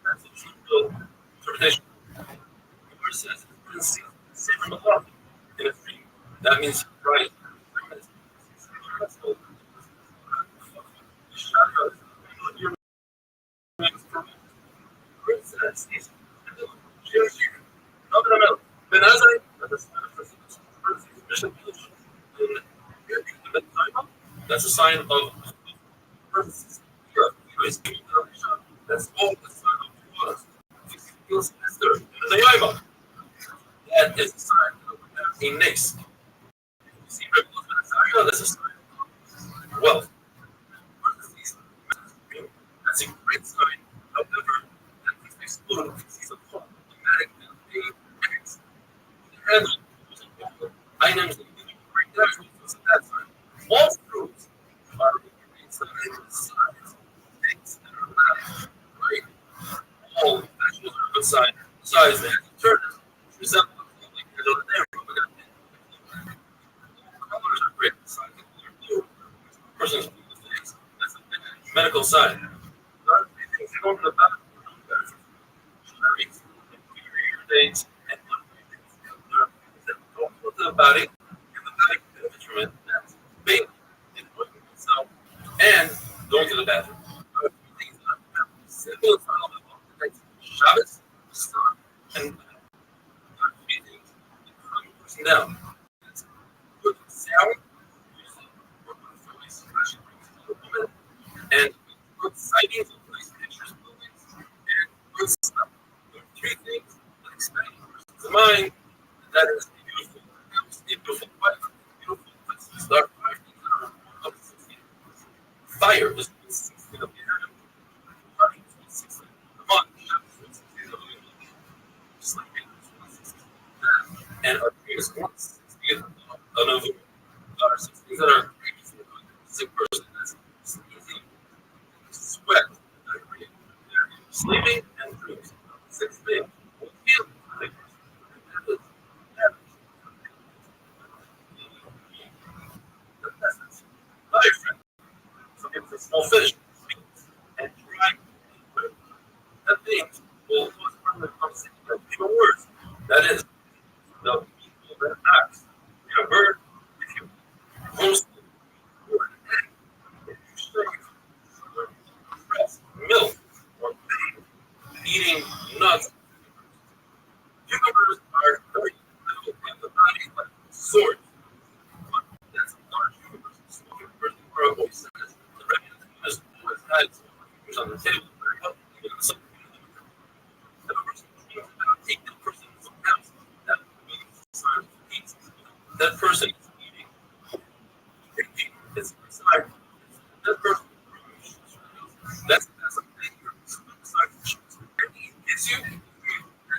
that's a true interpretation. The verse says it's safe from the law in a dream. That means right. That's a sign of that's all the sign of us. That is a sign of a nix. See, that's a sign of wealth. That's a great sign. However, that exclude sees a form automatic items that you bring that sign. All fruits are great signs, things that are not right. All vegetables are a good sign. Besides that, turn resemble like there's a neighborhood. Colors are great signs. person's things. That's the medical side. Things you go to the bathroom, things and go to the body, and the body benefits from it. That's big. So, and going to the bathroom. Things that are simple as like Shabbos, and person down. Good sound, and good sightings of nice pictures, buildings, and good stuff. There are three things that expand a person's mind. That is beautiful. It's a beautiful life. Beautiful place to start. Five things that are up to 16. Fire is 16 of the air. Running is 16. The month is 16 of the air. Sleeping is 16. And our dream is 160 of 16 that are sick person that's sneezing, sweat, sleeping, and dreams. 6 things. We feel like another friend. Some people say small fish and try that things will cause permanent conversation. Even worse, that is the people that acts. You know, bird, if you host or an egg, if you shave breast, milk, or baby, eating nuts, cucumbers are very little in the body, like swords. But that's a large universe. So universe are always says the Rabbi has always had cucumbers on the table, very healthy, even in the summer. The person take that person to some house that eats. That person is eating. It's inside. That person. That's a thing. Side gives you.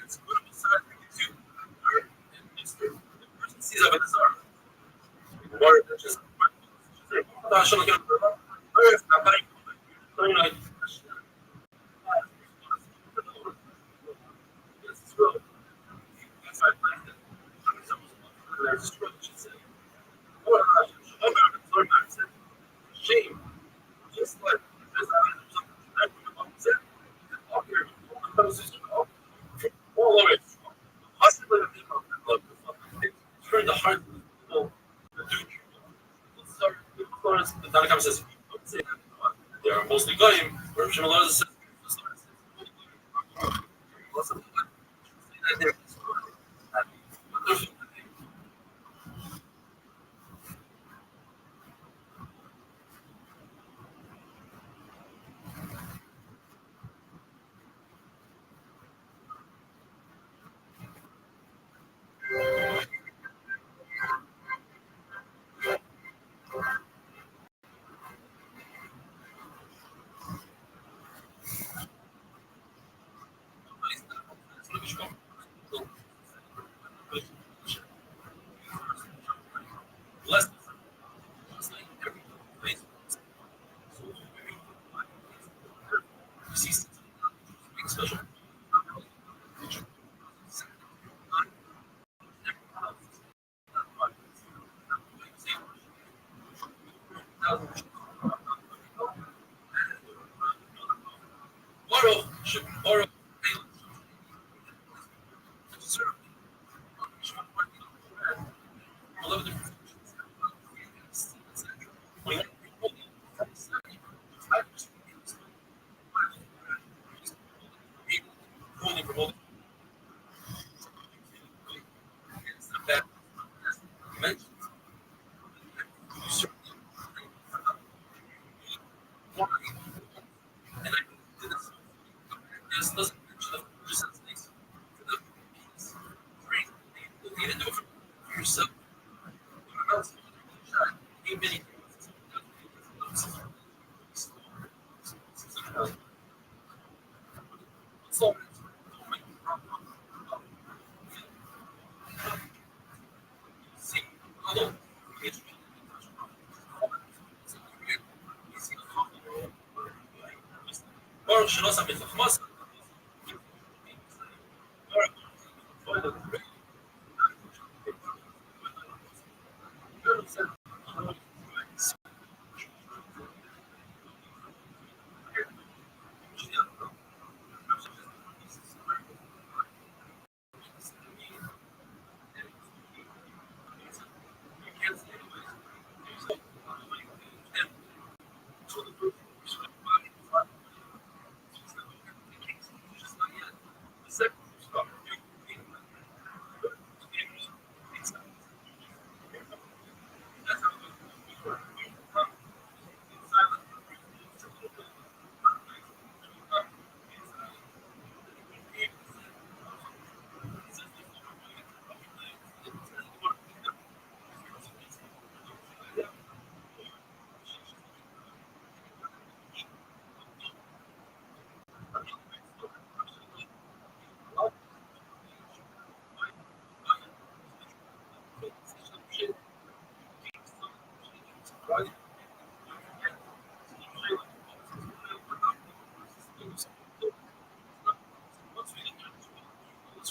It's good side gives you. The person sees up in his arm. Water that just. Shame. Just like all of it. Possibly the people that love turn the heart of the people that do the Tanakh says, they are mostly goyim, where Shimon says,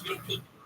you know,